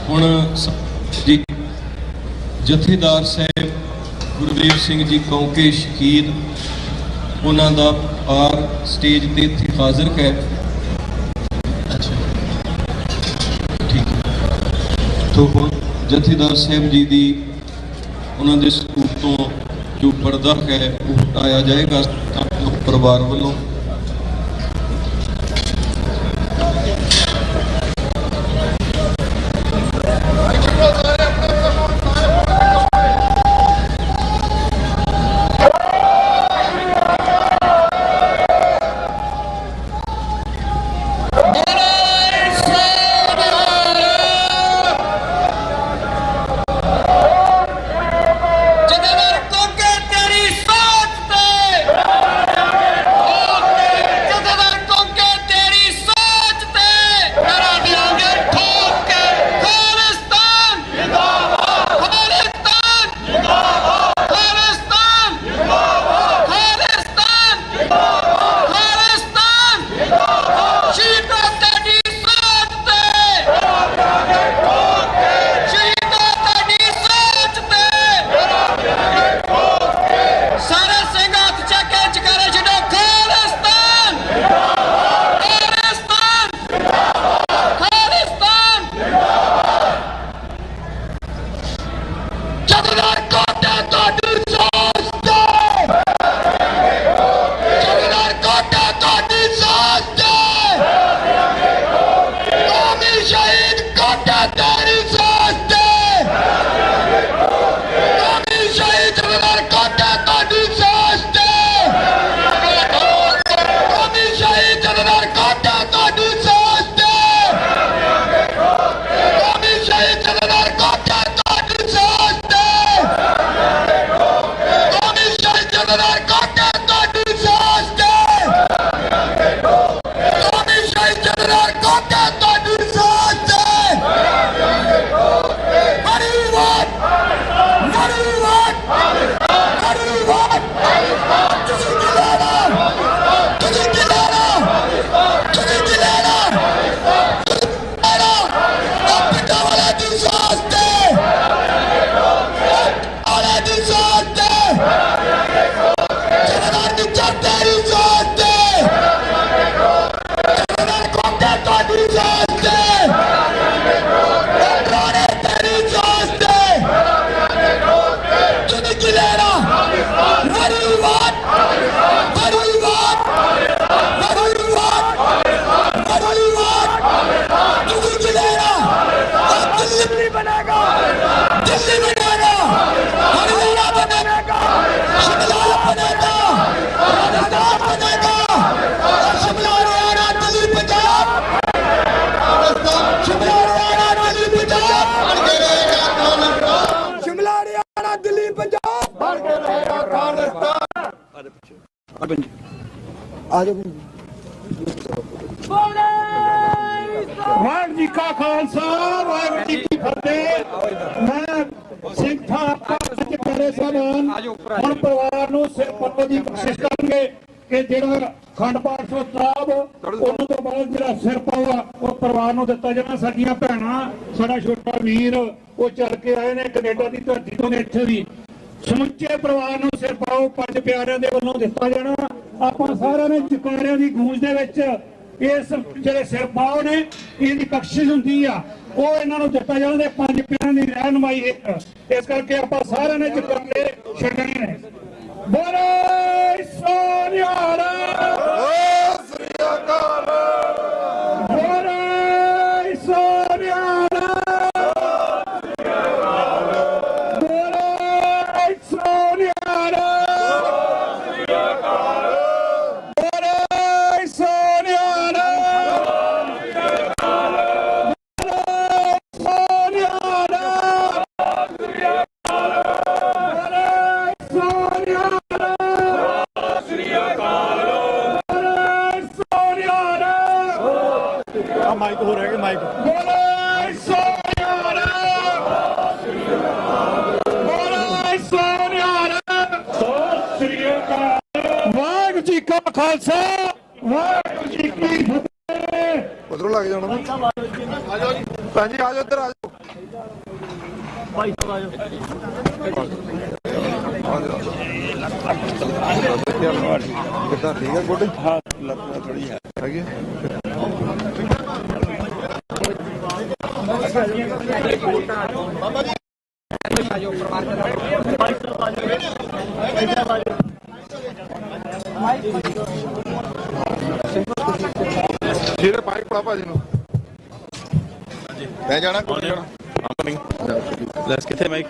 ਹੁਣ जी जथेदार साहब गुरदेव सिंह जी कौंके शहीद उन्हां दा आर स्टेज ते इत्थे हाज़र है। अच्छा ठीक है। तो हुण जथेदार साहब जी दी उन्हां दे स्कूल तो जो पर्दा है वो हटाया जाएगा परिवार वालों। वाहिगुरू जी का खालसा वाहिगुरू जी की फतेह। मैं सिंह था प्यारे साहबान हम परिवार नूं सिर पत्तो की कोशिश करेंगे कि जिहड़ा खंड पाठ सो तराब उन्होंने तो बाद जिहड़ा सिर पावा वो परिवार नूं दिता जाना। साडियां भैणां साडा छोटा वीर वो चल के आए ने कनेडा की धरती तो इत्थे भी समुचे परिवार नूं सिर पाओ पंज प्यारिਆਂ ਦੇ ਵੱਲੋਂ ਦਿੱਤਾ ਜਾਣਾ। ਆਪਾਂ ਸਾਰਿਆਂ ਨੇ ਜਕਾਰਿਆਂ ਦੀ ਗੂੰਜ ਦੇ ਵਿੱਚ इस ਜਿਹੜੇ सिर पाओ ने इहदी बख्शिश हुंदी आ ਉਹ ਇਹਨਾਂ ਨੂੰ ਦਿੱਤਾ ਜਾਣਾ ਤੇ ਪੰਜ ਪਿਆਰਿਆਂ ਦੀ ਰਹਿਨਮਾਈ ਇਸ ਕਰਕੇ ਆਪਾਂ ਸਾਰਿਆਂ ਨੇ ਜਕਾਰੇ ਛੱਡਣੇ ਨੇ। ਬੋਲੇ ਸੋਨਿਆਰਾ ਸ੍ਰੀ ਅਕਾਲ ਬੋਲੇ ਸੋਨਿਆਰਾ ਬੋਲੇ ਸੋਨਿਆਰਾ ਸ੍ਰੀ ਅਕਾਲ ਬੋਲੇ ਸੋਨਿਆਰਾ माइक हो रहा है माइक वाहिगुरू जी का खालसा वाहिगुरू जी की फतेह। उधरों लग जाना ਭੈਣ ਜੀ ਆ ਜਾਓ ਇੱਧਰ ਆ ਜਾਓ ਕਿੱਦਾਂ ਠੀਕ ਹੈ ਗੋਡੇ ਹਾਂ ਲੱਤ ਥੋੜੀ ਹੈ ਹੈਗੀ ਜਿਹੜੇ ਪਾਈਪ ਪੜਾ ਭਾਜੀ ਨੂੰ ਮੈਂ ਜਾਣਾ ਕੋਲ ਜਾਣਾ ਲੈਸ ਕਿੱਥੇ ਮਾਈਕ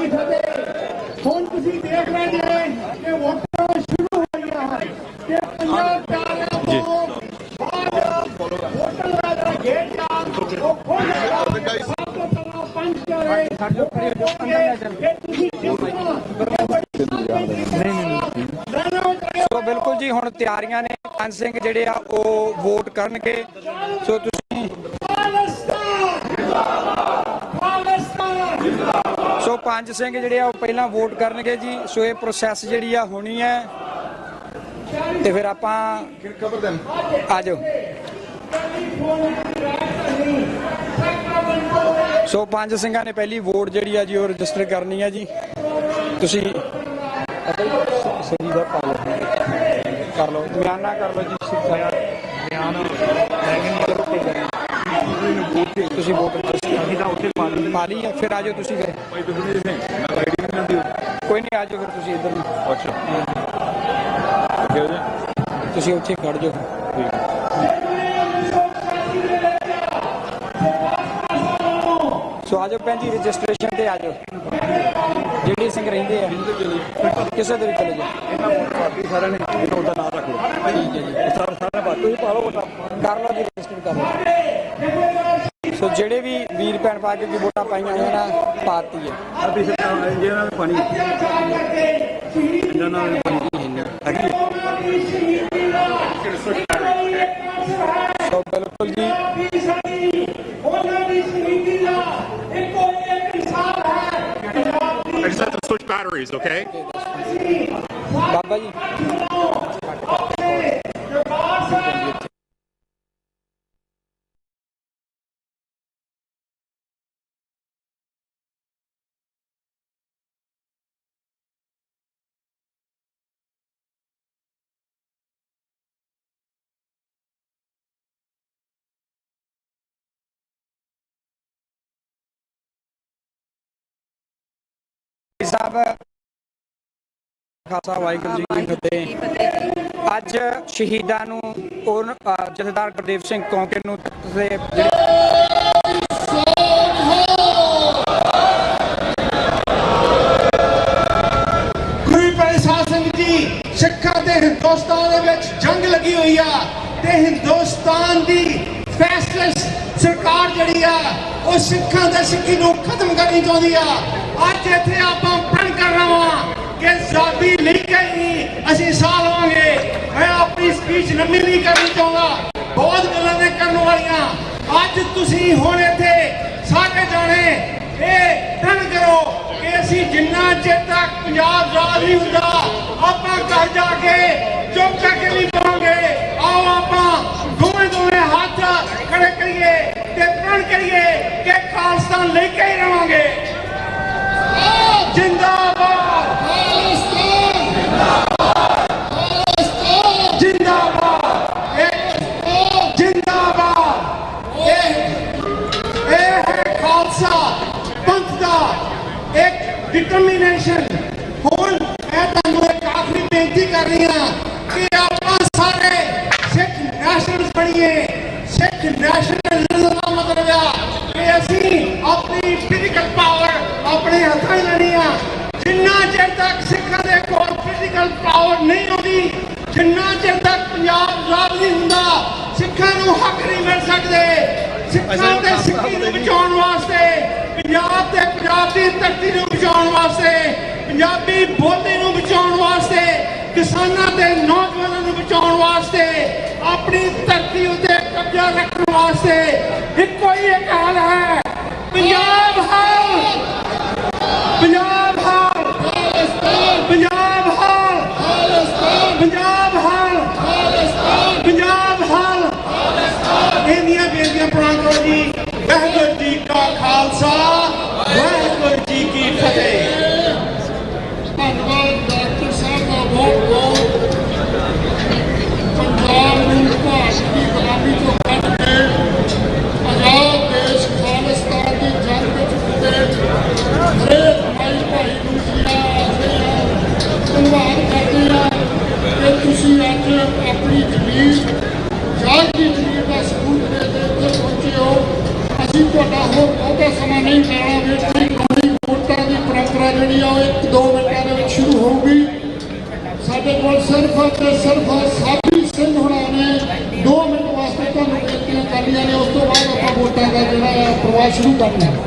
ਹੁਣ ਤੁਸੀਂ ਦੇਖ ਰਹੇ ਜੇ ਕਿ ਵੋਟਾਂ ਸ਼ੁਰੂ ਹੋਈਆਂ ਹਨ ਕਿ ਪੰਜਾਬ ਚਾਰਿਆਂ ਤੋਂ ਵੋਟਾਂ ਦਾ ਜਿਹੜਾ ਗੇਟ ਆ ਉਹ ਖੋਲ੍ਹੇਗਾ। ਸਭ ਤੋਂ ਪਹਿਲਾਂ ਪੰਜ ਚਾਰੇ ਕਿ ਤੁਸੀਂ ਸੋ ਬਿਲਕੁਲ ਜੀ ਹੁਣ ਤਿਆਰੀਆਂ ਨੇ ਪੰਜ ਸਿੰਘ ਜਿਹੜੇ ਆ ਉਹ ਵੋਟ ਕਰਨਗੇ ਸੋ ਤੁਸੀਂ ਸੋ ਪੰਜ ਸਿੰਘ ਜਿਹੜੇ ਆ ਉਹ ਪਹਿਲਾਂ ਵੋਟ ਕਰਨਗੇ ਜੀ ਸੋ ਇਹ ਪ੍ਰੋਸੈਸ ਜਿਹੜੀ ਆ ਹੋਣੀ ਹੈ ਤੇ ਫਿਰ ਆਪਾਂ ਆ ਜਾਓ ਸੋ ਪੰਜ ਸਿੰਘਾਂ ਨੇ ਪਹਿਲੀ ਵੋਟ ਜਿਹੜੀ ਆ ਜੀ ਉਹ ਰਜਿਸਟਰ ਕਰਨੀ ਹੈ ਜੀ ਤੁਸੀਂ ਸਹੀ ਦਾ ਪਾ ਲਓ ਕਰ ਲਓ ਬਿਆਨਾ ਕਰ ਲਓ ਜੀ ਸਿੱਖਿਆ ਬਿਆਨ ਤੁਸੀਂ ਵੋਟ ਅਸੀਂ ਤਾਂ ਉੱਥੇ ਪਾ ਲਈ ਹੈ ਫਿਰ ਆ ਜਾਓ ਤੁਸੀਂ ਫਿਰ ਕੋਈ ਨਹੀਂ ਆ ਜਾਓ ਫਿਰ ਤੁਸੀਂ ਇੱਧਰ ਨੂੰ ਅੱਛਾ ਤੁਸੀਂ ਉੱਥੇ ਖੜ ਜਾਓ ਸੋ ਆ ਜਾਓ ਭੈਣ ਜੀ ਰਜਿਸਟ੍ਰੇਸ਼ਨ ਤੇ ਆ ਜਾਓ ਜਿਹੜੇ ਸਿੰਘ ਰਹਿੰਦੇ ਆ ਕਿਸੇ ਦੇ ਵੀ ਚਲੇ ਜਾਓ ਸਾਰਿਆਂ ਨੇ ਉਹਦਾ ਨਾਮ ਰੱਖ ਲਓ ਠੀਕ ਹੈ ਜੀ ਸਾਰਾ ਬਾਤ ਤੁਸੀਂ ਪਾ ਲਓ ਕਰ ਲਓ ਜੀ ਰਜਿਸਟਰ ਕਰ ਲਓ ਸੋ ਜਿਹੜੇ ਵੀ ਵੀਰ ਭੈਣ ਪਾ ਕੇ ਵੀ ਵੋਟਾਂ ਪਾਈਆਂ ਹੋਈਆਂ ਨਾ ਪਾਤੀ ਹੈ ਜਿਹਨਾਂ ਨਾਲ ਪਾਣੀ ਇਹਨਾਂ ਨਾਲ ਪਾਣੀ ਸੋ ਬਿਲਕੁਲ ਜੀ I just have to switch batteries, okay? Baba ji ਸਾਹਿਬ ਖਾਲਸਾ ਵਾਹਿਗੁਰੂ ਜੀ ਕੀ ਫਤਿਹ ਅੱਜ ਸ਼ਹੀਦਾਂ ਨੂੰ ਜਥੇਦਾਰ ਗੁਰਦੇਵ ਸਿੰਘ ਕੌਂਕੇ ਨੂੰ ਗੁਰੂ ਪ੍ਰਸਾਦ ਸਿੰਘ ਜੀ ਸਿੱਖਾਂ ਤੇ ਹਿੰਦੁਸਤਾਨ ਦੇ ਵਿੱਚ ਜੰਗ ਲੱਗੀ ਹੋਈ ਆ ਤੇ ਹਿੰਦੁਸਤਾਨ ਦੀ ਫੈਸਲਿਸਟ ਸਰਕਾਰ ਜਿਹੜੀ ਆ ਉਹ ਸਿੱਖਾਂ ਦੇ ਸਿੱਖੀ ਨੂੰ ਖਤਮ ਕਰਨੀ ਚਾਹੁੰਦੀ ਆ ਅੱਜ ਇੱਥੇ ਆਪਾਂ ਪ੍ਰਣ ਕਰਨਾ ਵਾ ਕਿ ਜ਼ਾਬੀ ਲਈ ਗਈ ਅਸੀਂ ਸਾਹ ਲਵਾਂਗੇ ਮੈਂ ਆਪਣੀ ਸਪੀਚ ਲੰਮੀ ਨਹੀਂ ਕਰਨੀ ਚਾਹੁੰਦਾ ਬਹੁਤ ਗੱਲਾਂ ਨੇ ਕਰਨ ਵਾਲੀਆਂ ਅੱਜ ਤੁਸੀਂ ਹੁਣ ਇੱਥੇ ਸਾਰੇ ਜਾਣੇ ਇਹ ਪ੍ਰਣ ਕਰੋ ਕਿ ਅਸੀਂ ਜਿੰਨਾ ਚਿਰ ਤੱਕ ਪੰਜਾਬ ਆਜ਼ਾਦ ਨਹੀਂ ਹੁੰਦਾ ਆਪਾਂ ਘਰ ਜਾ ਕੇ ਚੁੱਪ ਕਰਕੇ ਨਹੀਂ ਪਾਵਾਂਗੇ ਆਓ ਆਪਾਂ ਦੋਵੇਂ ਹੱਥ ਖੜੇ ਕਰੀਏ ਤੇ ਪ੍ਰਣ ਕਰੀਏ ਕਿ ਖਾਲਸਤਾਨ ਲੈ ਕੇ ਹੀ ਰਵਾਂਗੇ ਜਿੰਦਾਬਾਦ ਜਿੰਦਾਬਾਦ ਜਿੰਦਾਬਾਦ ਇਹ ਹੈ ਖਾਲਸਾ ਪੰਥ ਦਾ ਇੱਕ ਡਿਟਰਮੀਨੇਸ਼ਨ ਹੁਣ ਮੈਂ ਤੁਹਾਨੂੰ ਇੱਕ ਆਖਰੀ ਬੇਨਤੀ ਕਰ ਰਹੀ ਹਾਂ ਕਿ ਆਪਾਂ ਸਾਰੇ ਸਿੱਖ ਨੈਸ਼ਨਲਸ ਬਣੀਏ ਸਿੱਖ ਨੈਸ਼ਨਲਿਜ਼ਮ ਦਾ ਮਤਲਬ ਹੈ ਕਿ ਅਸੀਂ ਆਪਣੀ ਫਿਜ਼ੀਕਲ ਪਾਵਰ ਆਪਣੇ ਹੱਥਾਂ 'ਚ ਲੈਣੀ ਆ ਜਿੰਨਾ ਚਿਰ ਤੱਕ ਸਿੱਖਾਂ ਦੇ ਕੋਲ ਫਿਜ਼ੀਕਲ ਪਾਵਰ ਨਹੀਂ ਆਉਂਦੀ ਜਿੰਨਾ ਚਿਰ ਤੱਕ ਪੰਜਾਬ ਆਜ਼ਾਦ ਨਹੀਂ ਹੁੰਦਾ ਸਿੱਖਾਂ ਨੂੰ ਹੱਕ ਨਹੀਂ ਮਿਲ ਸਕਦੇ ਸਿੱਖਾਂ ਤੇ ਸਿੱਖੀ ਨੂੰ ਬਚਾਉਣ ਵਾਸਤੇ ਪੰਜਾਬ ਤੇ ਪੰਜਾਬ ਦੀ ਧਰਤੀ ਨੂੰ ਬਚਾਉਣ ਵਾਸਤੇ ਪੰਜਾਬੀ ਬੋਲੀ ਨੂੰ ਬਚਾਉਣ ਵਾਸਤੇ ਕਿਸਾਨਾਂ ਤੇ ਨੌਜਵਾਨਾਂ ਨੂੰ ਬਚਾਉਣ ਵਾਸਤੇ ਆਪਣੀ ਧਰਤੀ ਉੱਤੇ ਕਬਜ਼ਾ ਰੱਖਣ ਵਾਸਤੇ ਇੱਕੋ ਹੀ ਇੱਕ ਹਾਲ ਹੈ ਪੰਜਾਬ अपनी जमीन जात की जमीन का सबूत दे के उत्थे पहुंचे हो। असीं तुहाडा होर बहुता समा नहीं लेना। बेटी कौमी वोटां की परंपरा जिहड़ी आ 1-2 मिनटां दे विच शुरू होगी। साडे कोल सिर्फ ते सिर्फ साबी सिंह होना ने 2 मिनट वास्ते तुहानूं बेनतियां करनियां ने। उस तो बाद आपां वोटां दा जिहड़ा है प्रवाह शुरू करना है।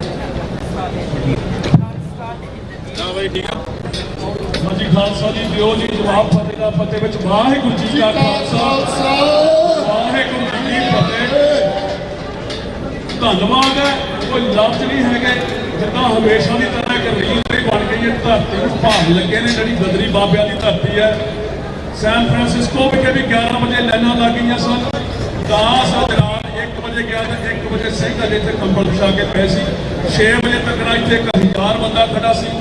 हाँ भाई ठीक है। हाँ जी खालसा जी दिओ जी जवाब फतेह दा फतेह विच वाहिगुरू जी का खालसा वाहिगुरू जी की फतेह। धन्नवाद है कोई लफ्ज नहीं है जिदा हमेशा की तरह एक रील बन गई है। धरती में भाग लगे ने जी बदरी बाबिया की धरती है। सैन फ्रांसिस्को विखे भी 11 बजे लाइना लग गई सन। 10 दौरान 1 बजे गया तो 1 बजे सिंह अजे इतने कंबल बिछा के पे 6 बजे तक इतने 1000 बंदा खड़ा सी।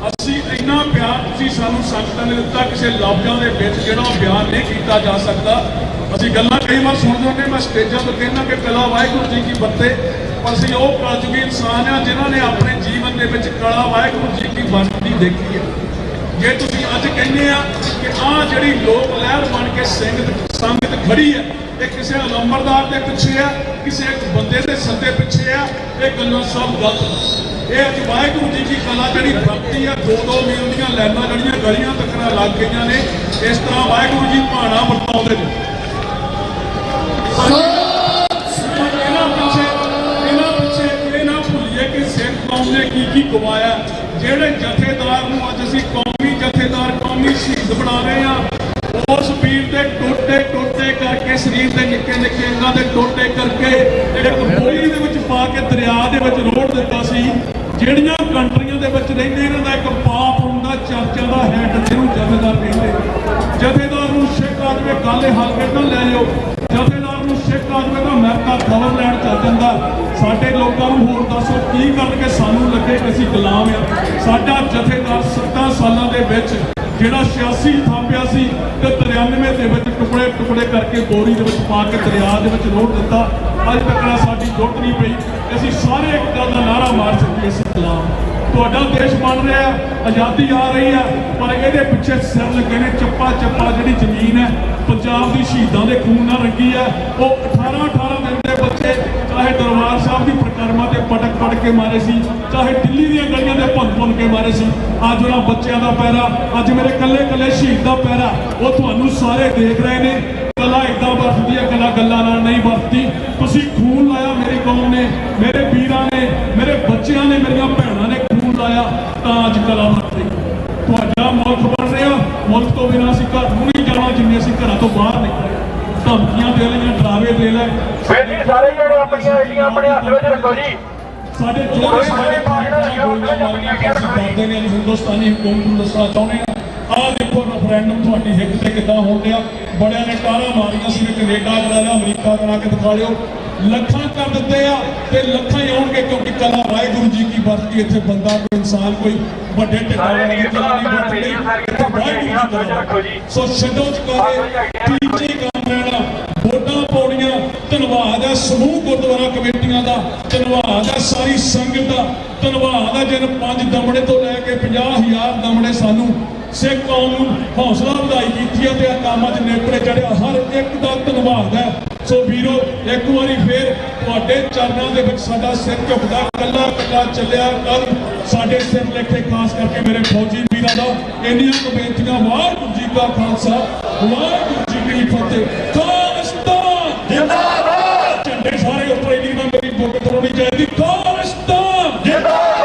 ਅਸੀਂ ਇੰਨਾ ਪਿਆਰ ਤੁਸੀਂ ਸਾਨੂੰ ਸੰਗਤਾਂ ਨੇ ਦਿੱਤਾ ਕਿਸੇ ਲਫ਼ਜ਼ਾਂ ਦੇ ਵਿੱਚ ਜਿਹੜਾ ਬਿਆਨ ਨਹੀਂ ਕੀਤਾ ਜਾ ਸਕਦਾ। ਅਸੀਂ ਗੱਲਾਂ ਕਈ ਵਾਰ ਸੁਣਦੇ ਹੁੰਦੇ ਮੈਂ ਸਟੇਜਾਂ ਤੋਂ ਕਹਿੰਦਾ ਕਿ ਕਲਾ ਵਾਹਿਗੁਰੂ ਜੀ ਕੀ ਫਤਿਹ। ਪਰ ਅਸੀਂ ਉਹ ਕਲਯੁਗੀ ਇਨਸਾਨ ਆ ਜਿਨ੍ਹਾਂ ਨੇ ਆਪਣੇ ਜੀਵਨ ਦੇ ਵਿੱਚ ਕਲਾ ਵਾਹਿਗੁਰੂ ਜੀ ਕੀ ਵਰਤਦੀ ਦੇਖੀ ਹੈ। ਜੇ ਤੁਸੀਂ ਅੱਜ ਕਹਿੰਦੇ ਆ ਕਿ ਆਹ ਜਿਹੜੀ ਲੋਕ ਲਹਿਰ ਬਣ ਕੇ ਸੰਗਤ ਖੜੀ ਹੈ ਇਹ ਕਿਸੇ ਅਲੰਬਰਦਾਰ ਦੇ ਪਿੱਛੇ ਆ ਕਿਸੇ ਇੱਕ ਬੰਦੇ ਦੇ ਸੱਦੇ ਪਿੱਛੇ ਆ ਇਹ ਗੱਲਾਂ ਸਭ ਗਲਤ। ਇਹ ਅੱਜ ਵਾਹਿਗੁਰੂ ਜੀ ਦੀ ਕਲਾ ਜਿਹੜੀ ਭਗਤੀ ਆ 2-2 ਮੀਲ ਦੀਆਂ ਲਾਈਨਾਂ ਜਿਹੜੀਆਂ ਗਲੀਆਂ ਤੱਕ ਲੱਗ ਗਈਆਂ ਨੇ ਇਸ ਤਰ੍ਹਾਂ ਵਾਹਿਗੁਰੂ ਜੀ ਭਾਣਾ ਵਰਤਾਉਂਦੇ ਨੇ। ਇਹਨਾਂ ਪਿੱਛੇ ਇਹ ਨਾ ਭੁੱਲੀਏ ਕਿ ਸਿੱਖ ਕੌਮ ਨੇ ਕੀ ਗਵਾਇਆ। ਜਿਹੜੇ ਜਥੇਦਾਰ ਨੂੰ ਅੱਜ ਅਸੀਂ ਕੌਮੀ ਜਥੇਦਾਰ ਕੌਮੀ ਸ਼ਹੀਦ ਬਣਾ ਰਹੇ ਆ ਉਸ ਵੀਰ ਦੇ ਟੋਟੇ ਕਰਕੇ ਸਰੀਰ ਦੇ ਨਿੱਕੇ ਅੰਗਾਂ ਦੇ ਟੋਟੇ ਕਰਕੇ ਇੱਕ ਬੋਰੀ ਦੇ ਵਿੱਚ ਪਾ ਕੇ ਦਰਿਆ ਦੇ ਵਿੱਚ ਰੋੜ ਦਿੱਤਾ ਸੀ। ਜਿਹੜੀਆਂ ਕੰਟਰੀਆਂ ਦੇ ਵਿੱਚ ਰਹਿੰਦੇ ਇਹਨਾਂ ਦਾ ਇੱਕ ਪਾਪ ਹੁੰਦਾ ਚਰਚਾ ਦਾ ਹੈਡ ਜਿਹਨੂੰ ਜਥੇਦਾਰ ਕਹਿੰਦੇ। ਜਥੇਦਾਰ ਨੂੰ ਸਿੱਖ ਆਦਮੀ ਗਾਲੇ ਹਲਕੇ ਤੋਂ ਲੈ ਜਾਓ। ਜਥੇਦਾਰ ਨੂੰ ਸਿੱਖ ਆਦਮੀ ਦਾ ਅਮਰੀਕਾ ਖਬਰ ਲੈਣ ਚੱਲ ਜਾਂਦਾ। ਸਾਡੇ ਲੋਕਾਂ ਨੂੰ ਹੋਰ ਦੱਸੋ ਕੀ ਕਰਕੇ ਸਾਨੂੰ ਲੱਗੇ ਕਿ ਅਸੀਂ ਗੁਲਾਮ ਆ। ਸਾਡਾ ਜਥੇਦਾਰ 70 ਸਾਲਾਂ ਦੇ ਵਿੱਚ ਜਿਹੜਾ 86 ਥਾਪਿਆ ਸੀ ਤੇ 93 ਦੇ ਵਿੱਚ ਟੁਕੜੇ ਕਰਕੇ ਬੋਰੀ ਦੇ ਵਿੱਚ ਪਾ ਕੇ ਦਰਿਆ ਦੇ ਵਿੱਚ ਰੋੜ ਦਿੱਤਾ। ਅੱਜ ਤੱਕ ਸਾਡੀ ਜੁੱਟ ਨਹੀਂ ਪਈ। ਅਸੀਂ ਸਾਰੇ ਇੱਕ ਗੱਲ ਦਾ ਨਾਰਾ ਮਾਰ ਸਕੀਏ ਅਸੀਂ ਗੁਲਾਮ। ਤੁਹਾਡਾ ਦੇਸ਼ ਬਣ ਰਿਹਾ ਆਜ਼ਾਦੀ ਆ ਰਹੀ ਆ ਪਰ ਇਹਦੇ ਪਿੱਛੇ ਸਿਰ ਲੱਗੇ ਨੇ ਚੱਪਾ ਜਿਹੜੀ ਜ਼ਮੀਨ ਹੈ ਪੰਜਾਬ ਦੀ ਸ਼ਹੀਦਾਂ ਦੇ ਖੂਨ ਨਾਲ ਰੰਗੀ ਹੈ। ਉਹ 18 ਦਿਨ ਦੇ ਬੱਚੇ ਚਾਹੇ ਦਰਬਾਰ ਸਾਹਿਬ ਦੀ ਪ੍ਰਕਰਮਾ ਤੇ ਪਟਕ ਕੇ ਮਾਰੇ ਸੀ ਚਾਹੇ ਦਿੱਲੀ ਦੀਆਂ ਗਲੀਆਂ ਦੇ ਭੁੰਨ ਕੇ ਮਾਰੇ ਸੀ। ਅੱਜ ਉਹਨਾਂ ਬੱਚਿਆਂ ਦਾ ਪੈਰਾ ਅੱਜ ਮੇਰੇ ਕੱਲੇ ਸ਼ਹੀਦ ਦਾ ਪੈਰਾ ਉਹ ਤੁਹਾਨੂੰ ਸਾਰੇ ਦੇਖ ਰਹੇ ਨੇ। ਕਲਾ ਇੱਦਾਂ ਵਰਤਦੀ ਹੈ ਕਲਾ ਗੱਲਾਂ ਨਾਲ ਨਹੀਂ ਵਰਤਦੀ। ਤੁਸੀਂ ਖੂਨ ਲਾਇਆ ਮੇਰੀ ਕੌਮ ਨੇ ਮੇਰੇ ਵੀਰਾਂ ਨੇ ਮੇਰੇ ਬੱਚਿਆਂ ਨੇ ਮੇਰੀਆਂ ਭੈਣਾਂ ਨੇ ਖੂਨ ਲਾਇਆ ਤਾਂ ਅੱਜ ਕਲਾ ਵਰਤੀ। ਤੁਹਾਡਾ ਮੁਲਕ ਬਣ ਰਿਹਾ ਮੁਲਕ ਤੋਂ ਬਿਨਾਂ ਅਸੀਂ ਘਰ ਨੂੰ ਨਹੀਂ ਜਾਣਾ ਜਿੰਨੇ ਅਸੀਂ ਘਰਾਂ ਤੋਂ ਬਾਹਰ ਨਿਕਲੇ। ਧਮਕੀਆਂ ਦੇ ਲਈਆਂ ਡਰਾਵੇ ਦੇ ਲੈ ਸਾਰੇ ਜਿਹੜੇ ਆਪਣੀਆਂ ਆਈਡੀਆਂ ਆਪਣੇ ਹੱਥ ਵਿੱਚ ਰੱਖੋ ਜੀ। ਸਾਡੇ ਜੋ ਕਰਦੇ ਨੇ ਹਿੰਦੁਸਤਾਨੀ ਹਕੂਮਤ ਨੂੰ ਦੱਸਣਾ ਚਾਹੁੰਦੇ ਆ। ਆਹ ਦੇਖੋ ਰੈਫਰੈਂਡਮ ਤੁਹਾਡੀ ਹਿੱਕ ਤੇ ਕਿੱਦਾਂ ਹੋਣ ਡਿਆ। ਬੜਿਆਂ ਨੇ ਟਾਰਾਂ ਮਾਰੀਆਂ ਸੀ ਕੈਨੇਡਾ ਕਰਾ ਲਿਆ ਅਮਰੀਕਾ ਕਰਾ ਕੇ ਦਿਖਾ ਲਿਓ। ਲੱਖਾਂ ਕਰ ਦਿੱਤੇ ਆ ਤੇ ਲੱਖਾਂ ਹੀ ਆਉਣਗੇ ਕਿਉਂਕਿ ਕਲਾ ਵਾਹਿਗੁਰੂ ਜੀ ਕੀ ਵਰਤੀ। ਇੱਥੇ ਬੰਦਾ ਕੋਈ ਇਨਸਾਨ ਕੋਈ ਵੱਡੇ ਟਿਕਾਣੇ ਵਾਲੀ ਕਲਾ ਨਹੀਂ ਵਰਤਦੀ ਵਾਹਿਗੁਰੂ ਜੀ। ਸੋ ਛੱਡੋ ਚੁਕਾਰੇ ਤੀਜੇ ਕੰਮ ਰਹਿਣਾ ਵੋਟਾਂ ਪਾਉਣੀਆਂ। ਧੰਨਵਾਦ ਹੈ ਸਮੂਹ ਗੁਰਦੁਆਰਾ ਕਮੇਟੀਆਂ ਦਾ ਧੰਨਵਾਦ ਹੈ ਸਾਰੀ ਸੰਗਤ ਦਾ ਧੰਨਵਾਦ ਹੈ ਜਿਹਨੇ 5 ਦਮੜੇ ਤੋਂ ਲੈ ਕੇ 50,000 ਦਮੜੇ ਸਾਨੂੰ ਸਿੱਖ ਕੌਮ ਨੂੰ ਹੌਸਲਾ ਵਧਾਈ ਕੀਤੀ ਹੈ ਤੇ ਆ ਕੰਮਾਂ 'ਚ ਨੇਪਰੇ ਚੜਿਆ ਹਰ ਇੱਕ ਦਾ ਧੰਨਵਾਦ ਹੈ। ਸੋ ਵੀਰੋ ਇੱਕ ਵਾਰੀ ਫੇਰ ਤੁਹਾਡੇ ਚਰਨਾਂ ਦੇ ਵਿੱਚ ਸਾਡਾ ਸਿਰ ਝੁਕਦਾ ਕੱਲਾ ਚੱਲਿਆ ਕੱਲ ਸਾਡੇ ਸਿਰ ਲੇਖੇ ਖਾਸ ਕਰਕੇ ਮੇਰੇ ਫੌਜੀ ਵੀਰਾਂ ਦਾ ਇੰਨੀਆਂ ਕੁ ਬੇਨਤੀਆਂ। ਵਾਹਿਗੁਰੂ ਜੀ ਕਾ ਖਾਲਸਾ ਵਾਹਿਗੁਰੂ ਜੀ ਕੀ ਫਤਿਹ। ਖਾਲਿਸਤਾਨ ਜਿੰਦਾਬਾਦ। ਝੰਡੇ ਸਾਰੇ ਉੱਪਰ ਇੰਨੀ ਨਾ ਮੇਰੀ ਬੁੱਕ ਤਰੋਣੀ ਚਾਹੀਦੀ। ਖਾਲਿਸਤਾਨ ਜਿੰਦਾਬਾਦ।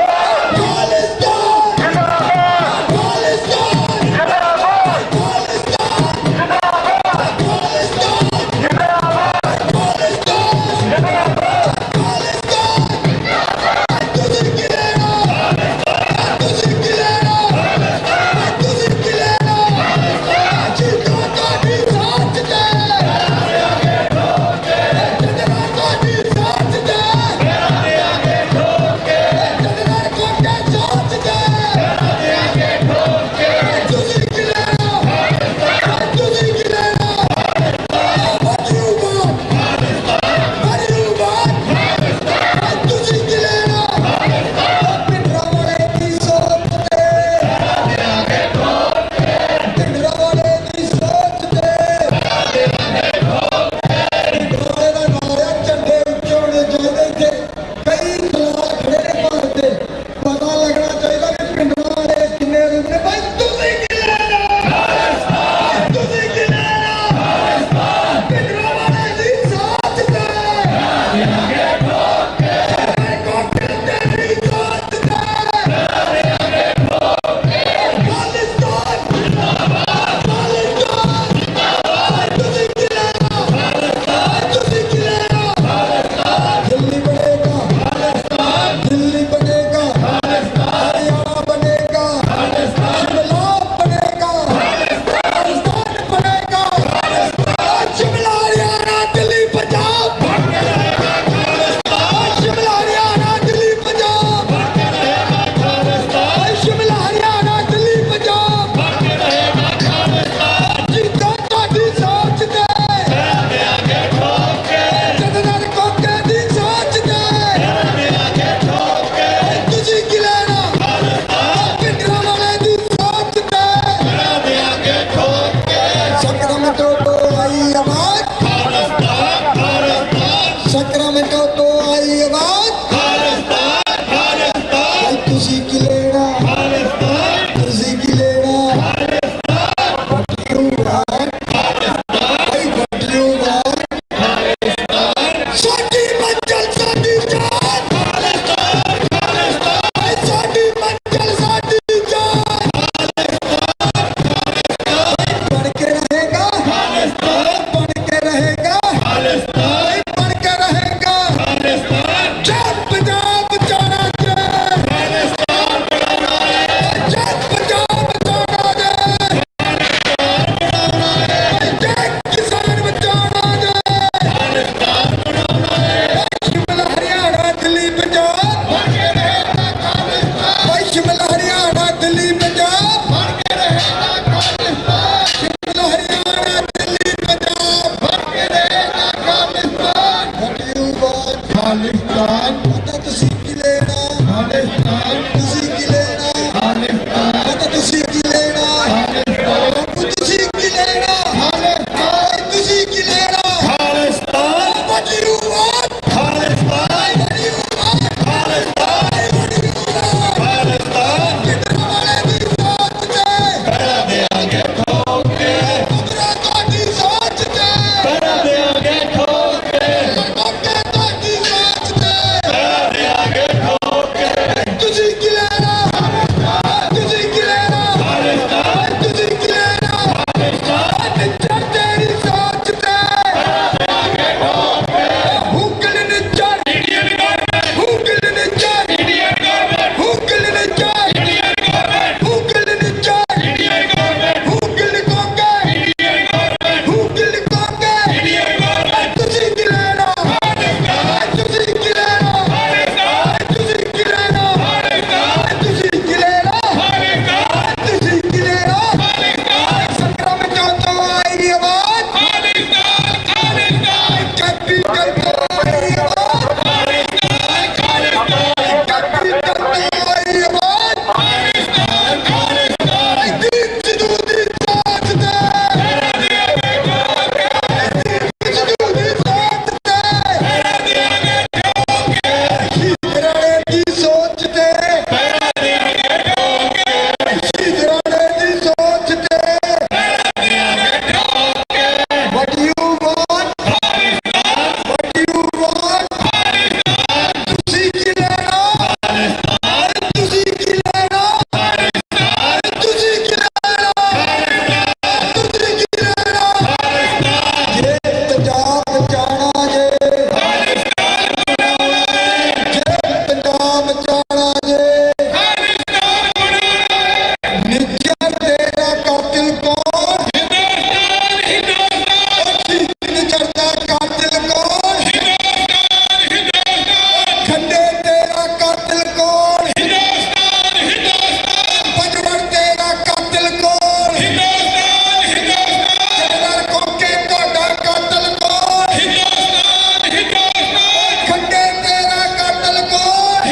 दिल्ली पंजाब भर के रहेगा खालिस्तान, शिमला हरियाणा दिल्ली पंजाब भर के रहेगा Khalistan. What do you want? Khalistan. पता तुसी की लेना खालिस्तान, तुसी की लेना खालिस्तान, पता तुसी की लेना खालिस्तान, तुसी की लेना खालिस्तान, तुसी की लेना Khalistan. What do you want? Khalistan. What do you want? Khalistan. What do you want? Khalistan. कितना वाले दी सोच ते पैरा देंगे ठोक के, पुत्रा तोड़ी सोच ते पैरा देंगे ठोक के, ओके तोड़ी सोच ते पैरा देंगे ठोक के। तुझी की लेना तुझी की लेना तुझी की लेना निच्चर तेरी सोच ते हुकल निच्चर हुकल निच्चर हुकल निच्चर हुकल निच्चर हुकल कोके हुकल कोके। तुझी की लेना तुझी की लेना तुझी की लेना तुझी की लेना तुझी की लेना। संक्रमण तो आई आवाज कैपिटल तो आई आवाज कैपिटल तो आई आवाज। दीप सिद्धू दी सोच ते दीप सिद्धू दी सोच ते शीतराणे दी सोच ते शीतराणे दी सोच ते। What do you want? What do you want? तुसी की लेना तुसी की लेना तुसी की लेना तुसी की लेना। ये पंजाब जाना जे पंजाब जाना जे। निच्चर तेरा कातिल कौन? निच्चर दा कातिल कौन? खंडे तेरा कातिल कौन? पंजवड़ तेरा कातिल कौन? जनरल कोके तोड़ा कातिल कौन? खंडे तेरा कातिल कौन?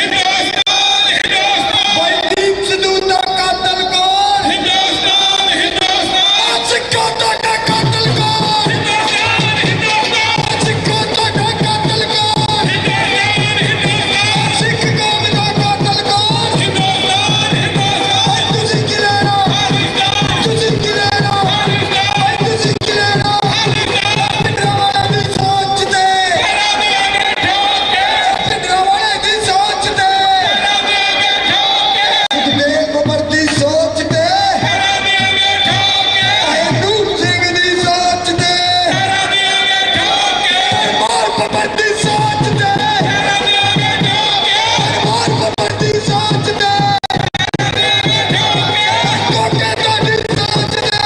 दीप सिद्धू दा कातिल कौन? सिक्का तोड़ा कातिल कौन? सिक्का तोड़ा कातिल कौन? सिख कौम दा कातिल कौन? तुसी की लेना तुसी की लेना तुसी की लेना। पिंडरा वाले दी सोच ते पिंडरा वाले दी सोच ते सुखदेव उमर दी सोच ते नूर सिंह दी सोच ते परमार बाबा दी सोच ते परमार बाबा दी सोच ते कोके तोड़ी सोच ते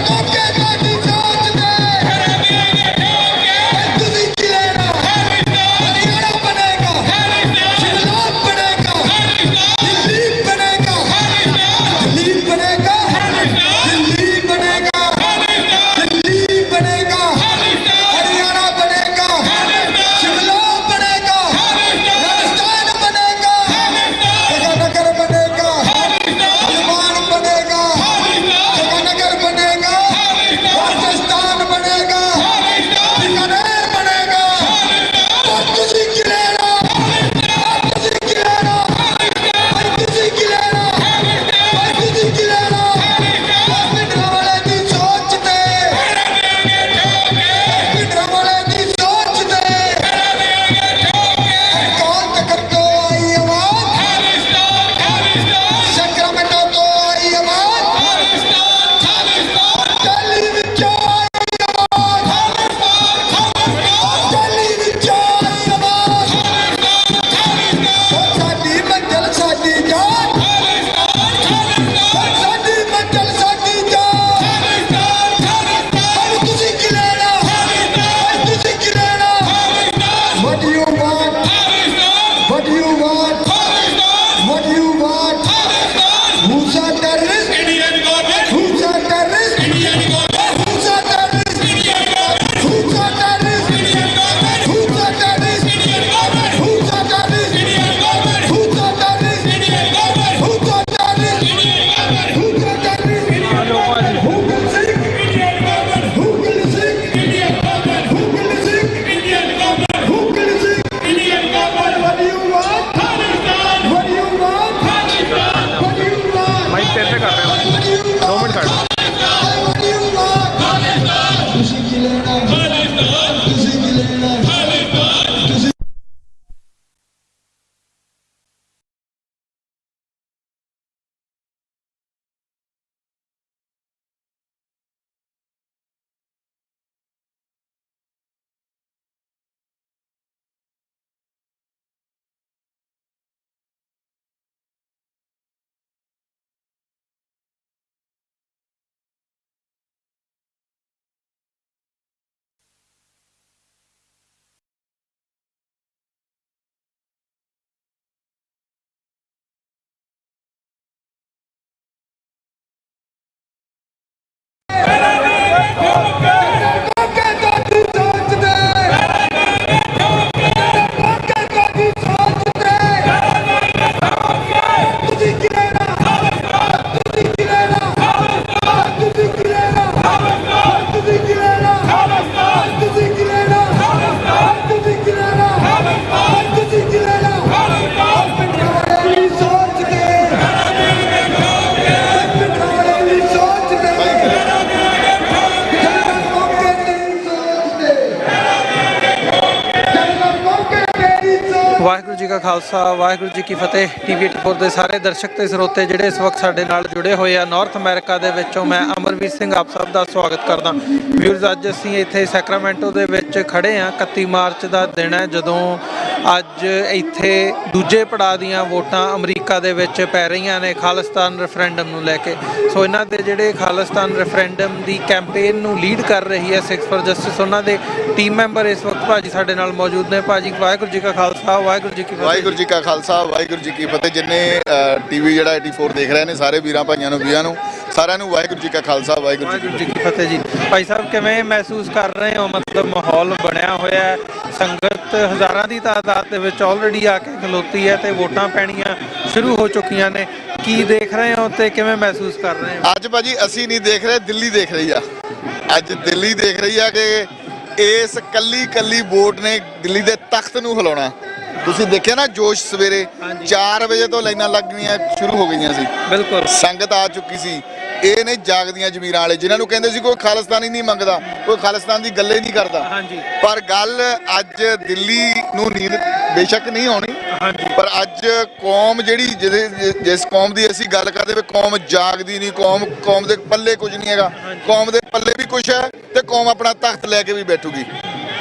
कोके तोड़ी सोच ते। तुसी की लेना हरियाणा बनेगा शिमला बनेगा दिल्ली बनेगा दिल्ली बनेगा दिल्ली बनेगा दिल्ली बनेगा हरियाणा बनेगा शिमला बनेगा राजस्थान बनेगा जगनगर बनेगा हनुमान बनेगा जगनगर बनेगा राजस्थान बनेगा बीकानेर बनेगा। और तुसी की लेना तुसी की लेना तुसी की लेना तुसी की लेना। पिंडरा वाले दी सोच ते पिंडरा वाले दी सोच ते कौन तक तो आई आवाज संक्रमण तो आई आवाज दिल्ली विच आई आवाज दिल्ली विच आई आवाज। साडी मंजिल साडी जान साडी मंजिल साडी जान। तुसी की लेना तुसी की लेना। What do you want? What do you want? What do you want? ਤੇਰੇ ਤੇ ਕਰ ਰਿਹਾ 2 ਮਿੰਟ ਛੱਡ ਤੁਸੀਂ ਕੀ ਲੈਣਾ ਤੁਸੀਂ ਕੀ ਲੈਣਾ ਤੁਸੀਂ ਵਾਹਿਗੁਰੂ ਜੀ ਕਾ ਖਾਲਸਾ ਵਾਹਿਗੁਰੂ ਜੀ ਕੀ ਫਤਿਹ। ਟੀਵੀ 84 ਦੇ ਸਾਰੇ ਦਰਸ਼ਕ ਤੇ ਸਰੋਤੇ ਜਿਹੜੇ ਇਸ ਵਕਤ ਸਾਡੇ ਨਾਲ ਜੁੜੇ ਹੋਏ ਆ ਨਾਰਥ ਅਮਰੀਕਾ ਦੇ ਵਿੱਚੋਂ, ਮੈਂ ਅਮਰਵੀਰ ਸਿੰਘ ਆਪ ਸਭ ਦਾ ਸਵਾਗਤ ਕਰਦਾ। ਵਿਊਅਰਸ, ਅੱਜ ਅਸੀਂ ਇੱਥੇ ਸੈਕਰਾਮੈਂਟੋ ਦੇ ਵਿੱਚ ਖੜੇ ਆ। 31 ਮਾਰਚ ਦਾ ਦਿਨ ਹੈ ਜਦੋਂ ਅੱਜ ਇੱਥੇ ਦੂਜੇ ਪੜਾਅ ਦੀਆਂ ਵੋਟਾਂ ਅਮਰੀਕਾ ਦੇ ਵਿੱਚ ਪੈ ਰਹੀਆਂ ਨੇ ਖਾਲਿਸਤਾਨ ਰੈਫਰੈਂਡਮ ਨੂੰ ਲੈ ਕੇ। ਸੋ ਇਹਨਾਂ ਦੇ ਜਿਹੜੇ ਖਾਲਿਸਤਾਨ ਰੈਫਰੈਂਡਮ ਦੀ ਕੈਂਪੇਨ ਨੂੰ ਲੀਡ ਕਰ ਰਹੀ ਹੈ ਸਿੱਖਸ ਫॉर ਜਸਟਿਸ, ਉਹਨਾਂ ਦੇ ਟੀਮ ਮੈਂਬਰ ਇਸ ਵਕਤ ਭਾਜੀ ਸਾਡੇ ਨਾਲ ਮੌਜੂਦ ਨੇ। ਭਾਜੀ ਵਾਹਿਗੁਰੂ ਜੀ ਕਾ ਖਾਲਸਾ ਵਾਹਿਗੁਰੂ ਜੀ ਕੀ ਫਤਿਹ। ਵਾਹਿਗੁਰੂ ਜੀ ਕਾ ਖਾਲਸਾ ਵਾਹਿਗੁਰੂ ਜੀ ਕੀ ਫਤਿਹ। ਜਿੰਨੇ ਟੀਵੀ ਜਿਹੜਾ 84 ਦੇਖ ਰਹੇ ਨੇ ਸਾਰੇ ਵੀਰਾਂ ਭਾਈਆਂ ਨੂੰ ਵੀਆਂ ਨੂੰ ਸਾਰਿਆਂ ਨੂੰ ਵਾਹਿਗੁਰੂ ਜੀ ਕਾ ਖਾਲਸਾ ਵਾਹਿਗੁਰੂ ਜੀ ਕੀ ਫਤਿਹ। ਜੀ ਭਾਈ ਸਾਹਿਬ ਕਿਵੇਂ ਮਹਿਸੂਸ ਕਰ ਰਹੇ ਹੋ? ਮਤਲਬ ਮਾਹੌਲ ਬਣਿਆ ਹੋਇਆ ਹੈ, ਸੰਗਤ ਹਜ਼ਾਰਾਂ ਦੀ ਤਾਦਾਦ ਦੇ ਵਿੱਚ ਆਲਰੇਡੀ ਆ ਕੇ ਖਲੋਤੀ ਹੈ ਤੇ ਵੋਟਾਂ ਪੈਣੀਆਂ ਸ਼ੁਰੂ ਹੋ ਚੁੱਕੀਆਂ ਨੇ। ਕੀ ਦੇਖ ਰਹੇ ਹੋ ਤੇ ਕਿਵੇਂ ਮਹਿਸੂਸ ਕਰ ਰਹੇ ਹੋ? ਅੱਜ ਭਾਜੀ ਅਸੀਂ ਨਹੀਂ ਦੇਖ ਰਹੇ, ਦਿੱਲੀ ਦੇਖ ਰਹੀ ਆ। ਅੱਜ ਦਿੱਲੀ ਦੇਖ ਰਹੀ ਆ ਕਿ ਇਸ ਕੱਲੀ ਵੋਟ ਨੇ ਦਿੱਲੀ ਦੇ ਤਖਤ ਨੂੰ ਹਿਲਾਉਣਾ। ਤੁਸੀਂ ਦੇਖਿਆ ਨਾ ਜੋਸ਼, ਸਵੇਰੇ 4 ਵਜੇ ਤੋਂ ਲਾਈਨਾਂ ਲੱਗਣੀਆਂ ਸ਼ੁਰੂ ਹੋ ਗਈਆਂ ਸੀ। ਬਿਲਕੁਲ ਸੰਗਤ ਆ ਚੁੱਕੀ ਸੀ। ਇਹ ਨੇ ਜਾਗਦੀਆਂ ਜ਼ਮੀਰਾਂ ਵਾਲੇ ਜਿਨ੍ਹਾਂ ਨੂੰ ਕਹਿੰਦੇ ਸੀ ਕੋਈ ਖਾਲਿਸਤਾਨੀ ਨਹੀਂ ਮੰਗਦਾ, ਕੋਈ ਖਾਲਿਸਤਾਨ ਦੀ ਗੱਲੇ ਨਹੀਂ ਕਰਦਾ। ਪਰ ਗੱਲ ਅੱਜ ਦਿੱਲੀ ਨੂੰ ਨੀਂਦ ਬੇਸ਼ੱਕ ਨਹੀਂ ਆਉਣੀ, ਪਰ ਅੱਜ ਕੌਮ ਜਿਹੜੀ ਜਿਸ ਕੌਮ ਦੀ ਅਸੀਂ ਗੱਲ ਕਰਦੇ ਵੀ ਕੌਮ ਜਾਗਦੀ ਨਹੀਂ, ਕੌਮ ਦੇ ਪੱਲੇ ਕੁਝ ਨਹੀਂ ਹੈਗਾ। ਕੌਮ ਦੇ ਪੱਲੇ ਵੀ ਕੁਝ ਹੈ ਤੇ ਕੌਮ ਆਪਣਾ ਤਖਤ ਲੈ ਕੇ ਵੀ ਬੈਠੂਗੀ।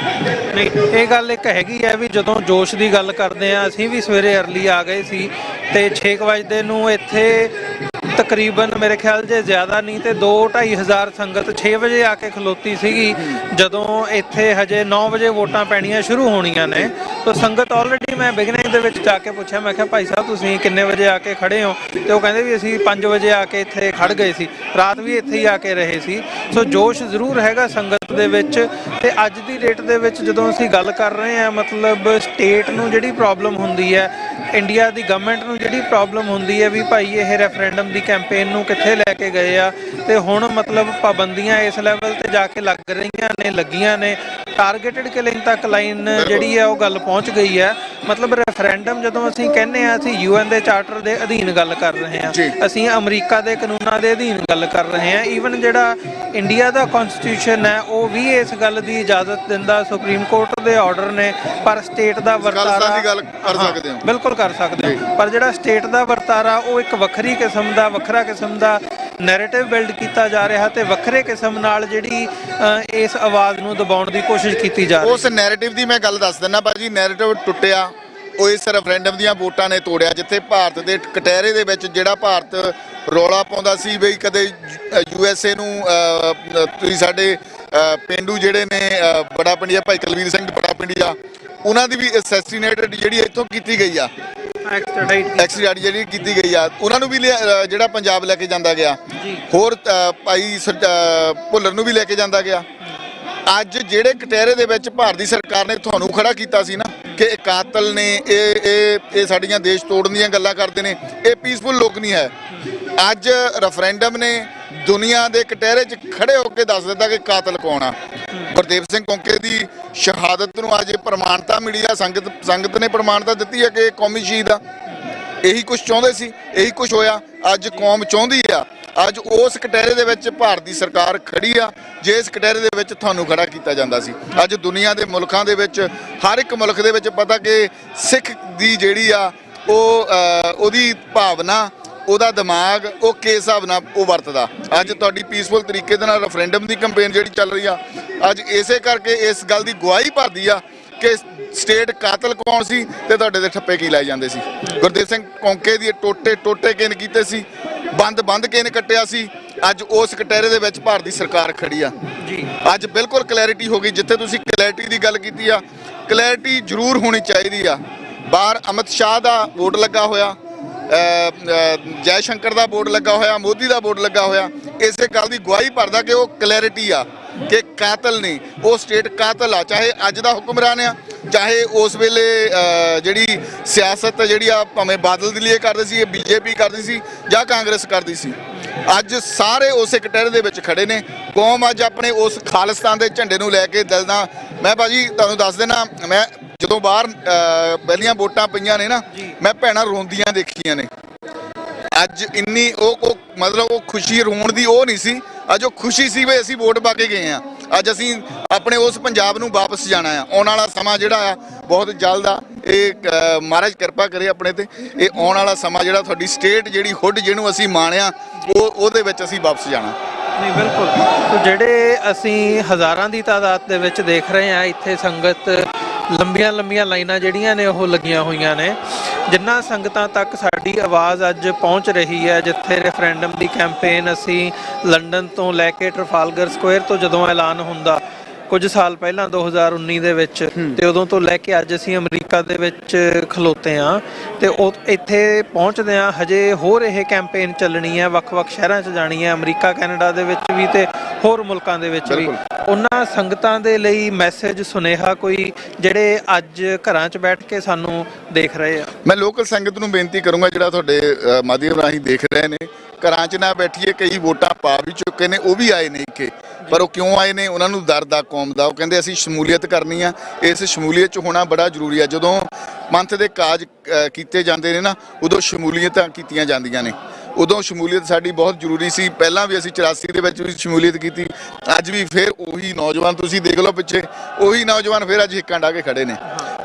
ਨਹੀਂ, ਇਹ ਗੱਲ ਇੱਕ ਹੈਗੀ ਹੈ ਵੀ ਜਦੋਂ ਜੋਸ਼ ਦੀ ਗੱਲ ਕਰਦੇ ਆ, ਅਸੀਂ ਵੀ ਸਵੇਰੇ ਅਰਲੀ ਆ ਗਏ ਸੀ ਤੇ 6 ਵਜੇ ਨੂੰ ਇੱਥੇ ਤਕਰੀਬਨ ਮੇਰੇ ਖਿਆਲ ਜੇ ਜ਼ਿਆਦਾ ਨਹੀਂ ਤੇ 2-2.5 ਹਜ਼ਾਰ ਸੰਗਤ 6 ਵਜੇ ਆ ਕੇ ਖਲੋਤੀ ਸੀਗੀ, ਜਦੋਂ ਇੱਥੇ ਹਜੇ 9 ਵਜੇ ਵੋਟਾਂ ਪੈਣੀਆਂ ਸ਼ੁਰੂ ਹੋਣੀਆਂ ਨੇ। ਤਾਂ ਸੰਗਤ ਆਲਰੇਡੀ, ਮੈਂ ਬਿਗਨਿੰਗ ਦੇ ਵਿੱਚ ਜਾ ਕੇ ਪੁੱਛਿਆ, ਮੈਂ ਕਿਹਾ ਭਾਈ ਸਾਹਿਬ ਤੁਸੀਂ ਕਿੰਨੇ ਵਜੇ ਆ ਕੇ ਖੜੇ ਹੋ? ਤੇ ਉਹ ਕਹਿੰਦੇ ਵੀ ਅਸੀਂ 5 ਵਜੇ ਆ ਕੇ ਇੱਥੇ ਖੜ ਗਏ ਸੀ, ਰਾਤ ਵੀ ਇੱਥੇ ਹੀ ਆ ਕੇ ਰਹੇ ਸੀ। ਸੋ ਜੋਸ਼ ਜ਼ਰੂਰ ਹੈਗਾ ਸੰਗਤ ਦੇ ਵਿੱਚ। ਤੇ ਅੱਜ ਦੀ ਡੇਟ ਦੇ ਵਿੱਚ ਜਦੋਂ ਅਸੀਂ ਗੱਲ ਕਰ ਰਹੇ ਹਾਂ, ਮਤਲਬ ਸਟੇਟ ਨੂੰ ਜਿਹੜੀ ਪ੍ਰੋਬਲਮ ਹੁੰਦੀ ਹੈ, ਇੰਡੀਆ ਦੀ ਗਵਰਨਮੈਂਟ ਨੂੰ ਜਿਹੜੀ ਪ੍ਰੋਬਲਮ ਹੁੰਦੀ ਹੈ ਵੀ ਭਾਈ ਇਹ ਰੈਫਰੈਂਡਮ ਦੀ ਕੈਂਪੇਨ ਨੂੰ ਕਿੱਥੇ ਲੈ ਕੇ ਗਏ ਆ, ਤੇ ਹੁਣ ਮਤਲਬ ਪਾਬੰਦੀਆਂ ਇਸ ਲੈਵਲ ਤੇ ਜਾ ਕੇ ਲੱਗ ਰਹੀਆਂ ਨੇ, ਲੱਗੀਆਂ ਨੇ। ਟਾਰਗੇਟਡ ਕਿਲਿੰਗ ਤੱਕ ਲਾਈਨ ਜਿਹੜੀ ਹੈ ਉਹ ਗੱਲ ਪਹੁੰਚ ਗਈ ਹੈ। ਮਤਲਬ ਰੈਫਰੈਂਡਮ ਜਦੋਂ ਅਸੀਂ ਕਹਿੰਦੇ ਆ, ਅਸੀਂ UN ਦੇ ਚਾਰਟਰ ਦੇ ਅਧੀਨ ਗੱਲ ਕਰ ਰਹੇ ਹਾਂ, ਅਸੀਂ ਅਮਰੀਕਾ ਦੇ ਕਾਨੂੰਨਾਂ ਦੇ ਅਧੀਨ ਗੱਲ ਕਰ ਰਹੇ ਹਾਂ। ਈਵਨ ਜਿਹੜਾ ਇੰਡੀਆ ਦਾ ਕਨਸਟੀਟਿਊਸ਼ਨ ਹੈ ਉਹ ਵੀ ਇਸ ਗੱਲ ਦੀ ਇਜਾਜ਼ਤ ਦਿੰਦਾ, ਸੁਪਰੀਮ ਕੋਰਟ ਦੇ ਆਰਡਰ ਨੇ। ਪਰ ਸਟੇਟ ਦਾ ਵਰਤਾਰਾ ਬਿਲਕੁਲ ਕਰ ਸਕਦੇ ਹੋ, ਪਰ ਜਿਹੜਾ ਸਟੇਟ ਦਾ ਵਰਤਾਰਾ ਉਹ ਇੱਕ ਵੱਖਰਾ ਕਿਸਮ ਦਾ ਨੈਰੇਟਿਵ ਬਿਲਡ ਕੀਤਾ ਜਾ ਰਿਹਾ ਤੇ ਵੱਖਰੇ ਕਿਸਮ ਨਾਲ ਜਿਹੜੀ ਇਸ ਆਵਾਜ਼ ਨੂੰ ਦਬਾਉਣ ਦੀ ਕੋਸ਼ਿਸ਼ ਕੀਤੀ ਜਾ ਰਹੀ। ਉਸ ਨੈਰੇਟਿਵ ਦੀ ਮੈਂ ਗੱਲ ਦੱਸ ਦਿੰਦਾ ਭਾਜੀ। ਨੈਰੇਟਿਵ ਟੁੱਟਿਆ, ਉਹ ਇਸ ਰੈਫਰੈਂਡਮ ਦੀਆਂ ਵੋਟਾਂ ਨੇ ਤੋੜਿਆ। ਜਿੱਥੇ ਭਾਰਤ ਦੇ ਕਟਹਿਰੇ ਦੇ ਵਿੱਚ ਜਿਹੜਾ ਭਾਰਤ ਰੌਲਾ ਪਾਉਂਦਾ ਸੀ ਬਈ ਕਦੇ USA ਨੂੰ, ਤੁਸੀਂ ਸਾਡੇ ਪਿੰਡੂ ਜਿਹੜੇ ਨੇ ਬੜਾ ਪਿੰਡੀਆ ਭਾਈ ਕੁਲਵੀਰ ਸਿੰਘ ਬੜਾ ਪਿੰਡੀਆ, ਉਹਨਾਂ ਦੀ ਵੀ ਅਸੈਸੀਨੇਟਡ ਜਿਹੜੀ ਇੱਥੋਂ ਕੀਤੀ ਗਈ ਆ, ਐਕਸਟ੍ਰਾਡਾਈਟ ਜਿਹੜੀ ਕੀਤੀ ਗਈ ਆ, ਉਹਨਾਂ ਨੂੰ ਵੀ ਜਿਹੜਾ ਪੰਜਾਬ ਲੈ ਕੇ ਜਾਂਦਾ ਗਿਆ। ਹੋਰ ਭਾਈ ਭੁੱਲਰ ਨੂੰ ਵੀ ਲੈ ਕੇ ਜਾਂਦਾ ਗਿਆ। ਅੱਜ ਜਿਹੜੇ ਕਟਹਿਰੇ ਦੇ ਵਿੱਚ ਭਾਰਤ ਦੀ ਸਰਕਾਰ ਨੇ ਤੁਹਾਨੂੰ ਖੜਾ ਕੀਤਾ ਸੀ ਨਾ ਕਿ ਇਹ ਕਾਤਲ ਨੇ, ਇਹ ਸਾਡੀਆਂ ਦੇਸ਼ ਤੋੜਨ ਦੀਆਂ ਗੱਲਾਂ ਕਰਦੇ ਨੇ, ਇਹ ਪੀਸਫੁਲ ਲੋਕ ਨਹੀਂ ਹੈ। ਅੱਜ ਰੈਫਰੈਂਡਮ ਨੇ ਦੁਨੀਆ ਦੇ ਕਟਹਿਰੇ 'ਚ ਖੜੇ ਹੋ ਕੇ ਦੱਸ ਦਿੱਤਾ ਕਿ ਕਾਤਲ ਕੌਣ ਆ। ਗੁਰਦੇਵ ਸਿੰਘ ਕੌਂਕੇ ਦੀ ਸ਼ਹਾਦਤ ਨੂੰ ਅੱਜ ਪ੍ਰਮਾਣਤਾ ਮਿਲੀ ਆ, ਸੰਗਤ ਨੇ ਪ੍ਰਮਾਣਤਾ ਦਿੱਤੀ ਹੈ ਕਿ ਕੌਮੀ ਸ਼ਹੀਦ ਆ। ਇਹੀ ਕੁਝ ਚਾਹੁੰਦੇ ਸੀ, ਇਹੀ ਕੁਝ ਹੋਇਆ। ਅੱਜ ਕੌਮ ਚਾਹੁੰਦੀ ਆ, ਅੱਜ ਉਸ ਕਟਹਿਰੇ ਦੇ ਵਿੱਚ ਭਾਰਤ ਦੀ ਸਰਕਾਰ ਖੜੀ ਆ। ਜੇ ਇਸ ਕਟਹਿਰੇ ਦੇ ਵਿੱਚ ਤੁਹਾਨੂੰ ਖੜਾ ਕੀਤਾ ਜਾਂਦਾ ਸੀ, ਅੱਜ ਦੁਨੀਆ ਦੇ ਮੁਲਕਾਂ ਦੇ ਵਿੱਚ ਹਰ ਇੱਕ ਮੁਲਕ ਦੇ ਵਿੱਚ ਪਤਾ ਕਿ ਸਿੱਖ ਦੀ ਜਿਹੜੀ ਆ ਉਹਦੀ ਭਾਵਨਾ, ਉਹਦਾ ਦਿਮਾਗ ਉਹ ਕਿਸ ਹਿਸਾਬ ਨਾਲ ਉਹ ਵਰਤਦਾ। ਅੱਜ ਤੁਹਾਡੀ ਪੀਸਫੁਲ ਤਰੀਕੇ ਦੇ ਨਾਲ ਰੈਫਰੈਂਡਮ ਦੀ ਕੰਪੇਨ ਜਿਹੜੀ ਚੱਲ ਰਹੀ ਆ, ਅੱਜ ਇਸੇ ਕਰਕੇ ਇਸ ਗੱਲ ਦੀ ਗਵਾਹੀ ਭਰਦੀ ਆ ਕਿ ਸਟੇਟ ਕਾਤਲ ਕੌਣ ਸੀ ਤੇ ਤੁਹਾਡੇ ਦੇ ਠੱਪੇ ਕੀ ਲਾਏ ਜਾਂਦੇ ਸੀ। ਗੁਰਦੇਵ ਸਿੰਘ ਕੌਂਕੇ ਦੀ ਟੋਟੇ ਕਿਨ ਕੀਤੇ ਸੀ, ਬੰਦ ਕਿਨ ਕੱਟਿਆ ਸੀ। ਅੱਜ ਉਸ ਕਟਹਿਰੇ ਦੇ ਵਿੱਚ ਭਾਰਤ ਦੀ ਸਰਕਾਰ ਖੜੀ ਆ ਜੀ। ਅੱਜ ਬਿਲਕੁਲ ਕਲੈਰਿਟੀ ਹੋ ਗਈ। ਜਿੱਥੇ ਤੁਸੀਂ ਕਲੈਰਿਟੀ ਦੀ ਗੱਲ ਕੀਤੀ ਆ, ਕਲੈਰਿਟੀ ਜ਼ਰੂਰ ਹੋਣੀ ਚਾਹੀਦੀ ਆ। ਬਾਹਰ ਅਮਿਤ ਸ਼ਾਹ ਦਾ ਬੋਰਡ ਲੱਗਾ ਹੋਇਆ, ਜੈ ਸ਼ੰਕਰ ਦਾ ਬੋਰਡ ਲੱਗਾ ਹੋਇਆ, ਮੋਦੀ ਦਾ ਬੋਰਡ ਲੱਗਾ ਹੋਇਆ। ਇਸੇ ਗੱਲ ਦੀ ਗਵਾਹੀ ਭਰਦਾ ਕਿ ਉਹ ਕਲੈਰਿਟੀ ਆ ਕਿ ਕਾਤਲ ਨਹੀਂ, ਉਹ ਸਟੇਟ ਕਾਤਲ ਆ। ਚਾਹੇ ਅੱਜ ਦਾ ਹੁਕਮਰਾਨ ਆ, ਚਾਹੇ ਉਸ ਵੇਲੇ ਜਿਹੜੀ ਸਿਆਸਤ ਜਿਹੜੀ ਆ ਭਾਵੇਂ ਬਾਦਲ ਦੇ ਲਈ ਕਰਦੇ ਸੀ, ਬੀਜੇਪੀ ਕਰਦੀ ਸੀ ਜਾਂ ਕਾਂਗਰਸ ਕਰਦੀ ਸੀ, ਅੱਜ ਸਾਰੇ ਉਸੇ ਕਟਹਿਰੇ ਦੇ ਵਿੱਚ ਖੜੇ ਨੇ। ਕੌਮ ਅੱਜ ਆਪਣੇ ਉਸ ਖਾਲਿਸਤਾਨ ਦੇ ਝੰਡੇ ਨੂੰ ਲੈ ਕੇ ਦਿਲ ਨਾਲ, ਮੈਂ ਭਾਜੀ ਤੁਹਾਨੂੰ ਦੱਸ ਦੇਣਾ, ਮੈਂ ਜਦੋਂ ਬਾਹਰ ਪਹਿਲੀਆਂ ਵੋਟਾਂ ਪਈਆਂ ਨੇ ਨਾ, ਮੈਂ ਭੈਣਾਂ ਰੋਂਦੀਆਂ ਦੇਖੀਆਂ ਨੇ। ਅੱਜ ਇੰਨੀ ਉਹ ਮਤਲਬ ਉਹ ਖੁਸ਼ੀ ਰੋਣ ਦੀ ਉਹ ਨਹੀਂ ਸੀ, ਅੱਜ ਉਹ ਖੁਸ਼ੀ ਸੀ ਵੀ ਅਸੀਂ ਵੋਟ ਪਾ ਕੇ ਗਏ ਆ। ਅੱਜ ਅਸੀਂ ਆਪਣੇ ਉਸ ਪੰਜਾਬ ਨੂੰ ਵਾਪਸ ਜਾਣਾ ਆ। ਆਉਣ ਵਾਲਾ ਸਮਾਂ ਜਿਹੜਾ ਆ ਬਹੁਤ ਜਲਦ ਆ। ਇਹ ਮਹਾਰਾਜ ਕਿਰਪਾ ਕਰੇ ਆਪਣੇ ਤੇ। ਇਹ ਆਉਣ ਵਾਲਾ ਸਮਾਂ ਜਿਹੜਾ ਤੁਹਾਡੀ ਸਟੇਟ ਜਿਹੜੀ ਹੁੱਡ ਜਿਹਨੂੰ ਅਸੀਂ ਮਾਣਿਆ, ਉਹਦੇ ਵਿੱਚ ਅਸੀਂ ਵਾਪਸ ਜਾਣਾ। ਨਹੀਂ ਬਿਲਕੁਲ। ਸੋ ਜਿਹੜੇ ਅਸੀਂ ਹਜ਼ਾਰਾਂ ਦੀ ਤਾਦਾਦ ਦੇ ਵਿੱਚ ਦੇਖ ਰਹੇ ਹਾਂ ਇੱਥੇ ਸੰਗਤ, ਲੰਬੀਆਂ ਲਾਈਨਾਂ ਜਿਹੜੀਆਂ ਨੇ ਉਹ ਲੱਗੀਆਂ ਹੋਈਆਂ ਨੇ। ਜਿੰਨਾ ਸੰਗਤਾਂ ਤੱਕ ਸਾਡੀ ਆਵਾਜ਼ ਅੱਜ ਪਹੁੰਚ ਰਹੀ ਹੈ, ਜਿੱਥੇ ਰੈਫਰੈਂਡਮ ਦੀ ਕੈਂਪੇਨ ਅਸੀਂ ਲੰਡਨ ਤੋਂ ਲੈ ਕੇ ਟ੍ਰਫਾਲਗਰ ਸਕੁਆਇਰ ਤੋਂ ਜਦੋਂ ਐਲਾਨ ਹੁੰਦਾ ਕੁਝ ਸਾਲ ਪਹਿਲਾਂ 2019 ਦੇ ਵਿੱਚ, ਤੇ ਉਦੋਂ ਤੋਂ ਲੈ ਕੇ ਅੱਜ ਅਸੀਂ ਅਮਰੀਕਾ ਦੇ ਵਿੱਚ ਖਲੋਤੇ ਹਾਂ ਤੇ ਉਹ ਇੱਥੇ ਪਹੁੰਚਦੇ ਹਾਂ। ਹਜੇ ਹੋਰ ਇਹ ਕੈਂਪੇਨ ਚੱਲਣੀ ਹੈ, ਵੱਖ-ਵੱਖ ਸ਼ਹਿਰਾਂ 'ਚ ਜਾਣੀ ਹੈ, ਅਮਰੀਕਾ ਕੈਨੇਡਾ ਦੇ ਵਿੱਚ ਵੀ ਤੇ ਹੋਰ ਮੁਲਕਾਂ ਦੇ ਵਿੱਚ ਵੀ। ਉਹਨਾਂ ਸੰਗਤਾਂ ਦੇ ਲਈ ਮੈਸੇਜ, ਸੁਨੇਹਾ ਕੋਈ ਜਿਹੜੇ ਅੱਜ ਘਰਾਂ 'ਚ ਬੈਠ ਕੇ ਸਾਨੂੰ ਦੇਖ ਰਹੇ ਆ? ਮੈਂ ਲੋਕਲ ਸੰਗਤ ਨੂੰ ਬੇਨਤੀ ਕਰੂੰਗਾ, ਜਿਹੜਾ ਤੁਹਾਡੇ ਮਾਧਿਅਮ ਰਾਹੀਂ ਦੇਖ ਰਹੇ ਨੇ, ਘਰਾਂ 'ਚ ਨਾ ਬੈਠੀਏ। ਕਈ ਵੋਟਾਂ ਪਾ ਵੀ ਚੁੱਕੇ ਨੇ, ਉਹ ਵੀ ਆਏ ਨੇ ਕਿ, ਪਰ ਉਹ ਕਿਉਂ ਆਏ ਨੇ? ਉਹਨਾਂ ਨੂੰ ਦਰਦ ਆ ਕੌਮ ਦਾ। ਉਹ ਕਹਿੰਦੇ ਅਸੀਂ ਸ਼ਮੂਲੀਅਤ ਕਰਨੀ ਆ। ਇਸ ਸ਼ਮੂਲੀਅਤ 'ਚ ਹੋਣਾ ਬੜਾ ਜ਼ਰੂਰੀ ਆ। ਜਦੋਂ ਪੰਥ ਦੇ ਕਾਜ ਕੀਤੇ ਜਾਂਦੇ ਨੇ ਨਾ, ਉਦੋਂ ਸ਼ਮੂਲੀਅਤਾਂ ਕੀਤੀਆਂ ਜਾਂਦੀਆਂ ਨੇ। ਉਦੋਂ ਸ਼ਮੂਲੀਅਤ ਸਾਡੀ ਬਹੁਤ ਜ਼ਰੂਰੀ ਸੀ। ਪਹਿਲਾਂ ਵੀ ਅਸੀਂ 84 ਦੇ ਵਿੱਚ ਵੀ ਸ਼ਮੂਲੀਅਤ ਕੀਤੀ, ਅੱਜ ਵੀ ਫਿਰ ਉਹੀ ਨੌਜਵਾਨ ਤੁਸੀਂ ਦੇਖ ਲਓ ਪਿੱਛੇ, ਉਹੀ ਨੌਜਵਾਨ ਫਿਰ ਅੱਜ ਹਿੱਕਾਂ ਡਾ ਕੇ ਖੜੇ ਨੇ।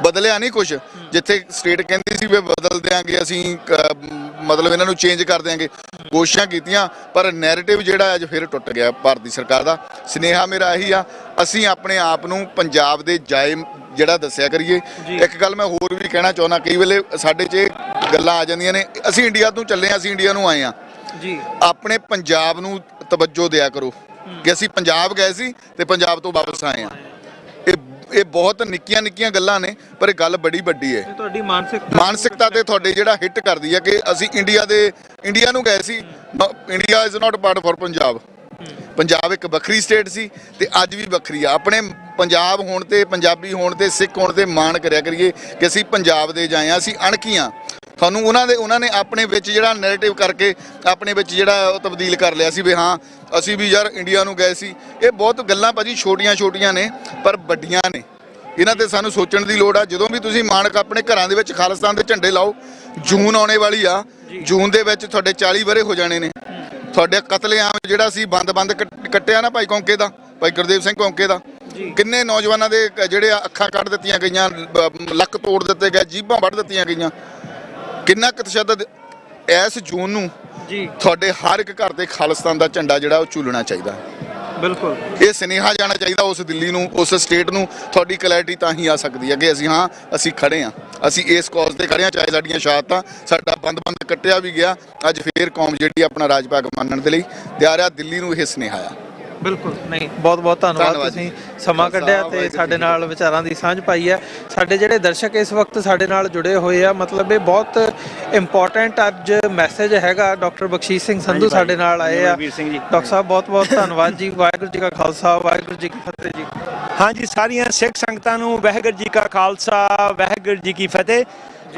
ਬਦਲਿਆ ਨਹੀਂ ਕੁਛ। ਜਿੱਥੇ ਸਟੇਟ ਕਹਿੰਦੀ ਸੀ ਵੀ ਬਦਲ ਦਿਆਂਗੇ ਅਸੀਂ, ਮਤਲਬ ਇਹਨਾਂ ਨੂੰ ਚੇਂਜ ਕਰ ਦਿਆਂਗੇ, ਕੋਸ਼ਿਸ਼ਾਂ ਕੀਤੀਆਂ, ਪਰ ਨੈਰੇਟਿਵ ਜਿਹੜਾ ਅੱਜ ਫਿਰ ਟੁੱਟ ਗਿਆ ਭਾਰਤ ਦੀ ਸਰਕਾਰ ਦਾ। ਸੁਨੇਹਾ ਮੇਰਾ ਇਹੀ ਆ, ਅਸੀਂ ਆਪਣੇ ਆਪ ਨੂੰ ਪੰਜਾਬ ਦੇ ਜਾਏ ਜਿਹੜਾ ਦੱਸਿਆ ਕਰੀਏ। ਇੱਕ ਗੱਲ ਮੈਂ ਹੋਰ ਵੀ ਕਹਿਣਾ ਚਾਹੁੰਦਾ, ਕਈ ਵੇਲੇ ਸਾਡੇ 'ਚ ਗੱਲਾਂ ਆ ਜਾਂਦੀਆਂ ਨੇ, ਅਸੀਂ ਇੰਡੀਆ ਤੋਂ ਚੱਲੇ ਹਾਂ, ਅਸੀਂ ਇੰਡੀਆ ਨੂੰ ਆਏ ਹਾਂ ਜੀ। ਆਪਣੇ ਪੰਜਾਬ ਨੂੰ ਤਵੱਜੋ ਦਿਆ ਕਰੋ ਕਿ ਅਸੀਂ ਪੰਜਾਬ ਗਏ ਸੀ ਤੇ ਪੰਜਾਬ ਤੋਂ ਵਾਪਸ ਆਏ ਹਾਂ। ਇਹ ਬਹੁਤ ਨਿੱਕੀਆਂ ਗੱਲਾਂ ਨੇ, ਪਰ ਇਹ ਗੱਲ ਬੜੀ ਵੱਡੀ ਹੈ। ਤੁਹਾਡੀ ਮਾਨਸਿਕਤਾ ਤੇ ਤੁਹਾਡੇ ਜਿਹੜਾ ਹਿੱਟ ਕਰਦੀ ਹੈ ਕਿ ਅਸੀਂ ਇੰਡੀਆ ਨੂੰ ਗਏ ਸੀ। India is not part for Punjab. Punjab ਇੱਕ ਵੱਖਰੀ ਸਟੇਟ ਸੀ ਤੇ ਅੱਜ ਵੀ ਵੱਖਰੀ ਆ। ਆਪਣੇ ਪੰਜਾਬ ਹੋਣ ਤੇ, ਪੰਜਾਬੀ ਹੋਣ ਤੇ, ਸਿੱਖ ਹੋਣ ਤੇ ਮਾਣ ਕਰਿਆ ਕਰੀਏ ਕਿ ਅਸੀਂ ਪੰਜਾਬ ਦੇ ਜਾਏ ਹਾਂ, ਅਸੀਂ ਅਣਖੀਆਂ। ਤੁਹਾਨੂੰ ਉਹਨਾਂ ਨੇ ਆਪਣੇ ਵਿੱਚ ਜਿਹੜਾ ਨੈਰੇਟਿਵ ਕਰਕੇ ਆਪਣੇ ਵਿੱਚ ਜਿਹੜਾ ਉਹ ਤਬਦੀਲ ਕਰ ਲਿਆ ਸੀ ਵੀ ਹਾਂ ਅਸੀਂ ਵੀ ਯਾਰ ਇੰਡੀਆ ਨੂੰ ਗਏ ਸੀ। ਇਹ ਬਹੁਤ ਗੱਲਾਂ ਭਾਜੀ ਛੋਟੀਆਂ ਨੇ ਪਰ ਵੱਡੀਆਂ ਨੇ। ਇਹਨਾਂ ਤੇ ਸਾਨੂੰ ਸੋਚਣ ਦੀ ਲੋੜ ਆ। ਜਦੋਂ ਵੀ ਤੁਸੀਂ ਮਾਣਕ ਆਪਣੇ ਘਰਾਂ ਦੇ ਵਿੱਚ ਖਾਲਿਸਤਾਨ ਦੇ ਝੰਡੇ ਲਾਓ, ਜੂਨ ਆਉਣੇ ਵਾਲੀ ਆ, ਜੂਨ ਦੇ ਵਿੱਚ ਤੁਹਾਡੇ 40 ਵਰ੍ਹੇ ਹੋ ਜਾਣੇ ਨੇ। ਤੁਹਾਡੇ ਕਤਲੇਆਮ ਜਿਹੜਾ ਸੀ ਬੰਦ ਕੱਟਿਆ ਨਾ ਭਾਈ ਕੌਂਕੇ ਦਾ, ਭਾਈ ਗੁਰਦੇਵ ਸਿੰਘ ਕੌਂਕੇ ਦਾ, ਕਿੰਨੇ ਨੌਜਵਾਨਾਂ ਦੇ ਜਿਹੜੇ ਅੱਖਾਂ ਕੱਢ ਦਿੱਤੀਆਂ ਗਈਆਂ, ਲੱਕ ਤੋੜ ਦਿੱਤੇ ਗਏ, ਜੀਭਾਂ ਵੱਢ ਦਿੱਤੀਆਂ ਗਈਆਂ। ਕਿੰਨਾ ਕੁ ਤਸ਼ੱਦਦ। ਇਸ ਜੂਨ ਨੂੰ ਤੁਹਾਡੇ ਹਰ ਇੱਕ ਘਰ ਤੇ ਖਾਲਿਸਤਾਨ ਦਾ ਝੰਡਾ ਜਿਹੜਾ ਉਹ ਝੂਲਣਾ ਚਾਹੀਦਾ। ਬਿਲਕੁਲ ਇਹ ਸੁਨੇਹਾ ਜਾਣਾ ਚਾਹੀਦਾ ਉਸ ਦਿੱਲੀ ਨੂੰ, ਉਸ ਸਟੇਟ ਨੂੰ। ਤੁਹਾਡੀ ਕਲੈਰਿਟੀ ਤਾਂ ਹੀ ਆ ਸਕਦੀ ਹੈ ਕਿ ਅਸੀਂ ਖੜੇ ਹਾਂ, ਅਸੀਂ ਇਸ ਕਾਜ਼ ਤੇ ਖੜੇ ਹਾਂ। ਚਾਹੇ ਸਾਡੀਆਂ ਸ਼ਹਾਦਤਾਂ, ਸਾਡਾ ਬੰਦ ਕੱਟਿਆ ਵੀ ਗਿਆ, ਅੱਜ ਫੇਰ ਕੌਮ ਜਿਹੜੀ ਆਪਣਾ ਰਾਜ ਭਾਗ ਮੰਨਣ ਦੇ ਲਈ ਤਿਆਰ ਆ। ਦਿੱਲੀ ਨੂੰ ਇਹ ਸੁਨੇਹਾ ਆ। ਬਿਲਕੁਲ। ਨਹੀਂ, ਬਹੁਤ ਧੰਨਵਾਦ, ਤੁਸੀਂ ਸਮਾਂ ਕੱਢਿਆ ਤੇ ਸਾਡੇ ਨਾਲ ਵਿਚਾਰਾਂ ਦੀ ਸਾਂਝ ਪਾਈ ਹੈ। ਸਾਡੇ ਜਿਹੜੇ ਦਰਸ਼ਕ ਇਸ ਵਕਤ ਸਾਡੇ ਨਾਲ ਜੁੜੇ ਹੋਏ ਆ, ਮਤਲਬ ਇਹ ਬਹੁਤ ਇੰਪੋਰਟੈਂਟ ਅੱਜ ਮੈਸੇਜ ਹੈਗਾ। ਡਾਕਟਰ ਬਖਸ਼ੀਸ਼ ਸਿੰਘ ਸੰਧੂ ਸਾਡੇ ਨਾਲ ਆਏ ਆ। ਡਾਕਟਰ ਸਾਹਿਬ ਬਹੁਤ ਧੰਨਵਾਦ ਜੀ। ਵਾਹਿਗੁਰੂ ਜੀ ਕਾ ਖਾਲਸਾ, ਵਾਹਿਗੁਰੂ ਜੀ ਕੀ ਫਤਿਹ ਜੀ। ਹਾਂਜੀ, ਸਾਰੀਆਂ ਸਿੱਖ ਸੰਗਤਾਂ ਨੂੰ ਵਾਹਿਗੁਰੂ ਜੀ ਕਾ ਖਾਲਸਾ, ਵਾਹਿਗੁਰੂ ਜੀ ਕੀ ਫਤਿਹ।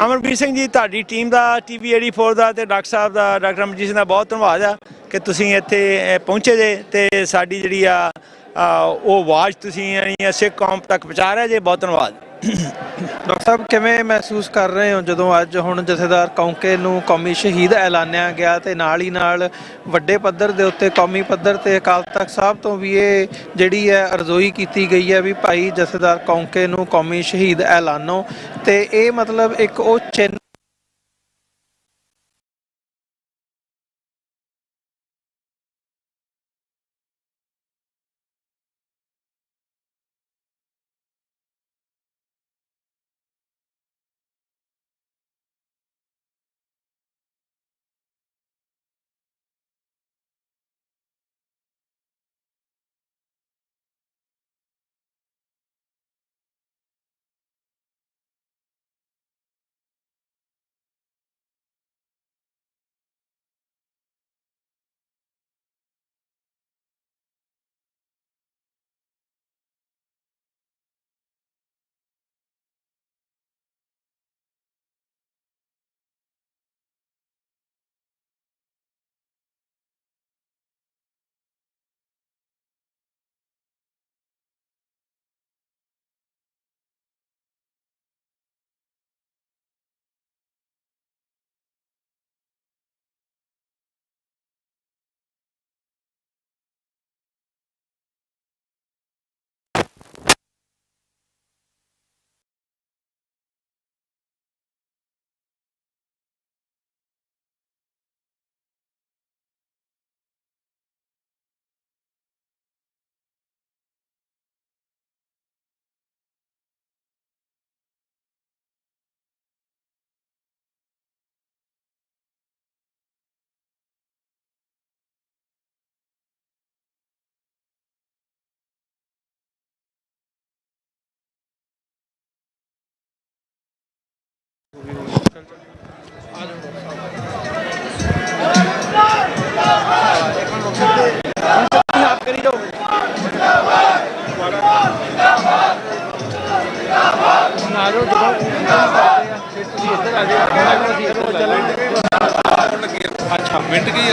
ਅਮਰਵੀਰ ਸਿੰਘ ਜੀ, ਤੁਹਾਡੀ ਟੀਮ ਦਾ, TV 84 ਦਾ ਤੇ ਡਾਕਟਰ ਸਾਹਿਬ ਦਾ, ਡਾਕਟਰ ਅਮਰਜੀਤ ਸਿੰਘ ਦਾ ਬਹੁਤ ਧੰਨਵਾਦ ਆ ਕਿ ਤੁਸੀਂ ਇੱਥੇ ਪਹੁੰਚੇ ਜੇ ਤੇ ਸਾਡੀ ਜਿਹੜੀ ਆ ਉਹ ਆਵਾਜ਼ ਤੁਸੀਂ ਸਿੱਖ ਕੌਮ ਤੱਕ ਪਹੁੰਚਾ ਰਹੇ ਜੇ। ਬਹੁਤ ਧੰਨਵਾਦ। ਡਾਕਟਰ ਸਾਹਿਬ ਕਿਵੇਂ ਮਹਿਸੂਸ ਕਰ ਰਹੇ ਹੋ ਜਦੋਂ ਅੱਜ ਹੁਣ ਜਥੇਦਾਰ ਕੌਂਕੇ ਨੂੰ ਕੌਮੀ ਸ਼ਹੀਦ ਐਲਾਨਿਆ ਗਿਆ ਤੇ ਨਾਲ ਹੀ ਨਾਲ ਵੱਡੇ ਪੱਧਰ ਦੇ ਉੱਤੇ ਕੌਮੀ ਪੱਧਰ ਤੇ ਅਕਾਲ ਤਖਤ ਸਾਹਿਬ ਤੋਂ ਵੀ ਇਹ ਜਿਹੜੀ ਹੈ ਅਰਜ਼ੋਈ ਕੀਤੀ ਗਈ ਹੈ ਵੀ ਭਾਈ ਜਥੇਦਾਰ ਕੌਂਕੇ ਨੂੰ ਕੌਮੀ ਸ਼ਹੀਦ ਐਲਾਨੋ, ਤੇ ਇਹ ਮਤਲਬ ਇੱਕ ਉਹ ਚਿੰਨ੍ਹ अच्छा मिनट की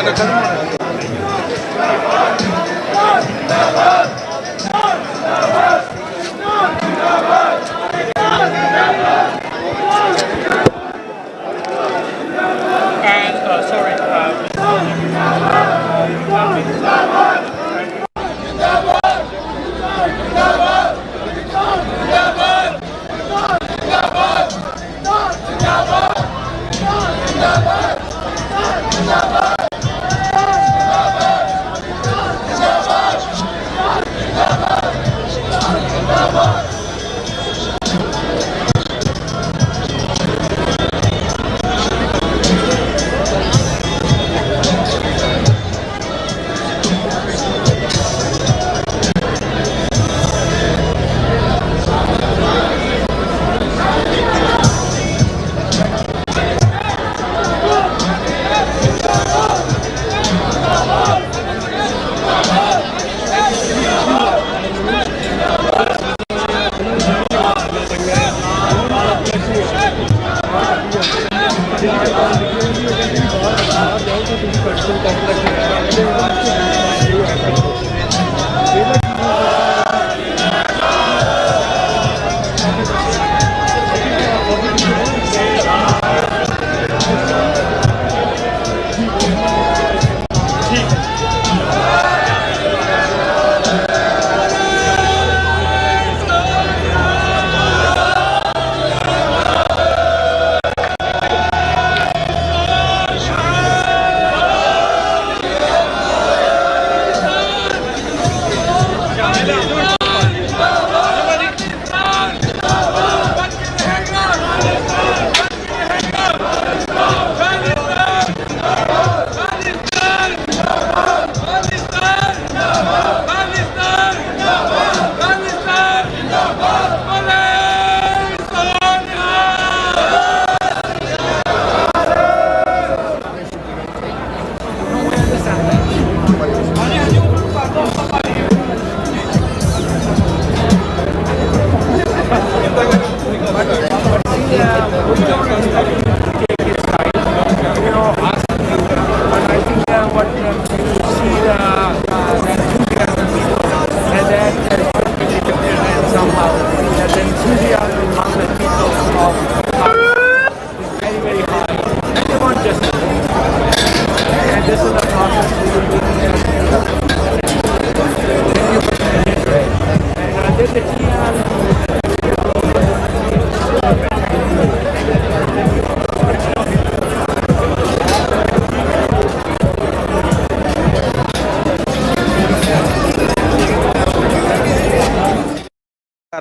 ਕਰ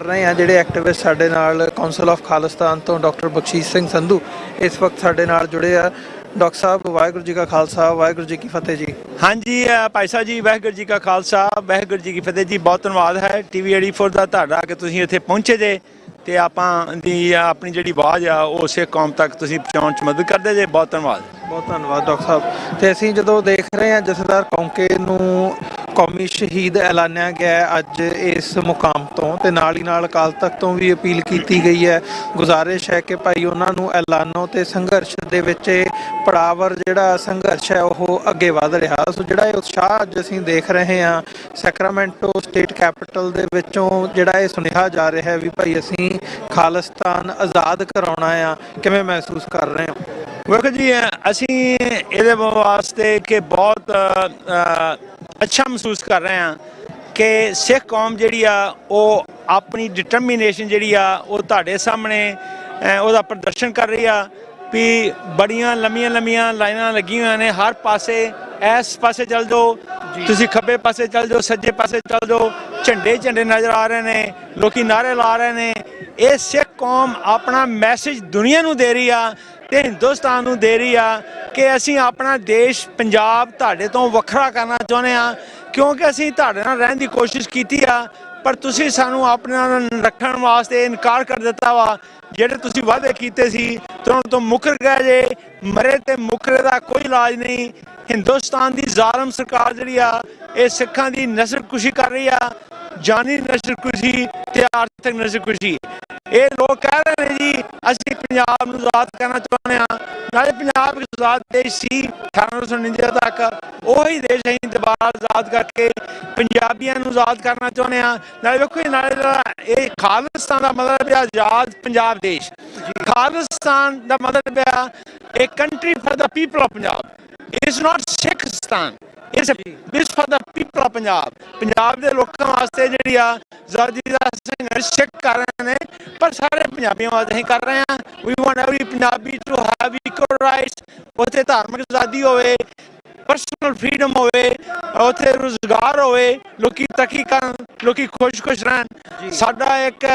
ਰਹੇ ਹਾਂ ਜਿਹੜੇ ਐਕਟਿਵਿਸਟ ਸਾਡੇ ਨਾਲ ਕਾਉਂਸਲ ਆਫ ਖਾਲਿਸਤਾਨ ਤੋਂ ਡਾਕਟਰ ਬਖਸ਼ੀਸ਼ ਸਿੰਘ ਸੰਧੂ ਇਸ ਵਕਤ ਸਾਡੇ ਨਾਲ ਜੁੜੇ ਆ। ਡਾਕਟਰ ਸਾਹਿਬ ਵਾਹਿਗੁਰੂ ਜੀ ਕਾ ਖਾਲਸਾ ਵਾਹਿਗੁਰੂ ਜੀ ਕੀ ਫਤਿਹ ਜੀ। ਹਾਂਜੀ ਭਾਈ ਸਾਹਿਬ ਜੀ, ਵਾਹਿਗੁਰੂ ਜੀ ਕਾ ਖਾਲਸਾ ਵਾਹਿਗੁਰੂ ਜੀ ਕੀ ਫਤਿਹ ਜੀ। ਬਹੁਤ ਧੰਨਵਾਦ ਹੈ TV 84 ਦਾ ਤੁਹਾਡਾ ਕਿ ਤੁਸੀਂ ਇੱਥੇ ਪਹੁੰਚੇ ਜੇ ਤੇ ਆਪਾਂ ਦੀ ਆਪਣੀ ਜਿਹੜੀ ਆਵਾਜ਼ ਆ ਉਹ ਸਿੱਖ ਕੌਮ ਤੱਕ ਤੁਸੀਂ ਪਹੁੰਚਾਉਣ 'ਚ ਮਦਦ ਕਰਦੇ ਜੇ। ਬਹੁਤ ਧੰਨਵਾਦ। ਬਹੁਤ ਧੰਨਵਾਦ ਡਾਕਟਰ ਸਾਹਿਬ। ਤੇ ਅਸੀਂ ਜਦੋਂ ਦੇਖ ਰਹੇ ਹਾਂ ਜਥੇਦਾਰ ਕੌਂਕੇ ਨੂੰ ਕੌਮੀ ਸ਼ਹੀਦ ਐਲਾਨਿਆ ਗਿਆ ਅੱਜ ਇਸ ਮੁਕਾਮ ਤੋਂ, ਤੇ ਨਾਲ ਹੀ ਨਾਲ ਅਕਾਲ ਤਖਤ ਤੋਂ ਵੀ ਅਪੀਲ ਕੀਤੀ ਗਈ ਹੈ, ਗੁਜ਼ਾਰਿਸ਼ ਹੈ ਕਿ ਭਾਈ ਉਹਨਾਂ ਨੂੰ ਐਲਾਨੋ ਤੇ ਸੰਘਰਸ਼ ਦੇ ਵਿੱਚ ਪੜਾਵਰ ਜਿਹੜਾ ਸੰਘਰਸ਼ ਹੈ ਉਹ ਅੱਗੇ ਵਧ ਰਿਹਾ। ਸੋ ਜਿਹੜਾ ਇਹ ਉਤਸ਼ਾਹ ਅੱਜ ਅਸੀਂ ਦੇਖ ਰਹੇ ਹਾਂ ਸੈਕਰਾਮੈਂਟੋ ਸਟੇਟ ਕੈਪੀਟਲ ਦੇ ਵਿੱਚੋਂ ਜਿਹੜਾ ਇਹ ਸੁਨੇਹਾ ਜਾ ਰਿਹਾ ਹੈ ਵੀ ਭਾਈ ਅਸੀਂ ਖਾਲਿਸਤਾਨ ਆਜ਼ਾਦ ਕਰਾਉਣਾ ਆ, ਕਿਵੇਂ ਮਹਿਸੂਸ ਕਰ ਰਹੇ ਹੋ? ਵੇਖੋ ਜੀ, ਅਸੀਂ ਇਹਦੇ ਵਾਸਤੇ ਕਿ ਬਹੁਤ ਅੱਛਾ ਮਹਿਸੂਸ ਕਰ ਰਹੇ ਹਾਂ ਕਿ ਸਿੱਖ ਕੌਮ ਜਿਹੜੀ ਆ ਉਹ ਆਪਣੀ ਡਿਟਰਮੀਨੇਸ਼ਨ ਜਿਹੜੀ ਆ ਉਹ ਤੁਹਾਡੇ ਸਾਹਮਣੇ ਉਹਦਾ ਪ੍ਰਦਰਸ਼ਨ ਕਰ ਰਹੀ ਆ ਵੀ ਬੜੀਆਂ ਲੰਮੀਆਂ ਲਾਈਨਾਂ ਲੱਗੀਆਂ ਹੋਈਆਂ ਨੇ ਹਰ ਪਾਸੇ। ਇਸ ਪਾਸੇ ਚੱਲ ਜਾਓ, ਤੁਸੀਂ ਖੱਬੇ ਪਾਸੇ ਚੱਲ ਜਾਓ, ਸੱਜੇ ਪਾਸੇ ਚੱਲ ਜਾਓ, ਝੰਡੇ ਨਜ਼ਰ ਆ ਰਹੇ ਨੇ, ਲੋਕੀ ਨਾਅਰੇ ਲਾ ਰਹੇ ਨੇ। ਇਹ ਸਿੱਖ ਕੌਮ ਆਪਣਾ ਮੈਸੇਜ ਦੁਨੀਆ ਨੂੰ ਦੇ ਰਹੀ ਆ ਤੇ ਹਿੰਦੁਸਤਾਨ ਨੂੰ ਦੇ ਰਹੀ ਆ ਕਿ ਅਸੀਂ ਆਪਣਾ ਦੇਸ਼ ਪੰਜਾਬ ਤੁਹਾਡੇ ਤੋਂ ਵੱਖਰਾ ਕਰਨਾ ਚਾਹੁੰਦੇ ਆ, ਕਿਉਂਕਿ ਅਸੀਂ ਤੁਹਾਡੇ ਨਾਲ ਰਹਿਣ ਦੀ ਕੋਸ਼ਿਸ਼ ਕੀਤੀ ਆ ਪਰ ਤੁਸੀਂ ਸਾਨੂੰ ਆਪਣੇ ਨਾਲ ਰੱਖਣ ਵਾਸਤੇ ਇਨਕਾਰ ਕਰ ਦਿੱਤਾ ਵਾ। ਜਿਹੜੇ ਤੁਸੀਂ ਵਾਅਦੇ ਕੀਤੇ ਸੀ ਤੁਹਾਨੂੰ ਤੋਂ ਮੁੱਕਰ ਗਏ ਜੇ। ਮਰੇ ਤੇ ਮੁੱਕਰੇ ਦਾ ਕੋਈ ਇਲਾਜ ਨਹੀਂ। ਹਿੰਦੁਸਤਾਨ ਦੀ ਜ਼ਾਲਮ ਸਰਕਾਰ ਜਿਹੜੀ ਆ ਇਹ ਸਿੱਖਾਂ ਦੀ ਨਸਲਕੁਸ਼ੀ ਕਰ ਰਹੀ ਆ, ਜਾਨੀ ਨਸਲਕੁਸ਼ੀ ਤੇ ਆਰਥਿਕ ਨਸਲਕੁਸ਼ੀ। ਇਹ ਲੋਕ ਕਹਿ ਰਹੇ ਨੇ ਜੀ ਅਸੀਂ ਪੰਜਾਬ ਨੂੰ ਆਜ਼ਾਦ ਕਰਨਾ ਚਾਹੁੰਦੇ ਹਾਂ, ਨਾਲੇ ਪੰਜਾਬ ਇੱਕ ਆਜ਼ਾਦ ਦੇਸ਼ ਸੀ 1849 ਤੱਕ, ਉਹੀ ਦੇਸ਼ ਅਸੀਂ ਦੁਬਾਰਾ ਆਜ਼ਾਦ ਕਰਕੇ ਪੰਜਾਬੀਆਂ ਨੂੰ ਆਜ਼ਾਦ ਕਰਨਾ ਚਾਹੁੰਦੇ ਹਾਂ। ਨਾਲੇ ਵੇਖੋ ਨਾਲੇ ਇਹ ਖਾਲਿਸਤਾਨ ਦਾ ਮਤਲਬ ਹੈ ਆਜ਼ਾਦ ਪੰਜਾਬ ਦੇਸ਼। ਖਾਲਿਸਤਾਨ ਦਾ ਮਤਲਬ ਹੈ a country for the people of Punjab. It's not Sikhstan. It's for the people of Punjab. Punjab ਦੇ ਲੋਕਾਂ ਵਾਸਤੇ ਜਿਹੜੀ ਆ ਆਜ਼ਾਦੀ ਦਾ ਸੰਘਰਸ਼ ਸਿੱਖ ਕਰ ਰਹੇ ਨੇ ਪਰ ਸਾਰੇ ਪੰਜਾਬੀਆਂ ਵਾਸਤੇ ਅਸੀਂ ਕਰ ਰਹੇ ਹਾਂ। We want every Punjabi to have equal rights. ਉੱਥੇ ਧਾਰਮਿਕ ਆਜ਼ਾਦੀ ਹੋਵੇ, ਪਰਸਨਲ ਫਰੀडम ਹੋਵੇ, ਉੱਥੇ ਰੁਜ਼ਗਾਰ ਹੋਵੇ, ਲੋਕੀ ਤਰੱਕੀ ਕਰਨ, ਲੋਕੀ ਖੁਸ਼ ਰਹਿਣ। ਸਾਡਾ ਇੱਕ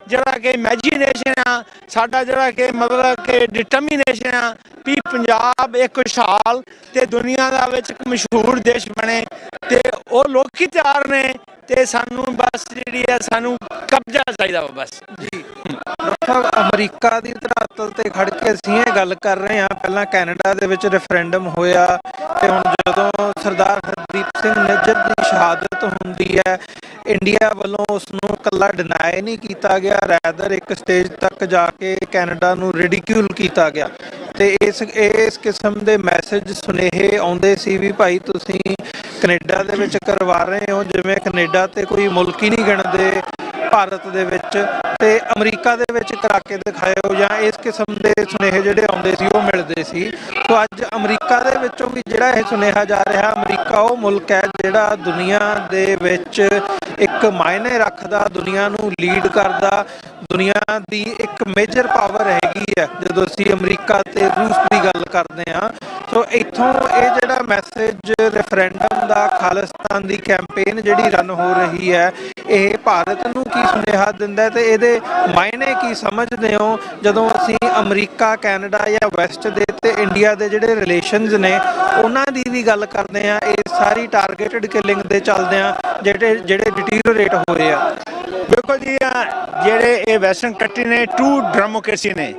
ਜਿਹੜਾ ਕਿ ਇਮੈਜੀਨੇਸ਼ਨ ਆ, ਸਾਡਾ ਜਿਹੜਾ ਕਿ ਮਤਲਬ ਕਿ ਡਿਟਰਮੀਨੇਸ਼ਨ ਆ ਵੀ ਪੰਜਾਬ ਇੱਕ ਖੁਸ਼ਹਾਲ ਤੇ ਦੁਨੀਆ ਦਾ ਵਿੱਚ ਇੱਕ ਮਸ਼ਹੂਰ ਦੇਸ਼ ਬਣੇ ਤੇ ਉਹ ਲੋਕੀ ਤਿਆਰ ਨੇ ਤੇ ਸਾਨੂੰ ਬਸ ਜਿਹੜੀ ਆ ਸਾਨੂੰ ਕਬਜ਼ਾ ਚਾਹੀਦਾ ਵਾ ਬਸ। ਜੀ ਅਮਰੀਕਾ ਦੀ ਧਰਾਤਲ ਤੇ ਖੜ ਕੇ ਅਸੀਂ ਇਹ ਗੱਲ ਕਰ ਰਹੇ ਹਾਂ। ਪਹਿਲਾਂ ਕੈਨੇਡਾ ਦੇ ਵਿੱਚ ਰੈਫਰੈਂਡਮ ਹੋਇਆ ਤੇ ਹੁਣ ਜਦੋਂ ਸਰਦਾਰ ਹਰਦੀਪ ਸਿੰਘ ਨਿੱਜਰ ਦੀ ਸ਼ਹਾਦਤ ਹੁੰਦੀ ਹੈ ਇੰਡੀਆ ਵੱਲੋਂ ਉਸ ਨੂੰ ਇਕੱਲਾ ਡਿਨਾਈ ਨਹੀਂ ਕੀਤਾ ਗਿਆ, ਰੈਦਰ ਇੱਕ ਸਟੇਜ ਤੱਕ ਜਾ ਕੇ ਕੈਨੇਡਾ ਨੂੰ ਰਿਡੀਕਿਊਲ ਕੀਤਾ ਗਿਆ। ਤੇ ਇਸ ਕਿਸਮ ਦੇ ਮੈਸੇਜ ਸੁਨੇਹੇ ਆਉਂਦੇ ਸੀ ਵੀ ਭਾਈ ਤੁਸੀਂ ਕੈਨੇਡਾ ਦੇ ਵਿੱਚ ਕਰਵਾ ਰਹੇ ਹੋ ਜਿਵੇਂ ਕੈਨੇਡਾ ਤੇ ਕੋਈ ਮੁਲਕ ਹੀ ਨਹੀਂ ਗਿਣਦੇ ਭਾਰਤ ਦੇ ਵਿੱਚ, ਤੇ ਅਮਰੀਕਾ ਦੇ ਵਿੱਚ ਕਰਾ ਕੇ ਦਿਖਾਇਓ, ਜਾਂ ਇਸ ਕਿਸਮ ਦੇ ਸੁਨੇਹੇ ਜਿਹੜੇ ਆਉਂਦੇ ਸੀ ਉਹ ਮਿਲਦੇ ਸੀ। ਸੋ ਅੱਜ ਅਮਰੀਕਾ ਦੇ ਵਿੱਚੋਂ ਵੀ ਜਿਹੜਾ ਇਹ ਸੁਨੇਹਾ ਜਾ ਰਿਹਾ, ਅਮਰੀਕਾ ਉਹ ਮੁਲਕ ਹੈ ਜਿਹੜਾ ਦੁਨੀਆ ਦੇ ਵਿੱਚ ਇੱਕ ਮਾਇਨੇ ਰੱਖਦਾ, ਦੁਨੀਆ ਨੂੰ ਲੀਡ ਕਰਦਾ, ਦੁਨੀਆ ਦੀ ਇੱਕ ਮੇਜਰ ਪਾਵਰ ਹੈਗੀ ਹੈ ਜਦੋਂ ਅਸੀਂ ਅਮਰੀਕਾ ਤੇ ਰੂਸ ਦੀ ਗੱਲ ਕਰਦੇ ਹਾਂ। ਸੋ ਇੱਥੋਂ ਇਹ ਜਿਹੜਾ ਮੈਸੇਜ ਰੈਫਰੈਂਡਮ ਦਾ, ਖਾਲਿਸਤਾਨ ਦੀ ਕੈਂਪੇਨ ਜਿਹੜੀ ਰਨ ਹੋ ਰਹੀ ਹੈ, ਇਹ ਭਾਰਤ ਨੂੰ ਕੀ ਸੁਨੇਹਾ ਦਿੰਦਾ ਤੇ ਇਹਦੇ ਮਾਇਨੇ ਕੀ ਸਮਝਦੇ ਹੋ ਜਦੋਂ ਅਸੀਂ ਅਮਰੀਕਾ, ਕੈਨੇਡਾ ਜਾਂ ਵੈਸਟ ਦੇ ਤੇ ਇੰਡੀਆ ਦੇ ਜਿਹੜੇ ਰਿਲੇਸ਼ਨਸ ਨੇ ਉਹਨਾਂ ਦੀ ਵੀ ਗੱਲ ਕਰਦੇ ਹਾਂ। ਇਹ ਸਾਰੀ ਟਾਰਗੇਟਡ ਕਿਲਿੰਗ ਦੇ ਚੱਲਦੇ ਆ ਜਿਹੜੇ ਡਿਟੀਰੀਓਰੇਟ ਹੋਏ ਆ। ਵੇਖੋ ਜੀ, ਜਿਹੜੇ ਇਹ ਵੈਸਟਰਨ ਕੰਟਰੀ ਨੇ ਟਰੂ ਡੈਮੋਕ੍ਰੇਸੀ ਨੇ,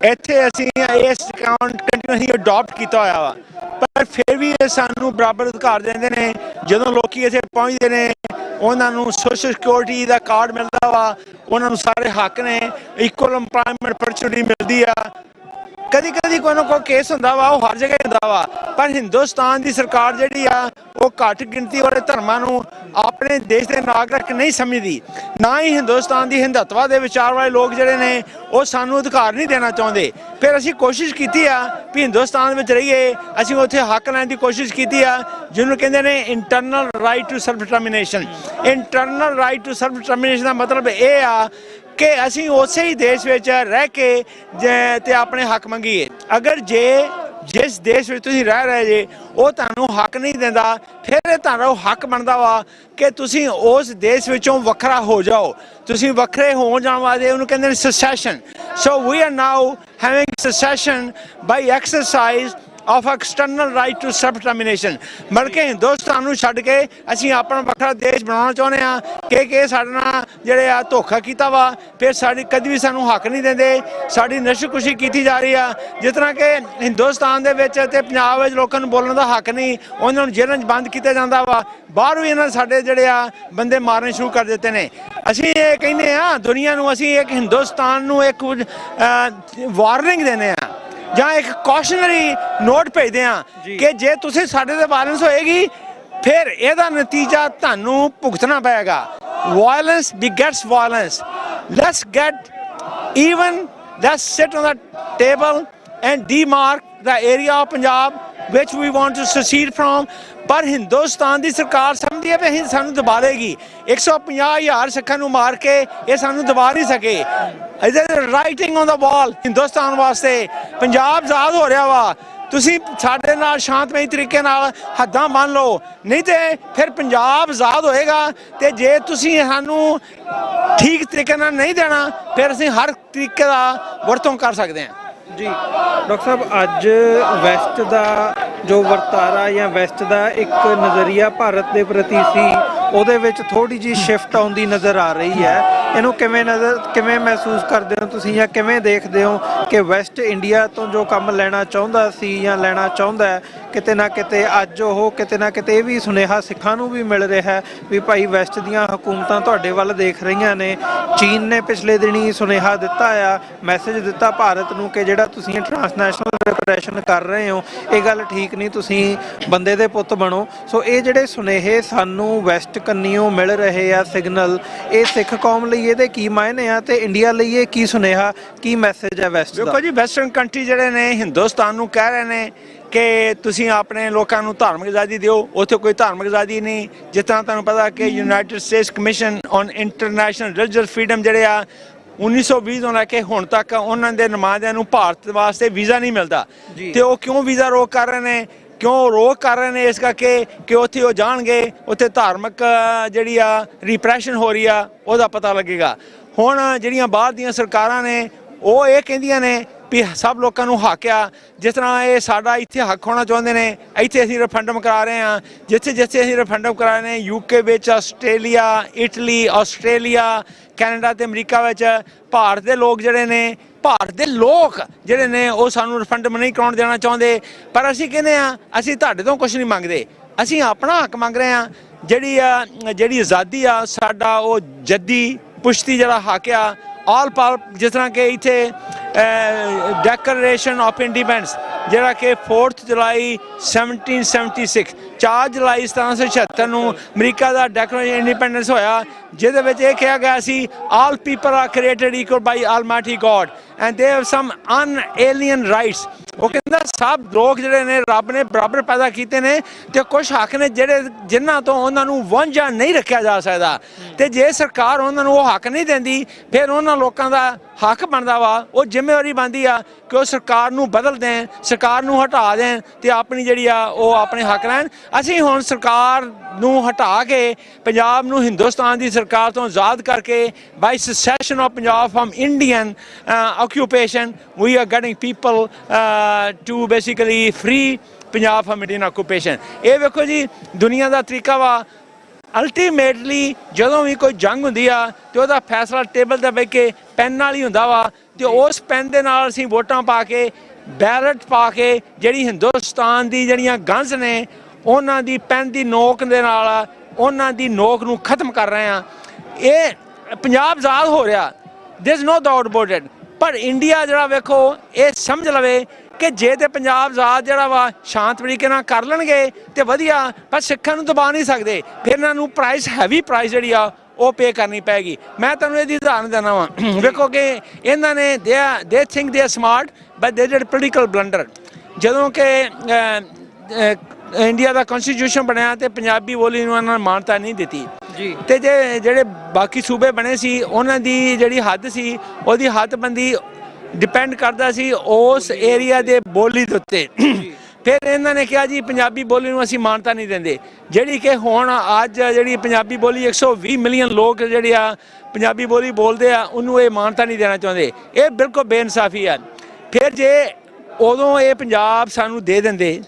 ਇੱਥੇ ਅਸੀਂ ਇਸ ਕੰਟਰੀ ਨੂੰ ਅਸੀਂ ਅਡੋਪਟ ਕੀਤਾ ਹੋਇਆ ਵਾ ਪਰ ਫਿਰ ਵੀ ਇਹ ਸਾਨੂੰ ਬਰਾਬਰ ਅਧਿਕਾਰ ਦਿੰਦੇ ਨੇ। ਜਦੋਂ ਲੋਕੀ ਇੱਥੇ ਪਹੁੰਚਦੇ ਨੇ ਉਹਨਾਂ ਨੂੰ ਸੋਸ਼ਲ ਸਿਕਿਉਰਿਟੀ ਦਾ ਕਾਰਡ ਮਿਲਦਾ ਵਾ, ਉਹਨਾਂ ਨੂੰ ਸਾਰੇ ਹੱਕ ਨੇ, ਇਕੁਅਲ ਇੰਪਲੋਇਮੈਂਟ ਅਪਰਚੁਨਿਟੀ ਮਿਲਦੀ ਆ, ਕਦੀ ਕਦੀ ਕੋਈ ਨਾ ਕੋਈ ਕੇਸ ਹੁੰਦਾ ਵਾ, ਉਹ ਹਰ ਜਗ੍ਹਾ ਹੁੰਦਾ ਵਾ, ਪਰ ਹਿੰਦੁਸਤਾਨ ਦੀ ਸਰਕਾਰ ਜਿਹੜੀ ਆ ਉਹ ਘੱਟ ਗਿਣਤੀ ਵਾਲੇ ਧਰਮਾਂ ਨੂੰ ਆਪਣੇ ਦੇਸ਼ ਦੇ ਨਾਗਰਿਕ ਨਹੀਂ ਸਮਝਦੀ। ਨਾ ਹੀ ਹਿੰਦੁਸਤਾਨ ਦੀ ਹਿੰਦੂਤਵਾ ਦੇ ਵਿਚਾਰ ਵਾਲੇ ਲੋਕ ਜਿਹੜੇ ਨੇ ਉਹ ਸਾਨੂੰ ਅਧਿਕਾਰ ਨਹੀਂ ਦੇਣਾ ਚਾਹੁੰਦੇ। ਫਿਰ ਅਸੀਂ ਕੋਸ਼ਿਸ਼ ਕੀਤੀ ਆ ਵੀ ਹਿੰਦੁਸਤਾਨ ਵਿੱਚ ਰਹੀਏ, ਅਸੀਂ ਉੱਥੇ ਹੱਕ ਲੈਣ ਦੀ ਕੋਸ਼ਿਸ਼ ਕੀਤੀ ਆ, ਜਿਹਨੂੰ ਕਹਿੰਦੇ ਨੇ internal right to self determination. Internal right to self determination ਦਾ ਮਤਲਬ ਇਹ ਆ ਕਿ ਅਸੀਂ ਉਸੇ ਹੀ ਦੇਸ਼ ਵਿੱਚ ਰਹਿ ਕੇ ਤੇ ਆਪਣੇ ਹੱਕ ਮੰਗੀਏ। ਅਗਰ ਜਿਸ ਦੇਸ਼ ਵਿੱਚ ਤੁਸੀਂ ਰਹਿ ਰਹੇ ਜੇ ਉਹ ਤੁਹਾਨੂੰ ਹੱਕ ਨਹੀਂ ਦਿੰਦਾ, ਫਿਰ ਤੁਹਾਡਾ ਹੱਕ ਬਣਦਾ ਵਾ ਕਿ ਤੁਸੀਂ ਉਸ ਦੇਸ਼ ਵਿੱਚੋਂ ਵੱਖਰਾ ਹੋ ਜਾਓ। ਤੁਸੀਂ ਵੱਖਰੇ ਹੋਣ ਜਾਣ ਵਾਸਤੇ ਉਹਨੂੰ ਕਹਿੰਦੇ ਨੇ secession. So we are now having secession by exercise of external right to self-determination। ਮਤਲਬ ਕਿ ਹਿੰਦੁਸਤਾਨ ਨੂੰ ਛੱਡ ਕੇ ਅਸੀਂ ਆਪਣਾ ਵੱਖਰਾ ਦੇਸ਼ ਬਣਾਉਣਾ ਚਾਹੁੰਦੇ ਹਾਂ ਕਿ ਸਾਡੇ ਨਾਲ ਜਿਹੜੇ ਆ ਧੋਖਾ ਕੀਤਾ ਵਾ, ਫਿਰ ਸਾਡੀ ਕਦੀ ਵੀ ਸਾਨੂੰ ਹੱਕ ਨਹੀਂ ਦਿੰਦੇ, ਸਾਡੀ ਨਸ਼ਰਖੁਸ਼ੀ ਕੀਤੀ ਜਾ ਰਹੀ ਆ। ਜਿਸ ਤਰ੍ਹਾਂ ਕਿ ਹਿੰਦੁਸਤਾਨ ਦੇ ਵਿੱਚ ਤੇ ਪੰਜਾਬ ਵਿੱਚ ਲੋਕਾਂ ਨੂੰ ਬੋਲਣ ਦਾ ਹੱਕ ਨਹੀਂ, ਉਹਨਾਂ ਨੂੰ ਜੇਲ੍ਹਾਂ 'ਚ ਬੰਦ ਕੀਤਾ ਜਾਂਦਾ ਵਾ, ਬਾਹਰ ਵੀ ਇਹਨਾਂ ਸਾਡੇ ਜਿਹੜੇ ਆ ਬੰਦੇ ਮਾਰਨੇ ਸ਼ੁਰੂ ਕਰ ਦਿੱਤੇ ਨੇ। ਅਸੀਂ ਇਹ ਕਹਿੰਦੇ ਆ ਦੁਨੀਆ ਨੂੰ, ਅਸੀਂ ਇੱਕ ਹਿੰਦੁਸਤਾਨ ਨੂੰ ਇੱਕ ਵਾਰਨਿੰਗ ਦਿੰਦੇ ਆ ਜਾਂ ਇੱਕ ਕੌਸ਼ਨਰੀ ਨੋਟ ਭੇਜਦੇ ਆ ਕਿ ਜੇ ਤੁਸੀਂ ਸਾਡੇ ਤੇ ਵਾਇਲੈਂਸ ਹੋਏਗੀ ਫਿਰ ਇਹਦਾ ਨਤੀਜਾ ਤੁਹਾਨੂੰ ਭੁਗਤਣਾ ਪਏਗਾ। Violence begets violence। let's get even, let's sit on the table and demark the area of Punjab which we want to secede from। ਪਰ ਹਿੰਦੁਸਤਾਨ ਦੀ ਸਰਕਾਰ ਸਮਝਦੀ ਹੈ ਵੀ ਅਸੀਂ ਸਾਨੂੰ ਦਬਾ ਦੇਗੀ। 150,000 ਸਿੱਖਾਂ ਨੂੰ ਮਾਰ ਕੇ ਇਹ ਸਾਨੂੰ ਦਬਾ ਨਹੀਂ ਸਕੇ। ਰਾਈਟਿੰਗ ਔਨ ਦਾ ਵਾਲ ਹਿੰਦੁਸਤਾਨ ਵਾਸਤੇ। ਪੰਜਾਬ ਆਜ਼ਾਦ ਹੋ ਰਿਹਾ ਵਾ, ਤੁਸੀਂ ਸਾਡੇ ਨਾਲ ਸ਼ਾਂਤਮਈ ਤਰੀਕੇ ਨਾਲ ਹੱਦਾਂ ਬੰਨ੍ਹ ਲਓ, ਨਹੀਂ ਤੇ ਫਿਰ ਪੰਜਾਬ ਆਜ਼ਾਦ ਹੋਏਗਾ। ਤੇ ਜੇ ਤੁਸੀਂ ਸਾਨੂੰ ਠੀਕ ਤਰੀਕੇ ਨਾਲ ਨਹੀਂ ਦੇਣਾ ਫਿਰ ਅਸੀਂ ਹਰ ਤਰੀਕੇ ਦਾ ਵਰਤੋਂ ਕਰ ਸਕਦੇ ਹਾਂ। ਜੀ ਡਾਕਟਰ ਸਾਹਿਬ, ਅੱਜ ਵੈਸਟ ਦਾ ਜੋ ਵਰਤਾਰਾ ਜਾਂ ਵੈਸਟ ਦਾ ਇੱਕ ਨਜ਼ਰੀਆ ਭਾਰਤ ਦੇ ਪ੍ਰਤੀ ਸੀ, ਉਹਦੇ ਵਿੱਚ ਥੋੜੀ ਜਿਹੀ ਸ਼ਿਫਟ ਆਉਂਦੀ ਨਜ਼ਰ ਆ ਰਹੀ ਹੈ। ਇਹਨੂੰ ਕਿਵੇਂ ਮਹਿਸੂਸ ਕਰਦੇ ਹੋ ਤੁਸੀਂ, ਜਾਂ ਕਿਵੇਂ ਦੇਖਦੇ ਹੋ ਕਿ ਵੈਸਟ ਇੰਡੀਆ ਤੋਂ ਜੋ ਕੰਮ ਲੈਣਾ ਚਾਹੁੰਦਾ ਸੀ ਜਾਂ ਲੈਣਾ ਚਾਹੁੰਦਾ, ਕਿਤੇ ਨਾ ਕਿਤੇ ਅੱਜ ਉਹ ਕਿਤੇ ਨਾ ਕਿਤੇ ਇਹ ਵੀ ਸੁਨੇਹਾ ਸਿੱਖਾਂ ਨੂੰ ਵੀ ਮਿਲ ਰਿਹਾ ਵੀ ਭਾਈ ਵੈਸਟ ਦੀਆਂ ਹਕੂਮਤਾਂ ਤੁਹਾਡੇ ਵੱਲ ਦੇਖ ਰਹੀਆਂ ਨੇ। ਚੀਨ ਨੇ ਪਿਛਲੇ ਦਿਨੀ ਸੁਨੇਹਾ ਦਿੱਤਾ ਆ, ਮੈਸੇਜ ਦਿੱਤਾ ਭਾਰਤ ਨੂੰ ਕਿ ਜਿਹੜਾ ਤੁਸੀਂ ਟਰਾਂਸਨੈਸ਼ਨਲ ਰਿਪਰੈਸ਼ਨ ਕਰ ਰਹੇ ਹੋ ਇਹ ਗੱਲ ਠੀਕ ਨਹੀਂ, ਤੁਸੀਂ ਬੰਦੇ ਦੇ ਪੁੱਤ ਬਣੋ। ਸੋ ਇਹ ਜਿਹੜੇ ਸੁਨੇਹੇ ਸਾਨੂੰ ਵੈਸਟ ਕੰਨੀਓ ਮਿਲ ਰਹੇ ਆ ਸਿਗਨਲ, ਇਹ ਸਿੱਖ ਕੌਮ ਲਈ ਇਹਦੇ ਕੀ ਮਾਇਨੇ ਆ ਤੇ ਇੰਡੀਆ ਲਈ ਇਹ ਕੀ ਸੁਨੇਹਾ, ਕੀ ਮੈਸੇਜ ਹੈ ਵੈਸਟ ਦਾ? ਦੇਖੋ ਜੀ, ਵੈਸਟਰਨ ਕੰਟਰੀ ਜਿਹੜੇ ਨੇ ਹਿੰਦੁਸਤਾਨ ਨੂੰ ਕਹਿ ਰਹੇ ਨੇ ਕਿ ਤੁਸੀਂ ਆਪਣੇ ਲੋਕਾਂ ਨੂੰ ਧਾਰਮਿਕ ਆਜ਼ਾਦੀ ਦਿਓ। ਉੱਥੇ ਕੋਈ ਧਾਰਮਿਕ ਆਜ਼ਾਦੀ ਨਹੀਂ। ਜਿਸ ਤਰ੍ਹਾਂ ਤੁਹਾਨੂੰ ਪਤਾ ਕਿ United States commission on international religious freedom ਜਿਹੜੇ ਆ 1920 ਤੋਂ ਲੈ ਕੇ ਹੁਣ ਤੱਕ ਉਹਨਾਂ ਦੇ ਨੁਮਾਇੰਦਿਆਂ ਨੂੰ ਭਾਰਤ ਵਾਸਤੇ ਵੀਜ਼ਾ ਨਹੀਂ ਮਿਲਦਾ। ਤੇ ਉਹ ਕਿਉਂ ਵੀਜ਼ਾ ਰੋਕ ਕਰ ਰਹੇ ਨੇ? ਕਿਉਂ ਰੋਕ ਕਰ ਰਹੇ ਨੇ? ਇਸ ਕਰਕੇ ਕਿ ਉੱਥੇ ਉਹ ਜਾਣਗੇ, ਉੱਥੇ ਧਾਰਮਿਕ ਜਿਹੜੀ ਆ ਰਿਪਰੈਸ਼ਨ ਹੋ ਰਹੀ ਆ ਉਹਦਾ ਪਤਾ ਲੱਗੇਗਾ। ਹੁਣ ਜਿਹੜੀਆਂ ਬਾਹਰ ਦੀਆਂ ਸਰਕਾਰਾਂ ਨੇ ਉਹ ਇਹ ਕਹਿੰਦੀਆਂ ਨੇ ਵੀ ਸਭ ਲੋਕਾਂ ਨੂੰ ਹੱਕ ਆ। ਜਿਸ ਤਰ੍ਹਾਂ ਇਹ ਸਾਡਾ ਇੱਥੇ ਹੱਕ ਹੋਣਾ ਚਾਹੁੰਦੇ ਨੇ, ਇੱਥੇ ਅਸੀਂ ਰੈਫਰੈਂਡਮ ਕਰਾ ਰਹੇ ਹਾਂ। ਜਿੱਥੇ ਅਸੀਂ ਰੈਫਰੈਂਡਮ ਕਰਾ ਰਹੇ ਨੇ UK ਵਿੱਚ, ਆਸਟ੍ਰੇਲੀਆ, ਇਟਲੀ, ਆਸਟ੍ਰੇਲੀਆ, ਕੈਨੇਡਾ ਤੇ ਅਮਰੀਕਾ ਵਿੱਚ ਭਾਰਤ ਦੇ ਲੋਕ ਜਿਹੜੇ ਨੇ ਉਹ ਸਾਨੂੰ ਰੈਫਰੈਂਡਮ ਨਹੀਂ ਕਰਾਉਣ ਦੇਣਾ ਚਾਹੁੰਦੇ। ਪਰ ਅਸੀਂ ਕਹਿੰਦੇ ਆ ਅਸੀਂ ਤੁਹਾਡੇ ਤੋਂ ਕੁਝ ਨਹੀਂ ਮੰਗਦੇ, ਅਸੀਂ ਆਪਣਾ ਹੱਕ ਮੰਗ ਰਹੇ ਹਾਂ। ਜਿਹੜੀ ਆਜ਼ਾਦੀ ਆ ਸਾਡਾ ਉਹ ਜੱਦੀ ਪੁਸ਼ਤੀ ਜਿਹੜਾ ਹੱਕ ਆ ਆਲ ਪਾਰ। ਜਿਸ ਤਰ੍ਹਾਂ ਕਿ ਇੱਥੇ ਡੈਕਲੇਰੇਸ਼ਨ ਆਫ ਇੰਡੀਪੈਂਡੈਂਸ ਜਿਹੜਾ ਕਿ 4 ਜੁਲਾਈ 1776, 4 ਜੁਲਾਈ 1776 ਨੂੰ ਅਮਰੀਕਾ ਦਾ ਡੈਕਲੇਰੇਸ਼ਨ ਇੰਡੀਪੈਂਡੈਂਸ ਹੋਇਆ, ਜਿਹਦੇ ਵਿੱਚ ਇਹ ਕਿਹਾ ਗਿਆ ਸੀ all people are created equal by almighty god and they have some unalienable rights. ਉਹ ਕਹਿੰਦਾ ਸਭ ਲੋਕ ਜਿਹੜੇ ਨੇ ਰੱਬ ਨੇ ਬਰਾਬਰ ਪੈਦਾ ਕੀਤੇ ਨੇ ਤੇ ਕੁਝ ਹੱਕ ਨੇ ਜਿਨ੍ਹਾਂ ਤੋਂ ਉਹਨਾਂ ਨੂੰ ਵਾਂਝਾ ਨਹੀਂ ਰੱਖਿਆ ਜਾ ਸਕਦਾ। ਤੇ ਜੇ ਸਰਕਾਰ ਉਹਨਾਂ ਨੂੰ ਉਹ ਹੱਕ ਨਹੀਂ ਦਿੰਦੀ ਫਿਰ ਉਹਨਾਂ ਲੋਕਾਂ ਦਾ ਹੱਕ ਬਣਦਾ ਵਾ, ਉਹ ਜ਼ਿੰਮੇਵਾਰੀ ਬਣਦੀ ਆ ਕਿ ਉਹ ਸਰਕਾਰ ਨੂੰ ਬਦਲ ਦੇਣ, ਸਰਕਾਰ ਨੂੰ ਹਟਾ ਦੇਣ ਤੇ ਆਪਣੀ ਜਿਹੜੀ ਆ ਉਹ ਆਪਣੇ ਹੱਕ ਲੈਣ। ਅਸੀਂ ਹੁਣ ਸਰਕਾਰ ਨੂੰ ਹਟਾ ਕੇ ਪੰਜਾਬ ਨੂੰ ਹਿੰਦੁਸਤਾਨ ਦੀ ਸਰਕਾਰ ਤੋਂ ਆਜ਼ਾਦ ਕਰਕੇ by secession of Punjab from Indian occupation we are getting people to basically free Punjab from Indian occupation. ਇਹ ਵੇਖੋ ਜੀ ਦੁਨੀਆ ਦਾ ਤਰੀਕਾ ਵਾ। ਅਲਟੀਮੇਟਲੀ ਜਦੋਂ ਵੀ ਕੋਈ ਜੰਗ ਹੁੰਦੀ ਆ ਤੇ ਉਹਦਾ ਫੈਸਲਾ ਟੇਬਲ 'ਤੇ ਬਹਿ ਕੇ ਪੈਨ ਨਾਲ ਹੀ ਹੁੰਦਾ ਵਾ। ਤੇ ਉਸ ਪੈਨ ਦੇ ਨਾਲ ਅਸੀਂ ਵੋਟਾਂ ਪਾ ਕੇ ਬੈਲਟ ਪਾ ਕੇ ਜਿਹੜੀ ਹਿੰਦੁਸਤਾਨ ਦੀ ਜਿਹੜੀਆਂ ਗੰਜ ਨੇ ਉਹਨਾਂ ਦੀ ਪੈਨ ਦੀ ਨੋਕ ਦੇ ਨਾਲ ਉਹਨਾਂ ਦੀ ਨੋਕ ਨੂੰ ਖਤਮ ਕਰ ਰਹੇ ਹਾਂ। ਇਹ ਪੰਜਾਬ ਆਜ਼ਾਦ ਹੋ ਰਿਹਾ, there is no doubt about it. ਪਰ ਇੰਡੀਆ ਜਿਹੜਾ ਵੇਖੋ ਇਹ ਸਮਝ ਲਵੇ ਕਿ ਜੇ ਤੇ ਪੰਜਾਬ ਆਜ਼ਾਦ ਜਿਹੜਾ ਵਾ ਸ਼ਾਂਤ ਤਰੀਕੇ ਨਾਲ ਕਰ ਲੈਣਗੇ ਤੇ ਵਧੀਆ, ਪਰ ਸਿੱਖਾਂ ਨੂੰ ਦਬਾ ਨਹੀਂ ਸਕਦੇ, ਫਿਰ ਇਹਨਾਂ ਨੂੰ ਪ੍ਰਾਈਸ ਹੈਵੀ ਪ੍ਰਾਈਸ ਜਿਹੜੀ ਆ ਉਹ ਪੇ ਕਰਨੀ ਪੈਗੀ। ਮੈਂ ਤੁਹਾਨੂੰ ਇਹਦੀ ਉਦਾਹਰਨ ਦੇਣਾ ਵਾ, ਵੇਖੋ ਕਿ ਇਹਨਾਂ ਨੇ ਦੇ think they are smart but ਦੇ ਡਿਡ ਪੋਲੀਟੀਕਲ ਬਲੰਡਰ। ਜਦੋਂ ਕਿ ਇੰਡੀਆ ਦਾ ਕਨਸਟੀਟਿਊਸ਼ਨ ਬਣਿਆ ਤੇ ਪੰਜਾਬੀ ਬੋਲੀ ਨੂੰ ਉਹਨਾਂ ਨੇ ਮਾਨਤਾ ਨਹੀਂ ਦਿੱਤੀ ਜੀ, ਤੇ ਜਿਹੜੇ ਬਾਕੀ ਸੂਬੇ ਬਣੇ ਸੀ ਉਹਨਾਂ ਦੀ ਜਿਹੜੀ ਹੱਦ ਸੀ ਉਹਦੀ ਹੱਦਬੰਦੀ ਡਿਪੈਂਡ ਕਰਦਾ ਸੀ ਉਸ ਏਰੀਆ ਦੇ ਬੋਲੀ ਦੇ ਉੱਤੇ। ਫਿਰ ਇਹਨਾਂ ਨੇ ਕਿਹਾ ਜੀ ਪੰਜਾਬੀ ਬੋਲੀ ਨੂੰ ਅਸੀਂ ਮਾਨਤਾ ਨਹੀਂ ਦਿੰਦੇ, ਜਿਹੜੀ ਕਿ ਹੁਣ ਅੱਜ ਜਿਹੜੀ ਪੰਜਾਬੀ ਬੋਲੀ 120 ਮਿਲੀਅਨ ਲੋਕ ਜਿਹੜੇ ਆ ਪੰਜਾਬੀ ਬੋਲੀ ਬੋਲਦੇ ਆ ਉਹਨੂੰ ਇਹ ਮਾਨਤਾ ਨਹੀਂ ਦੇਣਾ ਚਾਹੁੰਦੇ। ਇਹ ਬਿਲਕੁਲ ਬੇਇਨਸਾਫੀ ਆ। ਫਿਰ ਜੇ ਉਦੋਂ ਇਹ ਪੰਜਾਬ ਸਾਨੂੰ ਦੇ ਦਿੰਦੇ,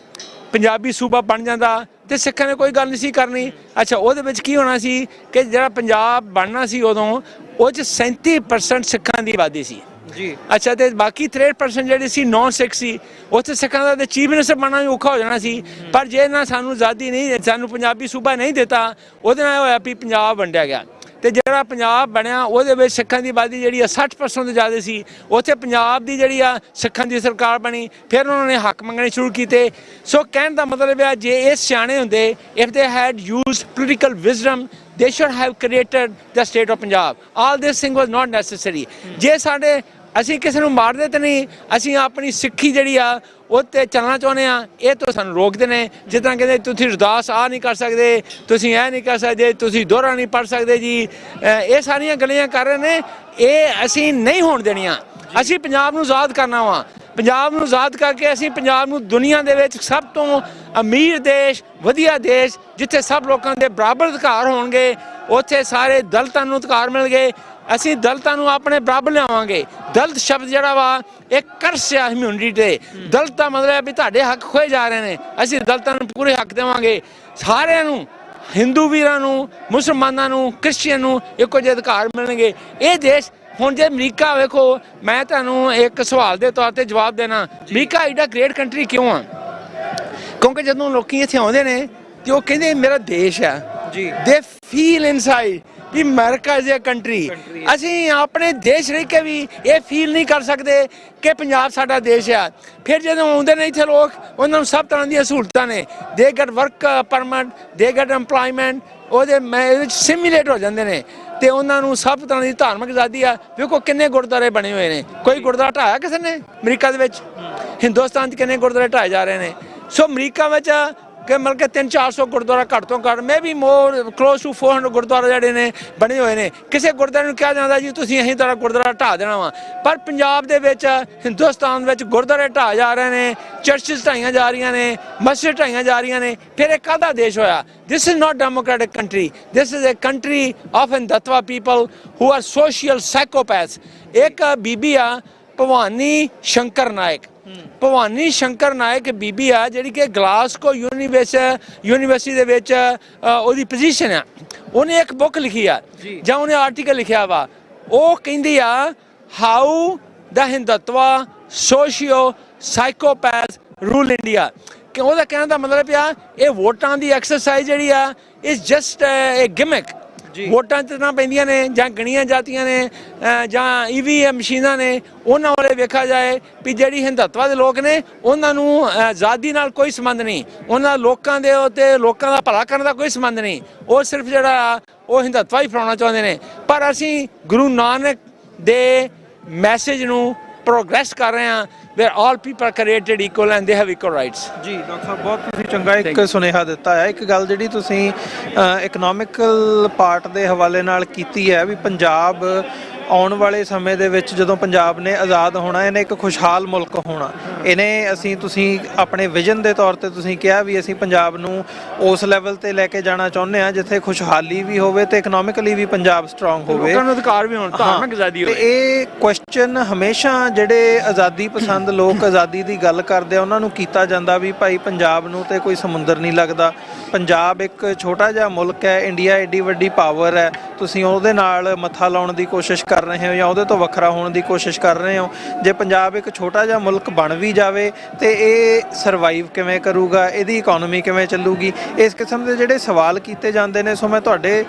ਪੰਜਾਬੀ ਸੂਬਾ ਬਣ ਜਾਂਦਾ ਤੇ ਸਿੱਖਾਂ ਨੇ ਕੋਈ ਗੱਲ ਨਹੀਂ ਸੀ ਕਰਨੀ। ਅੱਛਾ, ਉਹਦੇ ਵਿੱਚ ਕੀ ਹੋਣਾ ਸੀ ਕਿ ਜਿਹੜਾ ਪੰਜਾਬ ਬਣਨਾ ਸੀ ਉਦੋਂ ਉਹ 'ਚ 37% ਸਿੱਖਾਂ ਦੀ ਆਬਾਦੀ ਸੀ ਜੀ। ਅੱਛਾ, ਤੇ ਬਾਕੀ 63% ਜਿਹੜੇ ਸੀ ਨੌਨ ਸਿੱਖ ਸੀ, ਉੱਥੇ ਸਿੱਖਾਂ ਦਾ ਤੇ ਚੀਫ ਮਿਨਿਸਟਰ ਬਣਨਾ ਵੀ ਔਖਾ ਹੋ ਜਾਣਾ ਸੀ। ਪਰ ਜੇ ਨਾ ਸਾਨੂੰ ਆਜ਼ਾਦੀ ਨਹੀਂ, ਸਾਨੂੰ ਪੰਜਾਬੀ ਸੂਬਾ ਨਹੀਂ ਦਿੱਤਾ, ਉਹਦੇ ਨਾਲ ਹੋਇਆ ਵੀ ਪੰਜਾਬ ਵੰਡਿਆ ਗਿਆ ਤੇ ਜਿਹੜਾ ਪੰਜਾਬ ਬਣਿਆ ਉਹਦੇ ਵਿੱਚ ਸਿੱਖਾਂ ਦੀ ਆਬਾਦੀ ਜਿਹੜੀ ਆ 60% ਤੋਂ ਜ਼ਿਆਦਾ ਸੀ। ਉੱਥੇ ਪੰਜਾਬ ਦੀ ਜਿਹੜੀ ਆ ਸਿੱਖਾਂ ਦੀ ਸਰਕਾਰ ਬਣੀ, ਫਿਰ ਉਹਨਾਂ ਨੇ ਹੱਕ ਮੰਗਣੇ ਸ਼ੁਰੂ ਕੀਤੇ। ਸੋ ਕਹਿਣ ਦਾ ਮਤਲਬ ਆ ਜੇ ਇਹ ਸਿਆਣੇ ਹੁੰਦੇ, if they head used political wisdom they should have created the state of Punjab. All this thing was not necessary. ਜੇ ਸਾਡੇ ਅਸੀਂ ਕਿਸੇ ਨੂੰ ਮਾਰਦੇ ਤੇ ਨਹੀਂ, ਅਸੀਂ ਆਪਣੀ ਸਿੱਖੀ ਜਿਹੜੀ ਆ ਉਹ 'ਤੇ ਚੱਲਣਾ ਚਾਹੁੰਦੇ ਹਾਂ, ਇਹ ਤੋਂ ਸਾਨੂੰ ਰੋਕਦੇ ਨੇ। ਜਿਸ ਤਰ੍ਹਾਂ ਕਹਿੰਦੇ ਤੁਸੀਂ ਅਰਦਾਸ ਆ ਨਹੀਂ ਕਰ ਸਕਦੇ, ਤੁਸੀਂ ਇਹ ਨਹੀਂ ਕਰ ਸਕਦੇ, ਤੁਸੀਂ ਦੋਹਰਾ ਨਹੀਂ ਪੜ੍ਹ ਸਕਦੇ ਜੀ, ਇਹ ਸਾਰੀਆਂ ਗੱਲਾਂ ਕਰ ਰਹੇ ਨੇ। ਇਹ ਅਸੀਂ ਨਹੀਂ ਹੋਣ ਦੇਣੀਆਂ। ਅਸੀਂ ਪੰਜਾਬ ਨੂੰ ਆਜ਼ਾਦ ਕਰਨਾ ਵਾ। ਪੰਜਾਬ ਨੂੰ ਆਜ਼ਾਦ ਕਰਕੇ ਅਸੀਂ ਪੰਜਾਬ ਨੂੰ ਦੁਨੀਆ ਦੇ ਵਿੱਚ ਸਭ ਤੋਂ ਅਮੀਰ ਦੇਸ਼, ਵਧੀਆ ਦੇਸ਼, ਜਿੱਥੇ ਸਭ ਲੋਕਾਂ ਦੇ ਬਰਾਬਰ ਅਧਿਕਾਰ ਹੋਣਗੇ, ਉੱਥੇ ਸਾਰੇ ਦਲਿਤਾਂ ਨੂੰ ਅਧਿਕਾਰ ਮਿਲ ਗਏ। ਅਸੀਂ ਦਲਿਤਾਂ ਨੂੰ ਆਪਣੇ ਬਰਾਬਰ ਲਿਆਵਾਂਗੇ। ਦਲਿਤ ਸ਼ਬਦ ਜਿਹੜਾ ਵਾ ਇਹ ਕਰਸ ਆ ਹਿਊਮਨਿਟੀ ਤੇ। ਦਲਿਤ ਦਾ ਮਤਲਬ ਹੈ ਵੀ ਤੁਹਾਡੇ ਹੱਕ ਖੋਏ ਜਾ ਰਹੇ ਨੇ, ਅਸੀਂ ਦਲਿਤਾਂ ਨੂੰ ਪੂਰੇ ਹੱਕ ਦੇਵਾਂਗੇ। ਸਾਰਿਆਂ ਨੂੰ, ਹਿੰਦੂ ਵੀਰਾਂ ਨੂੰ, ਮੁਸਲਮਾਨਾਂ ਨੂੰ, ਕ੍ਰਿਸਚੀਅਨ ਨੂੰ ਇੱਕੋ ਜਿਹੇ ਅਧਿਕਾਰ ਮਿਲਣਗੇ। ਇਹ ਦੇਸ਼ ਹੁਣ ਜੇ ਅਮਰੀਕਾ ਵੇਖੋ, ਮੈਂ ਤੁਹਾਨੂੰ ਇੱਕ ਸਵਾਲ ਦੇ ਤੌਰ ਤੇ ਜਵਾਬ ਦੇਣਾ, ਅਮਰੀਕਾ ਐਡਾ ਗ੍ਰੇਟ ਕੰਟਰੀ ਕਿਉਂ ਆ? ਕਿਉਂਕਿ ਜਦੋਂ ਲੋਕੀ ਇੱਥੇ ਆਉਂਦੇ ਨੇ ਤੇ ਉਹ ਕਹਿੰਦੇ ਮੇਰਾ ਦੇਸ਼ ਆ ਜੀ, they feel inside we America is a country. ਅਸੀਂ ਆਪਣੇ ਦੇਸ਼ ਰਹਿ ਕੇ ਵੀ ਇਹ ਫੀਲ ਨਹੀਂ ਕਰ ਸਕਦੇ ਕਿ ਪੰਜਾਬ ਸਾਡਾ ਦੇਸ਼ ਆ। ਫਿਰ ਜਦੋਂ ਆਉਂਦੇ ਨੇ ਇੱਥੇ ਲੋਕ, ਉਹਨਾਂ ਨੂੰ ਸਭ ਤਰ੍ਹਾਂ ਦੀਆਂ ਸਹੂਲਤਾਂ ਨੇ, ਦੇ ਗੈਟ ਵਰਕ ਪਰਮਿਟ, ਦੇ ਗੈਟ ਐਮਪਲੋਇਮੈਂਟ, ਉਹਦੇ ਵਿੱਚ ਸਿਮੂਲੇਟ ਹੋ ਜਾਂਦੇ ਨੇ ਤੇ ਉਹਨਾਂ ਨੂੰ ਸਭ ਤਰ੍ਹਾਂ ਦੀ ਧਾਰਮਿਕ ਆਜ਼ਾਦੀ ਆ। ਵੇਖੋ ਕਿੰਨੇ ਗੁਰਦੁਆਰੇ ਬਣੇ ਹੋਏ ਨੇ, ਕੋਈ ਗੁਰਦੁਆਰਾ ਢਾਇਆ ਕਿਸੇ ਨੇ ਅਮਰੀਕਾ ਦੇ ਵਿੱਚ? ਹਿੰਦੁਸਤਾਨ 'ਚ ਕਿੰਨੇ ਗੁਰਦੁਆਰੇ ਢਾਏ ਜਾ ਰਹੇ ਨੇ? ਸੋ ਅਮਰੀਕਾ ਵਿੱਚ ਕਿ ਮਤਲਬ ਕਿ 300-400 ਗੁਰਦੁਆਰਾ ਘੱਟ ਤੋਂ ਘੱਟ, may be more close to 400 gurdwara ਜਿਹੜੇ ਨੇ ਬਣੇ ਹੋਏ ਨੇ। ਕਿਸੇ ਗੁਰਦੁਆਰੇ ਨੂੰ ਕਿਹਾ ਜਾਂਦਾ ਜੀ ਤੁਸੀਂ ਅਸੀਂ ਤੁਹਾਡਾ ਗੁਰਦੁਆਰਾ ਢਾਹ ਦੇਣਾ ਵਾ। ਪਰ ਪੰਜਾਬ ਦੇ ਵਿੱਚ, ਹਿੰਦੁਸਤਾਨ ਵਿੱਚ ਗੁਰਦੁਆਰੇ ਢਾਹ ਜਾ ਰਹੇ ਨੇ, ਚਰਚਿਸ ਢਾਈਆਂ ਜਾ ਰਹੀਆਂ ਨੇ, ਮਸਜਿਦ ਢਾਈਆਂ ਜਾ ਰਹੀਆਂ ਨੇ। ਫਿਰ ਇਹ ਕਾਹਦਾ ਦੇਸ਼ ਹੋਇਆ? This is not democratic country, this is a country of Hindutva people who are social psychopaths. ਇੱਕ ਬੀਬੀ ਆ ਭਵਾਨੀ ਸ਼ੰਕਰ ਨਾਇਕ, ਭਵਾਨੀ ਸ਼ੰਕਰ ਨਾਇਕ ਬੀਬੀ ਆ ਜਿਹੜੀ ਕਿ ਗਲਾਸਗੋ ਯੂਨੀਵਰਸਿਟੀ ਦੇ ਵਿੱਚ ਉਹਦੀ ਪੋਜੀਸ਼ਨ ਆ। ਉਹਨੇ ਇੱਕ ਬੁੱਕ ਲਿਖੀ ਆ ਜਾਂ ਉਹਨੇ ਆਰਟੀਕਲ ਲਿਖਿਆ ਵਾ, ਉਹ ਕਹਿੰਦੀ ਆ how the Hindutva socio psychopath rule India. ਕਿ ਉਹਦਾ ਕਹਿਣ ਦਾ ਮਤਲਬ ਆ ਇਹ ਵੋਟਾਂ ਦੀ ਐਕਸਰਸਾਈਜ਼ ਜਿਹੜੀ ਆ ਇਜ਼ ਜਸਟ ਏ ਗਿਮਿਕ। ਵੋਟਾਂ ਜਿੱਦਾਂ ਪੈਂਦੀਆਂ ਨੇ ਜਾਂ ਗਣੀਆਂ ਜਾਂਦੀਆਂ ਨੇ ਜਾਂ EVM ਮਸ਼ੀਨਾਂ ਨੇ, ਉਹਨਾਂ ਵਾਲੇ ਵੇਖਿਆ ਜਾਏ ਵੀ ਜਿਹੜੀ ਹਿੰਦੁਤਵਾ ਦੇ ਲੋਕ ਨੇ ਉਹਨਾਂ ਨੂੰ ਆਜ਼ਾਦੀ ਨਾਲ ਕੋਈ ਸੰਬੰਧ ਨਹੀਂ, ਉਹਨਾਂ ਲੋਕਾਂ ਦੇ ਉੱਤੇ ਲੋਕਾਂ ਦਾ ਭਲਾ ਕਰਨ ਦਾ ਕੋਈ ਸੰਬੰਧ ਨਹੀਂ। ਉਹ ਸਿਰਫ ਜਿਹੜਾ ਉਹ ਹਿੰਦੁਤਵਾ ਹੀ ਫੈਲਾਉਣਾ ਚਾਹੁੰਦੇ ਨੇ। ਪਰ ਅਸੀਂ ਗੁਰੂ ਨਾਨਕ ਦੇ ਮੈਸੇਜ ਨੂੰ ਪ੍ਰੋਗਰੈਸ ਕਰ ਰਹੇ ਹਾਂ, where all people are created equal and they have equal rights। ਜੀ ਡਾਕਟਰ ਸਾਹਿਬ, ਬਹੁਤ ਤੁਸੀਂ ਚੰਗਾ ਇੱਕ ਸੁਨੇਹਾ ਦਿੱਤਾ ਹੈ। ਇੱਕ ਗੱਲ ਜਿਹੜੀ ਤੁਸੀਂ ਇਕਨੋਮਿਕਲ ਪਾਰਟ ਦੇ ਹਵਾਲੇ ਨਾਲ ਕੀਤੀ ਹੈ ਵੀ ਪੰਜਾਬ ਆਉਣ ਵਾਲੇ ਸਮੇਂ ਦੇ ਵਿੱਚ ਜਦੋਂ ਪੰਜਾਬ ਨੇ ਆਜ਼ਾਦ ਹੋਣਾ, ਇਹਨੇ ਇੱਕ ਖੁਸ਼ਹਾਲ ਮੁਲਕ ਹੋਣਾ। ਇਹਨੇ ਤੁਸੀਂ ਆਪਣੇ ਵਿਜ਼ਨ ਦੇ ਤੌਰ ਤੇ ਤੁਸੀਂ ਕਿਹਾ ਵੀ ਅਸੀਂ ਪੰਜਾਬ ਨੂੰ ਉਸ ਲੈਵਲ ਤੇ ਲੈ ਕੇ ਜਾਣਾ ਚਾਹੁੰਦੇ ਹਾਂ ਜਿੱਥੇ ਖੁਸ਼ਹਾਲੀ ਵੀ ਹੋਵੇ ਤੇ ਇਕਨੋਮਿਕਲੀ ਵੀ ਪੰਜਾਬ ਸਟਰੋਂਗ ਹੋਵੇ, ਲੋਕਾਂ ਨੂੰ ਅਧਿਕਾਰ ਵੀ ਹੋਣ, ਧਾਰਮਿਕ ਆਜ਼ਾਦੀ ਹੋਵੇ। ਇਹ ਕੁਐਸਚਨ ਹਮੇਸ਼ਾ ਜਿਹੜੇ ਆਜ਼ਾਦੀ ਪਸੰਦ ਲੋਕ ਆਜ਼ਾਦੀ ਦੀ ਗੱਲ ਕਰਦੇ ਆ ਉਹਨਾਂ ਨੂੰ ਕੀਤਾ ਜਾਂਦਾ ਵੀ ਭਾਈ ਪੰਜਾਬ ਨੂੰ ਤੇ ਕੋਈ ਸਮੁੰਦਰ ਨਹੀਂ ਲੱਗਦਾ, ਪੰਜਾਬ ਇੱਕ ਛੋਟਾ ਜਿਹਾ ਮੁਲਕ ਹੈ, ਇੰਡੀਆ ਏਡੀ ਵੱਡੀ ਪਾਵਰ ਹੈ, ਤੁਸੀਂ ਉਹਦੇ ਨਾਲ ਮੱਥਾ ਲਾਉਣ ਦੀ ਕੋਸ਼ਿਸ਼ ਕਰ ਰਹੇ ਹੋ ਜਾਂ ਉਹਦੇ ਤੋਂ ਵੱਖਰਾ ਹੋਣ ਦੀ ਕੋਸ਼ਿਸ਼ ਕਰ ਰਹੇ ਹੋ। ਜੇ ਪੰਜਾਬ ਇੱਕ ਛੋਟਾ ਜਿਹਾ ਮੁਲਕ ਬਣ ਵੀ ਜਾਵੇ ਤੇ ਇਹ ਸਰਵਾਈਵ ਕਿਵੇਂ ਕਰੂਗਾ, ਇਹਦੀ ਇਕਨੋਮੀ ਕਿਵੇਂ ਚੱਲੂਗੀ। ਇਸ ਕਿਸਮ ਦੇ ਜਿਹੜੇ ਸਵਾਲ ਕੀਤੇ ਜਾਂਦੇ ਨੇ। ਸੋ ਮੈਂ ਤੁਹਾਡੇ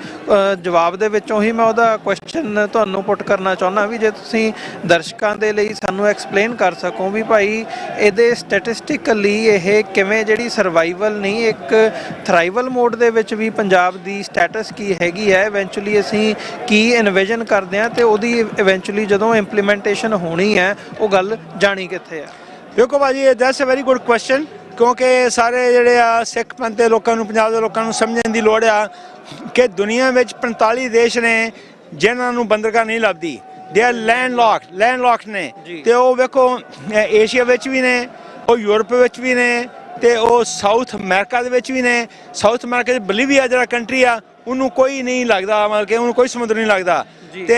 ਜਵਾਬ ਦੇ ਵਿੱਚੋਂ ਹੀ ਮੈਂ ਉਹਦਾ ਕੁਐਸਚਨ ਤੁਹਾਨੂੰ ਪੁੱਟ ਕਰਨਾ ਚਾਹੁੰਦਾ ਵੀ ਜੇ ਤੁਸੀਂ ਦਰਸ਼ਕਾਂ ਦੇ ਲਈ ਸਾਨੂੰ ਐਕਸਪਲੇਨ ਕਰ ਸਕੋ ਵੀ ਭਾਈ ਇਹਦੇ ਸਟੈਟਿਸਟਿਕਲੀ ਇਹ ਕਿਵੇਂ ਜਿਹੜੀ ਸਰਵਾਈਵਲ ਨਹੀਂ ਇੱਕ ਥਰਾਈਵਲ ਮੋਡ ਦੇ ਵਿੱਚ ਵੀ ਪੰਜਾਬ ਦੀ ਸਟੇਟਸ ਕੀ ਹੈਗੀ ਹੈ, ਇਵੈਂਚੁਅਲੀ ਅਸੀਂ ਕੀ ਇਨਵਿਜ਼ਨ ਕਰਦੇ ਹਾਂ ਤੇ ਉਹਦੀ ਇਵੈਂਚੁਅਲੀ ਜਦੋਂ ਇੰਪਲੀਮੈਂਟੇਸ਼ਨ ਹੋਣੀ ਹੈ ਉਹ ਗੱਲ ਜਾਣੀ ਕਿੱਥੇ ਆ। ਦੇਖੋ ਭਾਜੀ that's a very good question, ਕਿਉਂਕਿ ਸਾਰੇ ਜਿਹੜੇ ਆ ਸਿੱਖ ਪੰਥ ਦੇ ਲੋਕਾਂ ਨੂੰ, ਪੰਜਾਬ ਦੇ ਲੋਕਾਂ ਨੂੰ ਸਮਝਣ ਦੀ ਲੋੜ ਆ ਕਿ ਦੁਨੀਆ ਵਿੱਚ 45 ਦੇਸ਼ ਨੇ ਜਿਨ੍ਹਾਂ ਨੂੰ ਬੰਦਰਗਾਹ ਨਹੀਂ ਲੱਭਦੀ। ਦੇ ਆਰ ਲੈਂਡਲੌਕਡ ਨੇ ਤੇ ਉਹ ਵੇਖੋ ਏਸ਼ੀਆ ਵਿੱਚ ਵੀ ਨੇ, ਉਹ ਯੂਰਪ ਵਿੱਚ ਵੀ ਨੇ ਤੇ ਉਹ ਸਾਊਥ ਅਮਰੀਕਾ ਦੇ ਵਿੱਚ ਵੀ ਨੇ। ਸਾਊਥ ਅਮਰੀਕਾ ਦੇ ਬਲੀਵੀਆ ਜਿਹੜਾ ਕੰਟਰੀ ਆ ਉਹਨੂੰ ਕੋਈ ਨਹੀਂ ਲੱਗਦਾ, ਮਤਲਬ ਕਿ ਉਹਨੂੰ ਕੋਈ ਸਮੁੰਦਰ ਨਹੀਂ ਲੱਗਦਾ। ਤੇ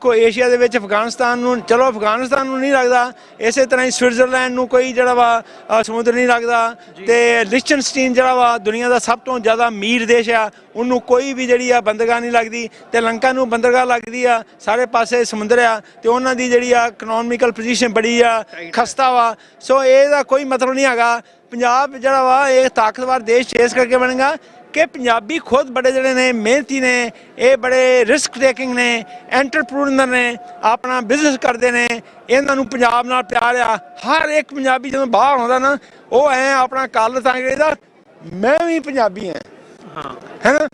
ਕੋਈ ਏਸ਼ੀਆ ਦੇ ਵਿੱਚ ਅਫਗਾਨਿਸਤਾਨ ਨੂੰ, ਚਲੋ ਅਫਗਾਨਿਸਤਾਨ ਨੂੰ ਨਹੀਂ ਲੱਗਦਾ, ਇਸੇ ਤਰ੍ਹਾਂ ਹੀ ਸਵਿਟਜ਼ਰਲੈਂਡ ਨੂੰ ਕੋਈ ਜਿਹੜਾ ਵਾ ਸਮੁੰਦਰ ਨਹੀਂ ਲੱਗਦਾ। ਤੇ ਲਿਚਨਸਟੀਨ ਜਿਹੜਾ ਵਾ ਦੁਨੀਆ ਦਾ ਸਭ ਤੋਂ ਜ਼ਿਆਦਾ ਅਮੀਰ ਦੇਸ਼ ਆ, ਉਹਨੂੰ ਕੋਈ ਵੀ ਜਿਹੜੀ ਆ ਬੰਦਰਗਾਹ ਨਹੀਂ ਲੱਗਦੀ। ਤੇ ਲੰਕਾ ਨੂੰ ਬੰਦਰਗਾਹ ਲੱਗਦੀ ਆ, ਸਾਰੇ ਪਾਸੇ ਸਮੁੰਦਰ ਆ ਤੇ ਉਹਨਾਂ ਦੀ ਜਿਹੜੀ ਆ ਇਕਨੋਮਿਕਲ ਪੋਜੀਸ਼ਨ ਬੜੀ ਆ ਖਸਤਾ ਵਾ। ਸੋ ਇਹਦਾ ਕੋਈ ਮਤਲਬ ਨਹੀਂ ਹੈਗਾ। ਪੰਜਾਬ ਜਿਹੜਾ ਵਾ ਇਹ ਤਾਕਤਵਰ ਦੇਸ਼ ਇਸ ਕਰਕੇ ਬਣੇਗਾ ਕਿ ਪੰਜਾਬੀ ਖੁਦ ਬੜੇ ਜਿਹੜੇ ਨੇ ਮਿਹਨਤੀ ਨੇ, ਇਹ ਬੜੇ ਰਿਸਕ ਟੇਕਿੰਗ ਨੇ, ਐਂਟਰਪ੍ਰੂਨਰ ਨੇ, ਆਪਣਾ ਬਿਜ਼ਨਸ ਕਰਦੇ ਨੇ, ਇਹਨਾਂ ਨੂੰ ਪੰਜਾਬ ਨਾਲ ਪਿਆਰ ਆ। ਹਰ ਇੱਕ ਪੰਜਾਬੀ ਜਦੋਂ ਬਾਹਰ ਆਉਂਦਾ ਨਾ ਉਹ ਐ ਆਪਣਾ ਕੱਲ ਤਾਂ ਇਹਦਾ ਮੈਂ ਵੀ ਪੰਜਾਬੀ ਹਾਂ ਹੈ ਨਾ।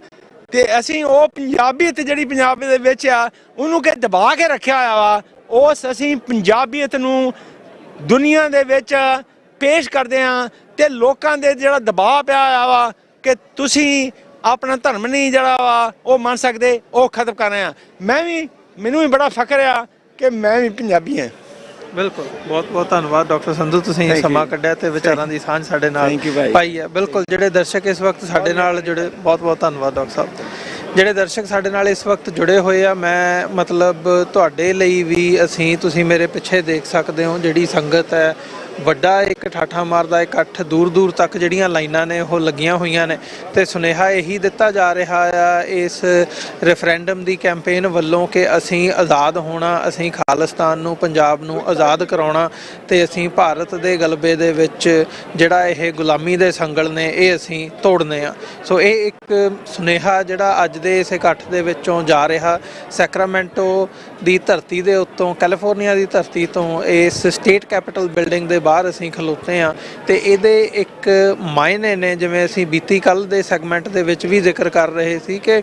ਤੇ ਅਸੀਂ ਉਹ ਪੰਜਾਬੀਅਤ ਜਿਹੜੀ ਪੰਜਾਬ ਦੇ ਵਿੱਚ ਆ ਉਹਨੂੰ ਕਿ ਦਬਾ ਕੇ ਰੱਖਿਆ ਹੋਇਆ ਵਾ, ਉਸ ਅਸੀਂ ਪੰਜਾਬੀਅਤ ਨੂੰ ਦੁਨੀਆ ਦੇ ਵਿੱਚ ਪੇਸ਼ ਕਰਦੇ ਹਾਂ। ਤੇ ਲੋਕਾਂ ਦੇ ਜਿਹੜਾ ਦਬਾਅ ਪਿਆ ਹੋਇਆ ਵਾ ਕਿ ਤੁਸੀਂ ਆਪਣਾ ਧਰਮ ਨਹੀਂ ਜਿਹੜਾ ਵਾ ਉਹ ਮੰਨ ਸਕਦੇ, ਉਹ ਖਤਮ ਕਰ ਰਹੇ ਆ। ਮੈਨੂੰ ਵੀ ਬੜਾ ਫਖਰ ਆ ਕਿ ਮੈਂ ਵੀ ਪੰਜਾਬੀ ਹਾਂ। ਬਿਲਕੁਲ, ਬਹੁਤ ਬਹੁਤ ਧੰਨਵਾਦ ਡਾਕਟਰ ਸੰਧੂ, ਤੁਸੀਂ ਸਮਾਂ ਕੱਢਿਆ ਤੇ ਵਿਚਾਰਾਂ ਦੀ ਸਾਂਝ ਸਾਡੇ ਨਾਲ ਪਾਈ ਹੈ। ਬਿਲਕੁਲ, ਜਿਹੜੇ ਦਰਸ਼ਕ ਇਸ ਵਕਤ ਸਾਡੇ ਨਾਲ ਜੁੜੇ, ਬਹੁਤ ਬਹੁਤ ਧੰਨਵਾਦ ਡਾਕਟਰ ਸਾਹਿਬ। ਜਿਹੜੇ ਦਰਸ਼ਕ ਸਾਡੇ ਨਾਲ ਇਸ ਵਕਤ ਜੁੜੇ ਹੋਏ ਆ, ਮੈਂ ਮਤਲਬ ਤੁਹਾਡੇ ਲਈ ਵੀ ਤੁਸੀਂ ਮੇਰੇ ਪਿੱਛੇ ਦੇਖ ਸਕਦੇ ਹੋ ਜਿਹੜੀ ਸੰਗਤ ਹੈ, ਵੱਡਾ ਇੱਕ ਠਾਠਾ ਮਾਰਦਾ ਇਕੱਠ, ਦੂਰ ਦੂਰ ਤੱਕ ਜਿਹੜੀਆਂ ਲਾਈਨਾਂ ਨੇ ਉਹ ਲੱਗੀਆਂ ਹੋਈਆਂ ਨੇ ਤੇ ਸੁਨੇਹਾ ਇਹੀ ਦਿੱਤਾ ਜਾ ਰਿਹਾ ਆ ਇਸ ਰੈਫਰੈਂਡਮ ਦੀ ਕੈਂਪੇਨ ਵੱਲੋਂ ਕਿ ਅਸੀਂ ਆਜ਼ਾਦ ਹੋਣਾ, ਅਸੀਂ ਖਾਲਿਸਤਾਨ ਨੂੰ, ਪੰਜਾਬ ਨੂੰ ਆਜ਼ਾਦ ਕਰਾਉਣਾ ਤੇ ਅਸੀਂ ਭਾਰਤ ਦੇ ਗਲਬੇ ਦੇ ਵਿੱਚ ਜਿਹੜਾ ਇਹ ਗੁਲਾਮੀ ਦੇ ਸੰਗਲ ਨੇ ਇਹ ਅਸੀਂ ਤੋੜਨੇ ਆ। ਸੋ ਇਹ ਇੱਕ ਸੁਨੇਹਾ ਜਿਹੜਾ ਅੱਜ ਦੇ ਇਸ ਇਕੱਠ ਦੇ ਵਿੱਚੋਂ ਜਾ ਰਿਹਾ। ਸੈਕਰਾਮੈਂਟੋ ਦੀ ਧਰਤੀ ਦੇ ਉੱਤੋਂ, ਕੈਲੀਫੋਰਨੀਆ ਦੀ ਧਰਤੀ ਤੋਂ, ਇਸ ਸਟੇਟ ਕੈਪੀਟਲ ਬਿਲਡਿੰਗ ਦੇ ਬਾਹਰ ਅਸੀਂ ਖਲੋਤੇ ਹਾਂ ਤੇ ਇਹਦੇ ਇੱਕ ਮਾਇਨੇ ਨੇ, ਜਿਵੇਂ ਅਸੀਂ ਬੀਤੀ ਕੱਲ੍ਹ ਦੇ ਸੈਗਮੈਂਟ ਦੇ ਵਿੱਚ ਵੀ ਜ਼ਿਕਰ ਕਰ ਰਹੇ ਸੀ ਕਿ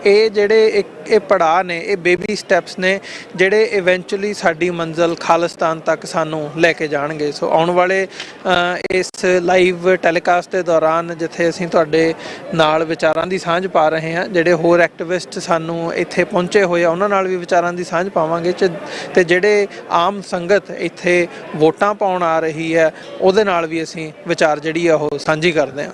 ਇਹ ਜਿਹੜੇ ਇਹ ਪੜਾਅ ਨੇ, ਇਹ ਬੇਬੀ ਸਟੈਪਸ ਨੇ ਜਿਹੜੇ ਇਵੈਂਚੁਅਲੀ ਸਾਡੀ ਮੰਜ਼ਿਲ ਖਾਲਿਸਤਾਨ ਤੱਕ ਸਾਨੂੰ ਲੈ ਕੇ ਜਾਣਗੇ। ਸੋ ਆਉਣ ਵਾਲੇ ਇਸ ਲਾਈਵ ਟੈਲੀਕਾਸਟ ਦੇ ਦੌਰਾਨ ਜਿੱਥੇ ਅਸੀਂ ਤੁਹਾਡੇ ਨਾਲ ਵਿਚਾਰਾਂ ਦੀ ਸਾਂਝ ਪਾ ਰਹੇ ਹਾਂ, ਜਿਹੜੇ ਹੋਰ ਐਕਟਿਵਿਸਟ ਸਾਨੂੰ ਇੱਥੇ ਪਹੁੰਚੇ ਹੋਏ ਆ ਉਹਨਾਂ ਨਾਲ ਵੀ ਵਿਚਾਰਾਂ ਦੀ ਸਾਂਝ ਪਾਵਾਂਗੇ ਤੇ ਜਿਹੜੇ ਆਮ ਸੰਗਤ ਇੱਥੇ ਵੋਟਾਂ ਪਾਉਣ ਆ ਰਹੀ ਹੈ ਉਹਦੇ ਨਾਲ ਵੀ ਅਸੀਂ ਵਿਚਾਰ ਜਿਹੜੀ ਆ ਉਹ ਸਾਂਝੀ ਕਰਦੇ ਹਾਂ।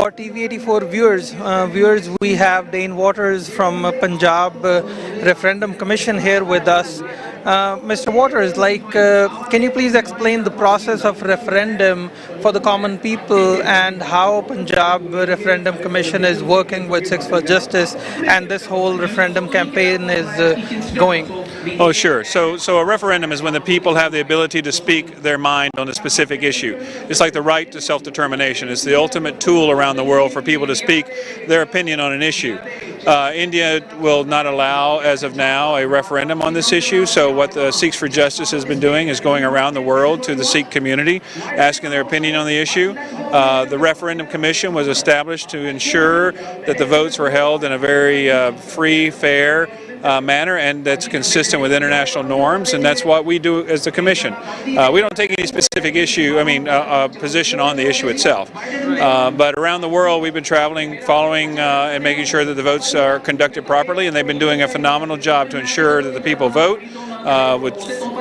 For TV84 viewers, we have Dane Waters from Punjab Referendum Commission here with us. Mr. Waters, can you please explain the process of referendum for the common people and how Punjab Referendum Commission is working with Sikhs for Justice and this whole referendum campaign is going? Oh, sure. So a referendum is when the people have the ability to speak their mind on a specific issue. It's like the right to self-determination. It's the ultimate tool around the world for people to speak their opinion on an issue. India will not allow, as of now, a referendum on this issue. So what the Sikhs for Justice has been doing is going around the world to the Sikh community, asking their opinion on the issue. The Referendum Commission was established to ensure that the votes were held in a very free, fair manner, and that's consistent with international norms, and that's what we do as the Commission. We don't take any specific position on the issue itself. But around the world, we've been traveling, following, and making sure that the votes are conducted properly, and they've been doing a phenomenal job to ensure that the people vote with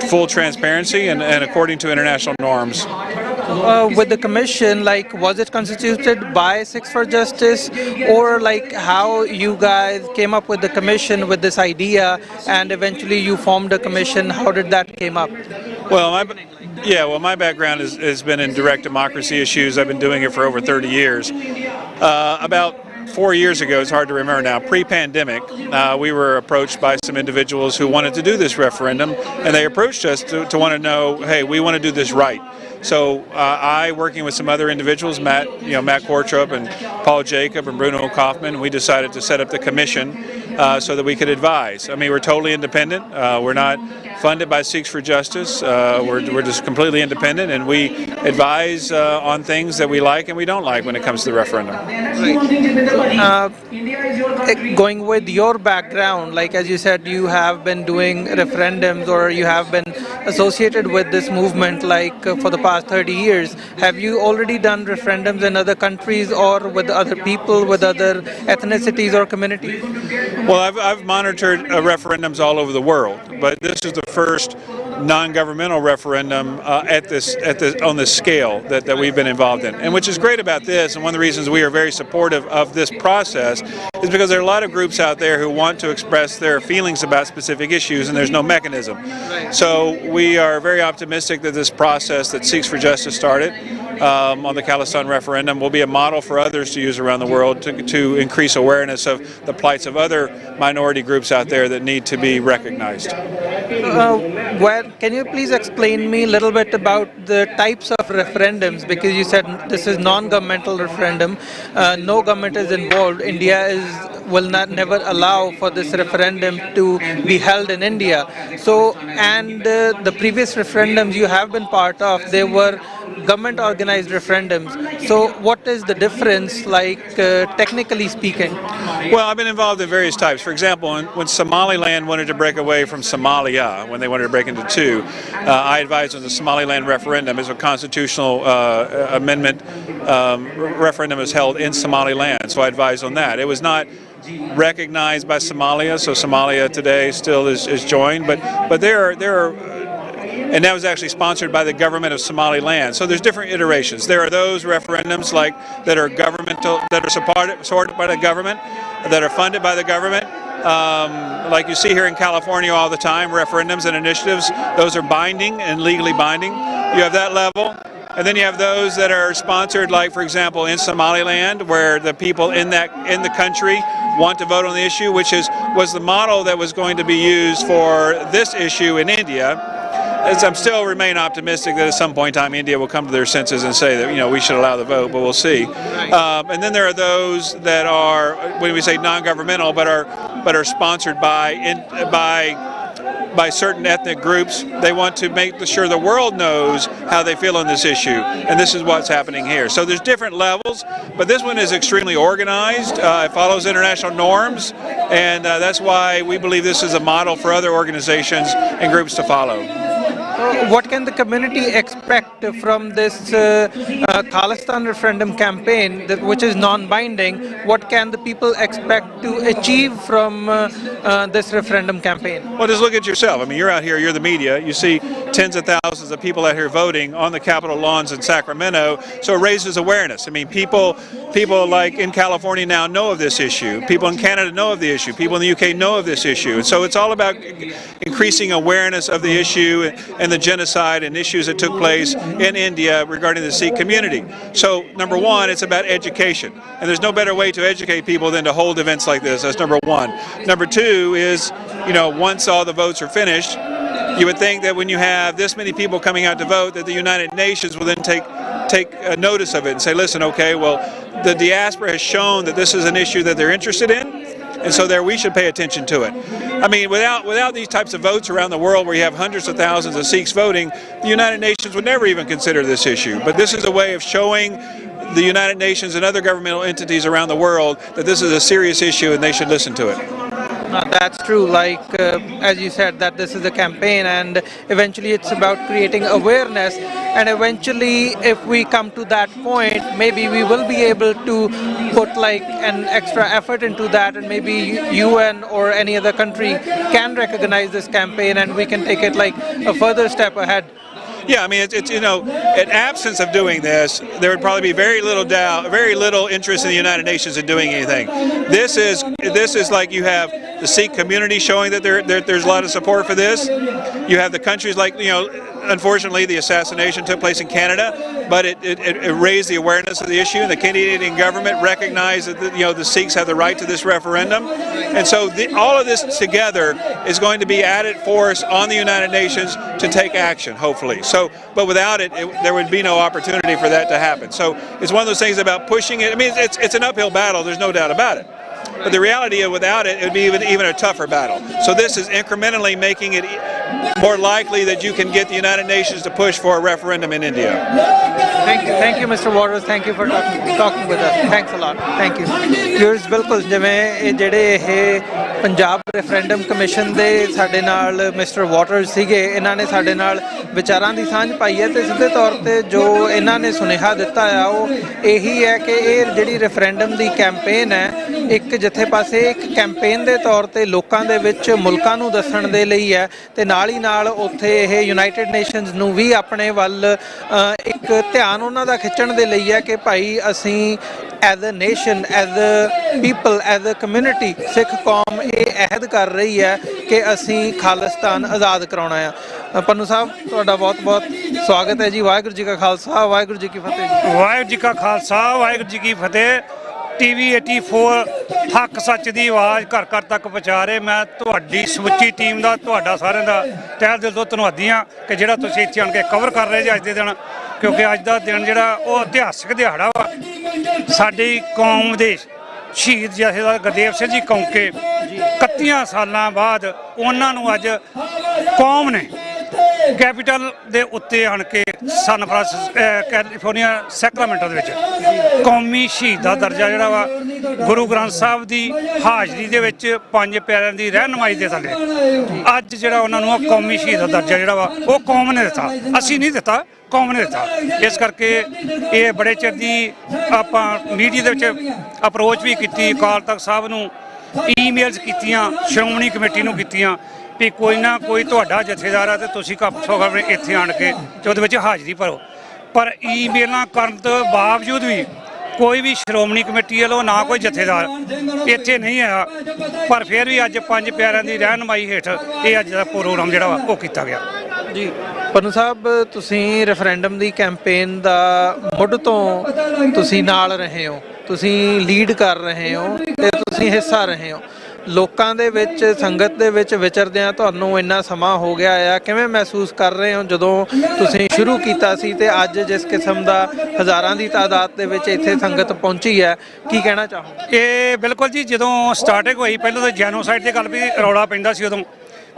full transparency and according to international norms. With the commission, was it constituted by Sikhs for Justice, or how you guys came up with the commission with this idea and eventually you formed a commission? How did that came up? Well, my background has been in direct democracy issues. I've been doing it for over 30 years. About 4 years ago, it's hard to remember now, pre-pandemic, we were approached by some individuals who wanted to do this referendum, and they approached us to want to know, hey, we want to do this right. So I, working with some other individuals, Matt Kortrup and Paul Jacob and Bruno Kaufman, we decided to set up the commission so that we could advise. I mean, we're totally independent. We're not funded by Sikhs for Justice. We're just completely independent, and we advise on things that we like and we don't like when it comes to the referendum. Going with your background, as you said, you have been doing referendums, or you have been associated with this movement for the past 30 years. Have you already done referendums in other countries or with other people, with other ethnicities or communities? Well, I've monitored referendums all over the world, but this is the first non-governmental referendum on this scale that we've been involved in. And which is great about this, and one of the reasons we are very supportive of this process, is because there are a lot of groups out there who want to express their feelings about specific issues, and there's no mechanism. So we are very optimistic that this process that Sikhs for Justice started on the Khalistan referendum will be a model for others to use around the world to increase awareness of the plights of other minority groups out there that need to be recognized. Can you please explain me a little bit about the types of referendums, because you said this is non-governmental referendum, no government is involved. India will never allow for this referendum to be held in India. So, and the previous referendums you have been part of, they were government organized referendums. So what is the difference, technically speaking? Well, I've been involved in various types. For example, when Somaliland wanted to break away from Somalia, when they wanted to break into two, I advised on the Somaliland referendum as a constitutional amendment referendum is held in Somaliland. So I advised on that. It was not recognized by Somalia, so Somalia today still is joined, but there are and that was actually sponsored by the government of Somaliland. So there's different iterations. There are those referendums that are governmental, that are supported by the government, that are funded by the government. Like you see here in California all the time, referendums and initiatives, those are binding and legally binding. You have that level. And then you have those that are sponsored, like, for example, in Somaliland, where the people in the country want to vote on the issue, which was the model that was going to be used for this issue in India. As I'm still remain optimistic that at some point in time India will come to their senses and say that we should allow the vote, but we'll see. And then there are those that are, when we say non-governmental, but are sponsored by certain ethnic groups. They want to make sure the world knows how they feel on this issue, and this is what's happening here. So there's different levels, but this one is extremely organized. It follows international norms, and that's why we believe this is a model for other organizations and groups to follow. What can the community expect from this Khalistan referendum campaign, which is non-binding? What can the people expect to achieve from this referendum campaign? Well, just look at yourself. I mean, you're out here, you're the media. You see tens of thousands of people out here voting on the Capitol lawns in Sacramento. So it raises awareness. I mean, people like in California now know of this issue. People in Canada know of the issue. People in the UK know of this issue. And so it's all about increasing awareness of the issue and the genocide and issues that took place in India regarding the Sikh community. So number one, it's about education. And there's no better way to educate people than to hold events like this. That's number one. Number two is, once all the votes are finished, you would think that when you have this many people coming out to vote, that the United Nations will then take notice of it and say, listen, okay, well, the diaspora has shown that this is an issue that they're interested in. And so we should pay attention to it. I mean, without these types of votes around the world where you have hundreds of thousands of Sikhs voting, the United Nations would never even consider this issue. But this is a way of showing the United Nations and other governmental entities around the world that this is a serious issue and they should listen to it. That's true. Like, as you said, that this is a campaign and eventually it's about creating awareness. And eventually, if we come to that point, maybe we will be able to put like an extra effort into that, and maybe UN or any other country can recognize this campaign and we can take it like a further step ahead. Yeah, I mean, it's in absence of doing this, there would probably be very little interest in the United Nations in doing anything. This is like you have the Sikh community showing that there's a lot of support for this. You have the countries like, unfortunately, the assassination took place in Canada, but it raised the awareness of the issue, and the Canadian government recognized that the Sikhs have the right to this referendum. And so all of this together is going to be added force on the United Nations to take action, hopefully. But without it, there would be no opportunity for that to happen. So it's one of those things about pushing it. I mean, it's an uphill battle, there's no doubt about it. But the reality is, without it, it would be even a tougher battle. So this is incrementally making it more likely that you can get the United Nations to push for a referendum in India. Thank you, Mr. Waters. Thank you for talking with us. Thanks a lot. Thank you. Viewers, ਬਿਲਕੁਲ ਜਿਵੇਂ ਜਿਹੜੇ Punjab referendum commission ਦੇ ਸਾਡੇ ਨਾਲ mister waters ਸੀਗੇ, ਇਹਨਾਂ ਨੇ ਸਾਡੇ ਨਾਲ ਵਿਚਾਰਾਂ ਦੀ ਸਾਂਝ ਪਾਈ ਹੈ ਤੇ ਸਿੱਧੇ ਤੌਰ ਤੇ ਜੋ ਇਹਨਾਂ ਨੇ ਸੁਨੇਹਾ ਦਿੱਤਾ ਆ ਉਹ ਇਹੀ ਹੈ ਕਿ ਇਹ ਜਿਹੜੀ ਰੈਫਰੈਂਡਮ ਦੀ ਕੈਂਪੇਨ ਹੈ, ਇੱਕ ਜਿੱਥੇ ਪਾਸੇ ਇੱਕ ਕੈਂਪੇਨ ਦੇ ਤੌਰ ਤੇ ਲੋਕਾਂ ਦੇ ਵਿੱਚ ਮੁਲਕਾਂ ਨੂੰ ਦੱਸਣ ਦੇ ਲਈ ਹੈ ਤੇ ਨਾਲ ਹੀ ਨਾਲ ਉੱਥੇ ਇਹ ਯੂਨਾਈਟਿਡ ਨੇਸ਼ਨਸ ਨੂੰ ਵੀ ਆਪਣੇ ਵੱਲ ਇੱਕ ਧਿਆਨ ਉਹਨਾਂ ਦਾ ਖਿੱਚਣ ਦੇ ਲਈ ਹੈ ਕਿ ਭਾਈ ਅਸੀਂ as a nation, as a people, as a community, ਸਿੱਖ ਕੌਮ ਇਹ ਅਹਿਦ ਕਰ ਰਹੀ ਹੈ ਕਿ ਅਸੀਂ ਖਾਲਿਸਤਾਨ ਆਜ਼ਾਦ ਕਰਾਉਣਾ ਆ। ਪੰਨੂ ਸਾਹਿਬ, ਤੁਹਾਡਾ ਬਹੁਤ-ਬਹੁਤ ਸਵਾਗਤ ਹੈ ਜੀ। ਵਾਹਿਗੁਰੂ ਜੀ ਕਾ ਖਾਲਸਾ, ਵਾਹਿਗੁਰੂ ਜੀ ਕੀ ਫਤਿਹ ਜੀ। ਵਾਹਿਗੁਰੂ ਜੀ ਕਾ ਖਾਲਸਾ, ਵਾਹਿਗੁਰੂ ਜੀ ਕੀ ਫਤਿਹ। TV 84 ਹੱਕ ਸੱਚ ਦੀ ਆਵਾਜ਼ ਘਰ ਘਰ ਤੱਕ ਪਹੁੰਚਾ ਰਹੇ। ਮੈਂ ਤੁਹਾਡੀ ਸਮੁੱਚੀ ਟੀਮ ਦਾ, ਤੁਹਾਡਾ ਸਾਰਿਆਂ ਦਾ ਤਹਿ ਦਿਲ ਤੋਂ ਧੰਨਵਾਦੀ ਹਾਂ ਕਿ ਜਿਹੜਾ ਤੁਸੀਂ ਇੱਥੇ ਆਣ ਕੇ ਕਵਰ ਕਰ ਰਹੇ ਜੀ ਅੱਜ ਦੇ ਦਿਨ, ਕਿਉਂਕਿ ਅੱਜ ਦਾ ਦਿਨ ਜਿਹੜਾ ਉਹ ਇਤਿਹਾਸਕ ਦਿਹਾੜਾ ਵਾ। ਸਾਡੀ ਕੌਮ ਦੇ ਸ਼ਹੀਦ ਜਥੇਦਾਰ ਗੁਰਦੇਵ ਸਿੰਘ ਜੀ ਕੌਂਕੇ 31 ਸਾਲਾਂ ਬਾਅਦ ਉਹਨਾਂ ਨੂੰ ਅੱਜ ਕੌਮ ਨੇ ਕੈਪੀਟਲ ਦੇ ਉੱਤੇ ਆਣ ਕੇ ਕੈਲੀਫੋਰਨੀਆ ਸੈਕਰਾਮੈਂਟੋ ਦੇ ਵਿੱਚ ਕੌਮੀ ਸ਼ਹੀਦ ਦਾ ਦਰਜਾ ਜਿਹੜਾ ਵਾ ਗੁਰੂ ਗ੍ਰੰਥ ਸਾਹਿਬ ਦੀ ਹਾਜ਼ਰੀ ਦੇ ਵਿੱਚ 5 ਪਿਆਰਿਆਂ ਦੀ ਰਹਿਨੁਮਾਈ ਦੇ ਥੱਲੇ ਅੱਜ ਜਿਹੜਾ ਉਹਨਾਂ ਨੂੰ ਕੌਮੀ ਸ਼ਹੀਦ ਦਾ ਦਰਜਾ ਜਿਹੜਾ ਵਾ ਉਹ ਕੌਮ ਨੇ ਦਿੱਤਾ, ਅਸੀਂ ਨਹੀਂ ਦਿੱਤਾ, ਕੌਮ ਨੇ ਦਿੱਤਾ। ਇਸ ਕਰਕੇ ਇਹ ਬੜੇ ਚਿਰ ਦੀ ਆਪਾਂ ਮੀਡੀਆ ਦੇ ਵਿੱਚ ਅਪਰੋਚ ਵੀ ਕੀਤੀ, ਅਕਾਲ ਤਖਤ ਸਾਹਿਬ ਨੂੰ ਈਮੇਲਸ ਕੀਤੀਆਂ, ਸ਼੍ਰੋਮਣੀ ਕਮੇਟੀ ਨੂੰ ਕੀਤੀਆਂ ਵੀ ਕੋਈ ਨਾ ਕੋਈ ਤੁਹਾਡਾ ਜਥੇਦਾਰ ਆ ਤੇ ਤੁਸੀਂ ਆਪਣੇ ਇੱਥੇ ਆਣ ਕੇ ਤੇ ਉਹਦੇ ਵਿੱਚ ਹਾਜ਼ਰੀ ਭਰੋ। ਪਰ ਈਮੇਲਾਂ ਕਰਨ ਤੋਂ ਬਾਵਜੂਦ ਵੀ ਕੋਈ ਵੀ ਸ਼੍ਰੋਮਣੀ ਕਮੇਟੀ ਵੱਲੋਂ ਨਾ ਕੋਈ ਜਥੇਦਾਰ ਇੱਥੇ ਨਹੀਂ ਆਇਆ। ਪਰ ਫਿਰ ਵੀ ਅੱਜ 5 ਪਿਆਰਿਆਂ ਦੀ ਰਹਿਨੁਮਾਈ ਹੇਠ ਇਹ ਅੱਜ ਦਾ ਪ੍ਰੋਗਰਾਮ ਜਿਹੜਾ ਵਾ ਉਹ ਕੀਤਾ ਗਿਆ ਜੀ। ਪੰਨੂ ਸਾਹਿਬ, ਤੁਸੀਂ ਰੈਫਰੈਂਡਮ ਦੀ ਕੈਂਪੇਨ ਦਾ ਮੁੱਢ ਤੋਂ ਤੁਸੀਂ ਨਾਲ ਰਹੇ ਹੋ, ਤੁਸੀਂ ਲੀਡ ਕਰ ਰਹੇ ਹੋ ਤੇ ਤੁਸੀਂ ਹਿੱਸਾ ਰਹੇ ਹੋ। ਲੋਕਾਂ ਦੇ ਵਿੱਚ, ਸੰਗਤ ਦੇ ਵਿੱਚ ਵਿਚਰਦਿਆਂ ਤੁਹਾਨੂੰ ਇੰਨਾ ਸਮਾਂ ਹੋ ਗਿਆ ਆ, ਕਿਵੇਂ ਮਹਿਸੂਸ ਕਰ ਰਹੇ ਹੋ ਜਦੋਂ ਤੁਸੀਂ ਸ਼ੁਰੂ ਕੀਤਾ ਸੀ ਤੇ ਅੱਜ ਜਿਸ ਕਿਸਮ ਦਾ ਹਜ਼ਾਰਾਂ ਦੀ ਤਾਦਾਦ ਦੇ ਵਿੱਚ ਇੱਥੇ ਸੰਗਤ ਪਹੁੰਚੀ ਹੈ, ਕੀ ਕਹਿਣਾ ਚਾਹੋਗੇ? ਇਹ ਬਿਲਕੁਲ ਜੀ, ਜਦੋਂ ਸਟਾਰਟਿੰਗ ਹੋਈ ਪਹਿਲਾਂ ਤਾਂ ਜੈਨੋਸਾਈਡ ਦੀ ਗੱਲ ਵੀ ਰੌਲਾ ਪੈਂਦਾ ਸੀ ਉਦੋਂ,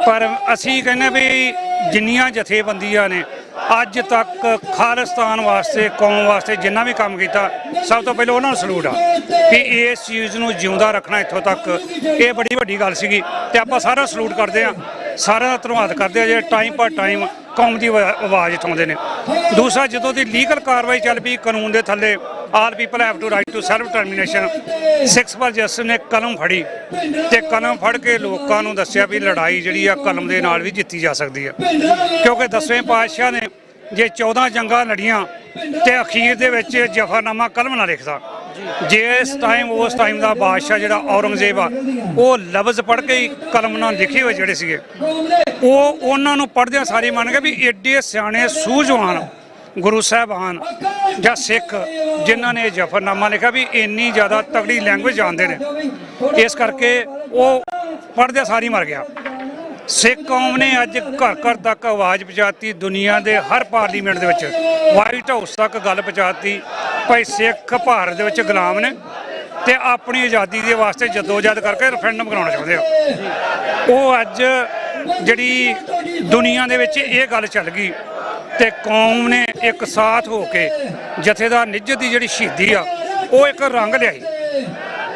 ਪਰ ਅਸੀਂ ਕਹਿੰਦੇ ਵੀ ਜਿੰਨੀਆਂ ਜਥੇਬੰਦੀਆਂ ਨੇ ਅੱਜ ਤੱਕ ਖਾਲਿਸਤਾਨ ਵਾਸਤੇ, ਕੌਮ ਵਾਸਤੇ ਜਿੰਨਾ ਵੀ ਕੰਮ ਕੀਤਾ, ਸਭ ਤੋਂ ਪਹਿਲਾਂ ਉਹਨਾਂ ਨੂੰ ਸਲੂਟ ਆ ਕਿ ਇਸ ਚੀਜ਼ ਨੂੰ ਜਿਉਂਦਾ ਰੱਖਣਾ ਇੱਥੋਂ ਤੱਕ ਇਹ ਬੜੀ ਵੱਡੀ ਗੱਲ ਸੀਗੀ ਤੇ ਆਪਾਂ ਸਾਰਾ ਸਲੂਟ ਕਰਦੇ ਹਾਂ, ਸਾਰਿਆਂ ਦਾ ਧੰਨਵਾਦ ਕਰਦੇ ਹਾਂ। ਜੇ ਟਾਈਮ ਪਰ ਟਾਈਮ ਕੌਮ ਦੀ ਆਵਾਜ਼ ਉਠਾਉਂਦੇ ਨੇ। ਦੂਸਰਾ, ਜਦੋਂ ਦੀ ਲੀਗਲ ਕਾਰਵਾਈ ਚੱਲ ਪਈ ਕਾਨੂੰਨ ਦੇ ਥੱਲੇ, all people have to right to self determination, Sikhs for Justice ਨੇ ਕਲਮ ਫੜੀ ਤੇ ਕਲਮ ਫੜ ਕੇ ਲੋਕਾਂ ਨੂੰ ਦੱਸਿਆ ਵੀ ਲੜਾਈ ਜਿਹੜੀ ਆ ਕਲਮ ਦੇ ਨਾਲ ਵੀ ਜਿੱਤੀ ਜਾ ਸਕਦੀ ਆ। ਕਿਉਂਕਿ 10ਵੇਂ ਪਾਤਸ਼ਾਹ ਨੇ ਜੇ 14 ਜੰਗਾਂ ਲੜੀਆਂ ਤੇ ਅਖੀਰ ਦੇ ਵਿੱਚ ਜ਼ਫਰਨਾਮਾ ਕਲਮ ਨਾਲ ਲਿਖਦਾ। ਜੇ ਉਸ ਟਾਈਮ ਦਾ ਬਾਦਸ਼ਾਹ ਜਿਹੜਾ ਔਰੰਗਜ਼ੇਬ ਆ, ਉਹ ਲਫ਼ਜ਼ ਪੜ੍ਹ ਕੇ ਹੀ ਕਲਮ ਨਾਲ ਲਿਖੇ ਹੋਏ ਜਿਹੜੇ ਸੀਗੇ, ਉਹ ਉਹਨਾਂ ਨੂੰ ਪੜ੍ਹਦਿਆਂ ਸਾਰੇ ਮੰਨ ਗਏ ਵੀ ਏਡੇ ਸਿਆਣੇ ਸੂਝਵਾਨ ਗੁਰੂ ਸਾਹਿਬਾਨ ਜਾਂ ਸਿੱਖ ਜਿਨ੍ਹਾਂ ਨੇ ਜ਼ਫਰਨਾਮਾ ਲਿਖਿਆ ਵੀ ਇੰਨੀ ਜ਼ਿਆਦਾ ਤਗੜੀ ਲੈਂਗੁਏਜ ਜਾਣਦੇ ਨੇ। ਇਸ ਕਰਕੇ ਉਹ ਪੜ੍ਹਦਿਆਂ ਸਾਰੀ ਮਰ ਗਿਆ। ਸਿੱਖ ਕੌਮ ਨੇ ਅੱਜ ਘਰ ਘਰ ਤੱਕ ਆਵਾਜ਼ ਪਹੁੰਚਾਤੀ, ਦੁਨੀਆ ਦੇ ਹਰ ਪਾਰਲੀਮੈਂਟ ਦੇ ਵਿੱਚ, ਵਾਈਟ ਹਾਊਸ ਤੱਕ ਗੱਲ ਪਹੁੰਚਾਤੀ ਭਾਈ ਸਿੱਖ ਭਾਰਤ ਦੇ ਵਿੱਚ ਗੁਲਾਮ ਨੇ ਤੇ ਆਪਣੀ ਆਜ਼ਾਦੀ ਦੇ ਵਾਸਤੇ ਜਦੋਜਹਿਦ ਕਰਕੇ ਰੈਫਰੈਂਡਮ ਕਰਾਉਣਾ ਚਾਹੁੰਦੇ ਆ। ਉਹ ਅੱਜ ਜਿਹੜੀ ਦੁਨੀਆ ਦੇ ਵਿੱਚ ਇਹ ਗੱਲ ਚੱਲ ਗਈ ਤੇ ਕੌਮ ਨੇ ਇੱਕ ਸਾਥ ਹੋ ਕੇ ਜਥੇਦਾਰ ਨਿੱਜਤ ਦੀ ਜਿਹੜੀ ਸ਼ਹੀਦੀ ਆ ਉਹ ਇੱਕ ਰੰਗ ਲਿਆਈ,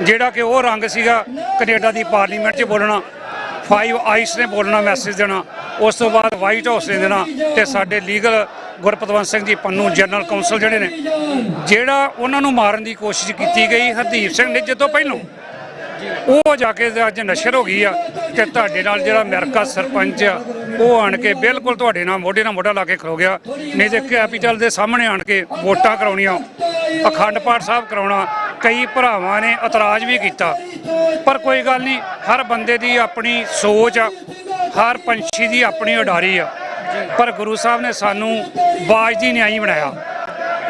ਜਿਹੜਾ ਕਿ ਉਹ ਰੰਗ ਸੀਗਾ ਕੈਨੇਡਾ ਦੀ ਪਾਰਲੀਮੈਂਟ 'ਚ ਬੋਲਣਾ, 5 ਆਈਸ ਨੇ ਬੋਲਣਾ, ਮੈਸੇਜ ਦੇਣਾ, ਉਸ ਤੋਂ ਬਾਅਦ ਵਾਈਟ ਹਾਊਸ ਨੇ ਦੇਣਾ ਤੇ ਸਾਡੇ legal Gurpatwant Singh ji Pannu general council ਜਿਹੜੇ ਨੇ, ਜਿਹੜਾ ਉਹਨਾਂ ਨੂੰ ਮਾਰਨ ਦੀ ਕੋਸ਼ਿਸ਼ ਕੀਤੀ ਗਈ ਹਰਦੀਪ ਸਿੰਘ ਨਿੱਜਤ ਤੋਂ ਪਹਿਲਾਂ, ਉਹ ਜਾ ਕੇ ਅੱਜ ਨਸ਼ਰ ਹੋ ਗਈ ਆ। ਤੇ ਤੁਹਾਡੇ ਨਾਲ ਜਿਹੜਾ ਅਮਰੀਕਾ ਸਰਪੰਚ ਆ ਉਹ ਆਣ ਕੇ ਬਿਲਕੁਲ ਤੁਹਾਡੇ ਨਾਲ ਮੋਢਾ ਲਾ ਕੇ ਖਲੋ ਗਿਆ। ਨਹੀਂ ਤੇ ਕੈਪੀਟਲ ਦੇ ਸਾਹਮਣੇ ਆਣ ਕੇ ਵੋਟਾਂ ਕਰਾਉਣੀਆਂ, ਅਖੰਡ ਪਾਠ ਸਾਹਿਬ ਕਰਾਉਣਾ, ਕਈ ਭਰਾਵਾਂ ਨੇ ਇਤਰਾਜ਼ ਵੀ ਕੀਤਾ। ਪਰ ਕੋਈ ਗੱਲ ਨਹੀਂ, ਹਰ ਬੰਦੇ ਦੀ ਆਪਣੀ ਸੋਚ ਆ, ਹਰ ਪੰਛੀ ਦੀ ਆਪਣੀ ਉਡਾਰੀ ਆ। ਪਰ ਗੁਰੂ ਸਾਹਿਬ ਨੇ ਸਾਨੂੰ ਬਾਜ ਦੀ ਨਿਆਈ ਬਣਾਇਆ,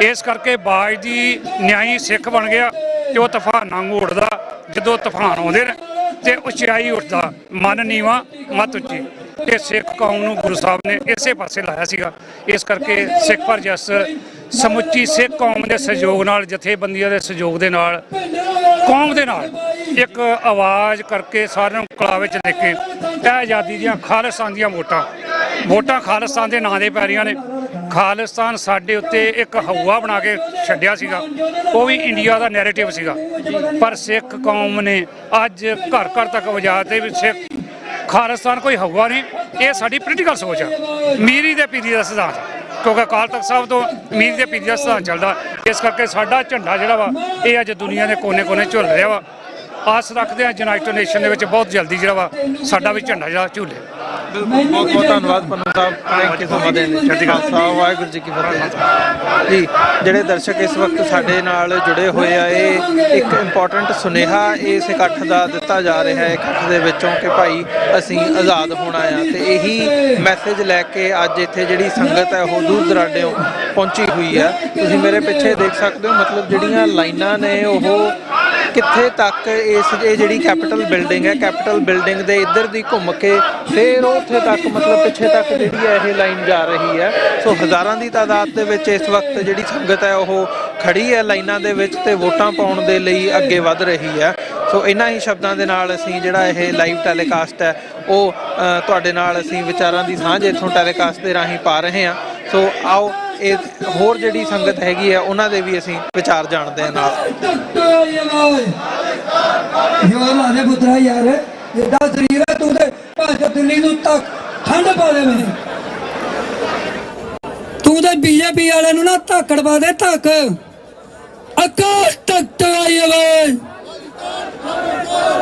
ਇਸ ਕਰਕੇ ਬਾਜ ਦੀ ਨਿਆਈ ਸਿੱਖ ਬਣ ਗਿਆ ਤੇ ਉਹ ਤੂਫਾਨਾਂ ਵਾਂਗੂ ਉੱਡਦਾ। ਜਦੋਂ ਤੂਫਾਨ ਆਉਂਦੇ ਨੇ ਤੇ ਉਚਾਈ ਉੱਠਦਾ, ਮਨ ਨੀਵਾਂ ਮਤ ਉੱਚੀ। ਤੇ ਸਿੱਖ ਕੌਮ ਨੂੰ ਗੁਰੂ ਸਾਹਿਬ ਨੇ ਇਸੇ ਪਾਸੇ ਲਾਇਆ ਸੀਗਾ। ਇਸ ਕਰਕੇ ਸਿੱਖ ਫॉर ਜਸਟਿਸ ਸਮੁੱਚੀ ਸਿੱਖ ਕੌਮ ਦੇ ਸਹਿਯੋਗ ਨਾਲ, ਜਥੇਬੰਦੀਆਂ ਦੇ ਸਹਿਯੋਗ ਦੇ ਨਾਲ, ਕੌਮ ਦੇ ਨਾਲ ਇੱਕ ਆਵਾਜ਼ ਕਰਕੇ ਸਾਰਿਆਂ ਨੂੰ ਕਲਾ ਵਿੱਚ ਲੈ ਕੇ ਇਹ ਆਜ਼ਾਦੀ ਦੀਆਂ ਖਾਲਿਸਤਾਨ ਦੀਆਂ ਵੋਟਾਂ ਖਾਲਿਸਤਾਨ ਦੇ ਨਾਂ ਦੇ ਪੈ ਰਹੀਆਂ ਨੇ। ਖਾਲਿਸਤਾਨ ਸਾਡੇ ਉੱਤੇ ਇੱਕ ਹਊਆ ਬਣਾ ਕੇ ਛੱਡਿਆ ਸੀਗਾ, ਉਹ ਵੀ ਇੰਡੀਆ ਦਾ ਨੈਰੇਟਿਵ ਸੀਗਾ। ਪਰ ਸਿੱਖ ਕੌਮ ਨੇ ਅੱਜ ਘਰ ਘਰ ਤੱਕ ਵਜਾਤੇ ਵੀ ਸਿੱਖ ਖਾਲਿਸਤਾਨ ਕੋਈ ਹਊਆ ਨਹੀਂ, ਇਹ ਸਾਡੀ ਪੋਲੀਟੀਕਲ ਸੋਚ ਆ, ਮੀਰੀ ਦੇ ਪੀਰੀ ਦਾ ਸਿਧਾਂਤ, ਕਿਉਂਕਿ ਅਕਾਲ ਤਖਤ ਸਾਹਿਬ ਤੋਂ ਮੀਰੀ ਦੇ ਪੀਰੀ ਦਾ ਸਿਧਾਂਤ ਚੱਲਦਾ। ਇਸ ਕਰਕੇ ਸਾਡਾ ਝੰਡਾ ਜਿਹੜਾ ਵਾ ਇਹ ਅੱਜ ਦੁਨੀਆ ਦੇ ਕੋਨੇ-ਕੋਨੇ ਝੁੱਲ ਰਿਹਾ ਵਾ। ਆਸ ਰੱਖਦੇ ਹਾਂ ਯੂਨਾਈਟਿਡ ਨੇਸ਼ਨ ਦੇ ਵਿੱਚ ਬਹੁਤ ਜਲਦੀ ਜਿਹੜਾ ਵਾ ਸਾਡਾ ਵੀ ਝੰਡਾ ਜਿਹੜਾ ਝੂਲੇ। ਬਹੁਤ ਬਹੁਤ ਧੰਨਵਾਦ ਪੰਨੂ ਸਾਹਿਬ, ਥੈਂਕ ਯੂ ਸੋ ਮਚ। ਚੜ੍ਹਦੀ ਕਲਾ, ਵਾਹਿਗੁਰੂ ਜੀ ਕੀ ਫਤਿਹ। ਜੀ ਜਿਹੜੇ ਦਰਸ਼ਕ ਇਸ ਵਕਤ ਸਾਡੇ ਨਾਲ ਜੁੜੇ ਹੋਏ ਆ, ਇਹ ਇੱਕ ਇੰਪੋਰਟੈਂਟ ਸੁਨੇਹਾ ਇਸ ਇਕੱਠ ਦਾ ਦਿੱਤਾ ਜਾ ਰਿਹਾ ਹੈ ਇਕੱਠ ਦੇ ਵਿੱਚੋਂ ਕਿ ਭਾਈ ਅਸੀਂ ਆਜ਼ਾਦ ਹੋਣਾ ਆ। ਤੇ ਇਹੀ ਮੈਸੇਜ ਲੈ ਕੇ ਅੱਜ ਇੱਥੇ ਜਿਹੜੀ ਸੰਗਤ ਹੈ ਉਹ ਦੂਰ ਦਰਾਡਿਓਂ ਪਹੁੰਚੀ ਹੋਈ ਹੈ। ਤੁਸੀਂ ਮੇਰੇ ਪਿੱਛੇ ਦੇਖ ਸਕਦੇ ਹੋ, ਮਤਲਬ ਜਿਹੜੀਆਂ ਲਾਈਨਾਂ ਨੇ ਉਹ ਕਿੱਥੇ ਤੱਕ ਇਹ ਜਿਹੜੀ ਕੈਪੀਟਲ ਬਿਲਡਿੰਗ ਹੈ, ਕੈਪੀਟਲ ਬਿਲਡਿੰਗ ਦੇ ਇੱਧਰ ਦੀ ਘੁੰਮ ਕੇ ਫਿਰ ਉੱਥੇ ਤੱਕ, ਮਤਲਬ ਪਿੱਛੇ ਤੱਕ ਜਿਹੜੀ ਹੈ ਇਹ ਲਾਈਨ ਜਾ ਰਹੀ ਹੈ। ਸੋ ਹਜ਼ਾਰਾਂ ਦੀ ਤਾਦਾਦ ਦੇ ਵਿੱਚ ਇਸ ਵਕਤ ਜਿਹੜੀ ਸੰਗਤ ਹੈ ਉਹ ਖੜੀ ਹੈ ਲਾਈਨਾਂ ਦੇ ਵਿੱਚ ਤੇ ਵੋਟਾਂ ਪਾਉਣ ਦੇ ਲਈ ਅੱਗੇ ਵੱਧ ਰਹੀ ਹੈ। ਸੋ ਇਹਨਾਂ ਹੀ ਸ਼ਬਦਾਂ ਦੇ ਨਾਲ ਅਸੀਂ ਜਿਹੜਾ ਇਹ ਲਾਈਵ ਟੈਲੀਕਾਸਟ ਹੈ ਉਹ ਤੁਹਾਡੇ ਨਾਲ ਅਸੀਂ ਵਿਚਾਰਾਂ ਦੀ ਸਾਂਝ ਇੱਥੋਂ ਟੈਲੀਕਾਸਟ ਦੇ ਰਾਹੀਂ ਪਾ ਰਹੇ ਹਾਂ। ਸੋ ਆਓ ਇਹ ਹੋਰ ਜਿਹੜੀ ਸੰਗਤ ਹੈਗੀ ਆ ਉਹਨਾਂ ਦੇ ਵੀ ਅਸੀਂ ਵਿਚਾਰ ਜਾਣਦੇ ਹਾਂ ਨਾਲ। ਪੁੱਤਰਾ ਯਾਰ ਜਿੱਦਾਂ ਸਰੀਰ ਹੈ ਤੂੰ ਤੇ ਭਾਵੇਂ ਦਿੱਲੀ ਨੂੰ ਤੱਕ ਠੰਡ ਪਾ ਦੇ ਮੈਨੂੰ, ਤੂੰ ਤੇ ਬੀਜੇਪੀ ਵਾਲਿਆਂ ਨੂੰ ਨਾ ਧਾਕੜ ਪਾ ਦੇ ਧੱਕ। ਆਕਾਸ਼ ਤਖਤ ਆਈ ਆਵਾਜ਼,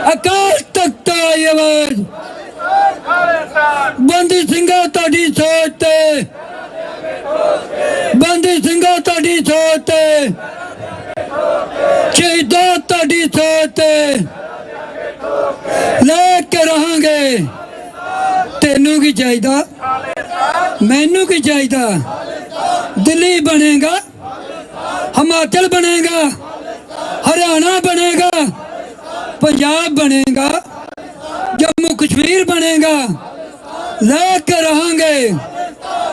ਆਕਾਸ਼ ਤਖਤ ਆਈ ਆਵਾਜ਼। ਬੰਦੀ ਸਿੰਘਾਂ ਤੁਹਾਡੀ ਸੋਚ ਤੇ, ਬੰਦੀ ਸਿੰਘਾਂ ਤੁਹਾਡੀ ਸੋਚ ਤੇ, ਸ਼ਹੀਦਾਂ ਤੁਹਾਡੀ ਸੋਚ ਤੇ ਲੈ ਕੇ ਰਹਾਂਗੇ। ਤੈਨੂੰ ਕੀ ਚਾਹੀਦਾ, ਮੈਨੂੰ ਕੀ ਚਾਹੀਦਾ? ਦਿੱਲੀ ਬਣੇਗਾ, ਹਿਮਾਚਲ ਬਣੇਗਾ, ਹਰਿਆਣਾ ਬਣੇਗਾ, ਪੰਜਾਬ ਬਣੇਗਾ, ਜੰਮੂ ਕਸ਼ਮੀਰ ਬਣੇਗਾ। ਲੈ ਕੇ ਰਹਾਂਗੇ,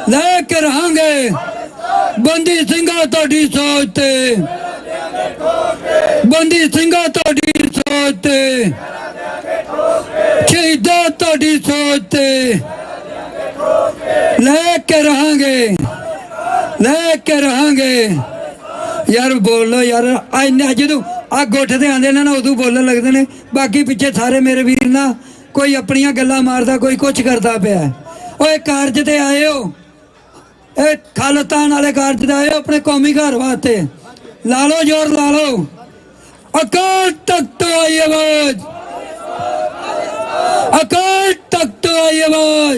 ਲੈ ਕੇ ਰਹਾਂਗੇ। ਬੰਦੀ ਸਿੰਘਾਂ ਤੁਹਾਡੀ ਸੋਚ ਤੇ, ਬੰਦੀ ਸਿੰਘਾਂ ਤੁਹਾਡੀ ਸੋਚ ਤੇ, ਸ਼ਹੀਦਾਂ ਤੁਹਾਡੀ ਸੋਚ ਤੇ ਲੈ ਕੇ ਰਹਾਂਗੇ, ਲੈ ਕੇ ਰਹਾਂਗੇ। ਯਾਰ ਬੋਲੋ ਯਾਰ, ਇੰਨਾ ਜਦੋਂ ਆ ਗੁੱਠ ਤੇ ਆਉਂਦੇ ਨੇ ਨਾ ਉਦੋਂ ਬੋਲਣ ਲੱਗਦੇ ਨੇ। ਬਾਕੀ ਪਿੱਛੇ ਸਾਰੇ ਮੇਰੇ ਵੀਰ ਨਾ ਕੋਈ ਆਪਣੀਆਂ ਗੱਲਾਂ ਮਾਰਦਾ, ਕੋਈ ਕੁਛ ਕਰਦਾ ਪਿਆ। ਓਏ ਕਾਰਜ ਤੇ ਆਏ ਹੋ, ਇਹ ਖਾਲਿਸਤਾਨ ਵਾਲੇ ਕਾਰਜ ਦਾ ਇਹ ਆਪਣੇ ਕੌਮੀ ਘਰ ਵਾਸਤੇ ਲਾ ਲਓ ਜ਼ੋਰ ਲਾ ਲਓ। ਅਕਾਲ ਤਖਤ ਤੋਂ ਆਈ ਆਵਾਜ਼, अकाल तख्त तो आई आवाज।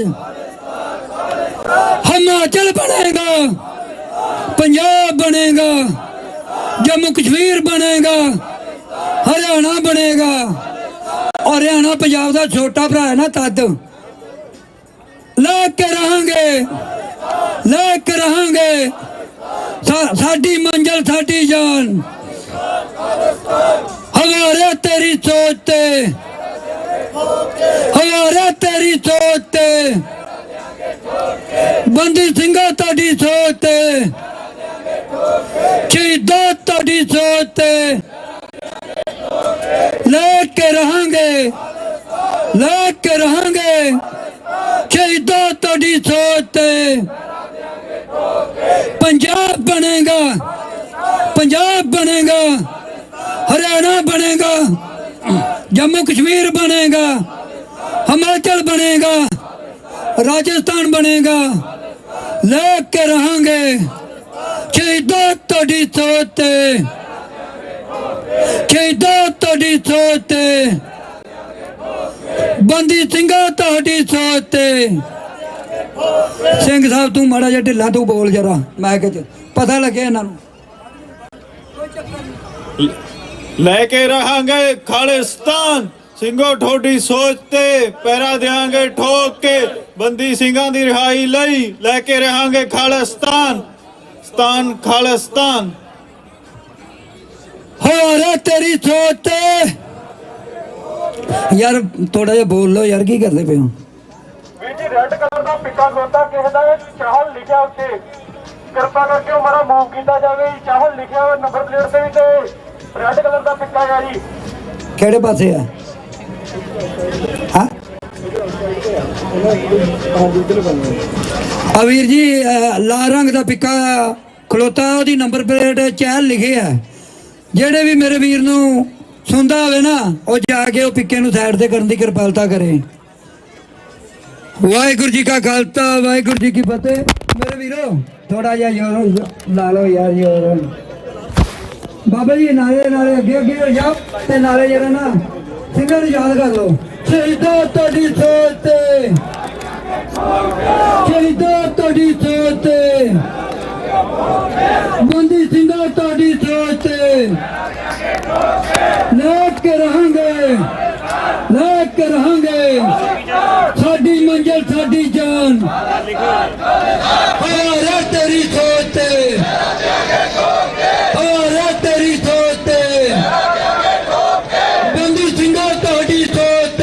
हिमाचल बनेगा, पंजाब बनेगा, जम्मू कश्मीर बनेगा, हरियाणा बनेगा। और हरियाणा पंजाब का छोटा भरा है ना, तद लेके रहेंगे, लेके रहेंगे। साडी मंजिल साडी जान, हमारे तेरी सोच ते, हमारा तेरी सोच ते, बंदी सिंघा ताड़ी सोच ते, शहीदा ताड़ी सोच ते लेके रहेंगे, लेके रहेंगे। शहीदा ताड़ी सोच ते पंजाब बनेगा, पंजाब बनेगा, हरियाणा बनेगा, जम्मू कश्मीर बनेगा, हिमाचल बनेगा, राजस्थान बनेगा। लेके रहेंगे शहीदा तोड़ी सोच, शहीदा तोड़ी सोच, बंदी सिंघा तोड़ी सोच। सिंह साहब तू माड़ा जिहा ढिल्ला तू बोल जरा, मैं पता लगे इन्हां नूं। लेके रहेंगे खालिस्तान, ਸਿੰਘੋ ठोडी सोचते पैरा देंगे ठोक के, बंदी ਸਿੰਘਾਂ ਦੀ रिहाई लई लेके रहेंगे खालिस्तान, स्तान खालिस्तान। हमारा तेरी सोच यार थोड़ा जिहा बोल लो यार, की करते पे हो? ਵੀਰ ਜੀ ਰੈੱਡ ਕਲਰ ਦਾ ਪਿੱਕਾ ਖਲੋਤਾ, ਕਿਸੇ ਦਾ ਚਾਹਲ ਲਿਖਿਆ ਉੱਤੇ, ਕਿਰਪਾ ਕਰਕੇ ਉਹ ਮਾੜਾ ਮੂਵ ਕੀਤਾ ਜਾਵੇ। ਚਾਹਲ ਲਿਖਿਆ ਹੋਇਆ ਨੰਬਰ ਪਲੇਟ ਤੇ ਵੀ, ਤੇ ਰੈੱਡ ਕਲਰ ਦਾ ਪਿੱਕਾ ਹੈ ਜੀ। ਕਿਹੜੇ ਪਾਸੇ ਆ? ਹਾਂ ਵੀਰ ਜੀ ਲਾਲ ਰੰਗ ਦਾ ਪਿੱਕਾ ਖਲੋਤਾ, ਉਹਦੀ ਨੰਬਰ ਪਲੇਟ ਚਹਿਲ ਲਿਖੇ ਆ। ਜਿਹੜੇ ਵੀ ਮੇਰੇ ਵੀਰ ਨੂੰ ਸੁਣਦਾ ਹੋਵੇ ਨਾ, ਉਹ ਜਾ ਕੇ ਉਹ ਪਿੱਕੇ ਨੂੰ ਸਾਈਡ ਤੇ ਕਰਨ ਦੀ ਕਿਰਪਾਲਤਾ ਕਰੇ। ਵਾਹਿਗੁਰੂ ਜੀ ਕਾ ਖਾਲਸਾ, ਵਾਹਿਗੁਰੂ ਜੀ ਕੀ ਫਤਿਹ। ਮੇਰੇ ਵੀਰੋ ਥੋੜਾ ਜਿਹਾ ਜ਼ੋਰ ਲਾ ਲਓ ਯਾਰ, ਜ਼ੋਰ। ਬਾਬਾ ਜੀ ਨਾਲੇ ਨਾਲੇ ਅੱਗੇ ਅੱਗੇ ਹੋ ਜਾਓ, ਤੇ ਨਾਲੇ ਜਿਹੜਾ ਨਾ ਸਿੰਘਾਂ ਨੂੰ ਯਾਦ ਕਰ ਲਓ। ਸ਼ਹੀਦਾ ਤੁਹਾਡੀ ਸੋਚ ਤੇ, ਸ਼ਹੀਦਾ ਤੁਹਾਡੀ ਸੋਚ ਤੇ, ਬੰਦੀ ਸਿੰਘਾਂ ਤੁਹਾਡੀ ਸੋਚ ਤੇ लेके रहेंगे, लेके रहेंगे। साडी मंजिल साडी जान, हमारा तेरी सोच, हमारा तेरी सोच, बंदी सिंघा तोड़ी सोच।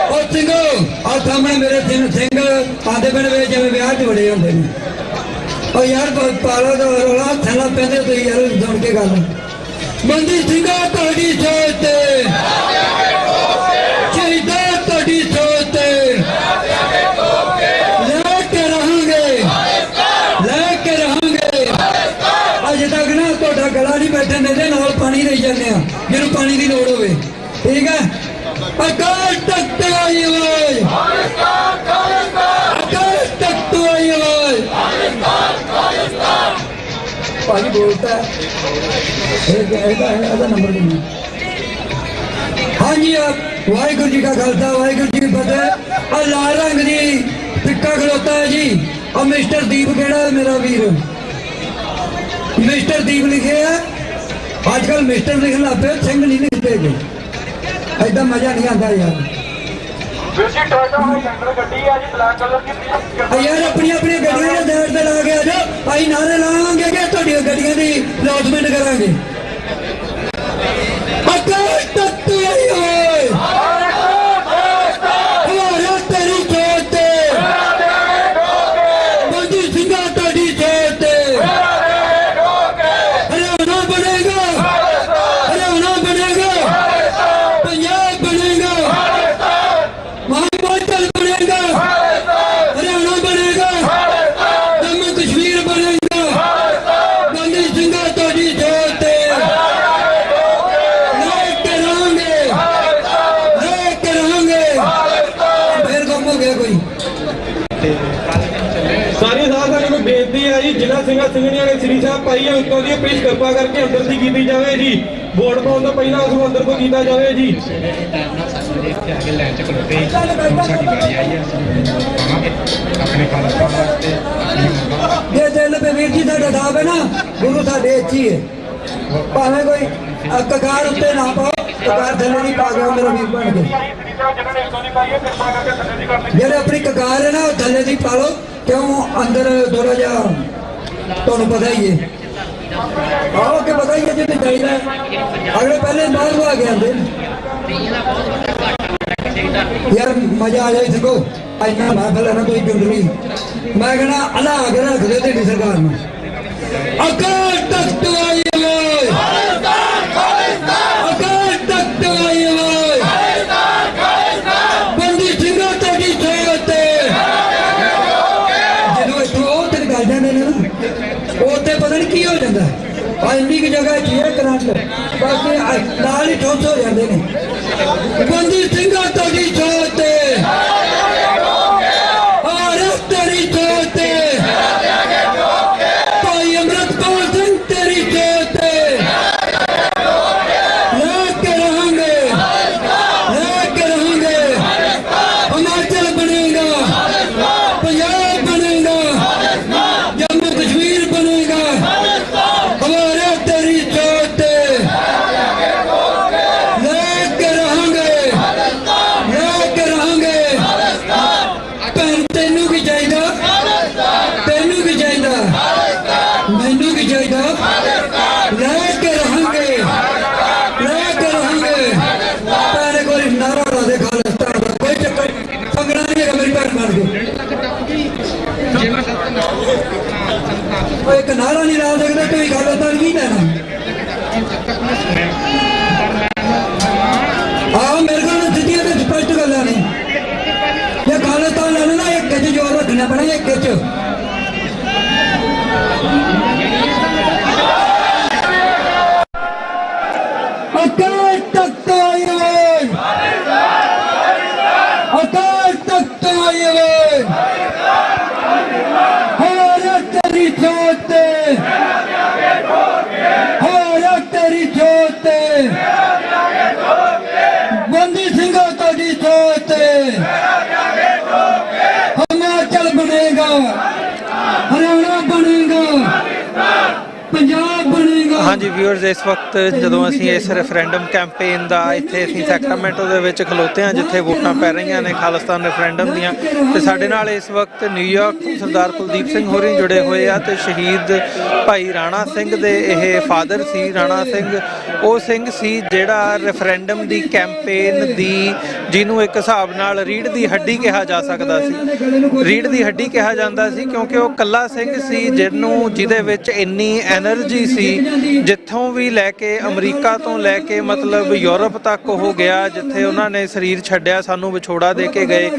और सिंघो और सामने मेरे सिंह आते बने वे जिवें विआह च बड़े होंदे ने। और यार पालो तो रोला थैला पैंदे तो यार सुन के गल। बंदी सिंघा तोड़ी सोच, शहीदा तोड़ी सोच, लेके रहेंगे, लेके रहेंगे। अज तक ना तोड़ा गला नहीं बैठे, मेरे नाल पानी दे जाने जिन्हों पानी की लोड़ होवे, ठीक है। अकाल तख्त तो आई आवाज, अकाल तख्त तो आई आवाज। भाई बोलता नंबर नहीं। हाँ जी, आप वाहिगुरू जी का खालसा, वाहिगुरू जी की फतेह। और लाल रंग की पिक्का खलोता है जी, और मिस्टर दीप केड़ा है मेरा वीर, मिस्टर दीप लिखे है। आजकल मिस्टर लिखने लग पे, सिंह नहीं लिखते गए, ऐसा मजा नहीं आता यार। यार अपनी अपनी गड्डियां साइड से ला के आ जाओ, भाई नारे लावांगे कि तुहाडियां गड्डियां दी लॉन्चमेंट करांगे। अकाल तख्त आई होए, हमारा तेरी सोच, बंदी सिंघा तुहाडी सोच। हरियाणा बनेगा, हरियाणा बनेगा, पंजाब बनेगा, हिमाचल बनेगा, हरियाणा बनेगा, जम्मू कश्मीर बनेगा। बंदी सिंघा तोड़ी सोच, लेके रहेंगे, लेके रहेंगे। फिर कम हो गया कोई। ਸਿੰਘਾਂ ਸਿੰਘਣੀਆਂ ਨੇ ਸ੍ਰੀ ਸਾਹਿਬ ਪਾਈ ਹੈ ਉੱਤੋਂ ਦੀ ਪਲੀਜ਼ ਕਿਰਪਾ ਕਰਕੇ ਅੰਦਰ ਦੀ ਕੀਤੀ ਜਾਵੇ ਜੀ। ਵੋਟ ਪਾਉਣ ਤੋਂ ਪਹਿਲਾਂ ਉਸ ਨੂੰ ਅੰਦਰ ਤੋਂ ਕੀਤਾ ਜਾਵੇ ਜੀ। ये दिल पे वीर जी साडा दाब है ना, गुरु साडे अच्छी है, भावे कोई कगार उत्ते ना पाओ, कगार थले नहीं पा गया मेरा वीर बन के। जेड़े अपनी कगार है ना वो थले नहीं पा लो, क्यों अंदर थोड़ा जा तुहानू पता ही है। आओ के पता ही है जिन्हें चाहिए अगले पहले बाहर को आ गए यार मजा आ जाए सको इन्ना महफल है ना कोई जुंडली मैं कहना अल्लाह आगे रख दे तेरी सरकार में। अकाल तख्त वाहिए अकाल तख्त वाहिए बंदी सिंघां तेरी सोच जो इतों वो तेरे गल जाते हैं ना उत्ते पता नहीं की हो जाता इन्नी की जगह चाहिए करंट बाकी नाल ही ठुस हो जाते हैं। बंदी सिंघां तेरी सोच तेरी सोच भाई अमृतपाल सिंह तेरी सोच लेके रहेंगे हिमाचल बनेगा पंजाब बनेगा जम्मू कश्मीर बनेगा हमारे तेरी सोच लेके रहेंगे तेनू की चाहिए तेनू की चाहिए मैनू की चाहिए लेके रहेंगे पहले कोई नारा ला दे खालिस्तान का कोई चक्कर पंगड़ा नहीं है मेरी भैन मार के एक नारा नहीं ला सकते तो खालिस्तान की लेना। हाँ मेरे को सीधी स्पष्ट गल नहीं ये खालिस्तान लेना ना एक गज जोर रखना पड़ा एक गज अकाल तख्त हमारा तेरी सोच बंदी सिंघां तेरी सोच हिमाचल बनेगा हरियाणा बनेगा पंजाब बनेगा। हाँ जी व्यूअर्स इस वक्त ਜਦੋਂ ਅਸੀਂ ਇਸ ਰੈਫਰੈਂਡਮ ਕੈਂਪੇਨ ਦਾ ਇੱਥੇ ਅਸੀਂ ਸੈਕਰਾਮੈਂਟੋ ਦੇ ਵਿੱਚ ਖਲੋਤੇ ਹਾਂ ਜਿੱਥੇ ਵੋਟਾਂ ਪੈ ਰਹੀਆਂ ਨੇ ਖਾਲਿਸਤਾਨ ਰੈਫਰੈਂਡਮ ਦੀਆਂ ਤੇ ਸਾਡੇ ਨਾਲ ਇਸ ਵਕਤ ਨਿਊਯਾਰਕ ਤੋਂ ਸਰਦਾਰ ਕੁਲਦੀਪ ਸਿੰਘ ਹੋਰੀ ਜੁੜੇ ਹੋਏ ਆ ਤੇ ਸ਼ਹੀਦ ਭਾਈ ਰਾਣਾ ਸਿੰਘ ਦੇ ਇਹ ਫਾਦਰ ਸੀ। ਰਾਣਾ ਸਿੰਘ ਉਹ ਸਿੰਘ ਸੀ ਜਿਹੜਾ ਰੈਫਰੈਂਡਮ ਦੀ ਕੈਂਪੇਨ ਦੀ ਜਿਹਨੂੰ ਇੱਕ ਹਿਸਾਬ ਨਾਲ ਰੀੜ੍ਹ ਦੀ ਹੱਡੀ ਕਿਹਾ ਜਾ ਸਕਦਾ ਸੀ, ਰੀੜ੍ਹ ਦੀ ਹੱਡੀ ਕਿਹਾ ਜਾਂਦਾ ਸੀ ਕਿਉਂਕਿ ਉਹ ਕੱਲਾ ਸਿੰਘ ਸੀ ਜਿਹਦੇ ਵਿੱਚ ਇੰਨੀ ਐਨਰਜੀ ਸੀ ਜਿੱਥੋਂ ਵੀ ਲੈ ਕੇ ਅਮਰੀਕਾ ਤੋਂ ਲੈ ਕੇ ਮਤਲਬ ਯੂਰਪ ਤੱਕ ਉਹ ਗਿਆ ਜਿੱਥੇ ਉਹਨਾਂ ਨੇ ਸਰੀਰ ਛੱਡਿਆ ਸਾਨੂੰ ਵਿਛੋੜਾ ਦੇ ਕੇ ਗਏ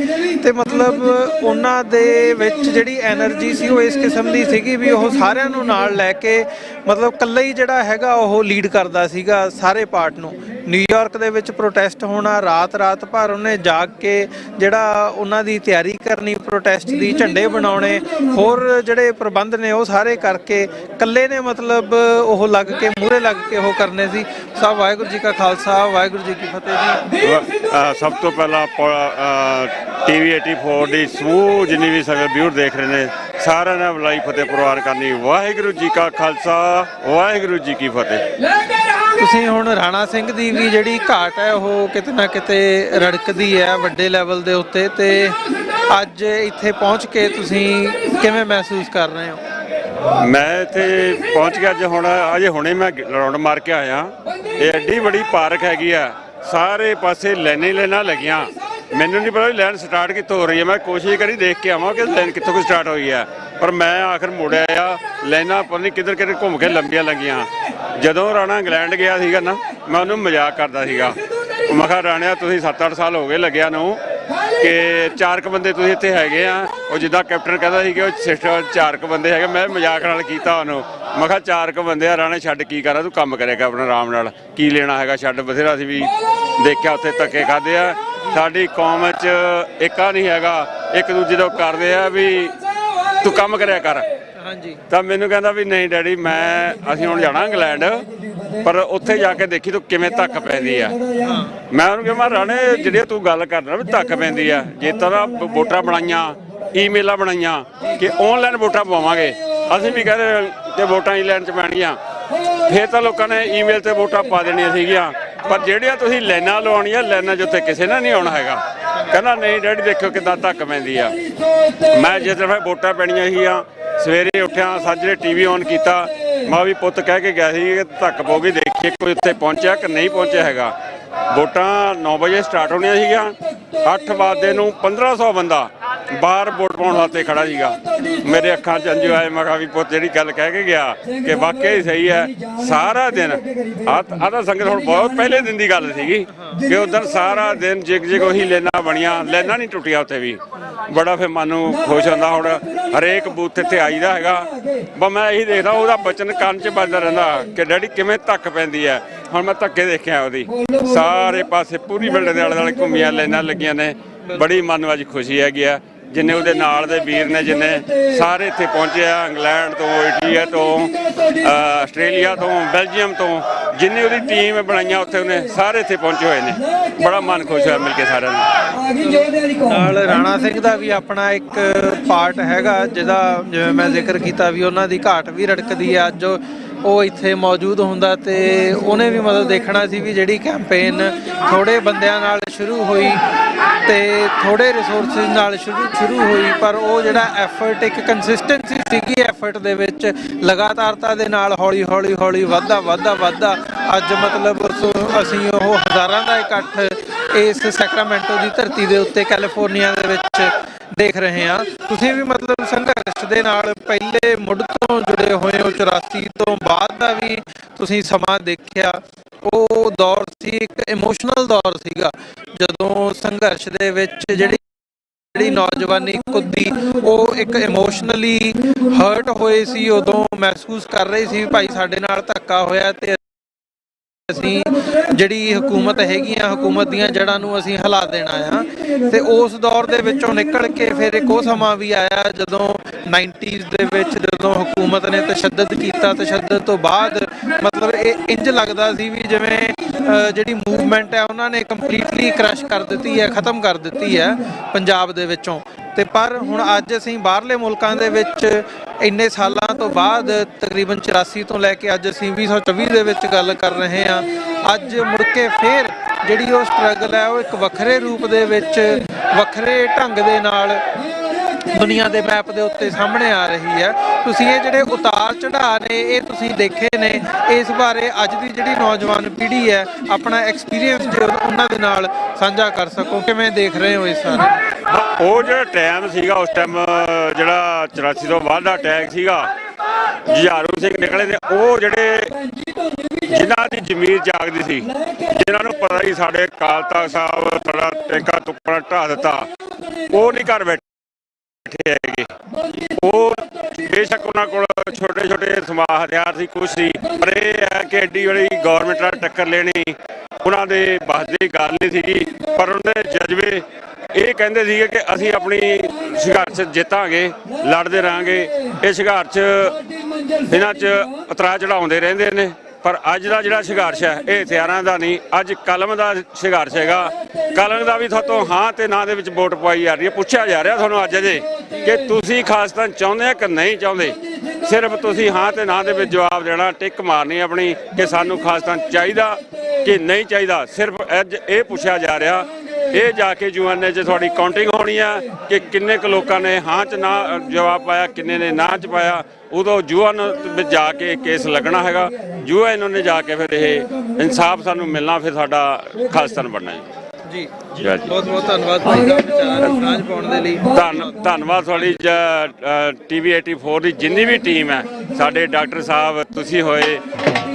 ਤੇ ਮਤਲਬ ਉਹਨਾਂ ਦੇ ਵਿੱਚ ਜਿਹੜੀ ਐਨਰਜੀ ਸੀ ਉਹ ਇਸ ਕਿਸਮ ਦੀ ਸੀਗੀ ਵੀ ਉਹ ਸਾਰਿਆਂ ਨੂੰ ਨਾਲ ਲੈ ਕੇ ਮਤਲਬ ਇਕੱਲਾ ਹੀ ਜਿਹੜਾ ਹੈਗਾ ਉਹ ਲੀਡ ਕਰਦਾ ਸੀਗਾ ਸਾਰੇ ਪਾਰਟ ਨੂੰ। ਨਿਊਯਾਰਕ ਦੇ ਵਿੱਚ ਪ੍ਰੋਟੈਸਟ ਹੋਣਾ ਰਾਤ ਭਰ ਉਹਨੇ ਜਾਗ ਕੇ ਜਿਹੜਾ ਉਹਨਾਂ ਦੀ ਤਿਆਰੀ ਕਰਨੀ ਪ੍ਰੋਟੈਸਟ ਦੀ ਝੰਡੇ ਬਣਾਉਣੇ ਹੋਰ ਜਿਹੜੇ ਪ੍ਰਬੰਧ ਨੇ ਉਹ ਸਾਰੇ ਕਰਕੇ ਇਕੱਲੇ ਨੇ ਮਤਲਬ ਉਹ ਲੱਗ ਕੇ ਮੂਹਰੇ ਲੱਗ ਕੇ ਉਹ ਕਰਨੇ ਸੀ। ਸਭ ਵਾਹਿਗੁਰੂ ਜੀ ਕਾ ਖਾਲਸਾ ਵਾਹਿਗੁਰੂ ਜੀ ਕੀ ਫਤਿਹ ਜੀ। ਸਭ ਤੋਂ ਪਹਿਲਾਂ TV 84 ਦੀ ਸਮੂਹ ਜਿੰਨੀ ਵੀ ਸਾਡੇ ਵਿਊਅਰ ਦੇਖ ਰਹੇ ਨੇ ਸਾਰਿਆਂ ਨੇ ਬੁਲਾਈ ਫਤਿਹ ਪ੍ਰਵਾਨ ਕਰਨੀ। ਵਾਹਿਗੁਰੂ ਜੀ ਕਾ ਖਾਲਸਾ ਵਾਹਿਗੁਰੂ ਜੀ ਕੀ ਫਤਿਹ। ਤੁਸੀਂ ਹੁਣ ਰਾਣਾ ਸਿੰਘ ਦੀ ਵੀ ਜਿਹੜੀ ਘਾਟ ਹੈ ਉਹ ਕਿਤੇ ਨਾ ਕਿਤੇ ਰੜਕਦੀ ਹੈ ਵੱਡੇ ਲੈਵਲ ਦੇ ਉੱਤੇ ਤੇ ਅੱਜ ਇੱਥੇ ਪਹੁੰਚ ਕੇ ਤੁਸੀਂ ਕਿਵੇਂ ਮਹਿਸੂਸ ਕਰ ਰਹੇ ਹੋ? ਮੈਂ ਇੱਥੇ ਪਹੁੰਚ ਗਿਆ ਅਜੇ ਹੁਣੇ ਮੈਂ ਰਾਉਂਡ ਮਾਰ ਕੇ ਆਇਆ। ਇਹ ਐਡੀ ਬੜੀ ਪਾਰਕ ਹੈਗੀ ਆ ਸਾਰੇ ਪਾਸੇ ਲਾਈਨਾਂ ਲੱਗੀਆਂ। ਮੈਨੂੰ ਨਹੀਂ ਪਤਾ ਲਾਈਨ ਸਟਾਰਟ ਕਿੱਥੋਂ ਹੋ ਰਹੀ ਹੈ। ਮੈਂ ਕੋਸ਼ਿਸ਼ ਕਰੀ ਦੇਖ ਕੇ ਆਵਾਂ ਕਿ ਲਾਈਨ ਕਿੱਥੋਂ ਸਟਾਰਟ ਹੋਈ ਹੈ ਪਰ ਮੈਂ ਆਖਰ ਮੁੜਿਆ ਆ ਲਾਈਨਾਂ ਪਤਾ ਨਹੀਂ ਕਿੱਧਰ ਘੁੰਮ ਕੇ ਲੰਬੀਆਂ ਲੱਗੀਆਂ। ਜਦੋਂ ਰਾਣਾ ਇੰਗਲੈਂਡ ਗਿਆ ਸੀਗਾ ਨਾ ਮੈਂ ਉਹਨੂੰ ਮਜ਼ਾਕ ਕਰਦਾ ਸੀਗਾ ਮੈਂ ਕਿਹਾ ਰਾਣਿਆ ਤੁਸੀਂ 7-8 ਸਾਲ ਹੋ ਗਏ ਲੱਗਿਆ ਨੂੰ ਕਿ 4 ਬੰਦੇ ਤੁਸੀਂ ਇੱਥੇ ਹੈਗੇ ਆ। ਉਹ ਜਿੱਦਾਂ ਕੈਪਟਨ ਕਹਿੰਦਾ ਸੀ ਕਿ ਉਹ ਸਿਸਟਰ 4 ਬੰਦੇ ਹੈਗੇ ਮੈਂ ਮਜ਼ਾਕ ਨਾਲ ਕੀਤਾ ਉਹਨੂੰ ਮੈਂ ਕਿਹਾ 4 ਬੰਦੇ ਆ ਰਾਣੇ ਛੱਡ ਕੀ ਕਰਾਂ ਤੂੰ ਕੰਮ ਕਰੇਗਾ ਆਪਣਾ ਆਰਾਮ ਨਾਲ ਕੀ ਲੈਣਾ ਹੈਗਾ ਛੱਡ ਬਥੇਰਾ ਅਸੀਂ ਵੀ ਦੇਖਿਆ ਉੱਥੇ ਧੱਕੇ ਖਾਦੇ ਆ। ਸਾਡੀ ਕੌਮ 'ਚ ਏਕਾ ਨਹੀਂ ਹੈਗਾ ਇੱਕ ਦੂਜੇ ਤੋਂ ਕਰਦੇ ਆ ਵੀ ਤੂੰ ਕੰਮ ਕਰਿਆ ਕਰ ਤਾਂ ਮੈਨੂੰ ਕਹਿੰਦਾ ਵੀ ਨਹੀਂ ਡੈਡੀ ਅਸੀਂ ਹੁਣ ਜਾਣਾ ਇੰਗਲੈਂਡ, ਪਰ ਉੱਥੇ ਜਾ ਕੇ ਦੇਖੀ ਤੂੰ ਕਿਵੇਂ ਧੱਕ ਪੈਂਦੀ ਆ। ਮੈਂ ਉਹਨੂੰ ਕਿਹਾ ਰਾਣੇ ਜਿਹੜੀ ਤੂੰ ਗੱਲ ਕਰਨਾ ਵੀ ਧੱਕ ਪੈਂਦੀ ਆ, ਜੇ ਤਰ੍ਹਾਂ ਵੋਟਾਂ ਬਣਾਈਆਂ, ਈਮੇਲਾਂ ਬਣਾਈਆਂ ਕਿ ਆਨਲਾਈਨ ਵੋਟਾਂ ਪਵਾਵਾਂਗੇ, ਅਸੀਂ ਵੀ ਕਹਿੰਦੇ ਕਿ ਵੋਟਾਂ ਇੰਗਲੈਂਡ 'ਚ ਪੈਣੀਆਂ, ਫਿਰ ਤਾਂ ਲੋਕਾਂ ਨੇ ਈਮੇਲ ਤੇ ਵੋਟਾਂ ਪਾ ਦੇਣੀਆਂ ਸੀਗੀਆਂ, ਪਰ ਜਿਹੜੀਆਂ ਤੁਸੀਂ ਲਾਈਨਾਂ ਲਵਾਉਣੀਆਂ, ਲਾਈਨਾਂ 'ਚ ਉੱਥੇ ਕਿਸੇ ਨੇ ਨਹੀਂ ਆਉਣਾ ਹੈਗਾ। ਕਹਿੰਦਾ ਨਹੀਂ ਡੈਡੀ ਦੇਖਿਓ ਕਿੱਦਾਂ ਧੱਕ ਪੈਂਦੀ ਆ। ਮੈਂ ਜਿਸ ਤਰ੍ਹਾਂ ਵੋਟਾਂ ਪੈਣੀਆਂ ਸੀਗੀਆਂ, ਸਵੇਰੇ ਉੱਠਿਆ, ਸਾਜਰੇ ਟੀਵੀ ਔਨ ਕੀਤਾ, ਮੈਂ ਵੀ ਪੁੱਤ ਕਹਿ ਕੇ ਗਿਆ ਸੀ ਕਿ ਧੱਕ ਪਊਗੀ, ਦੇਖੀਏ ਕੋਈ ਉੱਥੇ ਪਹੁੰਚਿਆ ਕਿ ਨਹੀਂ ਪਹੁੰਚਿਆ ਹੈਗਾ। ਵੋਟਾਂ 9 ਵਜੇ ਸਟਾਰਟ ਹੋਣੀਆਂ ਸੀਗੀਆਂ, 8 ਵਜੇ ਨੂੰ 1500 ਬੰਦਾ ਬਾਹਰ ਵੋਟ ਪਾਉਣ ਵਾਸਤੇ ਖੜਾ ਸੀਗਾ। ਮੇਰੇ ਅੱਖਾਂ 'ਚ ਅੰਜੂ ਆਏ। ਮੈਂ ਕਿਹਾ ਵੀ ਪੁੱਤ ਜਿਹੜੀ ਗੱਲ ਕਹਿ ਕੇ ਗਿਆ ਕਿ ਵਾਕਿਆ ਹੀ ਸਹੀ ਹੈ। ਸਾਰਾ ਦਿਨ ਆਹ ਤਾਂ ਸੰਗਤ ਹੁਣ ਬਹੁਤ ਪਹਿਲੇ ਦਿਨ ਦੀ ਗੱਲ ਸੀਗੀ ਕਿ ਉਦੋਂ ਸਾਰਾ ਦਿਨ ਜਿਗ ਉਹੀ ਲਾਈਨਾਂ ਬਣੀਆਂ, ਲਾਈਨਾਂ ਨਹੀਂ ਟੁੱਟੀਆਂ ਉੱਥੇ ਵੀ। ਬੜਾ ਫਿਰ ਮਨ ਨੂੰ ਖੁਸ਼ ਹੁੰਦਾ। ਹੁਣ ਹਰੇਕ ਬੂਥ ਇੱਥੇ ਆਈਦਾ ਹੈਗਾ, ਬਸ ਮੈਂ ਇਹੀ ਦੇਖਦਾ ਉਹਦਾ ਬਚਨ ਕੰਨ 'ਚ ਵੱਜਦਾ ਰਹਿੰਦਾ ਕਿ ਡੈਡੀ ਕਿਵੇਂ ਧੱਕ ਪੈਂਦੀ ਹੈ। ਹੁਣ ਮੈਂ ਧੱਕੇ ਦੇਖਿਆ ਉਹਦੀ, ਸਾਰੇ ਪਾਸੇ ਪੂਰੀ ਬਿਲਡਿੰਗ ਦੇ ਆਲੇ ਦੁਆਲੇ ਘੁੰਮੀਆਂ ਲਾਈਨਾਂ ਲੱਗੀਆਂ ਨੇ। ਬੜੀ ਮਨ ਨੂੰ ਅੱਜ ਖੁਸ਼ੀ ਹੈਗੀ ਆ। ਜਿੰਨੇ ਉਹਦੇ ਨਾਲ ਦੇ ਵੀਰ ਨੇ, ਜਿੰਨੇ ਸਾਰੇ ਇੱਥੇ ਪਹੁੰਚੇ ਆ, ਇੰਗਲੈਂਡ ਤੋਂ, ਇੰਡੀਆ ਤੋਂ, ਆਸਟ੍ਰੇਲੀਆ ਤੋਂ, ਬੈਲਜੀਅਮ ਤੋਂ, ਜਿੰਨੀ ਉਹਦੀ ਟੀਮ ਬਣਾਈਆਂ ਉੱਥੇ ਉਹਨੇ ਸਾਰੇ ਇੱਥੇ ਪਹੁੰਚੇ ਹੋਏ ਨੇ। ਬੜਾ ਮਨ ਖੁਸ਼ ਹੋਇਆ ਮਿਲ ਕੇ ਸਾਰਿਆਂ ਨੂੰ। ਨਾਲ ਰਾਣਾ ਸਿੰਘ ਦਾ ਵੀ ਆਪਣਾ ਇੱਕ ਪਾਰਟ ਹੈਗਾ, ਜਿਹਦਾ ਜਿਵੇਂ ਮੈਂ ਜ਼ਿਕਰ ਕੀਤਾ ਵੀ ਉਹਨਾਂ ਦੀ ਘਾਟ ਵੀ ਰੜਕਦੀ ਹੈ। ਅੱਜ ਉਹ ਇੱਥੇ ਮੌਜੂਦ ਹੁੰਦਾ ਤੇ ਉਹਨੇ ਵੀ ਮਤਲਬ ਦੇਖਣਾ ਸੀ ਵੀ ਜਿਹੜੀ ਕੈਂਪੇਨ ਥੋੜੇ ਬੰਦਿਆਂ ਨਾਲ ਸ਼ੁਰੂ ਹੋਈ ਤੇ ਥੋੜੇ ਰਿਸੋਰਸਿਸ ਨਾਲ ਸ਼ੁਰੂ ਹੋਈ, ਪਰ ਉਹ ਜਿਹੜਾ ਐਫਰਟ, ਇੱਕ ਕੰਸਿਸਟੈਂਸੀ ਸੀਗੀ ਐਫਰਟ ਦੇ ਵਿੱਚ, ਲਗਾਤਾਰਤਾ ਦੇ ਨਾਲ ਹੌਲੀ ਵੱਧਦਾ ਅੱਜ ਮਤਲਬ ਅਸੀਂ ਉਹ ਹਜ਼ਾਰਾਂ ਦਾ ਇਕੱਠ ਇਸ ਸੈਕਰਾਮੈਂਟੋ ਦੀ ਧਰਤੀ ਦੇ ਉੱਤੇ ਕੈਲੀਫੋਰਨੀਆ ਦੇ ਵਿੱਚ ਦੇਖ ਰਹੇ ਹਾਂ। ਤੁਸੀਂ ਵੀ ਮਤਲਬ ਸੰਘਰਸ਼ ਦੇ ਨਾਲ ਪਹਿਲੇ ਮੁੱਢ ਤੋਂ ਜੁੜੇ ਹੋਏ ਹੋ, 84 ਤੋਂ ਬਾਅਦ ਦਾ ਵੀ ਤੁਸੀਂ ਸਮਾਂ ਦੇਖਿਆ। ਉਹ ਦੌਰ ਸੀ, ਇੱਕ ਇਮੋਸ਼ਨਲ ਦੌਰ ਸੀਗਾ, ਜਦੋਂ ਸੰਘਰਸ਼ ਦੇ ਵਿੱਚ ਜਿਹੜੀ ਨੌਜਵਾਨੀ ਕੁੱਦੀ, ਉਹ ਇੱਕ ਇਮੋਸ਼ਨਲੀ ਹਰਟ ਹੋਏ ਸੀ। ਉਦੋਂ ਮਹਿਸੂਸ ਕਰ ਰਹੇ ਸੀ ਭਾਈ ਸਾਡੇ ਨਾਲ ਧੱਕਾ ਹੋਇਆ ਤੇ ਅਸੀਂ ਜਿਹੜੀ ਹਕੂਮਤ ਹੈਗੀਆਂ, ਹਕੂਮਤ ਦੀਆਂ ਜੜ੍ਹਾਂ ਨੂੰ ਅਸੀਂ ਹਿਲਾ ਦੇਣਾ ਆ। ਤੇ ਉਸ ਦੌਰ ਦੇ ਵਿੱਚੋਂ ਨਿਕਲ ਕੇ ਫਿਰ ਇੱਕ ਉਹ ਸਮਾਂ ਵੀ ਆਇਆ ਜਦੋਂ 90s ਦੇ ਵਿੱਚ, ਜਦੋਂ ਹਕੂਮਤ ਨੇ ਤਸ਼ੱਦਦ ਕੀਤਾ। ਤਸ਼ੱਦਦ ਤੋਂ ਬਾਅਦ ਮਤਲਬ ਇਹ ਇੰਜ ਲੱਗਦਾ ਸੀ ਵੀ ਜਿਵੇਂ ਜਿਹੜੀ ਮੂਵਮੈਂਟ ਹੈ ਉਹਨਾਂ ਨੇ ਕੰਪਲੀਟਲੀ ਕ੍ਰਸ਼ ਕਰ ਦਿੱਤੀ ਹੈ, ਖ਼ਤਮ ਕਰ ਦਿੱਤੀ ਹੈ ਪੰਜਾਬ ਦੇ ਵਿੱਚੋਂ। ਤੇ ਪਰ ਹੁਣ ਅੱਜ ਅਸੀਂ ਬਾਹਰਲੇ ਮੁਲਕਾਂ ਦੇ ਵਿੱਚ ਇੰਨੇ ਸਾਲਾਂ ਤੋਂ ਬਾਅਦ, ਤਕਰੀਬਨ 84 ਤੋਂ ਲੈ ਕੇ ਅੱਜ ਅਸੀਂ 2024 ਦੇ ਵਿੱਚ ਗੱਲ ਕਰ ਰਹੇ ਹਾਂ, ਅੱਜ ਮੁੜ ਕੇ ਫਿਰ ਜਿਹੜੀ ਉਹ ਸਟਰਗਲ ਹੈ ਉਹ ਇੱਕ ਵੱਖਰੇ ਰੂਪ ਦੇ ਵਿੱਚ, ਵੱਖਰੇ ਢੰਗ ਦੇ ਨਾਲ ਦੁਨੀਆ ਦੇ ਮੈਪ ਦੇ ਉੱਤੇ ਸਾਹਮਣੇ ਆ ਰਹੀ ਹੈ। ਤੁਸੀਂ ਇਹ ਜਿਹੜੇ ਉਤਾਰ ਚੜ੍ਹਾਅ ਨੇ ਇਹ ਤੁਸੀਂ ਦੇਖੇ ਨੇ, ਇਸ ਬਾਰੇ ਅੱਜ ਦੀ ਜਿਹੜੀ ਨੌਜਵਾਨ ਪੀੜ੍ਹੀ ਹੈ ਆਪਣਾ ਐਕਸਪੀਰੀਅੰਸ ਜੋ ਉਹਨਾਂ ਦੇ ਨਾਲ ਸਾਂਝਾ ਕਰ ਸਕੋ, ਕਿਵੇਂ ਦੇਖ ਰਹੇ ਹੋ ਇਸ ਸਾਰੇ? ਉਹ ਜਿਹੜਾ ਟਾਈਮ ਸੀਗਾ ਉਸ ਟਾਈਮ, ਜਿਹੜਾ 84 ਤੋਂ ਬਾਅਦ ਦਾ ਅਟੈਕ ਸੀਗਾ, ਜੁਝਾਰੂ ਸਿੰਘ ਨਿਕਲੇ ਤੇ ਉਹ ਜਿਹੜੇ ਜਿਨ੍ਹਾਂ ਦੀ ਜ਼ਮੀਰ ਜਾਗਦੀ ਸੀ, ਜਿਨ੍ਹਾਂ ਨੂੰ ਪਤਾ ਸੀ ਸਾਡੇ ਅਕਾਲ ਤਖ਼ਤ ਸਾਹਿਬ ਸਾਡਾ ਟੇਕਾ ਤੁੱਕਣਾ ਢਾਹ ਦਿੱਤਾ, ਉਹ ਨਹੀਂ ਘਰ ਬੈਠੇ ਹੈਗੇ। ਉਹ ਬੇਸ਼ੱਕ ਉਹਨਾਂ ਕੋਲ ਛੋਟੇ ਛੋਟੇ ਸਮਾਹ ਹਥਿਆਰ ਸੀ, ਕੁਛ ਸੀ, ਪਰ ਇਹ ਹੈ ਕਿ ਐਡੀ ਬੜੀ ਗੌਰਮੈਂਟ ਨਾਲ ਟੱਕਰ ਲੈਣੀ ਉਹਨਾਂ ਦੇ ਬਸ ਦੀ ਗੱਲ ਨਹੀਂ ਸੀਗੀ। ਪਰ ਉਹਨੇ ਜਜ਼ਬੇ ਇਹ ਕਹਿੰਦੇ ਸੀਗੇ ਕਿ ਅਸੀਂ ਆਪਣੀ ਸੰਘਰਸ਼ ਜਿੱਤਾਂਗੇ, ਲੜਦੇ ਰਹਾਂਗੇ। ਇਹ ਸੰਘਰਸ਼ ਇਹਨਾਂ 'ਚ ਉਤਰਾਅ ਚੜ੍ਹਾਉਂਦੇ ਰਹਿੰਦੇ ਨੇ, ਪਰ ਅੱਜ ਦਾ ਜਿਹੜਾ ਸੰਘਰਸ਼ ਹੈ ਇਹ ਹਥਿਆਰਾਂ ਦਾ ਨਹੀਂ, ਅੱਜ ਕਲਮ ਦਾ ਸੰਘਰਸ਼ ਹੈਗਾ। ਕਲਮ ਦਾ ਵੀ ਤੁਹਾਤੋਂ ਹਾਂ ਤੇ ਨਾ ਦੇ ਵਿੱਚ ਵੋਟ ਪਵਾਈ ਜਾ ਰਹੀ ਹੈ। ਪੁੱਛਿਆ ਜਾ ਰਿਹਾ ਤੁਹਾਨੂੰ ਅੱਜ ਅਜੇ ਕਿ ਤੁਸੀਂ ਖਾਲਿਸਤਾਨ ਚਾਹੁੰਦੇ ਆ ਕਿ ਨਹੀਂ ਚਾਹੁੰਦੇ। ਸਿਰਫ ਤੁਸੀਂ ਹਾਂ ਤੇ ਨਾ ਦੇ ਵਿੱਚ ਜਵਾਬ ਦੇਣਾ, ਟਿਕ ਮਾਰਨੀ ਆਪਣੀ ਕਿ ਸਾਨੂੰ ਖਾਲਿਸਤਾਨ ਚਾਹੀਦਾ ਕਿ ਨਹੀਂ ਚਾਹੀਦਾ। ਸਿਰਫ ਅੱਜ ਇਹ ਪੁੱਛਿਆ ਜਾ ਰਿਹਾ। ਇਹ ਜਾ ਕੇ ਯੂਐਨਏ 'ਚ ਤੁਹਾਡੀ ਕਾਊਂਟਿੰਗ ਹੋਣੀ ਆ ਕਿ ਕਿੰਨੇ ਕੁ ਲੋਕਾਂ ਨੇ ਹਾਂ 'ਚ ਨਾ ਜਵਾਬ ਪਾਇਆ, ਕਿੰਨੇ ਨੇ ਨਾ 'ਚ ਪਾਇਆ। ਉਦੋਂ ਯੂਐਨ ਵਿੱਚ ਜਾ ਕੇ ਕੇਸ ਲੱਗਣਾ ਹੈਗਾ। ਯੂਐਨ ਨੇ ਜਾ ਕੇ ਫਿਰ ਇਹ ਇਨਸਾਫ ਸਾਨੂੰ ਮਿਲਣਾ, ਫਿਰ ਸਾਡਾ ਖਾਲਿਸਤਾਨ ਬਣਨਾ ਜੀ। ਬਹੁਤ ਬਹੁਤ ਧੰਨਵਾਦ ਭਾਈ ਸਾਹਿਬ ਵਿਚਾਰਾਂ ਸਾਂਝ ਪਾਉਣ ਦੇ ਲਈ। ਧੰਨਵਾਦ ਤੁਹਾਡੀ TV 84 ਦੀ ਜਿੰਨੀ ਵੀ ਟੀਮ ਹੈ, ਸਾਡੇ ਡਾਕਟਰ ਸਾਹਿਬ, ਤੁਸੀਂ ਹੋਏ।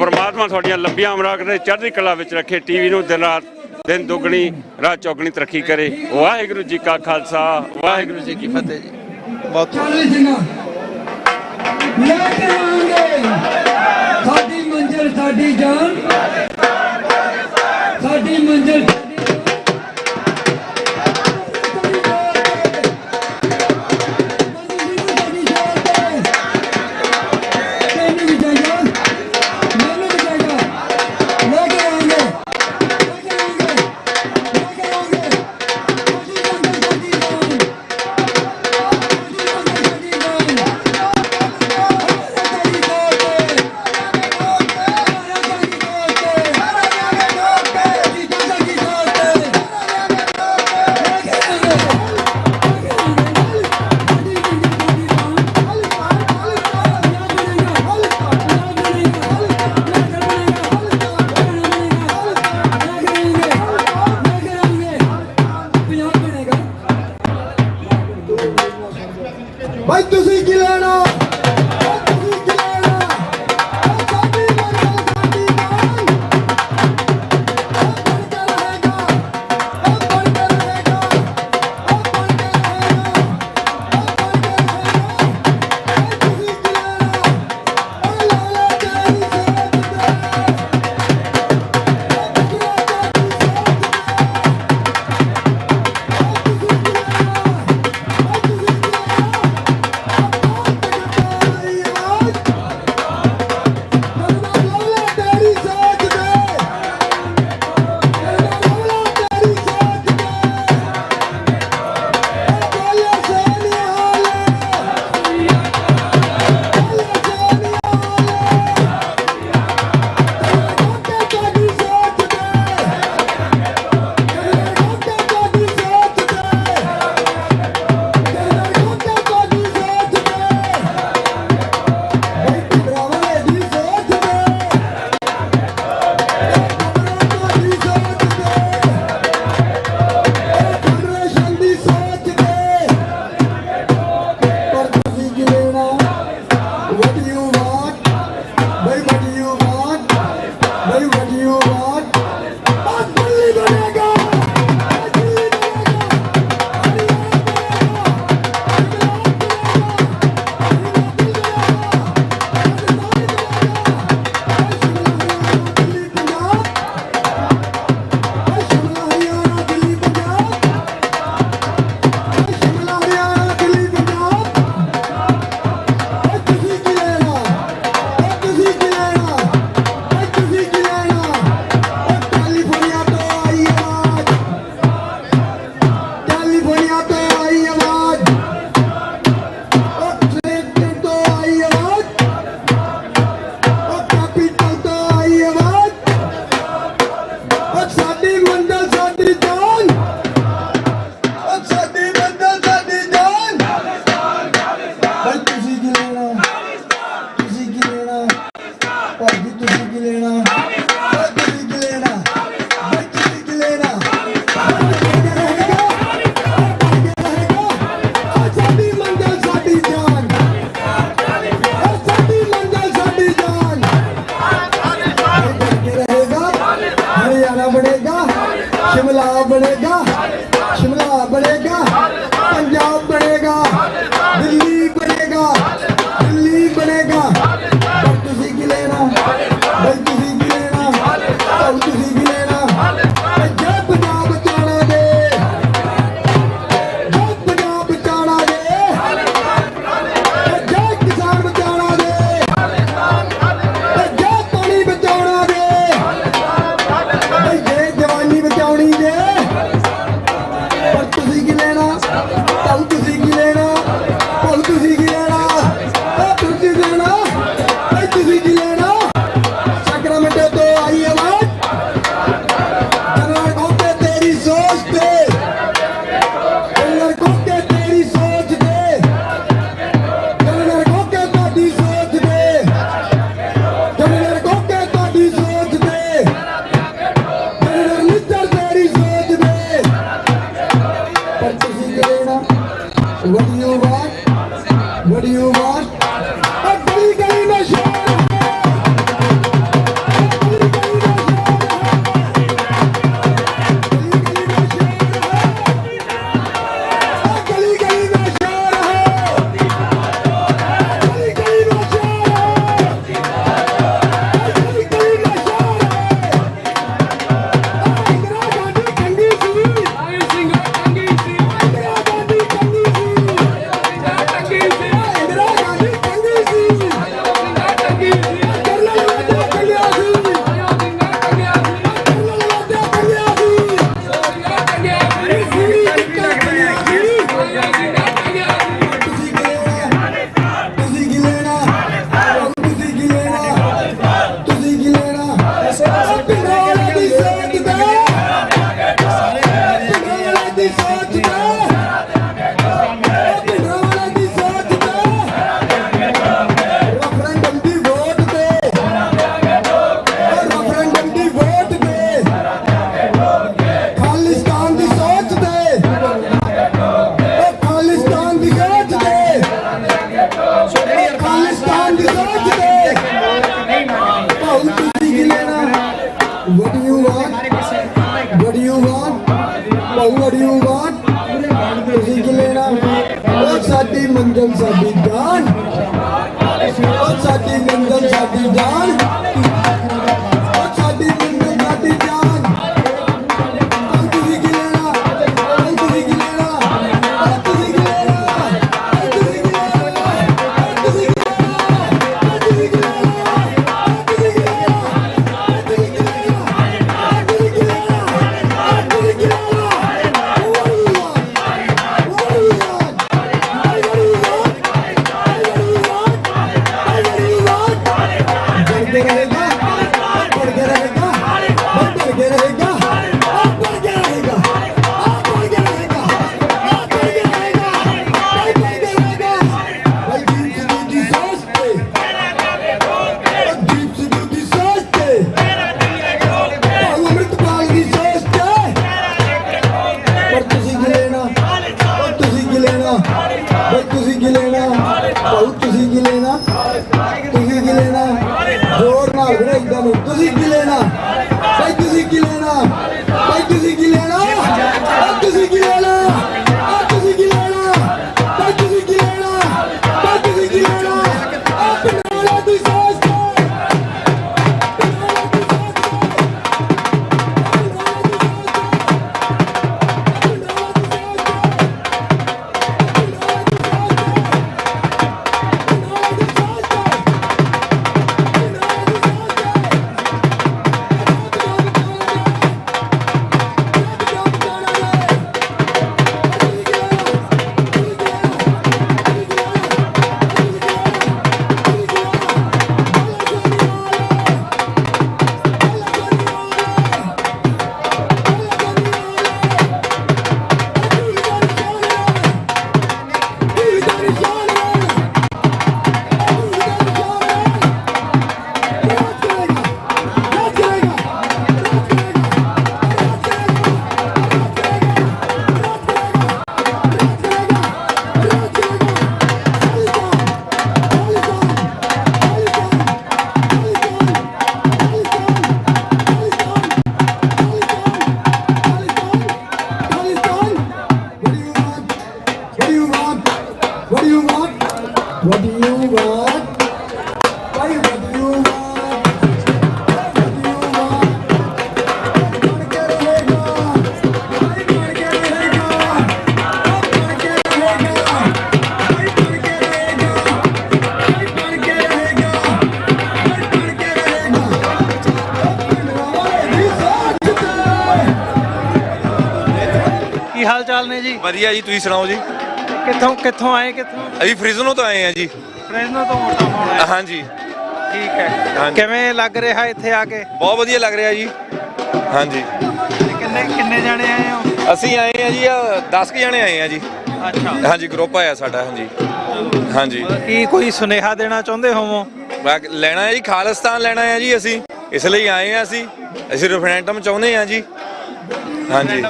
ਪਰਮਾਤਮਾ ਤੁਹਾਡੀਆਂ ਲੰਬੀਆਂ ਉਮਰਾਂ ਕਰੇ, ਚੜ੍ਹਦੀ ਕਲਾ ਵਿੱਚ ਰੱਖੇ। ਟੀਵੀ ਨੂੰ ਦਿਨ ਰਾਤ, ਦਿਨ ਦੁੱਗਣੀ ਰਾਤ ਚੌਗਣੀ ਤਰੱਕੀ ਕਰੇ। ਵਾਹਿਗੁਰੂ ਜੀ ਕਾ ਖਾਲਸਾ, ਵਾਹਿਗੁਰੂ ਜੀ ਕੀ ਫਤਿਹ ਜੀ। ਬਹੁਤ ਸਾਡੀ ਮੰਜ਼ਿਲ ਸਾਡੀ ਜਾਨ, ਸਾਡੀ ਮੰਜ਼ਿਲ भाई तुसी की लेना साडी मंजिल साडी जान, ओ साडी मंजिल साडी जान, ओ साडी मंजिल साडी जान। तुसी की लेना, तुसी की लेना, तुसी की लेना, तुसी की लेना, तुसी की लेना, तुसी की लेना, तुसी की लेना, तुसी की ਕੀ ਹਾਲ ਚਾਲ ਨੇ ਜੀ? ਵਧੀਆ ਜੀ, ਤੁਸੀਂ ਸੁਣਾਓ ਜੀ? ਕਿੱਥੋਂ ਆਏ ਕਿੱਥੋਂ? ਅਸੀਂ ਫ੍ਰਿਜ਼ਨੋ ਤੋਂ ਆਏ ਆ ਜੀ। ਫ੍ਰਿਜ਼ਨੋ ਤੋਂ ਮੋਟਾ ਹੋਣਾ? ਹਾਂਜੀ ਠੀਕ ਹੈ। ਕਿਵੇਂ ਲੱਗ ਰਿਹਾ ਇੱਥੇ ਆ ਕੇ? ਬਹੁਤ ਵਧੀਆ ਲੱਗ ਰਿਹਾ ਜੀ। ਹਾਂਜੀ। ਕਿੰਨੇ ਜਾਣੇ ਆਏ ਹੋ? ਅਸੀਂ ਆਏ ਆ ਜੀ 10 ਜਣੇ ਆਏ ਆ ਜੀ। ਅੱਛਾ। ਹਾਂਜੀ, ਗਰੁੱਪ ਆਇਆ ਸਾਡਾ। ਹਾਂਜੀ ਹਾਂਜੀ। ਕੀ ਕੋਈ ਸੁਨੇਹਾ ਦੇਣਾ ਚਾਹੁੰਦੇ ਹੋਵੋ? ਲੈਣਾ ਹੈ ਜੀ, ਖਾਲਿਸਤਾਨ ਲੈਣਾ ਹੈ ਜੀ। ਅਸੀਂ ਇਸ ਲਈ ਆਏ ਆ। ਅਸੀਂ ਰੈਫਰੈਂਡਮ ਚਾਹੁੰਦੇ ਆ ਜੀ। ਹਾਂਜੀ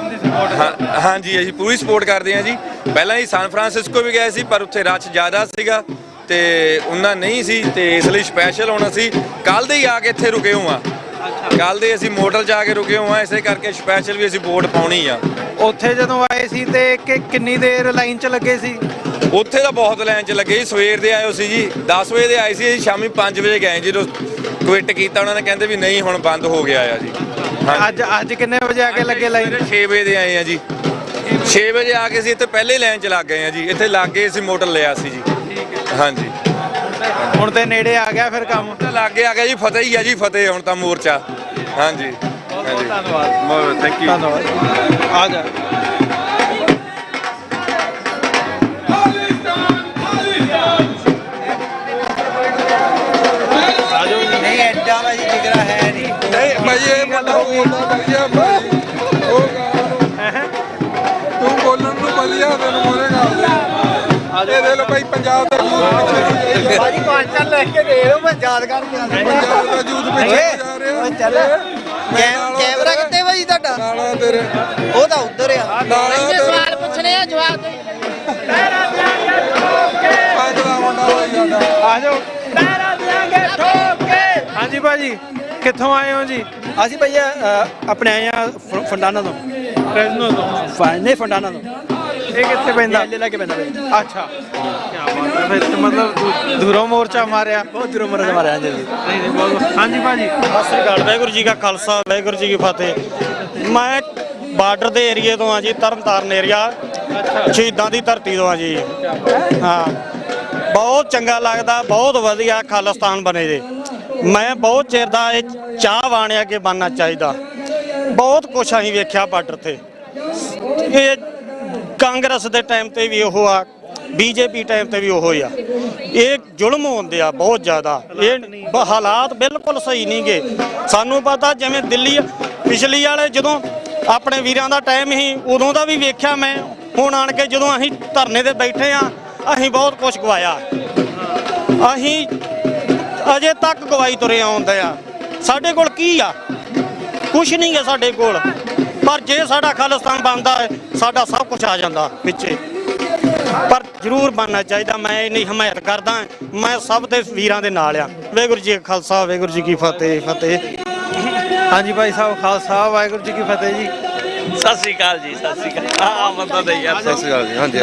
ਹਾਂਜੀ, ਅਸੀਂ ਪੂਰੀ ਸਪੋਰਟ ਕਰਦੇ ਹਾਂ ਜੀ। ਪਹਿਲਾਂ ਹੀ ਸਾਨ ਫਰਾਂਸਿਸਕੋ ਵੀ ਗਏ ਸੀ, ਪਰ ਉੱਥੇ ਰਸ਼ ਜ਼ਿਆਦਾ ਸੀਗਾ ਤੇ ਉਹਨਾਂ ਨਹੀਂ ਸੀ, ਤੇ ਇਸ ਲਈ ਸਪੈਸ਼ਲ ਹੁਣ ਅਸੀਂ ਕੱਲ੍ਹ ਦੇ ਹੀ ਆ ਕੇ ਇੱਥੇ ਰੁਕੇ ਹੋਏ ਹਾਂ। ਕੱਲ੍ਹ ਦੇ ਅਸੀਂ ਮੋਟਲ 'ਚ ਆ ਕੇ ਰੁਕੇ ਹੋਏ ਹਾਂ, ਇਸੇ ਕਰਕੇ ਸਪੈਸ਼ਲ ਵੀ ਅਸੀਂ ਵੋਟ ਪਾਉਣੀ ਆ। ਉੱਥੇ ਜਦੋਂ ਆਏ ਸੀ ਤੇ ਕਿੰਨੀ ਦੇਰ ਲਾਈਨ 'ਚ ਲੱਗੇ ਸੀ? ਉੱਥੇ ਤਾਂ ਬਹੁਤ ਲਾਈਨ 'ਚ ਲੱਗੇ ਜੀ। ਸਵੇਰ ਦੇ ਆਏ ਸੀ ਜੀ, 10 ਵਜੇ ਦੇ ਆਏ ਸੀ, ਅਸੀਂ ਸ਼ਾਮੀ 5 ਵਜੇ ਗਏ। ਜਦੋਂ ਕੁਇਟ ਕੀਤਾ ਉਹਨਾਂ ਨੇ ਕਹਿੰਦੇ ਵੀ ਨਹੀਂ ਹੁਣ ਬੰਦ ਹੋ ਗਿਆ ਆ ਜੀ। ਅੱਜ ਕਿੰਨੇ ਵਜੇ ਆ ਕੇ ਲੱਗੇ ਲਾਈਨ? 6 ਵਜੇ ਦੇ ਆਏ ਆ ਜੀ। 6 ਵਜੇ ਆ ਕੇ ਸੀ ਇੱਥੇ ਪਹਿਲੇ ਲਾਈਨ 'ਚ ਲੱਗ ਗਏ ਆ ਜੀ। ਇੱਥੇ ਲੱਗ ਗਏ ਅਸੀਂ ਮੋਟਰ ਲਿਆ ਸੀ ਜੀ। ਹਾਂਜੀ, ਹੁਣ ਤੇ ਨੇੜੇ ਆ ਗਿਆ ਫਿਰ ਕੰਮ? ਲਾਗੇ ਆ ਗਿਆ ਜੀ। ਫਤਿਹ ਹੀ ਆ ਜੀ, ਫਤਿਹ ਹੁਣ ਤਾਂ ਮੋਰਚਾ। ਹਾਂਜੀ ਹਾਂਜੀ, ਧੰਨਵਾਦ। Thank you. ਧੰਨਵਾਦ। ਆ ਜਾ। नहीं एड्डा भाई जिगरा है नहीं भाई ये बंदा बोलदा बढ़िया भाई तू बोलन ਨੂੰ ਵਧੀਆ ਤੈਨੂੰ ਮੋਰੇਗਾ ਇਹ ਦੇ ਲੋ ਭਾਈ ਪੰਜਾਬ ਦਾ ਭਾਜੀ ਕਾਂਚਨ ਲੈ ਕੇ ਦੇ ਲੋ ਮੈਂ ਯਾਦ ਕਰਕੇ ਆ ਪੰਜਾਬ ਦਾ ਯੂਥ ਪਿੱਛੇ ਜਾ ਰਿਹਾ ਚੱਲ ਕੈਮਰਾ ਕਿੱਥੇ ਭਾਜੀ ਤੁਹਾਡਾ? ਨਾਲਾ ਤੇਰੇ ਉਹ ਤਾਂ ਉੱਧਰ ਆ। ਇੰਨੇ ਸਵਾਲ ਪੁੱਛਣੇ ਆ, ਜਵਾਬ ਦੇ। ਪੰਜ ਦਾ ਮੁੰਡਾ ਹੋਈ ਜਾਂਦਾ। ਆ ਜਾਓ। ਹਾਂਜੀ ਭਾਜੀ, ਕਿੱਥੋਂ ਆਏ ਹੋ ਜੀ? ਅਸੀਂ ਭਈਆ ਆਪਣੇ ਆਏ ਆ ਫੰਡਾਨਾ ਤੋਂ। ਫ੍ਰਿਜ਼ਨੋ ਤੋਂ? ਨਹੀਂ, ਫੰਡਾਨਾ ਤੋਂ। ਇਹ ਕਿੱਥੇ ਪੈਂਦਾ? ਲੈ ਕੇ ਪੈਂਦਾ ਭਾਈ। ਅੱਛਾ ਕੀ ਬਾਤ ਹੈ, ਫਿਰ ਤਾਂ ਮਤਲਬ ਦੂਰੋਂ ਮੋਰਚਾ ਮਾਰਿਆ, ਬਹੁਤ ਦੂਰੋਂ ਮੋਰਚਾ ਮਾਰਿਆ। ਹਾਂਜੀ ਨਹੀਂ ਬਹੁਤ। ਹਾਂਜੀ ਭਾਜੀ, ਸਤਿ ਸ੍ਰੀ ਅਕਾਲ। ਵਾਹਿਗੁਰੂ ਜੀ ਕਾ ਖਾਲਸਾ, ਵਾਹਿਗੁਰੂ ਜੀ ਕੀ ਫਤਿਹ। ਮੈਂ ਬਾਰਡਰ ਦੇ ਏਰੀਏ ਤੋਂ ਆ ਜੀ, ਤਰਨਤਾਰਨ ਏਰੀਆ, ਸ਼ਹੀਦਾਂ ਦੀ ਧਰਤੀ ਤੋਂ ਆ ਜੀ। ਹਾਂ, ਬਹੁਤ ਚੰਗਾ ਲੱਗਦਾ, ਬਹੁਤ ਵਧੀਆ ਖਾਲਿਸਤਾਨ ਬਣੇ ਜੇ। ਮੈਂ ਬਹੁਤ ਚਿਰ ਦਾ ਇਹ ਚਾਹ ਵਾਣਿਆ ਕਿ ਬਣਨਾ ਚਾਹੀਦਾ। ਬਹੁਤ ਕੁਛ ਅਸੀਂ ਵੇਖਿਆ ਬਾਰਡਰ ਤੇ। ਇਹ ਕਾਂਗਰਸ ਦੇ ਟਾਈਮ ਤੇ ਵੀ ਉਹ ਆ, ਬੀਜੇਪੀ ਟਾਈਮ ਤੇ ਵੀ ਉਹੋ ਹੀ ਆ। ਇਹ ਜ਼ੁਲਮ ਹੁੰਦੇ ਆ ਬਹੁਤ ਜ਼ਿਆਦਾ। ਇਹ ਹਾਲਾਤ ਬਿਲਕੁਲ ਸਹੀ ਨਹੀਂ ਗੇ। ਸਾਨੂੰ ਪਤਾ ਜਿਵੇਂ ਦਿੱਲੀ ਪਿਛਲੀ ਵਾਲੇ ਜਦੋਂ ਆਪਣੇ ਵੀਰਾਂ ਦਾ ਟਾਈਮ ਸੀ, ਉਦੋਂ ਦਾ ਵੀ ਵੇਖਿਆ ਮੈਂ। ਹੁਣ ਆਣ ਕੇ ਜਦੋਂ ਅਸੀਂ ਧਰਨੇ ਤੇ ਬੈਠੇ ਆ, ਅਸੀਂ ਬਹੁਤ ਕੁਛ ਗਵਾਇਆ। ਅਸੀਂ ਅਜੇ ਤੱਕ ਗਵਾਈ ਤੁਰੇ ਆਉਂਦੇ ਆ। ਸਾਡੇ ਕੋਲ ਕੀ ਆ? ਕੁਛ ਨਹੀਂ ਹੈ ਸਾਡੇ ਕੋਲ। ਪਰ ਜੇ ਸਾਡਾ ਖਾਲਿਸਤਾਨ ਬਣਦਾ ਹੈ, ਸਾਡਾ ਸਭ ਕੁਛ ਆ ਜਾਂਦਾ ਪਿੱਛੇ। ਪਰ ਜ਼ਰੂਰ ਬਣਨਾ ਚਾਹੀਦਾ। ਮੈਂ ਇੰਨੀ ਹਮਾਇਤ ਕਰਦਾ, ਮੈਂ ਸਭ ਦੇ ਵੀਰਾਂ ਦੇ ਨਾਲ ਆ। ਵਾਹਿਗੁਰੂ ਜੀ ਕਾ ਖਾਲਸਾ, ਵਾਹਿਗੁਰੂ ਜੀ ਕੀ ਫਤਿਹ। ਫਤਿਹ। ਹਾਂਜੀ ਭਾਈ ਸਾਹਿਬ, ਖਾਲਸਾ, ਵਾਹਿਗੁਰੂ ਜੀ ਕੀ ਫਤਿਹ ਜੀ। ਸਤਿ ਸ੍ਰੀ ਅਕਾਲ ਜੀ। ਸਤਿ ਸ੍ਰੀ ਅਕਾਲ। ਹਾਂ ਮਤਲਬ ਨਹੀਂ ਯਾਰ। ਸਤਿ ਸ੍ਰੀ ਅਕਾਲ ਜੀ। ਹਾਂਜੀ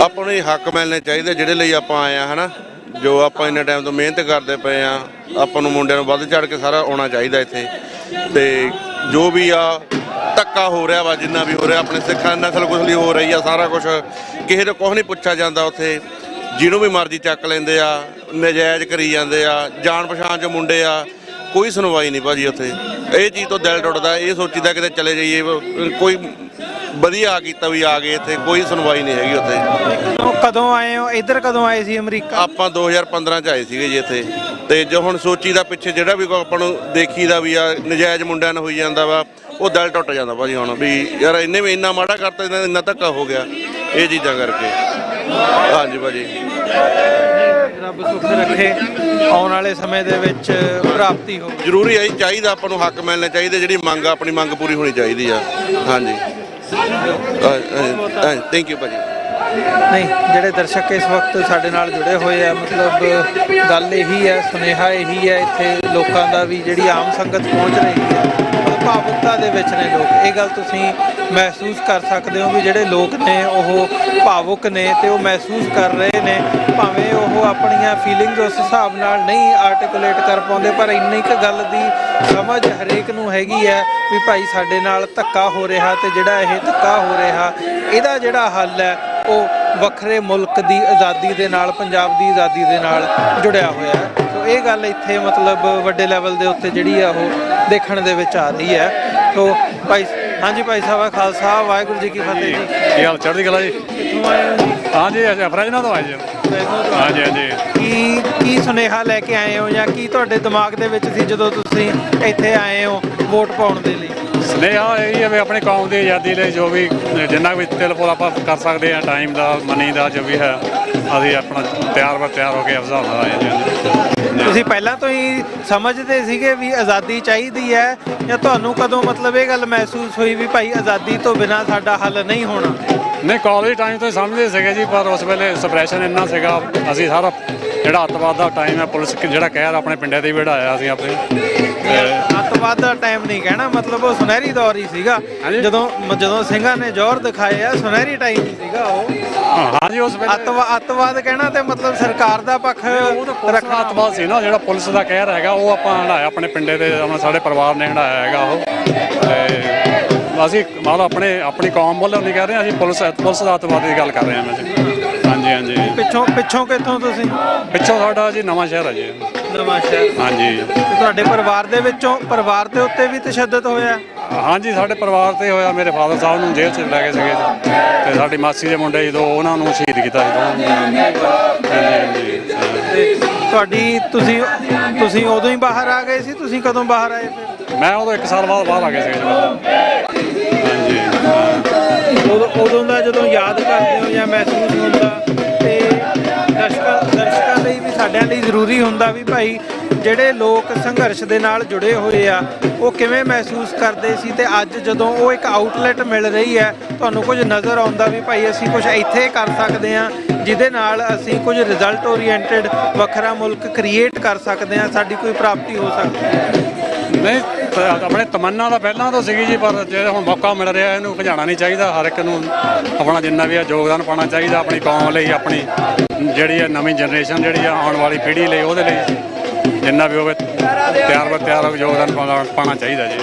ਆਪਾਂ ਨੂੰ ਹੱਕ ਮਿਲਣੇ ਚਾਹੀਦੇ ਜਿਹੜੇ ਲਈ ਆਪਾਂ ਆਏ ਆ, ਹਨਾ। ਜੋ ਆਪਾਂ ਇੰਨੇ ਟਾਈਮ ਤੋਂ ਮਿਹਨਤ ਕਰਦੇ ਪਏ ਆ, ਆਪਾਂ ਨੂੰ ਮੁੰਡਿਆਂ ਨੂੰ ਵੱਧ ਚੜ ਕੇ ਸਾਰਾ ਆਉਣਾ ਚਾਹੀਦਾ ਇੱਥੇ। ਤੇ ਜੋ ਵੀ ਆ ਧੱਕਾ ਹੋ ਰਿਹਾ ਵਾ, ਜਿੰਨਾ ਵੀ ਹੋ ਰਿਹਾ ਆਪਣੇ ਸਿੱਖਾਂ ਨਸਲ ਕੁਸਲੀ ਹੋ ਰਹੀ ਆ, ਸਾਰਾ ਕੁਝ ਕਿਸੇ ਤੋਂ ਕੁਛ ਨਹੀਂ ਪੁੱਛਿਆ ਜਾਂਦਾ ਉੱਥੇ। ਜਿਹਨੂੰ ਵੀ ਮਰਜ਼ੀ ਚੱਕ ਲੈਂਦੇ ਆ, ਨਜਾਇਜ਼ ਕਰੀ ਜਾਂਦੇ ਆ। ਜਾਣ ਪਛਾਣ 'ਚ ਮੁੰਡੇ ਆ, ਕੋਈ ਸੁਣਵਾਈ ਨਹੀਂ ਭਾਜੀ ਉੱਥੇ। ਇਹ ਚੀਜ਼ ਤੋਂ ਦਿਲ ਟੁੱਟਦਾ। ਇਹ ਸੋਚੀਦਾ ਕਿਤੇ ਚਲੇ ਜਾਈਏ, ਕੋਈ ਵਧੀਆ ਕੀਤਾ ਵੀ ਆ ਗਏ ਇੱਥੇ, ਕੋਈ ਸੁਣਵਾਈ ਨਹੀਂ ਹੈਗੀ ਉੱਥੇ। ਕਦੋਂ ਆਏ ਹੋ ਇੱਧਰ? ਕਦੋਂ ਆਏ ਸੀ ਅਮਰੀਕਾ? ਆਪਾਂ 2015 ਚ ਆਏ ਸੀਗੇ ਜੀ ਇੱਥੇ। ਤੇ ਜੋ ਹੁਣ ਸੋਚੀਦਾ ਪਿੱਛੇ ਜਿਹੜਾ ਵੀ ਆਪਾਂ ਨੂੰ ਦੇਖੀਦਾ ਵੀ ਆ ਨਜਾਇਜ਼ ਮੁੰਡਿਆਂ ਨਾਲ ਹੋਈ ਜਾਂਦਾ ਵਾ, ਉਹ ਦਿਲ ਟੁੱਟ ਜਾਂਦਾ ਭਾਜੀ। ਹੁਣ ਵੀ ਯਾਰ ਇਹਨੇ ਵੀ ਇੰਨਾ ਮਾੜਾ ਕਰਤਾ, ਇੰਨਾ ਧੱਕਾ ਹੋ ਗਿਆ ਇਹ ਚੀਜ਼ਾਂ ਕਰਕੇ। ਹਾਂਜੀ ਭਾਜੀ, ਰੱਬ ਸੁੱਖ ਰੱਖੇ, ਆਉਣ ਵਾਲੇ ਸਮੇਂ ਦੇ ਵਿੱਚ ਪ੍ਰਾਪਤੀ ਹੋ। ਜ਼ਰੂਰੀ ਹੈ, ਚਾਹੀਦਾ ਆਪਾਂ ਨੂੰ ਹੱਕ ਮਿਲਣੇ ਚਾਹੀਦੇ। ਜਿਹੜੀ ਮੰਗ ਆ, ਆਪਣੀ ਮੰਗ ਪੂਰੀ ਹੋਣੀ ਚਾਹੀਦੀ ਆ। ਹਾਂਜੀ, ਥੈਂਕ ਯੂ ਭਾਜੀ। ਨਹੀਂ, ਜਿਹੜੇ ਦਰਸ਼ਕ ਇਸ ਵਕਤ ਸਾਡੇ ਨਾਲ ਜੁੜੇ ਹੋਏ ਆ, ਮਤਲਬ ਗੱਲ ਇਹੀ ਹੈ, ਸੁਨੇਹਾ ਇਹੀ ਹੈ ਇੱਥੇ ਲੋਕਾਂ ਦਾ ਵੀ, ਜਿਹੜੀ ਆਮ ਸੰਗਤ ਪਹੁੰਚ ਰਹੀ ਹੈ, ਭਾਵੁਕਤਾ ਦੇ ਵਿੱਚ ਨੇ ਲੋਕ। ਇਹ ਗੱਲ ਤੁਸੀਂ ਮਹਿਸੂਸ ਕਰ ਸਕਦੇ ਹੋ ਵੀ ਜਿਹੜੇ ਲੋਕ ਨੇ ਉਹ ਭਾਵੁਕ ਨੇ ਤੇ ਉਹ ਮਹਿਸੂਸ ਕਰ ਰਹੇ ਨੇ। ਭਾਵੇਂ ਉਹ ਆਪਣੀਆਂ ਫੀਲਿੰਗਸ ਉਸ ਹਿਸਾਬ ਨਾਲ ਨਹੀਂ ਆਰਟੀਕੂਲੇਟ ਕਰ ਪਾਉਂਦੇ, ਪਰ ਇੰਨੀ ਕੁ ਗੱਲ ਦੀ ਸਮਝ ਹਰੇਕ ਨੂੰ ਹੈਗੀ ਹੈ ਵੀ ਭਾਈ ਸਾਡੇ ਨਾਲ ਧੱਕਾ ਹੋ ਰਿਹਾ, ਤੇ ਜਿਹੜਾ ਇਹ ਧੱਕਾ ਹੋ ਰਿਹਾ ਇਹਦਾ ਜਿਹੜਾ ਹੱਲ ਹੈ ਉਹ ਵੱਖਰੇ ਮੁਲਕ ਦੀ ਆਜ਼ਾਦੀ ਦੇ ਨਾਲ, ਪੰਜਾਬ ਦੀ ਆਜ਼ਾਦੀ ਦੇ ਨਾਲ ਜੁੜਿਆ ਹੋਇਆ ਹੈ। ਸੋ ਇਹ ਗੱਲ ਇੱਥੇ ਮਤਲਬ ਵੱਡੇ ਲੈਵਲ ਦੇ ਉੱਤੇ ਜਿਹੜੀ ਆ ਉਹ ਦੇਖਣ ਦੇ ਵਿੱਚ ਆ ਰਹੀ ਹੈ। ਸੋ ਭਾਈ, ਹਾਂਜੀ ਭਾਈ ਸਾਹਿਬ, ਖਾਲਸਾ, ਵਾਹਿਗੁਰੂ ਜੀ ਕੀ ਫਤਿਹ ਜੀ। ਕੀ ਹਾਲ? ਚੜ੍ਹਦੀ ਕਲਾ ਜੀ। ਕਿੱਥੋਂ ਆਏ ਹੋ ਜੀ? ਹਾਂਜੀ, ਫਰੈਜਨਾ ਤੋਂ ਆਏ ਜੀ। ਹਾਂਜੀ ਹਾਂਜੀ। ਕੀ ਸੁਨੇਹਾ ਲੈ ਕੇ ਆਏ ਹੋ, ਜਾਂ ਕੀ ਤੁਹਾਡੇ ਦਿਮਾਗ ਦੇ ਵਿੱਚ ਸੀ ਜਦੋਂ ਤੁਸੀਂ ਇੱਥੇ ਆਏ ਹੋ ਵੋਟ ਪਾਉਣ ਦੇ ਲਈ? ਸੁਨੇਹਾ ਇਹ ਹੈ ਵੀ ਆਪਣੀ ਕੌਮ ਦੀ ਆਜ਼ਾਦੀ ਲਈ ਜੋ ਵੀ ਜਿੰਨਾ ਵੀ ਤਿਲ ਫੁਲ ਆਪਾਂ ਕਰ ਸਕਦੇ ਹਾਂ, ਟਾਈਮ ਦਾ, ਮਨੀ ਦਾ, ਜੋ ਵੀ ਹੈ, ਅਸੀਂ ਆਪਣਾ ਤਿਆਰ ਹੋ ਕੇ ਅਫਜ਼ਾਲ ਆਏ ਜੀ। ਤੁਸੀਂ ਪਹਿਲਾਂ ਤੋਂ ਹੀ ਸਮਝਦੇ ਸੀਗੇ ਵੀ ਆਜ਼ਾਦੀ ਚਾਹੀਦੀ ਹੈ, ਜਾਂ ਤੁਹਾਨੂੰ ਕਦੋਂ ਮਤਲਬ ਇਹ ਗੱਲ ਮਹਿਸੂਸ ਹੋਈ ਵੀ ਭਾਈ ਆਜ਼ਾਦੀ ਤੋਂ ਬਿਨਾਂ ਸਾਡਾ ਹੱਲ ਨਹੀਂ ਹੋਣਾ? ਨਹੀਂ, ਕਾਲਜ ਟਾਈਮ ਤੋਂ ਸਮਝਦੇ ਸੀਗੇ ਜੀ, ਪਰ ਉਸ ਵੇਲੇ ਸਪਰੈਸ਼ਨ ਇੰਨਾ ਸੀਗਾ। ਅਸੀਂ ਸਾਰਾ ਜਿਹੜਾ ਅੱਤਵਾਦ ਦਾ ਟਾਈਮ ਹੈ, ਪੁਲਿਸ ਜਿਹੜਾ ਕਹਿਰ ਆਪਣੇ ਪਿੰਡਾਂ ਤੇ ਵੀ ਵੜਾਇਆ ਅਸੀਂ ਆਪਣੇ। ਅੱਤਵਾਦ ਦਾ ਟਾਈਮ ਨਹੀਂ ਕਹਿਣਾ, ਮਤਲਬ ਉਹ ਸੁਨਹਿਰੀ ਦੌਰ ਹੀ ਸੀਗਾ ਜਦੋਂ ਸਿੰਘਾਂ ਨੇ ਜ਼ੋਰ ਦਿਖਾਏ ਆ। ਸੁਨਹਿਰੀ ਟਾਈਮ ਹੀ ਸੀਗਾ ਉਹ। ਹਾਂਜੀ, ਉਸ ਵੇਲੇ ਅੱਤਵਾਦ ਕਹਿਣਾ ਤੇ ਮਤਲਬ ਸਰਕਾਰ ਦਾ ਪੱਖ ਰੱਖਣਾ ਅੱਤਵਾਦ ਸੀ ਨਾ। ਜਿਹੜਾ ਪੁਲਿਸ ਦਾ ਕਹਿਰ ਹੈਗਾ ਉਹ ਆਪਾਂ ਹੰਢਾਇਆ ਆਪਣੇ ਪਿੰਡੇ ਤੇ, ਸਾਡੇ ਪਰਿਵਾਰ ਨੇ ਹੰਢਾਇਆ ਹੈਗਾ ਉਹ। ਤੇ ਅਸੀਂ ਮਤਲਬ ਆਪਣੀ ਕੌਮ ਵੱਲੋਂ ਨਹੀਂ ਕਹਿ ਰਹੇ, ਅਸੀਂ ਪੁਲਿਸ ਦਾ ਅੱਤਵਾਦ ਦੀ ਗੱਲ ਕਰ ਰਹੇ ਹਾਂ ਮੈਂ। ਹਾਂਜੀ ਹਾਂਜੀ। ਪਿੱਛੋਂ ਕਿੱਥੋਂ ਤੁਸੀਂ? ਪਿੱਛੋਂ ਸਾਡਾ ਜੀ ਨਵਾਂ ਸ਼ਹਿਰ ਹੈ ਜੀ। ਨਵਾਂ ਸ਼ਹਿਰ। ਹਾਂਜੀ। ਤੁਹਾਡੇ ਪਰਿਵਾਰ ਦੇ ਵਿੱਚੋਂ ਪਰਿਵਾਰ ਦੇ ਉੱਤੇ ਵੀ ਤਸ਼ੱਦਦ ਹੋਇਆ? ਹਾਂਜੀ, ਸਾਡੇ ਪਰਿਵਾਰ ਤੇ ਹੋਇਆ। ਮੇਰੇ ਫਾਦਰ ਸਾਹਿਬ ਨੂੰ ਜੇਲ੍ਹ 'ਚ ਲੈ ਗਏ ਸੀਗੇ, ਤੇ ਸਾਡੀ ਮਾਸੀ ਦੇ ਮੁੰਡੇ ਜਦੋਂ ਉਹਨਾਂ ਨੂੰ ਸ਼ਹੀਦ ਕੀਤਾ ਸੀ। ਹਾਂਜੀ। ਤੁਹਾਡੀ ਤੁਸੀਂ ਉਦੋਂ ਹੀ ਬਾਹਰ ਆ ਗਏ ਸੀ? ਤੁਸੀਂ ਕਦੋਂ ਬਾਹਰ ਆਏ ਫਿਰ? ਮੈਂ ਉਦੋਂ 1 ਸਾਲ ਬਾਅਦ ਬਾਹਰ ਆ ਗਿਆ ਸੀ। ਹਾਂਜੀ। ਉਦੋਂ ਦਾ ਜਦੋਂ ਯਾਦ ਕਰਦੇ ਹੋ ਜਾਂ ਮਹਿਸੂਸ ਹੁੰਦਾ, ਤੇ ਦਰਸ਼ਕਾਂ ਲਈ ਵੀ, ਸਾਡਿਆਂ ਲਈ ਜ਼ਰੂਰੀ ਹੁੰਦਾ ਵੀ ਭਾਈ ਜਿਹੜੇ ਲੋਕ ਸੰਘਰਸ਼ ਦੇ ਨਾਲ ਜੁੜੇ ਹੋਏ ਆ ਉਹ ਕਿਵੇਂ ਮਹਿਸੂਸ ਕਰਦੇ ਸੀ, ਤੇ ਅੱਜ ਜਦੋਂ ਉਹ ਇੱਕ ਆਊਟਲੈਟ ਮਿਲ ਰਹੀ ਹੈ, ਤੁਹਾਨੂੰ ਕੁਝ ਨਜ਼ਰ ਆਉਂਦਾ ਵੀ ਭਾਈ ਅਸੀਂ ਕੁਝ ਇੱਥੇ ਕਰ ਸਕਦੇ ਹਾਂ ਜਿਹਦੇ ਨਾਲ ਅਸੀਂ ਕੁਝ ਰਿਜ਼ਲਟ ਓਰੀਐਂਟਡ ਵੱਖਰਾ ਮੁਲਕ ਕ੍ਰੀਏਟ ਕਰ ਸਕਦੇ ਹਾਂ, ਸਾਡੀ ਕੋਈ ਪ੍ਰਾਪਤੀ ਹੋ ਸਕਦੀ ਹੈ? ਨਹੀਂ, ਆਪਣੇ ਤਮੰਨਾ ਤਾਂ ਪਹਿਲਾਂ ਤੋਂ ਸੀਗੀ ਜੀ, ਪਰ ਜੇ ਹੁਣ ਮੌਕਾ ਮਿਲ ਰਿਹਾ ਇਹਨੂੰ ਭਜਾਣਾ ਨਹੀਂ ਚਾਹੀਦਾ। ਹਰ ਇੱਕ ਨੂੰ ਆਪਣਾ ਜਿੰਨਾ ਵੀ ਆ ਯੋਗਦਾਨ ਪਾਉਣਾ ਚਾਹੀਦਾ, ਆਪਣੀ ਕੌਮ ਲਈ, ਆਪਣੀ ਜਿਹੜੀ ਆ ਨਵੀਂ ਜਨਰੇਸ਼ਨ ਜਿਹੜੀ ਆ ਆਉਣ ਵਾਲੀ ਪੀੜ੍ਹੀ ਲਈ, ਉਹਦੇ ਲਈ ਜਿੰਨਾ ਵੀ ਹੋਵੇ ਤਿਆਰ ਹੋ ਕੇ ਯੋਗਦਾਨ ਪਾਉਣਾ ਚਾਹੀਦਾ ਜੀ।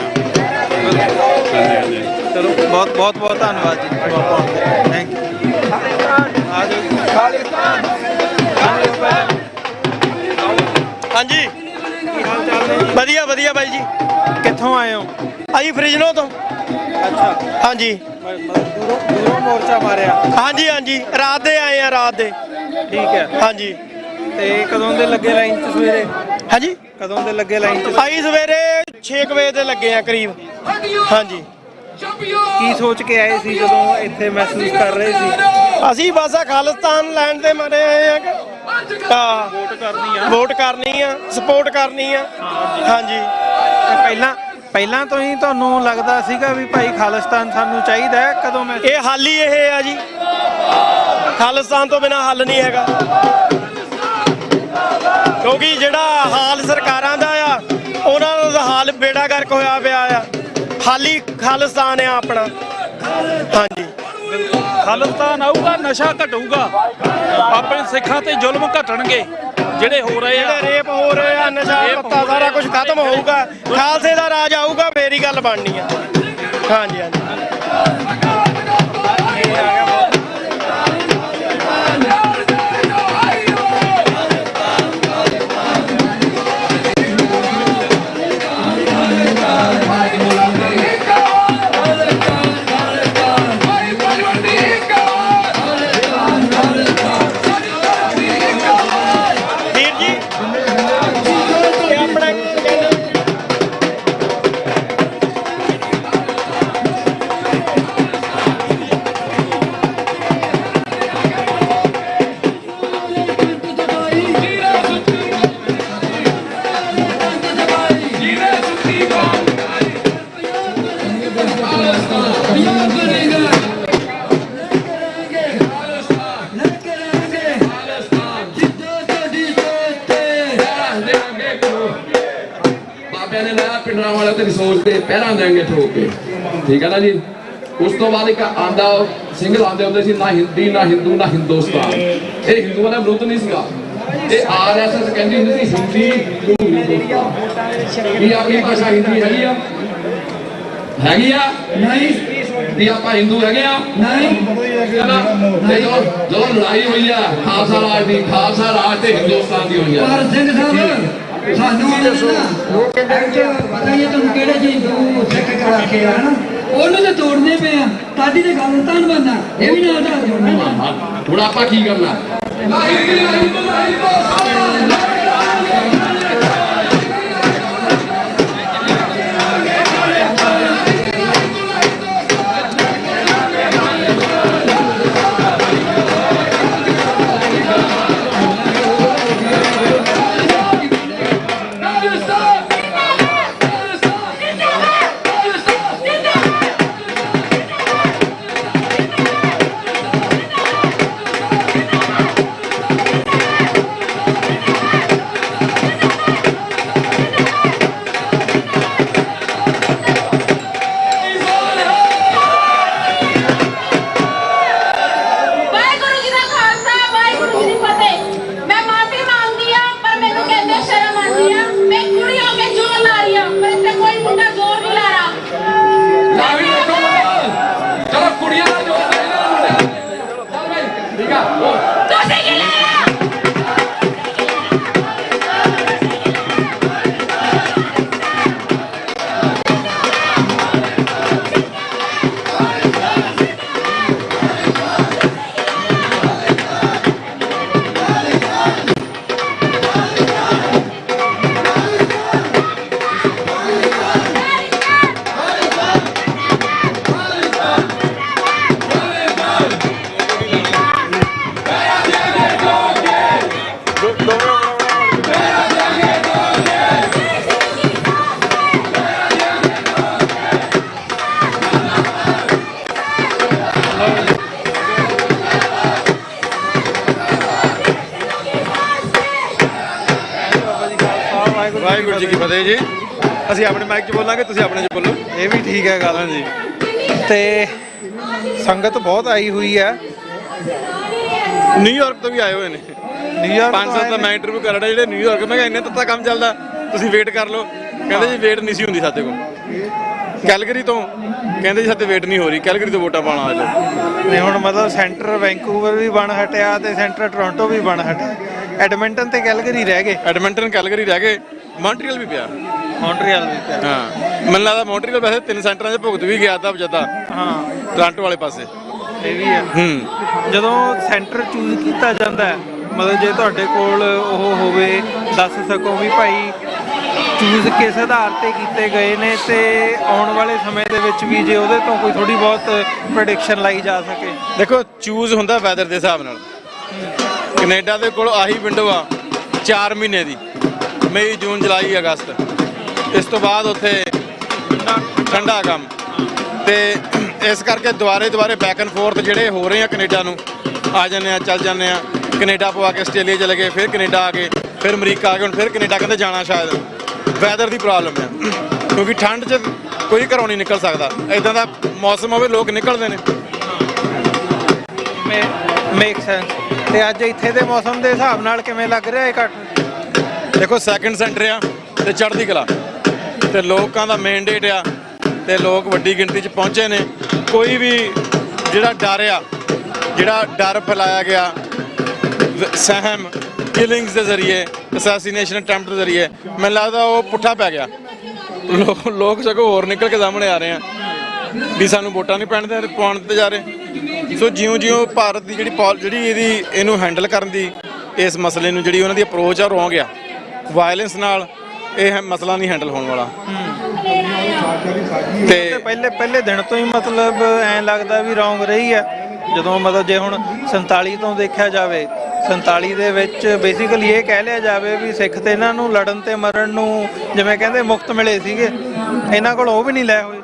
ਹਾਂਜੀ ਹਾਂਜੀ, ਚਲੋ ਬਹੁਤ ਧੰਨਵਾਦ ਜੀ, ਥੈਂਕ ਯੂ। ਹਾਂਜੀ ਵਧੀਆ ਵਧੀਆ ਬਾਈ ਜੀ। ਕਿੱਥੋਂ ਆਏ ਹੋ? ਅਸੀਂ ਫਰਿਜਨੋ ਤੋਂ। ਅੱਛਾ, ਹਾਂਜੀ ਦੂਰੋਂ ਮੋਰਚਾ ਮਾਰਿਆ? ਹਾਂਜੀ ਹਾਂਜੀ, ਰਾਤ ਦੇ ਆਏ ਆ, ਰਾਤ ਦੇ। ਠੀਕ ਹੈ। ਹਾਂਜੀ, ਤੇ ਕਦੋਂ ਦੇ ਲੱਗੇ ਲਾਈਨ 'ਚ ਸਵੇਰੇ? ਹਾਂਜੀ, ਕਦੋਂ ਦੇ ਲੱਗੇ ਲਾਈਨ 'ਚ? ਅਸੀਂ ਸਵੇਰੇ 6 ਵਜੇ ਦੇ ਲੱਗੇ ਆ ਕਰੀਬ। ਹਾਂਜੀ। ਕੀ ਸੋਚ ਕੇ ਆਏ ਸੀ ਜਦੋਂ ਇੱਥੇ ਮਹਿਸੂਸ ਕਰ ਰਹੇ ਸੀ? ਅਸੀਂ ਬਸ ਆ ਖਾਲਿਸਤਾਨ ਲੈਣ ਦੇ ਮਾਰੇ ਆਏ ਆ ਕਿ ਵੋਟ ਕਰਨੀ ਆ, ਸਪੋਰਟ ਕਰਨੀ ਆ। ਹਾਂਜੀ, ਪਹਿਲਾਂ ਤੋਂ ਹੀ ਤੁਹਾਨੂੰ ਲੱਗਦਾ ਸੀਗਾ ਵੀ ਭਾਈ ਖਾਲਿਸਤਾਨ ਸਾਨੂੰ ਚਾਹੀਦਾ ਹੈ? ਕਦੋਂ ਮੈਂ ਇਹ ਹੱਲ ਹੀ ਇਹ ਆ ਜੀ, ਖਾਲਿਸਤਾਨ ਤੋਂ ਬਿਨਾਂ ਹੱਲ ਨਹੀਂ ਹੈਗਾ। ਕਿਉਂਕਿ ਜਿਹੜਾ ਹਾਲ ਸਰਕਾਰਾਂ ਦਾ ਆ, ਉਹਨਾਂ ਦਾ ਹਾਲ ਬੇੜਾ ਗਰਕ ਹੋਇਆ ਪਿਆ ਆ। ਹੱਲ ਹੀ ਖਾਲਿਸਤਾਨ ਆ ਆਪਣਾ। ਹਾਂਜੀ, ਖਾਲਿਸਤਾਨ ਆਊਗਾ, ਨਸ਼ਾ ਘਟੂਗਾ, ਆਪਣੇ ਸਿੱਖਾਂ ਤੇ ਜ਼ੁਲਮ ਘਟਣਗੇ ਜਿਹੜੇ ਹੋ ਰਹੇ ਆ, ਜਿਹੜੇ ਰੇਪ ਹੋ ਰਹੇ ਆ, ਨਸ਼ਾ ਪੱਤਾ ਸਾਰਾ ਕੁਝ ਖਤਮ ਹੋਊਗਾ। ਖਾਲਸੇ ਦਾ ਰਾਜ ਆਊਗਾ, ਫੇਰ ਹੀ ਗੱਲ ਬਣਨੀ ਆ। ਹਾਂਜੀ ਹਾਂਜੀ। ਪਿੰਡਾਂ ਵਾਲੇ ਤੇ ਸੋਚ ਤੇ ਪਹਿਲਾਂ ਦੇਣਗੇ ਠੋਕ ਕੇ, ਠੀਕ ਹੈ ਨਾ ਜੀ। ਉਸ ਤੋਂ ਬਾਅਦ ਇੱਕ ਆਂਦਾ ਸਿੰਗਲ ਆਂਦੇ ਹੁੰਦੇ ਸੀ, ਨਾ ਹਿੰਦੀ ਨਾ ਹਿੰਦੂ ਨਾ ਹਿੰਦੁਸਤਾਨ। ਇਹ ਹਿੰਦੂਆਂ ਦਾ ਵਿਰੁੱਧ ਨਹੀਂ ਸੀਗਾ, ਇਹ RSS ਕਹਿੰਦੀ ਹੁੰਦੀ ਸੀ ਹਿੰਦੀ ਨੂੰ ਹਿੰਦੁਸਤਾਨ। ਕੀ ਆਪਣੀ ਭਾਸ਼ਾ ਹਿੰਦੀ ਹੈਗੀ ਆ? ਹੈਗੀ ਆ? ਨਹੀਂ। ਵੀ ਆਪਾਂ ਹਿੰਦੂ ਹੈਗੇ ਆ? ਨਹੀਂ। ਜਦੋਂ ਲੜਾਈ ਹੋਈ ਆ ਖਾਲਸਾ ਰਾਜ ਦੀ, ਖਾਲਸਾ ਰਾਜ ਤੇ ਹਿੰਦੁਸਤਾਨ ਦੀ ਹੋਈ ਆ। ਪਰ ਸਿੰਘ ਸਾਹਿਬ ਸਾਨੂੰ ਪਤਾ ਹੀ ਹੈ ਤੁਹਾਨੂੰ ਕਿਹੜੇ ਚੀਜ਼ ਨੂੰ ਸਿੱਖ ਕਰਾ ਕੇ ਆ ਨਾ, ਉਹਨੂੰ ਤਾਂ ਤੋੜਨੇ ਪਏ ਆ। ਸਾਡੀ ਤੇ ਖਾਲਿਸਤਾਨ ਬਣਨਾ, ਇਹ ਵੀ ਨਾਲ ਦਾ ਜੋੜਨਾ। ਹੁਣ ਆਪਾਂ ਕੀ ਕਰਨਾ? ਵਾਹਿਗੁਰੂ ਜੀ ਕੀ ਫਤਿਹ ਜੀ। ਅਸੀਂ ਆਪਣੇ ਮਾਈਕ 'ਚ ਬੋਲਾਂਗੇ, ਤੁਸੀਂ ਆਪਣੇ 'ਚ ਬੋਲੋ। ਇਹ ਵੀ ਠੀਕ ਹੈ ਗੱਲ। ਹਾਂਜੀ। ਤੇ ਸੰਗਤ ਬਹੁਤ ਆਈ ਹੋਈ ਹੈ। ਨਿਊਯਾਰਕ ਤੋਂ ਵੀ ਆਏ ਹੋਏ ਨੇ। ਨਿਊਯਾਰਕ 500 ਦਾ ਮੈਂ ਇੰਟਰਵਿਊ ਕਰ ਰਿਹਾ ਜਿਹੜੇ ਨਿਊਯਾਰਕ, ਮੈਂ ਕਿਹਾ ਇੰਨੇ ਤਾਂ ਕੰਮ ਚੱਲਦਾ, ਤੁਸੀਂ ਵੇਟ ਕਰ ਲਓ। ਕਹਿੰਦੇ ਜੀ ਵੇਟ ਨਹੀਂ ਸੀ ਹੁੰਦੀ ਸਾਡੇ ਕੋਲ। ਕੈਲਗਰੀ ਤੋਂ ਕਹਿੰਦੇ ਜੀ ਸਾਡੇ ਵੇਟ ਨਹੀਂ ਹੋ ਰਹੀ, ਕੈਲਗਰੀ ਤੋਂ ਵੋਟਾਂ ਪਾਉਣ ਆ ਜਾਓ। ਨਹੀਂ ਹੁਣ ਮਤਲਬ ਸੈਂਟਰ ਵੈਂਕੂਵਰ ਵੀ ਬਣ ਹਟਿਆ ਤੇ ਸੈਂਟਰ ਟੋਰਾਂਟੋ ਵੀ ਬਣ ਹਟਿਆ, ਐਡਮਿੰਟਨ ਤੇ ਕੈਲਗਰੀ ਰਹਿ ਗਏ। ਐਡਮਿੰਟਨ ਕੈਲਗਰੀ ਰਹਿ ਗਏ, ਮੌਂਟਰੀਅਲ ਵੀ ਪਿਆ। ਮੌਂਟਰੀਅਲ ਵੀ ਪਿਆ। ਹਾਂ ਮੈਨੂੰ ਲੱਗਦਾ ਮੌਂਟਰੀਅਲ ਵੈਸੇ 3 ਸੈਂਟਰਾਂ 'ਚ ਭੁਗਤ ਵੀ ਗਿਆ ਤਾਂ ਜਦਾ। ਹਾਂ ਟੋਰਾਂਟੋ ਵਾਲੇ ਪਾਸੇ ਇਹ ਵੀ ਹੈ। ਜਦੋਂ ਸੈਂਟਰ ਚੂਜ਼ ਕੀਤਾ ਜਾਂਦਾ ਹੈ, ਮਤਲਬ ਜੇ ਤੁਹਾਡੇ ਕੋਲ ਉਹ ਹੋਵੇ, ਦੱਸ ਸਕੋ ਵੀ ਭਾਈ ਚੂਜ਼ ਕਿਸ ਆਧਾਰ ਤੇ ਕੀਤੇ ਗਏ ਨੇ ਤੇ ਆਉਣ ਵਾਲੇ ਸਮੇਂ ਦੇ ਵਿੱਚ ਵੀ ਜੇ ਉਹਦੇ ਤੋਂ ਕੋਈ ਥੋੜੀ ਬਹੁਤ ਪ੍ਰੈਡਿਕਸ਼ਨ ਲਾਈ ਜਾ ਸਕੇ। ਦੇਖੋ ਚੂਜ਼ ਹੁੰਦਾ ਵੈਦਰ ਦੇ ਹਿਸਾਬ ਨਾਲ। ਕੈਨੇਡਾ ਦੇ ਕੋਲ ਆਹੀ ਵਿੰਡੋ ਆ 4 ਮਹੀਨੇ ਦੀ, ਮਈ ਜੂਨ ਜੁਲਾਈ ਅਗਸਤ। ਇਸ ਤੋਂ ਬਾਅਦ ਉੱਥੇ ਠੰਡਾ ਕੰਮ, ਤੇ ਇਸ ਕਰਕੇ ਦੁਬਾਰੇ ਬੈਕ ਐਂਡ ਫੋਰਥ ਜਿਹੜੇ ਹੋ ਰਹੇ ਆ ਕੈਨੇਡਾ ਨੂੰ, ਆ ਜਾਂਦੇ ਆ ਚੱਲ ਜਾਂਦੇ ਆ। ਕੈਨੇਡਾ ਪਵਾ ਕੇ ਆਸਟ੍ਰੇਲੀਆ ਚਲੇ ਗਏ, ਫਿਰ ਕੈਨੇਡਾ ਆ ਗਏ, ਫਿਰ ਅਮਰੀਕਾ ਆ ਗਏ, ਹੁਣ ਫਿਰ ਕੈਨੇਡਾ ਕਹਿੰਦੇ ਜਾਣਾ। ਸ਼ਾਇਦ ਵੈਦਰ ਦੀ ਪ੍ਰੋਬਲਮ ਹੈ, ਕਿਉਂਕਿ ਠੰਡ 'ਚ ਕੋਈ ਘਰੋਂ ਨਹੀਂ ਨਿਕਲ ਸਕਦਾ। ਇੱਦਾਂ ਦਾ ਮੌਸਮ ਹੋਵੇ ਲੋਕ ਨਿਕਲਦੇ ਨੇ। Make sense. ਤੇ ਅੱਜ ਇੱਥੇ ਦੇ ਮੌਸਮ ਦੇ ਹਿਸਾਬ ਨਾਲ ਕਿਵੇਂ ਲੱਗ ਰਿਹਾ ਇਹ ਘੱਟ? ਦੇਖੋ ਸੈਕਿੰਡ ਸੈਂਟਰ ਆ ਤੇ ਚੜ੍ਹਦੀ ਕਲਾ, ਤੇ ਲੋਕਾਂ ਦਾ ਮੈਂਡੇਟ ਆ, ਤੇ ਲੋਕ ਵੱਡੀ ਗਿਣਤੀ 'ਚ ਪਹੁੰਚੇ ਨੇ। ਕੋਈ ਵੀ ਜਿਹੜਾ ਡਰ ਫੈਲਾਇਆ ਗਿਆ ਸਹਿਮ, ਕਿਲਿੰਗਸ ਦੇ ਜ਼ਰੀਏ, ਅਸੈਸੀਨੇਸ਼ਨ ਅਟੈਂਪਟ ਦੇ ਜ਼ਰੀਏ, ਮੈਨੂੰ ਲੱਗਦਾ ਉਹ ਪੁੱਠਾ ਪੈ ਗਿਆ। ਲੋਕ ਸਗੋਂ ਹੋਰ ਨਿਕਲ ਕੇ ਸਾਹਮਣੇ ਆ ਰਹੇ ਆ ਵੀ ਸਾਨੂੰ ਵੋਟਾਂ ਨਹੀਂ ਪਾਉਣ ਦਿੱਤੇ ਜਾ ਰਹੇ। ਸੋ ਜਿਉਂ ਭਾਰਤ ਦੀ ਜਿਹੜੀ ਇਹਨੂੰ ਹੈਂਡਲ ਕਰਨ ਦੀ, ਇਸ ਮਸਲੇ ਨੂੰ ਜਿਹੜੀ ਉਹਨਾਂ ਦੀ ਅਪਰੋਚ ਆ, ਰੋਂਗ ਆ। ਵਾਇਲੈਂਸ ਨਾਲ ਇਹ ਮਸਲਾ ਨਹੀਂ ਹੈਂਡਲ ਹੋਣ ਵਾਲਾ। ਤੇ ਪਹਿਲੇ ਦਿਨ ਤੋਂ ਹੀ ਮਤਲਬ ਐਂ ਲੱਗਦਾ ਵੀ ਰੌਂਗ ਰਹੀ ਹੈ। ਜਦੋਂ ਮਤਲਬ ਜੇ ਹੁਣ 47 ਤੋਂ ਦੇਖਿਆ ਜਾਵੇ, 47 ਦੇ ਵਿੱਚ ਬੇਸਿਕਲੀ ਇਹ ਕਹਿ ਲਿਆ ਜਾਵੇ ਵੀ ਸਿੱਖ ਤੇ ਇਹਨਾਂ ਨੂੰ ਲੜਨ ਤੇ ਮਰਨ ਨੂੰ ਜਿਵੇਂ ਕਹਿੰਦੇ ਮੁਫਤ ਮਿਲੇ ਸੀਗੇ, ਇਹਨਾਂ ਕੋਲ ਉਹ ਵੀ ਨਹੀਂ ਲੈ ਹੋਏ।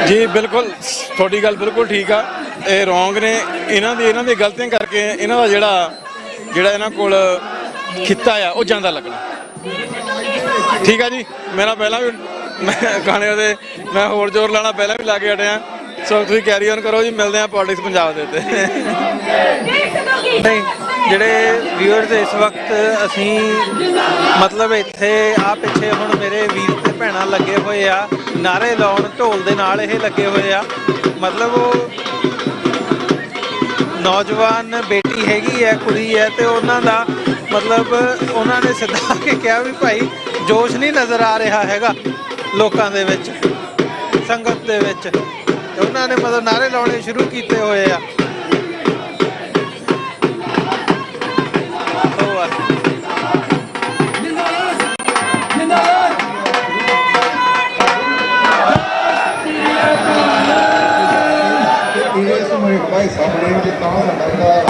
ਜੀ ਬਿਲਕੁਲ, ਤੁਹਾਡੀ ਗੱਲ ਬਿਲਕੁਲ ਠੀਕ ਆ। ਇਹ ਰੌਂਗ ਨੇ, ਇਹਨਾਂ ਦੀ ਗਲਤੀਆਂ ਕਰਕੇ ਇਹਨਾਂ ਦਾ ਜਿਹੜਾ ਇਹਨਾਂ ਕੋਲ ਖਿੱਤਾ ਆ ਉਹ ਜਾਂਦਾ ਲੱਗਣਾ। ਠੀਕ ਆ ਜੀ, ਮੇਰਾ ਪਹਿਲਾਂ ਵੀ ਗਾਣੇ ਦੇ ਮੈਂ ਹੋਰ ਜ਼ੋਰ ਲਾਣਾ ਪਹਿਲਾਂ ਵੀ ਲਾ ਕੇ ਹਟਿਆ। ਸੋ ਤੁਸੀਂ ਕੈਰੀ ਔਨ ਕਰੋ ਜੀ, ਮਿਲਦੇ ਆ ਪੋਲਿਟਿਕਸ ਪੰਜਾਬ ਦੇ ਉੱਤੇ। ਨਹੀਂ ਜਿਹੜੇ ਵਿਊਅਰਸ ਇਸ ਵਕਤ ਅਸੀਂ ਮਤਲਬ ਇੱਥੇ ਆ ਪਿੱਛੇ ਹੁਣ ਮੇਰੇ ਵੀਰ ਤੇ ਭੈਣਾਂ ਲੱਗੇ ਹੋਏ ਆ ਨਾਅਰੇ ਲਾਉਣ, ਢੋਲ ਦੇ ਨਾਲ ਇਹ ਲੱਗੇ ਹੋਏ ਆ। ਮਤਲਬ ਉਹ ਨੌਜਵਾਨ ਬੇਟੀ ਹੈਗੀ ਹੈ, ਕੁੜੀ ਹੈ, ਤੇ ਉਹਨਾਂ ਦਾ ਮਤਲਬ ਉਹਨਾਂ ਨੇ ਸਿੱਧਾ ਕੇ ਕਿਹਾ ਵੀ ਭਾਈ ਜੋਸ਼ ਨਹੀਂ ਨਜ਼ਰ ਆ ਰਿਹਾ ਹੈਗਾ ਲੋਕਾਂ ਦੇ ਵਿੱਚ, ਸੰਗਤ ਦੇ ਵਿੱਚ। ਤੇ ਉਹਨਾਂ ਨੇ ਮਤਲਬ ਨਾਅਰੇ ਲਾਉਣੇ ਸ਼ੁਰੂ ਕੀਤੇ ਹੋਏ ਆ। ਭਾਈ ਸਾਹਮਣੇ ਜਿੱਦਾਂ ਸਾਡਾ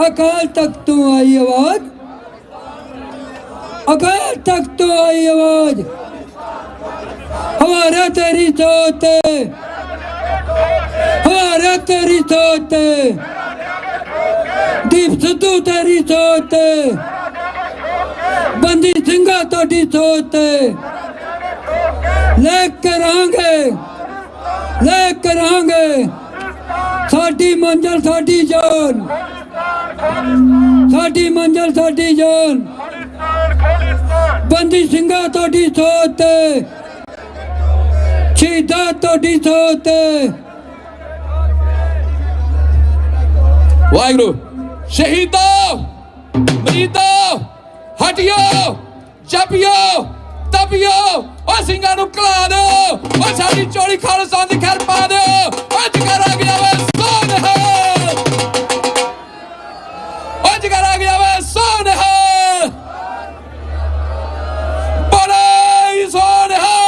अकाल तख्त तो आई आवाज, अकाल तख्त तो आई आवाज, हमारा तेरी सोच, हमारा तेरी सोच, दीप सिद्धू तेरी सोच, बंदी सिंघा तोड़ी सोच, लेकर आंगे साडी मंजिल साडी जान, साडी मंजिल साडी जान, बंदी सिंघा तोड़ी सोच, शहीदा तोड़ी सोच। वाहिगुरु शहीदो मरीदो हटियो जपियो तपियो ओ ਸਿੰਘਾਂ ਨੂੰ ਕਲਾ ਦਿਓ, ਉਹ ਸਾਡੀ ਚੋਲੀ ਖਾਲਸਾ ਦੀ ਖੈਰ ਪਾ ਦਿਓ, ਉਹ ਜਗਰਾ ਗਿਆ ਵੇ ਸੋਨ ਹੈ, ਉਹ ਜਗਰਾ ਗਿਆ ਵੇ ਸੋਨ ਹੈ, ਬੜੇ ਸੋਨ ਹੈ।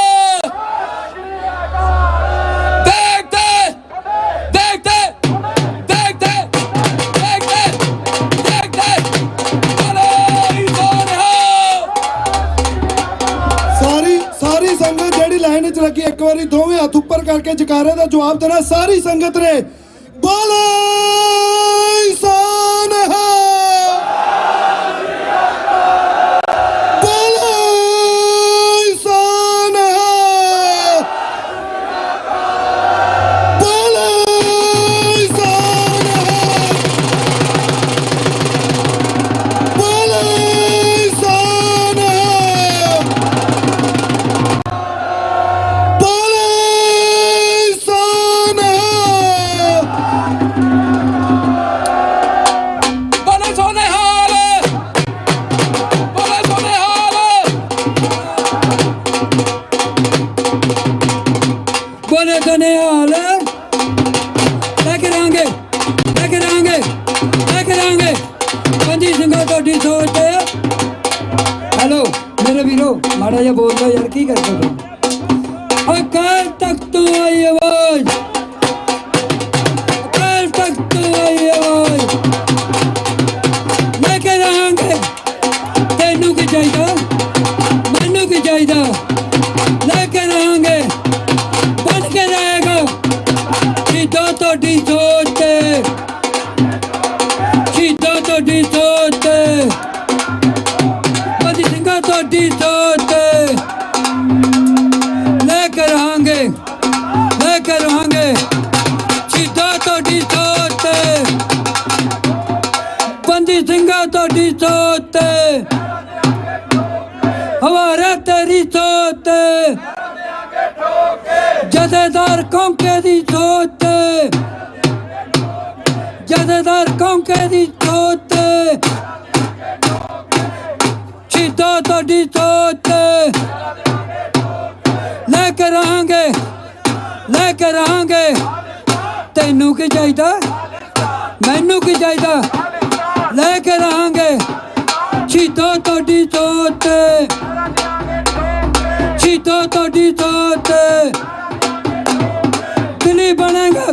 सारी संगत जेड़ी लाइन च लगी एक बार दोवें हाथ ऊपर करके जकारे का जवाब देना सारी संगत ने। बोले सान है, बोले सान है, बोले सान है, बोले सान है, बोले सान है। बोले सोने हाल, बोले सोने हाल, बोले सोने हाल, लेकर आएंगे लेकर आएंगे लेकर आएंगे बंदी सिंघा तोड़ी सोच। हेलो मेरे वीरो माड़ा जा बोल दो यार, की करते हो? ਤੁਹਾਡੀ ਸੋਚ ਤੇ ਹਵਾਰਾ ਤੇਰੀ ਸੋਚ ਤੇ ਜਥੇਦਾਰ ਕੌਂਕੇ ਦੀ ਸੋਚ ਤੇ ਜਥੇਦਾਰ ਕੌਂਕੇ ਦੀ ਸੋਚ ਤੇ ਸ਼ਹੀਦਾਂ ਤੁਹਾਡੀ ਸੋਚ ਤੇ ਲੈ ਕੇ ਰਹਾਂਗੇ ਤੈਨੂੰ ਕੀ ਚਾਹੀਦਾ ਮੈਨੂੰ ਕੀ ਚਾਹੀਦਾ ਲੈ ਕੇ ਰਹਾਂਗੇ ਸ਼ਹੀਦਾਂ ਤੁਹਾਡੀ ਸੋਚ ਤੇ ਸ਼ਹੀਦਾਂ ਤੁਹਾਡੀ ਸੋਚ ਤੇ ਦਿੱਲੀ ਬਣੇਗਾ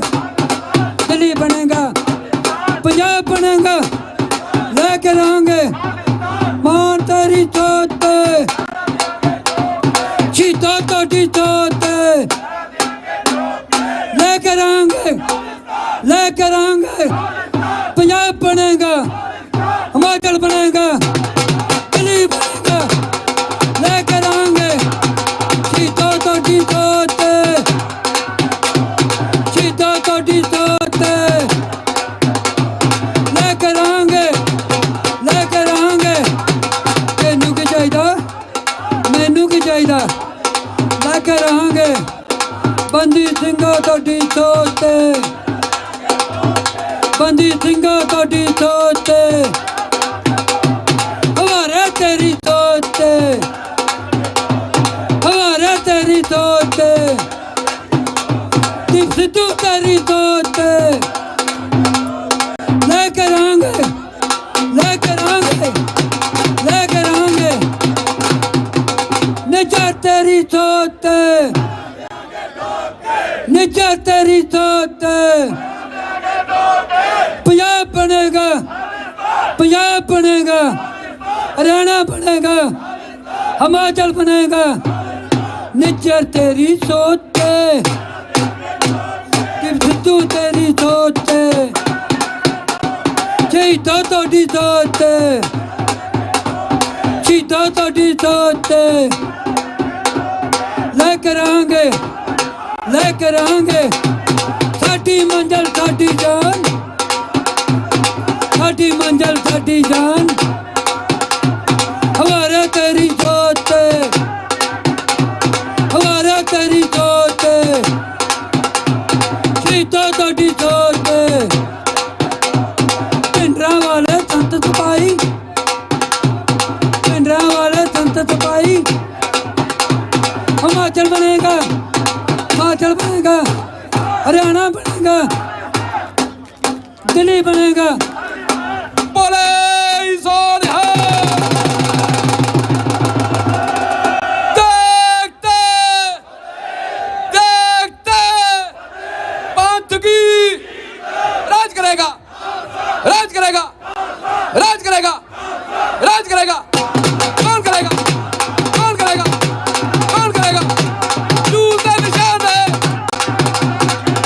ਪੰਜਾਬ ਬਣੇਗਾ ਲੈ ਕੇ ਰਹਾਂਗੇ ਮਾਨ ਤੇਰੀ ਸੋਚ ਤੇ ਸ਼ਹੀਦਾਂ ਤੁਹਾਡੀ ਸੋਚ ਤੇ ਲੈ ਕੇ ਰਹਾਂਗੇ ਪੰਜਾਬ ਬਣੇਗਾ ਹਿਮਾਚਲ ਬਣੇਗਾ ਦਿੱਲੀ ਬਣੇਗਾ ਲੈ ਕੇ ਰਹਾਂਗੇ ਸ਼ਹੀਦਾਂ ਤੁਹਾਡੀ ਸੋਚ ਤੇ ਸ਼ਹੀਦਾਂ ਤੁਹਾਡੀ ਸੋਚ ਤੇ ਲੈ ਕੇ ਰਹਾਂਗੇ ਤੈਨੂੰ ਕੀ ਚਾਹੀਦਾ ਮੈਨੂੰ ਕੀ ਚਾਹੀਦਾ ਲੈ ਕੇ ਰਹਾਂਗੇ ਬੰਦੀ ਸਿੰਘਾਂ ਤੁਹਾਡੀ ਸੋਚ ਤੇ ਬੰਦੀ ਸਿੰਘਾਂ ਤੁਹਾਡੀ ਸੋਚ ਤੇ ਹਵਾਰਾ ਤੇਰੀ ਸੋਚ ਤੇ ਹਵਾਰਾ ਤੇਰੀ ਸੋਚ ਤੇ ਦੀਪ ਸਿੱਧੂ ਤੇਰੀ ਸੋਚ ਤੇ ਲੈ ਕੇ ਰਹਾਂਗੇ ਨਿਜਰ ਤੇਰੀ ਸੋਚ ਤੇ ਨਿਜਰ ਤੇਰੀ ਸੋਚ ਤੇ ਪੰਜਾਬ ਬਣੇਗਾ हरियाणा बनेगा हिमाचल बनेगा निज्जर तेरी सोच पे सिद्धू तेरी सोच पे शहीदा तोड़ी सोच पे शहीदा तोड़ी सोच पे लेकर आएंगे साडी मंजिल साडी जान साडी मंजिल साडी जान हमारा तेरी सोच पे हमारा तेरी सोच पे शहीदा तोड़ी सोच पे पिंडरा वाले संत सिपाही पिंडरा वाले संत सिपाही हिमाचल बनेगा हरियाणा बनेगा दिल्ली बनेगा बोले सोनिहा राज करेगा राज करेगा राज करेगा राज करेगा कौन करेगा कौन करेगा कौन करेगा जूते निशान है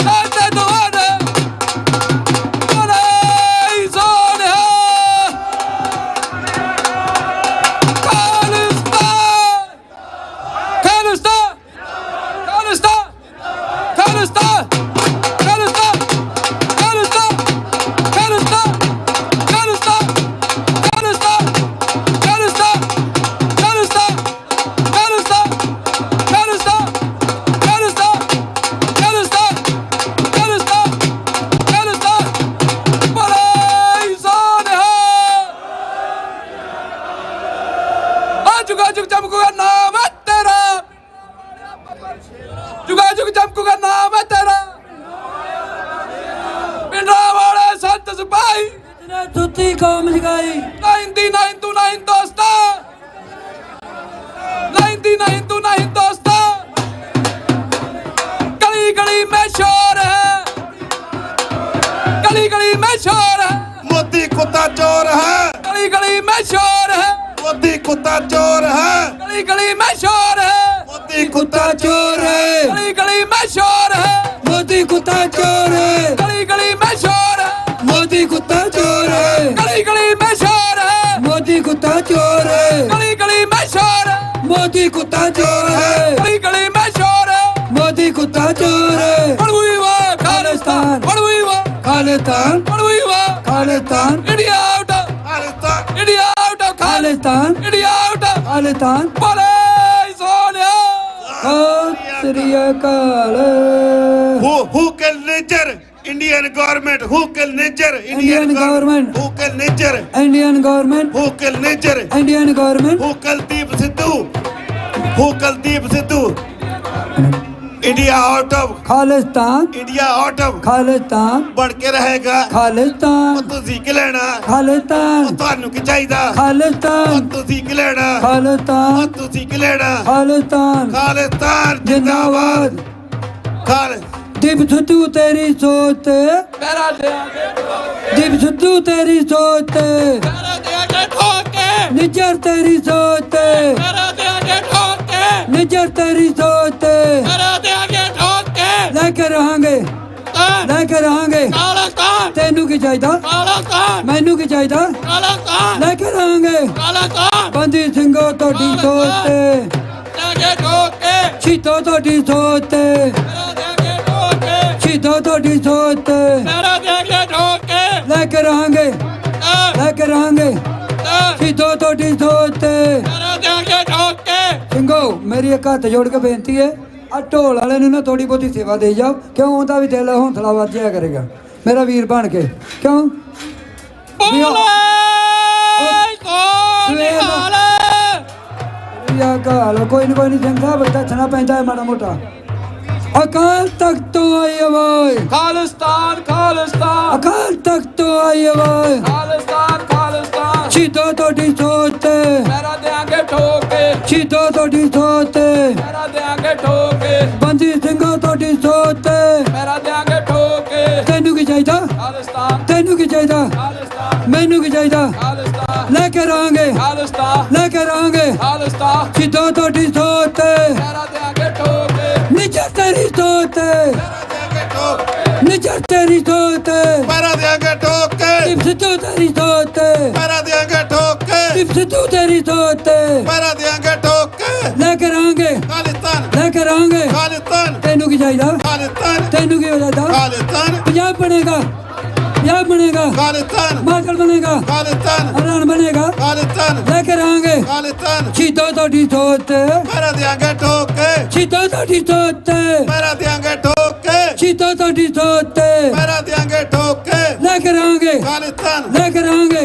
साथे दुआन है बोले सोनिहा खालिस्तान खालिस्तान खालिस्तान खालिस्तान जुगाजुग चमकूगा नाम है तेरा जुगाजुग चमकूगा नाम है तेरा पिंडरा वाले संत सिपाही तुती कौम जगाई ना हिंदी ना हिंदू ना हिंदुस्ता ना हिंदी ना हिंदू ना हिंदुस्ता गली गली में शोर है गली गली में शोर है मोदी कुत्ता चोर है गली गली में शोर है मोदी कुत्ता चोर है गली गली में शोर है मोदी कुत्ता चोर है गली गली में शोर है मोदी कुत्ता चोर है गली गली में शोर है मोदी कुत्ता चोर है गली गली में शोर है मोदी कुत्ता चोर है गली गली में शोर है मोदी कुत्ता चोर है गली गली में शोर है मोदी कुत्ता चोर है बड़ुई वाह खालिस्तान बड़ुई वाह खालिस्तान बड़ुई वाह Khalistan India out Khalistan Khalistan India out Khalistan ਬੋਲੇ ਸੋਨਿਆ ਸ੍ਰੀ ਅਕਾਲ who can nature Indian government who can nature Indian government who can nature Indian government who can nature Indian government who Kuldeep Sidhu India out of Khalistan India out of Khalistan ਬਣ ਕੇ ਰਹੇਗਾ ਖਾਲਿਸਤਾਨ ਤੁਸੀਂ ਕੀ ਲੈਣਾ ਖਾਲਿਸਤਾਨ ਤੁਹਾਨੂੰ ਕੀ ਚਾਹੀਦਾ ਖਾਲਿਸਤਾਨ ਤੁਸੀਂ ਕੀ ਲੈਣਾ ਖਾਲਿਸਤਾਨ ਤੁਸੀਂ ਕੀ ਲੈਣਾ ਖਾਲਿਸਤਾਨ ਖਾਲਿਸਤਾਨ ਜਿੰਦਾਬਾਦ ਦੀਪ ਸਿੱਧੂ ਤੇਰੀ ਸੋਚ ਤੇ ਪੈਰਾ ਦੇਾਂਗੇ ਦੀਪ ਸਿੱਧੂ ਤੇਰੀ ਸੋਚ ਤੇ ਪੈਰਾ ਦੇਾਂਗੇ ਠੋਕ ਕੇ ਨਿਜਰ ਤੇਰੀ ਸੋਚ ਤੇ ਪੈਰਾ ਦੇਾਂਗੇ ਠੋਕ ਕੇ ਨਿਜਰ ਤੇਰੀ ਸੋਚ ਤੇ ਪੈਰਾ ਦੇਾਂਗੇ ਠੋਕ ਕੇ ਲੈ ਕੇ ਰਹਾਂਗੇ ਖਾਲਿਸਤਾਨ ਤੈਨੂੰ ਕੀ ਚਾਹੀਦਾ ਖਾਲਿਸਤਾਨ ਮੈਨੂੰ ਕੀ ਚਾਹੀਦਾ ਖਾਲਿਸਤਾਨ ਲੈ ਕੇ ਰਹਾਂਗੇ ਖਾਲਿਸਤਾਨ ਬੰਦੀ ਸਿੰਘੋ ਤੁਹਾਡੀ ਸੋਚ ਤੇ ਦੇਾਂਗੇ ਠੋਕ ਕੇ ਸ਼ਹੀਦੋ ਤੁਹਾਡੀ ਸੋਚ ਤੇ ਪੈਰਾ ਦੇਾਂਗੇ ਠੋਕ ਕੇ ਸ਼ਹੀਦੋ ਤੁਹਾਡੀ ਸੋਚ ਤੇ ਪੈਰਾ ਦੇਾਂਗੇ ਠੋਕ ਕੇ ਲੈ ਕੇ ਰਹਾਂਗੇ ਸ਼ਹੀਦੋ ਤੁਹਾਡੀ ਸੋਚ ਤੇ ਪੈਰਾ ਦੇਾਂਗੇ ਠੋਕ ਕੇ ਸਿੰਘੋ ਮੇਰੀ ਇੱਕ ਹੱਥ ਜੋੜ ਕੇ ਬੇਨਤੀ ਹੈ ਆ ਢੋਲ ਵਾਲੇ ਨੂੰ ਨਾ ਥੋੜੀ ਬਹੁਤੀ ਸੇਵਾ ਦੇ ਜਾਓ ਕਿਉਂ ਉਹਦਾ ਵੀ ਦਿਲ ਹੌਂਸਲਾ ਵੱਧ ਜਾਇਆ ਕਰੇਗਾ ਮੇਰਾ ਵੀਰ ਬਣ ਕੇ ਕਿਉਂ ਕੋਈ ਨਹੀਂ ਚੰਗਾ ਬੱਚਾ ਦੱਸਣਾ ਪੈਂਦਾ ਹੈ ਮਾੜਾ ਮੋਟਾ ਅਕਾਲ ਤਖਤ ਤੋਂ ਆਈ ਆਵਾਜ਼ ਖਾਲਿਸਤਾਨ ਅਕਾਲ ਤਖਤ ਤੋਂ ਆਈ ਆਵਾਜ਼ ਖਾਲਿਸਤਾਨ ਸ਼ਹੀਦੋ ਤੁਹਾਡੀ ਸੋਚ ਤੇ ਪੈਰਾ ਦੇਾਂਗੇ ਠੋਕ ਕੇ ਸ਼ਹੀਦੋ ਤੁਹਾਡੀ ਸੋਚ ਤੇ ਪੈਰਾ ਦੇਾਂਗੇ ਠੋਕ ਕੇ ਬੰਦੀ ਸਿੰਘੋ ਤੁਹਾਡੀ ਸੋਚ ਤੇ ਪੈਰਾ ਦੇਾਂਗੇ ਠੋਕ ਕੇ ਤੈਨੂੰ ਕੀ ਚਾਹੀਦਾ ਖਾਲਿਸਤਾਨ ਤੈਨੂੰ ਕੀ ਚਾਹੀਦਾ ਮੈਨੂੰ ਕੀ ਚਾਹੀਦਾ ਲੈ ਕੇ ਰਹਾਂਗੇ ਖਾਲਿਸਤਾਨ ਸ਼ਹੀਦੋ ਤੁਹਾਡੀ ਸੋਚ ਤੇ ਪੈਰਾ ਦੇਾਂਗੇ ਠੋਕ ਕੇ ਨਿਜਰ ਤੇਰੀ ਸੋਚ ਤੇ ਨਿਜਰ ਤੇਰੀ ਸੋਚ ਤੇ ਪੈਰਾ ਦਿਆਂਗੇ ਠੋਕ ਕੇ ਦੀਪ ਸਿੱਧੂ ਤੇਰੀ ਸੋਚ ਤੇ ਪੈਰਾ ਦਿਆਂਗੇ ਠੋਕ ਕੇ ਦੀਪ ਸਿੱਧੂ ਤੇਰੀ ਸੋਚ ਤੇ ਪੈਰਾ ਦਿਆਂਗੇ ਠੋਕ ਕੇ ਲੈ ਕੇ ਰਹਾਂਗੇ ਖਾਲਿਸਤਾਨ ਤੈਨੂੰ ਕੀ ਚਾਹੀਦਾ ਖਾਲਿਸਤਾਨ ਤੈਨੂੰ ਕੀ ਚਾਹੀਦਾ ਖਾਲਿਸਤਾਨ ਪੰਜਾਬ ਬਣੇਗਾ ਖਾਲਿਸਤਾਨ ਹਿਮਾਚਲ ਬਣੇਗਾ ਖਾਲਿਸਤਾਨ ਹਰਿਆਣਾ ਬਣੇਗਾ ਖਾਲਿਸਤਾਨ ਲੈ ਕੇ ਰਹਾਂਗੇ ਖਾਲਿਸਤਾਨ ਸ਼ਹੀਦੋ ਤੁਹਾਡੀ ਸੋਚ ਤੇ ਪੈਰਾ ਦਿਆਂਗੇ ਠੋਕ ਕੇ ਸ਼ਹੀਦੋ ਤੁਹਾਡੀ ਸੋਚ ਤੇ ਪੈਰਾ ਦਿਆਂਗੇ ਠੋਕ ਕੇ ਸ਼ਹੀਦੋ ਤੁਹਾਡੀ ਸੋਚ ਤੇ ਪੈਰਾ ਦਿਆਂਗੇ ਠੋਕ ਕੇ ਲੈ ਕੇ ਰਹਾਂਗੇ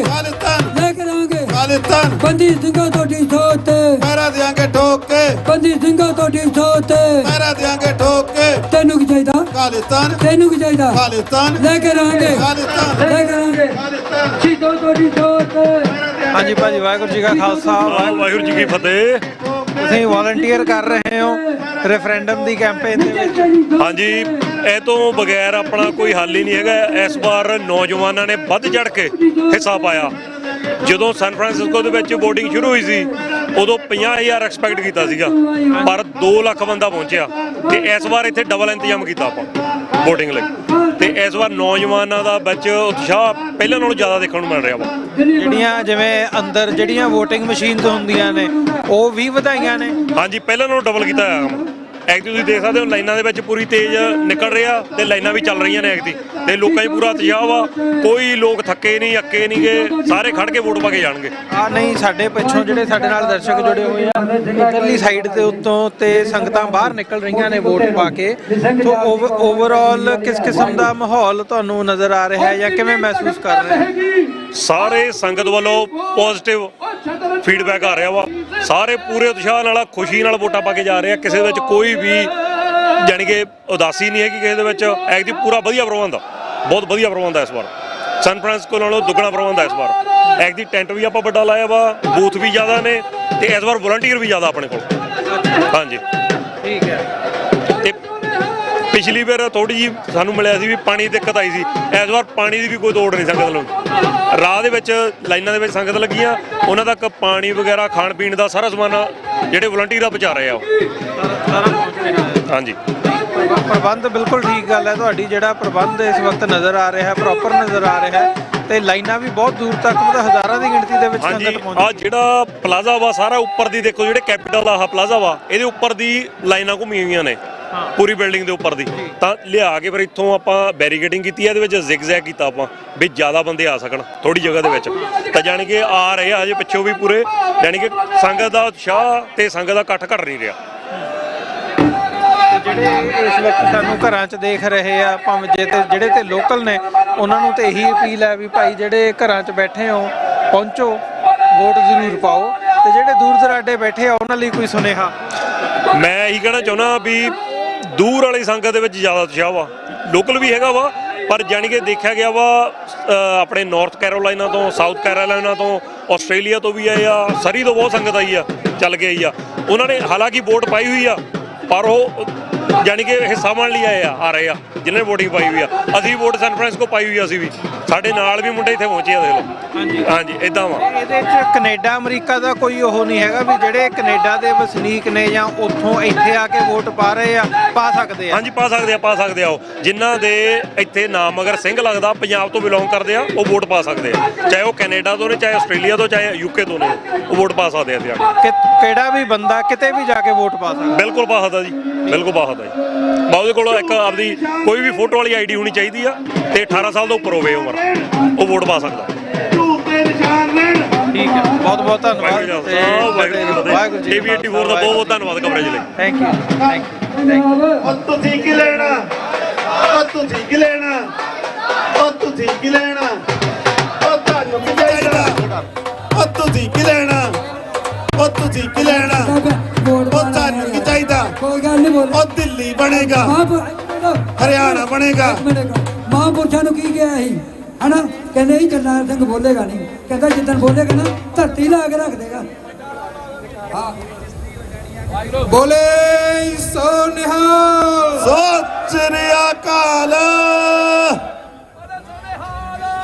ਖਾਲਿਸਤਾਨ ਬੰਦੀ ਸਿੰਘੋ ਤੁਹਾਡੀ ਸੋਚ ਤੇ ਪੈਰਾ ਦਿਆਂਗੇ ਠੋਕ ਕੇ ਬੰਦੀ ਸਿੰਘੋ ਤੁਹਾਡੀ ਸੋਚ ਤੇ ਪੈਰਾ ਦਿਆਂਗੇ ਠੋਕ ਕੇ ਤੈਨੂੰ ਕੀ ਚਾਹੀਦਾ ਖਾਲਿਸਤਾਨ ਤੈਨੂੰ ਕੀ ਚਾਹੀਦਾ ਲੈ ਕੇ ਰਹਾਂਗੇ ਸ਼ਹੀਦੋ ਤੁਹਾਡੀ ਸੋਚ ਤੇ ਹਾਂਜੀ ਭਾਜੀ ਵਾਹਿਗੁਰੂ ਜੀ ਕਾ ਖਾਲਸਾ ਵਾਹਿਗੁਰੂ ਜੀ ਕੀ ਫਤਿਹ। ਤੁਸੀਂ ਵਾਲੰਟੀਅਰ ਕਰ ਰਹੇ ਹੋ ਰੈਫਰੈਂਡਮ ਦੀ ਕੈਂਪੇਨ ਦੇ ਵਿੱਚ। ਹਾਂਜੀ, ਇਹ ਤੋਂ ਬਗੈਰ ਆਪਣਾ ਕੋਈ ਹੱਲ ਹੀ ਨਹੀਂ ਹੈਗਾ। ਇਸ ਵਾਰ ਨੌਜਵਾਨਾਂ ਨੇ ਵੱਧ ਚੜ ਕੇ ਹਿੱਸਾ ਪਾਇਆ। ਜਦੋਂ ਸੈਨ ਫਰਾਂਸਿਸਕੋ ਦੇ ਵਿੱਚ VOTING ਸ਼ੁਰੂ ਹੋਈ ਸੀ ਉਦੋਂ 50,000 ਐਕਸਪੈਕਟ ਕੀਤਾ ਸੀਗਾ, ਪਰ 2 ਲੱਖ ਬੰਦਾ ਪਹੁੰਚਿਆ। ਤੇ ਇਸ ਵਾਰ ਇੱਥੇ ਡਬਲ ਇੰਤਜ਼ਾਮ ਕੀਤਾ ਆਪਾਂ VOTING ਲਈ। ਤੇ ਇਸ ਵਾਰ ਨੌਜਵਾਨਾਂ ਦਾ ਵਿੱਚ ਉਤਸ਼ਾਹ ਪਹਿਲਾਂ ਨਾਲੋਂ ਜ਼ਿਆਦਾ ਦੇਖਣ ਨੂੰ ਮਿਲ ਰਿਹਾ ਵਾ। ਜਿਹੜੀਆਂ ਜਿਵੇਂ ਅੰਦਰ ਜਿਹੜੀਆਂ VOTING ਮਸ਼ੀਨਸ ਹੁੰਦੀਆਂ ਨੇ ਉਹ ਵੀ ਵਧਾਈਆਂ ਨੇ। ਹਾਂਜੀ, ਪਹਿਲਾਂ ਨਾਲੋਂ ਡਬਲ ਕੀਤਾ ਹੋਇਆ ਕੰਮ। ਐਕਚੁਅਲੀ ਤੁਸੀਂ ਦੇਖ ਸਕਦੇ ਹੋ ਲਾਈਨਾਂ ਦੇ ਵਿੱਚ ਪੂਰੀ ਤੇਜ਼ ਨਿਕਲ ਰਿਹਾ ਤੇ ਲਾਈਨਾਂ ਵੀ ਚੱਲ ਰਹੀਆਂ ਨੇ ਐਕਚੁਅਲੀ, ਤੇ ਲੋਕਾਂ 'ਚ ਪੂਰਾ ਉਤਸ਼ਾਹ ਵਾ। ਕੋਈ ਲੋਕ ਥੱਕੇ ਨਹੀਂ, ਅੱਕੇ ਨਹੀਂ ਗੇ, ਸਾਰੇ ਖੜ ਕੇ ਵੋਟ ਪਾ ਕੇ ਜਾਣਗੇ। ਨਹੀਂ, ਸਾਡੇ ਪਿੱਛੋਂ ਜਿਹੜੇ ਸਾਡੇ ਨਾਲ ਦਰਸ਼ਕ ਜੁੜੇ ਹੋਏ ਆ, ਇਧਰਲੀ ਸਾਈਡ ਦੇ ਉੱਤੋਂ ਤੇ ਸੰਗਤਾਂ ਬਾਹਰ ਨਿਕਲ ਰਹੀਆਂ ਨੇ ਵੋਟ ਪਾ ਕੇ। ਸੋ ਓਵਰਆਲ ਕਿਸ ਕਿਸਮ ਦਾ ਮਾਹੌਲ ਤੁਹਾਨੂੰ ਨਜ਼ਰ ਆ ਰਿਹਾ ਹੈ ਜਾਂ ਕਿਵੇਂ ਮਹਿਸੂਸ ਕਰ ਰਹੇ ਹੋ? ਸਾਰੇ ਸੰਗਤ ਵੱਲੋਂ ਪੋਜ਼ਿਟਿਵ ਫੀਡਬੈਕ ਆ ਰਿਹਾ ਵਾ। ਸਾਰੇ ਪੂਰੇ ਉਤਸ਼ਾਹ ਨਾਲ, ਖੁਸ਼ੀ ਨਾਲ ਵੋਟਾਂ ਪਾ ਕੇ ਜਾ ਰਹੇ ਆ। ਕਿਸੇ ਵਿੱਚ ਕੋਈ ਵੀ ਜਾਣੀ ਕਿ ਉਦਾਸੀ ਨਹੀਂ ਹੈਗੀ ਕਿਸੇ ਦੇ ਵਿੱਚ। ਐਕਚੁਅਲੀ ਪੂਰਾ ਵਧੀਆ ਪ੍ਰਬੰਧ ਆ, ਬਹੁਤ ਵਧੀਆ ਪ੍ਰਬੰਧ ਆ ਇਸ ਵਾਰ। ਸੈਨ ਫਰਾਂਸਿਸਕੋ ਨਾਲੋਂ ਦੁੱਗਣਾ ਪ੍ਰਬੰਧ ਆ ਇਸ ਵਾਰ। ਐਕਚੁਅਲੀ ਟੈਂਟ ਵੀ ਆਪਾਂ ਵੱਡਾ ਲਾਇਆ ਵਾ, ਬੂਥ ਵੀ ਜ਼ਿਆਦਾ ਨੇ, ਤੇ ਇਸ ਵਾਰ ਵਲੰਟੀਅਰ ਵੀ ਜ਼ਿਆਦਾ ਆਪਣੇ ਕੋਲ। ਹਾਂਜੀ, ਠੀਕ ਹੈ। ਤੇ ਪਿਛਲੀ ਵਾਰ ਥੋੜੀ ਜਿਹੀ ਸਾਨੂੰ ਮਿਲਿਆ ਸੀ ਵੀ ਪਾਣੀ ਦੀ ਦਿੱਕਤ ਆਈ ਸੀ। ਇਸ ਵਾਰ ਪਾਣੀ ਦੀ ਵੀ ਕੋਈ ਲੋੜ ਨਹੀਂ ਸੰਗਤ ਨੂੰ। ਰਾਹ ਦੇ ਵਿੱਚ ਲਾਈਨਾਂ ਦੇ ਵਿੱਚ ਸੰਗਤ ਲੱਗੀਆਂ, ਉਹਨਾਂ ਤੱਕ ਪਾਣੀ ਵਗੈਰਾ ਖਾਣ ਪੀਣ ਦਾ ਸਾਰਾ ਸਮਾਨ ਜਿਹੜੇ ਵਲੰਟੀਅਰ ਪਹੁੰਚਾ ਰਹੇ ਆ ਉਹ। ਹਾਂਜੀ, ਪ੍ਰਬੰਧ ਬਿਲਕੁਲ ਠੀਕ ਗੱਲ ਹੈ ਤੁਹਾਡੀ। ਜਿਹੜਾ ਪ੍ਰਬੰਧ ਇਸ ਵਕਤ ਨਜ਼ਰ ਆ ਰਿਹਾ ਹੈ, ਪ੍ਰੋਪਰ ਨਜ਼ਰ ਆ ਰਿਹਾ ਹੈ, ਤੇ ਲਾਈਨਾਂ ਵੀ ਬਹੁਤ ਦੂਰ ਤੱਕ, ਮਤਲਬ ਹਜ਼ਾਰਾਂ ਦੀ ਗਿਣਤੀ ਦੇ ਵਿੱਚ ਸੰਗਤ ਪਹੁੰਚੀ। ਆ ਜਿਹੜਾ ਪਲਾਜ਼ਾ ਵਾ ਸਾਰਾ ਉੱਪਰ ਦੀ ਦੇਖੋ, ਜਿਹੜੇ ਕੈਪੀਟਲ ਦਾ ਆਹ ਪਲਾਜ਼ਾ ਵਾ, ਇਹਦੇ ਉੱਪਰ ਦੀ ਲਾਈਨਾਂ ਘੁੰਮੀਆਂ ਹੋਈਆਂ ਨੇ। ਪੂਰੀ ਬਿਲਡਿੰਗ ਦੇ ਉੱਪਰ ਦੀ, ਤਾਂ ਲਿਆ ਕੇ ਫਿਰ ਇੱਥੋਂ ਆਪਾਂ ਬੈਰੀਕੇਡਿੰਗ ਕੀਤੀ ਹੈ, ਇਹਦੇ ਵਿੱਚ ਜ਼ਿਗਜ਼ੈਗ ਕੀਤਾ ਆਪਾਂ ਵੀ ਜ਼ਿਆਦਾ ਬੰਦੇ ਆ ਸਕਣ ਥੋੜੀ ਜਗ੍ਹਾ ਦੇ ਵਿੱਚ। ਤਾਂ ਜਾਣੀ ਕਿ ਆ ਰਹੇ ਆ ਹਜੇ ਪਿੱਛੋਂ ਵੀ ਪੂਰੇ, ਜਾਣੀ ਕਿ ਸੰਗਤ ਦਾ ਉਤਸ਼ਾਹ ਤੇ ਸੰਗਤ ਦਾ ਇਕੱਠ ਘਟ ਨਹੀਂ ਰਿਹਾ। ਜਿਹੜੇ ਇਸ ਵਕਤ ਸਾਨੂੰ ਘਰਾਂ 'ਚ ਦੇਖ ਰਹੇ ਆ ਭਾਵੇਂ ਜਿਹੜੇ ਤੇ ਲੋਕਲ ਨੇ, ਉਹਨਾਂ ਨੂੰ ਤੇ ਇਹੀ ਅਪੀਲ ਹੈ ਵੀ ਭਾਈ ਜਿਹੜੇ ਘਰਾਂ 'ਚ ਬੈਠੇ ਹੋ ਪਹੁੰਚੋ, ਵੋਟ ਜ਼ਰੂਰ ਪਾਓ, ਤੇ ਜਿਹੜੇ ਦੂਰ ਦਰਾਡੇ ਬੈਠੇ ਆ ਉਹਨਾਂ ਲਈ ਕੋਈ ਸੁਨੇਹਾ? ਮੈਂ ਇਹੀ ਕਹਿਣਾ ਚਾਹੁੰਦਾ ਵੀ ਦੂਰ ਵਾਲੀ ਸੰਗਤ ਦੇ ਵਿੱਚ ਜ਼ਿਆਦਾ ਉਤਸ਼ਾਹ ਵਾ, ਲੋਕਲ ਵੀ ਹੈਗਾ ਵਾ, ਪਰ ਜਾਣੀ ਕਿ ਦੇਖਿਆ ਗਿਆ ਵਾ ਆਪਣੇ ਨਾਰਥ ਕੈਰੋਲਾਈਨਾ ਤੋਂ, ਸਾਊਥ ਕੈਰੋਲਾਈਨਾ ਤੋਂ, ਆਸਟ੍ਰੇਲੀਆ ਤੋਂ ਵੀ ਆਏ ਆ, ਸਰੀ ਤੋਂ ਬਹੁਤ ਸੰਗਤ ਆਈ ਆ, ਚੱਲ ਕੇ ਆਈ ਆ। ਉਹਨਾਂ ਨੇ ਹਾਲਾਂਕਿ ਵੋਟ ਪਾਈ ਹੋਈ ਆ, ਪਰ ਉਹ ਜਾਣੀ ਕਿ ਹਿੱਸਾ ਬਣ ਲਈ ਆ ਰਹੇ ਆ ਜਿਨ੍ਹਾਂ ਨੇ ਵੋਟਿੰਗ ਪਾਈ ਹੋਈ ਆ। ਅਸੀਂ ਵੋਟ ਸੈਨ ਫਰਾਂਸਿਸਕੋ ਪਾਈ ਹੋਈ ਆ, ਅਸੀਂ ਵੀ, ਸਾਡੇ ਨਾਲ ਵੀ ਮੁੰਡੇ ਇੱਥੇ ਪਹੁੰਚੇ ਆ, ਦੇਖ ਲਓ। ਹਾਂਜੀ ਇਦਾਂ ਵਾ। ਇਹਦੇ 'ਚ ਕੈਨੇਡਾ ਅਮਰੀਕਾ ਦਾ ਕੋਈ ਉਹ ਨਹੀਂ ਹੈਗਾ ਵੀ ਜਿਹੜੇ ਕੈਨੇਡਾ ਦੇ ਵਸਨੀਕ ਨੇ ਜਾਂ ਉੱਥੋਂ ਇੱਥੇ ਆ ਕੇ ਵੋਟ ਪਾ ਰਹੇ ਆ, ਪਾ ਸਕਦੇ ਆ? ਹਾਂਜੀ ਪਾ ਸਕਦੇ ਆ ਉਹ ਜਿਨ੍ਹਾਂ ਦੇ ਇੱਥੇ ਨਾਮ ਅਗਰ ਸਿੰਘ ਲੱਗਦਾ, ਪੰਜਾਬ ਤੋਂ ਬਿਲੋਂਗ ਕਰਦੇ ਆ, ਉਹ ਵੋਟ ਪਾ ਸਕਦੇ ਆ, ਚਾਹੇ ਉਹ ਕੈਨੇਡਾ ਤੋਂ ਨੇ, ਚਾਹੇ ਆਸਟ੍ਰੇਲੀਆ ਤੋਂ, ਚਾਹੇ ਯੂਕੇ ਤੋਂ ਨੇ, ਉਹ ਵੋਟ ਪਾ ਸਕਦੇ ਆ। ਕਿਹੜਾ ਵੀ ਬੰਦਾ ਕਿਤੇ ਵੀ ਜਾ ਕੇ ਵੋਟ ਪਾ ਸਕਦਾ? ਬਿਲਕੁਲ ਪਾ ਸਕਦਾ ਜੀ, ਬਿਲਕੁਲ ਪਾ ਸਕਦਾ ਜੀ। ਉਹਦੇ ਕੋਲ ਇੱਕ ਆਪਦੀ ਕੋਈ ਵੀ ਫੋਟੋ ਵਾਲੀ ਆਈਡੀ ਹੋਣੀ ਚਾਹੀਦੀ ਆ, ਤੇ 18 ਸਾਲ ਤੋਂ ਉੱਪਰ ਹੋਵੇ ਉਮਰ, ਉਹ ਵੋਟ ਪਾ ਸਕਦਾ। ਠੀਕ ਹੈ, ਬਹੁਤ ਬਹੁਤ ਧੰਨਵਾਦ। ਵਾਹਿਗੁਰੂ ਜੀ, TV84 ਦਾ ਬਹੁਤ ਬਹੁਤ ਧੰਨਵਾਦ ਕਵਰੇਜ ਲਈ। Thank you. ਤੁਸੀਂ ਕੀ ਲੈਣਾ, ਤੁਸੀਂ ਕੀ ਲੈਣਾ, ਤੁਸੀਂ ਕੀ ਲੈਣਾ, ਤੁਹਾਨੂੰ ਕੀ ਚਾਹੀਦਾ, ਤੁਸੀਂ ਕੀ ਲੈਣਾ, ਤੁਸੀਂ ਕੀ ਲੈਣਾ, ਤੁਹਾਨੂੰ ਕੀ ਚਾਹੀਦਾ, ਕੋਈ ਗੱਲ ਨਹੀਂ ਬੋਲ, ਦਿੱਲੀ ਬਣੇਗਾ, ਹਰਿਆਣਾ ਬਣੇਗਾ। ਮਹਾਂਪੁਰਸ਼ਾਂ ਨੂੰ ਕੀ ਕਿਹਾ ਸੀ ਹਨਾ, ਕਹਿੰਦੇ ਹੀ ਜਰਨੈਲ ਸਿੰਘ ਬੋਲੇਗਾ ਨਹੀਂ, ਕਹਿੰਦਾ ਜਿੱਦਣ ਬੋਲੇਗਾ ਨਾ ਧਰਤੀ ਲਾ ਕੇ ਰੱਖ ਦੇਗਾ। ਹਾਂ ਬੋਲੇ ਸੋ ਨਿਹਾਲ, ਸਤਿ ਸ੍ਰੀ ਅਕਾਲ,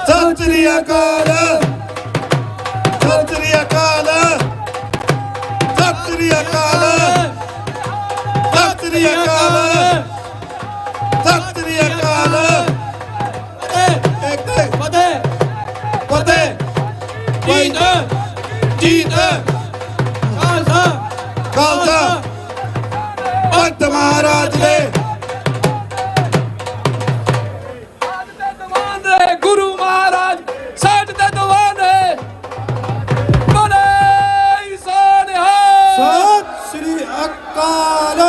ਸਤਿ ਸ੍ਰੀ ਅਕਾਲ, ਸਤਿ ਸ੍ਰੀ ਅਕਾਲ, ਸਤਿ ਸ੍ਰੀ ਅਕਾਲ, ਸਤਿ ਸ੍ਰੀ ਅਕਾਲ, ਸਤਿ ਸ੍ਰੀ ਅਕਾਲ। ਜੀਤ ਖਾਲਸਾ ਪੰਥ ਮਹਾਰਾਜ ਦੇ ਗੁਰੂ ਮਹਾਰਾਜ ਸਾਡ ਦੇ ਦਵਾਨੇ ਬੋਲੇ ਸੋ ਨਿਹਾਲ। ਸਤਿ ਸ੍ਰੀ ਅਕਾਲ।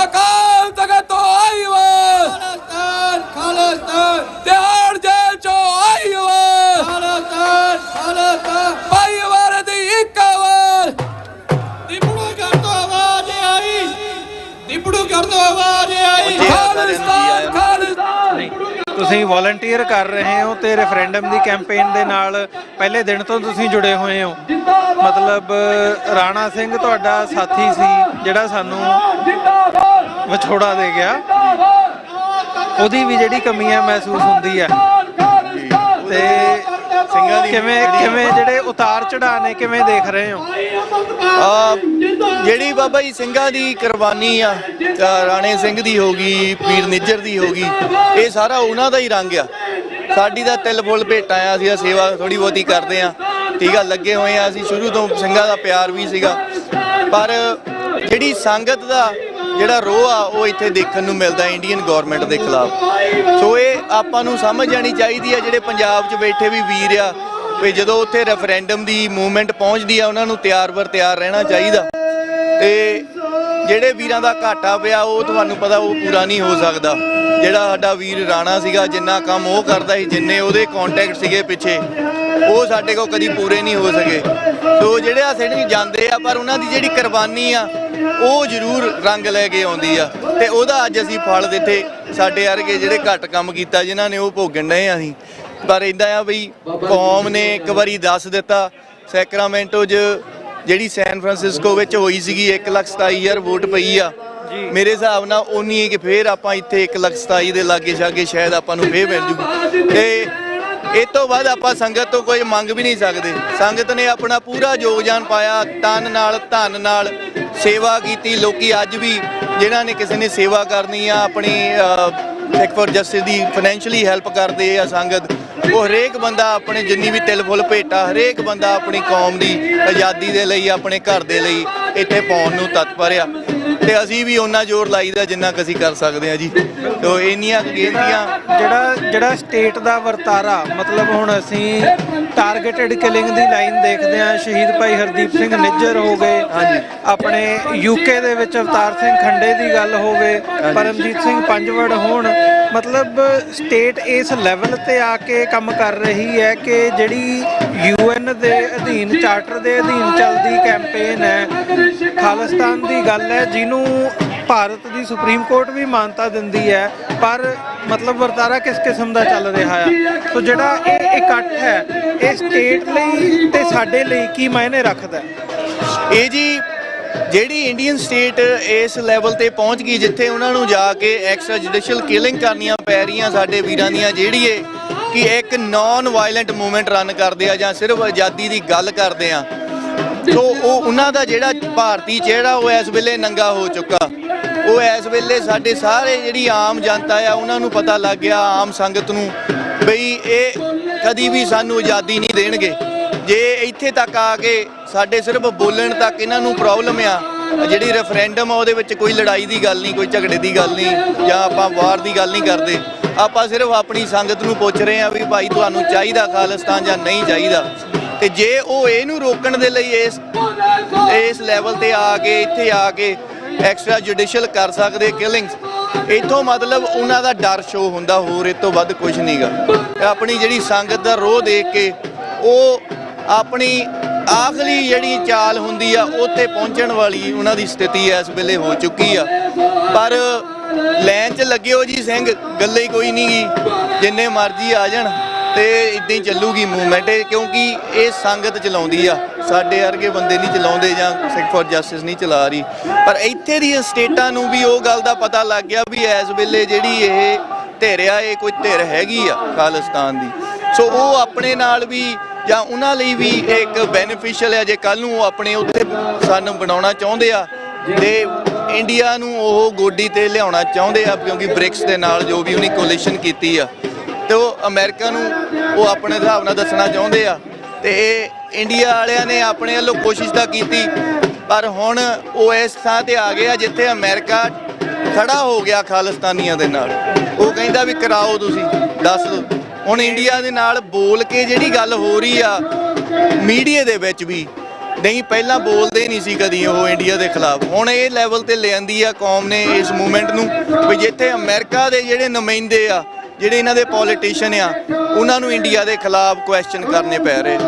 ਅਕਾਲ ਤਖਤ ਤੋਂ ਆਈ ਵਾ ਖਾਲਸਤਾਨ, ਖਾਲਸਤਾਨ ਦਿਹਾੜ ਜੇਲ੍ਹ ਚੋਂ ਆਈ ਵਾ ਖਾਲਸਤਾਨ, ਖਾਲਸਤਾਨ ਭਾਈ ਵਾਰ ਦੀ ਇੱਕ ਵਾਰ ਨਿਬੜੂ ਕਰ ਤੋਂ ਆਵਾਜ਼ ਆਈ, ਨਿਬੜੂ ਕਰ ਤੋਂ ਆਵਾਜ਼ ਆਈ, ਖਾਲਸਤਾਨ, ਖਾਲਸਤਾਨ। ਤੁਸੀਂ ਵੋਲੰਟੀਅਰ ਕਰ ਰਹੇ ਹੋ ਤੇ ਰੈਫਰੈਂਡਮ ਦੀ ਕੈਂਪੇਨ ਦੇ ਨਾਲ ਪਹਿਲੇ ਦਿਨ ਤੋਂ ਤੁਸੀਂ ਜੁੜੇ ਹੋਏ ਹੋ। ਮਤਲਬ ਰਾਣਾ ਸਿੰਘ ਤੁਹਾਡਾ ਸਾਥੀ ਸੀ ਜਿਹੜਾ ਸਾਨੂੰ ਵਿਛੋੜਾ ਦੇ ਗਿਆ, ਉਹਦੀ ਵੀ ਜਿਹੜੀ ਕਮੀਆਂ ਮਹਿਸੂਸ ਹੁੰਦੀ ਹੈ, ਤੇ ਸਿੰਘਾਂ ਦੀ ਕਿਵੇਂ ਜਿਹੜੇ ਉਤਾਰ ਚੜਾਅ ਨੇ ਕਿਵੇਂ ਦੇਖ ਰਹੇ ਹੋ? ਜਿਹੜੀ ਬਾਬਾ ਜੀ ਸਿੰਘਾਂ ਦੀ ਕੁਰਬਾਨੀ ਆ, ਰਾਣੇ ਸਿੰਘ ਦੀ ਹੋ ਗਈ, ਵੀਰ ਨਿੱਜਰ ਦੀ ਹੋ ਗਈ, ਇਹ ਸਾਰਾ ਉਹਨਾਂ ਦਾ ਹੀ ਰੰਗ ਆ। ਸਾਡੀ ਦਾ ਤਿਲ ਫੁੱਲ ਭੇਟਾਂ ਆ, ਅਸੀਂ ਸੇਵਾ ਥੋੜੀ ਬਹੁਤੀ ਕਰਦੇ ਆ, ਠੀਕ ਆ, ਲੱਗੇ ਹੋਏ ਆ। ਅਸੀਂ ਸ਼ੁਰੂ ਤੋਂ ਸਿੰਘਾਂ ਦਾ ਪਿਆਰ ਵੀ ਸੀਗਾ, ਪਰ ਜਿਹੜੀ ਸੰਗਤ ਦਾ ਜਿਹੜਾ ਰੋਹ ਆ ਉਹ ਇੱਥੇ ਦੇਖਣ ਨੂੰ ਮਿਲਦਾ ਇੰਡੀਅਨ ਗਵਰਨਮੈਂਟ ਦੇ ਖਿਲਾਫ। ਸੋ ਇਹ ਆਪਾਂ ਨੂੰ ਸਮਝ ਜਾਣੀ ਚਾਹੀਦੀ ਆ, ਜਿਹੜੇ ਪੰਜਾਬ 'ਚ ਬੈਠੇ ਵੀ ਵੀਰ ਆ, ਵੀ ਜਦੋਂ ਉੱਥੇ ਰੈਫਰੈਂਡਮ ਦੀ ਮੂਵਮੈਂਟ ਪਹੁੰਚਦੀ ਆ, ਉਹਨਾਂ ਨੂੰ ਤਿਆਰ ਬਰ ਤਿਆਰ ਰਹਿਣਾ ਚਾਹੀਦਾ। ਤੇ ਜਿਹੜੇ ਵੀਰਾਂ ਦਾ ਘਾਟਾ ਪਿਆ ਉਹ ਤੁਹਾਨੂੰ ਪਤਾ ਉਹ ਪੂਰਾ ਨਹੀਂ ਹੋ ਸਕਦਾ। ਜਿਹੜਾ ਸਾਡਾ ਵੀਰ ਰਾਣਾ ਸੀਗਾ, ਜਿੰਨਾ ਕੰਮ ਉਹ ਕਰਦਾ ਸੀ, ਜਿੰਨੇ ਉਹਦੇ ਕੰਟੈਕਟ ਸੀਗੇ ਪਿੱਛੇ, ਉਹ ਸਾਡੇ ਕੋਲ ਕਦੀ ਪੂਰੇ ਨਹੀਂ ਹੋ ਸਕੇ। ਸੋ ਜਿਹੜੇ ਅਸੀਂ ਜਾਂਦੇ ਆ, ਪਰ ਉਹਨਾਂ ਦੀ ਜਿਹੜੀ ਕੁਰਬਾਨੀ ਆ ਉਹ ਜ਼ਰੂਰ ਰੰਗ ਲੈ ਕੇ ਆਉਂਦੀ ਆ, ਤੇ ਉਹਦਾ ਅੱਜ ਅਸੀਂ ਫਲ ਦਿੱਤੇ। ਸਾਡੇ ਵਰਗੇ ਜਿਹੜੇ ਘੱਟ ਕੰਮ ਕੀਤਾ ਜਿਨ੍ਹਾਂ ਨੇ ਉਹ ਭੋਗਣ ਡਏ ਆ ਅਸੀਂ। ਪਰ ਇੱਦਾਂ ਆ ਬਈ ਕੌਮ ਨੇ ਇੱਕ ਵਾਰੀ ਦੱਸ ਦਿੱਤਾ, ਸੈਕਰਾਮੈਂਟੋ 'ਚ ਜਿਹੜੀ ਸੈਨ ਫਰਾਂਸਿਸਕੋ ਵਿੱਚ ਹੋਈ ਸੀਗੀ 1,27,000 ਵੋਟ ਪਈ ਆ। ਮੇਰੇ ਹਿਸਾਬ ਨਾਲ ਉਨੀ ਹੈ ਕਿ ਫੇਰ ਆਪਾਂ ਇੱਥੇ 1,27,000 ਦੇ ਲਾਗੇ ਛਾਗੇ ਸ਼ਾਇਦ ਆਪਾਂ ਨੂੰ ਫੇਰ ਮਿਲ ਜੂਗੀ, ਤੇ ਇਹ ਤੋਂ ਬਾਅਦ ਆਪਾਂ ਸੰਗਤ ਤੋਂ ਕੋਈ ਮੰਗ ਵੀ ਨਹੀਂ ਸਕਦੇ। ਸੰਗਤ ਨੇ ਆਪਣਾ ਪੂਰਾ ਯੋਗਦਾਨ ਪਾਇਆ, ਤਨ ਨਾਲ ਧਨ ਨਾਲ ਸੇਵਾ ਕੀਤੀ। ਲੋਕੀ ਅੱਜ ਵੀ ਜਿਨ੍ਹਾਂ ਨੇ ਕਿਸੇ ਨੇ ਸੇਵਾ ਕਰਨੀ ਆ, ਆਪਣੀ ਸਿੱਖ for justice the financially help ਕਰਦੇ ਆ ਸੰਗਤ, ਉਹ ਹਰੇਕ ਬੰਦਾ ਆਪਣੇ ਜਿੰਨੀ ਵੀ ਤਿਲ ਫੁੱਲ ਭੇਟਾ, ਹਰੇਕ ਬੰਦਾ ਆਪਣੀ ਕੌਮ ਦੀ ਆਜ਼ਾਦੀ ਦੇ ਲਈ, ਆਪਣੇ ਘਰ ਦੇ ਲਈ ਇੱਥੇ ਪਾਉਣ ਨੂੰ ਤਤਪਰ ਆ। ਤੇ ਅਸੀਂ ਵੀ ਉਹਨਾਂ ਜ਼ੋਰ ਲਾਈਦਾ ਜਿੰਨਾ ਕੁ ਅਸੀਂ ਕਰ ਸਕਦੇ ਹਾਂ ਜੀ। ਤੋ ਇੰਨੀਆਂ ਜਿਹੜਾ ਸਟੇਟ ਦਾ ਵਰਤਾਰਾ, ਮਤਲਬ ਹੁਣ ਅਸੀਂ ਟਾਰਗੇਟਡ ਕਿਲਿੰਗ ਦੀ ਲਾਈਨ ਦੇਖਦੇ ਹਾਂ। ਸ਼ਹੀਦ ਭਾਈ ਹਰਦੀਪ ਸਿੰਘ ਨਿੱਜਰ ਹੋ ਗਏ, ਆਪਣੇ ਯੂਕੇ ਦੇ ਵਿੱਚ ਅਵਤਾਰ ਸਿੰਘ ਖੰਡੇ ਦੀ ਗੱਲ ਹੋਵੇ, ਪਰਮਜੀਤ ਸਿੰਘ ਪੰਜਵੜ ਹੋਣ, ਮਤਲਬ ਸਟੇਟ ਇਸ ਲੈਵਲ ਤੇ ਆ ਕੇ ਕੰਮ ਕਰ ਰਹੀ ਹੈ ਕਿ ਜਿਹੜੀ UN ਦੇ ਅਧੀਨ, ਚਾਰਟਰ ਦੇ ਅਧੀਨ ਚੱਲਦੀ ਕੈਂਪੇਨ ਹੈ, ਖਾਲਿਸਤਾਨ ਦੀ ਗੱਲ ਹੈ, ਜਿਹਨੂੰ ਭਾਰਤ ਦੀ ਸੁਪਰੀਮ ਕੋਰਟ ਵੀ ਮਾਨਤਾ ਦਿੰਦੀ ਹੈ, ਪਰ ਮਤਲਬ ਵਰਤਾਰਾ ਕਿਸ ਕਿਸਮ ਦਾ ਚੱਲ ਰਿਹਾ ਆ। ਸੋ ਜਿਹੜਾ ਇਹ ਇਕੱਠ ਹੈ, ਇਹ ਸਟੇਟ ਲਈ ਤੇ ਸਾਡੇ ਲਈ ਕੀ ਮਾਇਨੇ ਰੱਖਦਾ? ਇਹ ਜੀ ਜਿਹੜੀ ਇੰਡੀਅਨ ਸਟੇਟ ਇਸ ਲੈਵਲ ਤੇ ਪਹੁੰਚ ਗਈ ਜਿੱਥੇ ਉਹਨਾਂ ਨੂੰ ਜਾ ਕੇ ਐਕਸਟਰਾ ਜੁਡੀਸ਼ੀਅਲ ਕਿਲਿੰਗ ਕਰਨੀਆਂ ਪੈ ਰਹੀਆਂ ਸਾਡੇ ਵੀਰਾਂ ਦੀਆਂ, ਜਿਹੜੀ ਏ ਕਿ ਇੱਕ ਨਾਨ ਵਾਇਲੈਂਟ ਮੂਵਮੈਂਟ ਰਨ ਕਰਦੇ ਆ ਜਾਂ ਸਿਰਫ ਆਜ਼ਾਦੀ ਦੀ ਗੱਲ ਕਰਦੇ ਆ, ਸੋ ਉਹਨਾਂ ਦਾ ਜਿਹੜਾ ਭਾਰਤੀ ਚਿਹਰਾ ਉਹ ਇਸ ਵੇਲੇ ਨੰਗਾ ਹੋ ਚੁੱਕਾ। ਉਹ ਇਸ ਵੇਲੇ ਸਾਡੇ ਸਾਰੇ ਜਿਹੜੀ ਆਮ ਜਨਤਾ ਆ ਉਹਨਾਂ ਨੂੰ ਪਤਾ ਲੱਗ ਗਿਆ, ਆਮ ਸੰਗਤ ਨੂੰ, ਬਈ ਇਹ ਕਦੀ ਵੀ ਸਾਨੂੰ ਆਜ਼ਾਦੀ ਨਹੀਂ ਦੇਣਗੇ। ਜੇ ਇੱਥੇ ਤੱਕ ਆ ਕੇ ਸਾਡੇ ਸਿਰਫ ਬੋਲਣ ਤੱਕ ਇਹਨਾਂ ਨੂੰ ਪ੍ਰੋਬਲਮ ਆ, ਜਿਹੜੀ ਰੈਫਰੈਂਡਮ ਆ ਉਹਦੇ ਵਿੱਚ ਕੋਈ ਲੜਾਈ ਦੀ ਗੱਲ ਨਹੀਂ, ਕੋਈ ਝਗੜੇ ਦੀ ਗੱਲ ਨਹੀਂ, ਜਾਂ ਆਪਾਂ ਵਾਰ ਦੀ ਗੱਲ ਨਹੀਂ ਕਰਦੇ। ਆਪਾਂ ਸਿਰਫ ਆਪਣੀ ਸੰਗਤ ਨੂੰ ਪੁੱਛ ਰਹੇ ਆ ਵੀ ਭਾਈ ਤੁਹਾਨੂੰ ਚਾਹੀਦਾ ਖਾਲਿਸਤਾਨ ਜਾਂ ਨਹੀਂ ਚਾਹੀਦਾ। ਤੇ ਜੇ ਉਹ ਇਹਨੂੰ ਰੋਕਣ ਦੇ ਲਈ ਇਸ ਲੈਵਲ ਤੇ ਆ ਕੇ ਇੱਥੇ ਆ ਕੇ ਐਕਸਟਰਾ ਜੁਡੀਸ਼ੀਅਲ ਕਰ ਸਕਦੇ ਕਿਲਿੰਗਸ, ਇੱਥੋਂ ਮਤਲਬ ਉਹਨਾਂ ਦਾ ਡਰ ਸ਼ੋ ਹੁੰਦਾ, ਹੋਰ ਇਹ ਤੋਂ ਵੱਧ ਕੁਝ ਨਹੀਂਗਾ। ਆਪਣੀ ਜਿਹੜੀ ਸੰਗਤ ਦਾ ਰੋਹ ਦੇਖ ਕੇ ਉਹ ਆਪਣੀ ਆਖਰੀ ਜਿਹੜੀ ਚਾਲ ਹੁੰਦੀ ਆ ਉੱਥੇ ਪਹੁੰਚਣ ਵਾਲੀ ਉਹਨਾਂ ਦੀ ਸਥਿਤੀ ਇਸ ਵੇਲੇ ਹੋ ਚੁੱਕੀ ਆ। ਪਰ ਲਾਈਨ 'ਚ ਲੱਗਿਓ ਜੀ ਸਿੰਘ, ਗੱਲੇ ਹੀ ਕੋਈ ਨਹੀਂ ਗੀ, ਜਿੰਨੇ ਮਰਜ਼ੀ ਆ ਜਾਣ ਤੇ ਇਦਾਂ ਹੀ ਚੱਲੂਗੀ ਮੂਵਮੈਂਟ, ਕਿਉਂਕਿ ਇਹ ਸੰਗਤ ਚਲਾਉਂਦੀ ਆ, ਸਾਡੇ ਵਰਗੇ ਬੰਦੇ ਨਹੀਂ ਚਲਾਉਂਦੇ ਜਾਂ ਸਿੱਖ ਫॉर ਜਸਟਿਸ ਨਹੀਂ ਚਲਾ ਰਹੀ। ਪਰ ਇੱਥੇ ਦੀਆਂ ਸਟੇਟਾਂ ਨੂੰ ਵੀ ਉਹ ਗੱਲ ਦਾ ਪਤਾ ਲੱਗ ਗਿਆ ਵੀ ਇਸ ਵੇਲੇ ਜਿਹੜੀ ਇਹ ਧਿਰ ਆ, ਇਹ ਕੋਈ ਧਿਰ ਹੈਗੀ ਆ ਖਾਲਿਸਤਾਨ ਦੀ। ਸੋ ਉਹ ਆਪਣੇ ਨਾਲ ਵੀ ਜਾਂ ਉਹਨਾਂ ਲਈ ਵੀ ਇੱਕ ਬੈਨੀਫੀਸ਼ੀਅਲ ਹੈ ਜੇ ਕੱਲ ਨੂੰ ਉਹ ਆਪਣੇ ਉੱਤੇ ਸਾਨੂੰ ਬਣਾਉਣਾ ਚਾਹੁੰਦੇ ਆ ਤੇ ਇੰਡੀਆ ਨੂੰ ਉਹ ਗੋਡੀ ਤੇ ਲਿਆਉਣਾ ਚਾਹੁੰਦੇ ਆ, ਕਿਉਂਕਿ ਬ੍ਰਿਕਸ ਦੇ ਨਾਲ ਜੋ ਵੀ ਉਹਨੇ ਕੋਲੀਸ਼ਨ ਕੀਤੀ ਆ ਤੇ ਉਹ ਅਮਰੀਕਾ ਨੂੰ ਉਹ ਆਪਣੇ ਹਿਸਾਬ ਨਾਲ ਦੱਸਣਾ ਚਾਹੁੰਦੇ ਆ। ਤੇ ਇਹ ਇੰਡੀਆ ਵਾਲਿਆਂ ਨੇ ਆਪਣੇ ਵੱਲੋਂ ਕੋਸ਼ਿਸ਼ ਤਾਂ ਕੀਤੀ, ਪਰ ਹੁਣ ਉਹ ਇਸ ਥਾਂ ਤੇ ਆ ਗਿਆ ਜਿੱਥੇ ਅਮਰੀਕਾ ਖੜਾ ਹੋ ਗਿਆ ਖਾਲਿਸਤਾਨੀਆਂ ਦੇ ਨਾਲ। ਉਹ ਕਹਿੰਦਾ ਵੀ ਕਰਾਓ, ਤੁਸੀਂ ਦੱਸ ਦਿਓ। ਹੁਣ ਇੰਡੀਆ ਦੇ ਨਾਲ ਬੋਲ ਕੇ ਜਿਹੜੀ ਗੱਲ ਹੋ ਰਹੀ ਆ ਮੀਡੀਆ ਦੇ ਵਿੱਚ ਵੀ, ਨਹੀਂ ਪਹਿਲਾਂ ਬੋਲਦੇ ਨਹੀਂ ਸੀ ਕਦੀ ਉਹ ਇੰਡੀਆ ਦੇ ਖਿਲਾਫ, ਹੁਣ ਇਹ ਲੈਵਲ ਤੇ ਲਿਆਂਦੀ ਆ ਕੌਮ ਨੇ ਇਸ ਮੂਵਮੈਂਟ ਨੂੰ ਵੀ ਜਿੱਥੇ ਅਮਰੀਕਾ ਦੇ ਜਿਹੜੇ ਨੁਮਾਇੰਦੇ ਆ, ਜਿਹੜੇ ਇਹਨਾਂ ਦੇ ਪੋਲੀਟੀਸ਼ੀਅਨ ਆ, ਉਹਨਾਂ ਨੂੰ ਇੰਡੀਆ ਦੇ ਖਿਲਾਫ ਕੁਐਸਚਨ ਕਰਨੇ ਪੈ ਰਹੇ।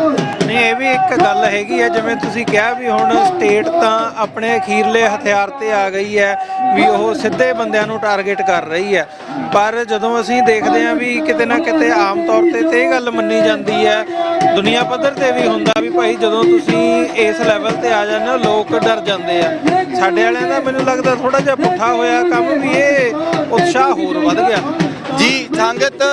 ਨਹੀਂ, ਇਹ ਵੀ ਇੱਕ ਗੱਲ ਹੈਗੀ ਹੈ, ਜਿਵੇਂ ਤੁਸੀਂ ਕਿਹਾ ਵੀ ਹੁਣ ਸਟੇਟ ਤਾਂ ਆਪਣੇ ਅਖੀਰਲੇ ਹਥਿਆਰ ਤੇ ਆ ਗਈ ਹੈ ਵੀ ਉਹ ਸਿੱਧੇ ਬੰਦਿਆਂ ਨੂੰ ਟਾਰਗੇਟ ਕਰ ਰਹੀ ਹੈ। ਪਰ ਜਦੋਂ ਅਸੀਂ ਦੇਖਦੇ ਹਾਂ ਵੀ ਕਿਤੇ ਨਾ ਕਿਤੇ ਆਮ ਤੌਰ ਤੇ ਇਹ ਗੱਲ ਮੰਨੀ ਜਾਂਦੀ ਹੈ, ਦੁਨੀਆ ਪੱਧਰ ਤੇ ਵੀ ਹੁੰਦਾ ਵੀ ਭਾਈ ਜਦੋਂ ਤੁਸੀਂ ਇਸ ਲੈਵਲ ਤੇ ਆ ਜਾਂਦੇ ਹੋ ਲੋਕ ਡਰ ਜਾਂਦੇ ਆ। ਸਾਡੇ ਵਾਲਿਆਂ ਦਾ ਮੈਨੂੰ ਲੱਗਦਾ ਥੋੜਾ ਜਿਹਾ ਪੁੱਠਾ ਹੋਇਆ ਕੰਮ, ਵੀ ਇਹ ਉਤਸ਼ਾਹ ਹੋਰ ਵੱਧ ਗਿਆ ਜੀ। ਸੰਗਤ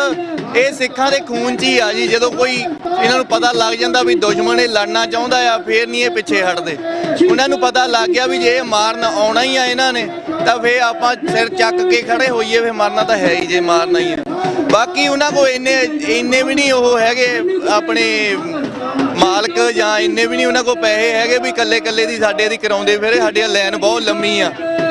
ਇਹ ਸਿੱਖਾਂ ਦੇ ਖੂਨ 'ਚ ਹੀ ਆ ਜੀ। ਜਦੋਂ ਕੋਈ ਇਹਨਾਂ ਨੂੰ ਪਤਾ ਲੱਗ ਜਾਂਦਾ ਵੀ ਦੁਸ਼ਮਣ ਇਹ ਲੜਨਾ ਚਾਹੁੰਦਾ ਆ, ਫੇਰ ਨਹੀਂ ਇਹ ਪਿੱਛੇ ਹਟਦੇ। ਉਹਨਾਂ ਨੂੰ ਪਤਾ ਲੱਗ ਗਿਆ ਵੀ ਜੇ ਇਹ ਮਾਰਨ ਆਉਣਾ ਹੀ ਆ ਇਹਨਾਂ ਨੇ ਤਾਂ ਫੇਰ ਆਪਾਂ ਸਿਰ ਚੱਕ ਕੇ ਖੜੇ ਹੋਈਏ, ਫੇਰ ਮਰਨਾ ਤਾਂ ਹੈ ਹੀ ਜੇ ਮਾਰਨਾ ਹੀ ਆ। ਬਾਕੀ ਉਹਨਾਂ ਕੋਲ ਇੰਨੇ ਵੀ ਨਹੀਂ ਉਹ ਹੈਗੇ ਆਪਣੇ ਮਾਲਕ, ਜਾਂ ਇੰਨੇ ਵੀ ਨਹੀਂ ਉਹਨਾਂ ਕੋਲ ਪੈਸੇ ਹੈਗੇ ਵੀ ਕੱਲੇ ਦੀ ਸਾਡੇ ਦੀ ਕਰਾਉਂਦੇ ਫਿਰ। ਸਾਡੀ ਲਾਈਨ ਬਹੁਤ ਲੰਮੀ ਆ,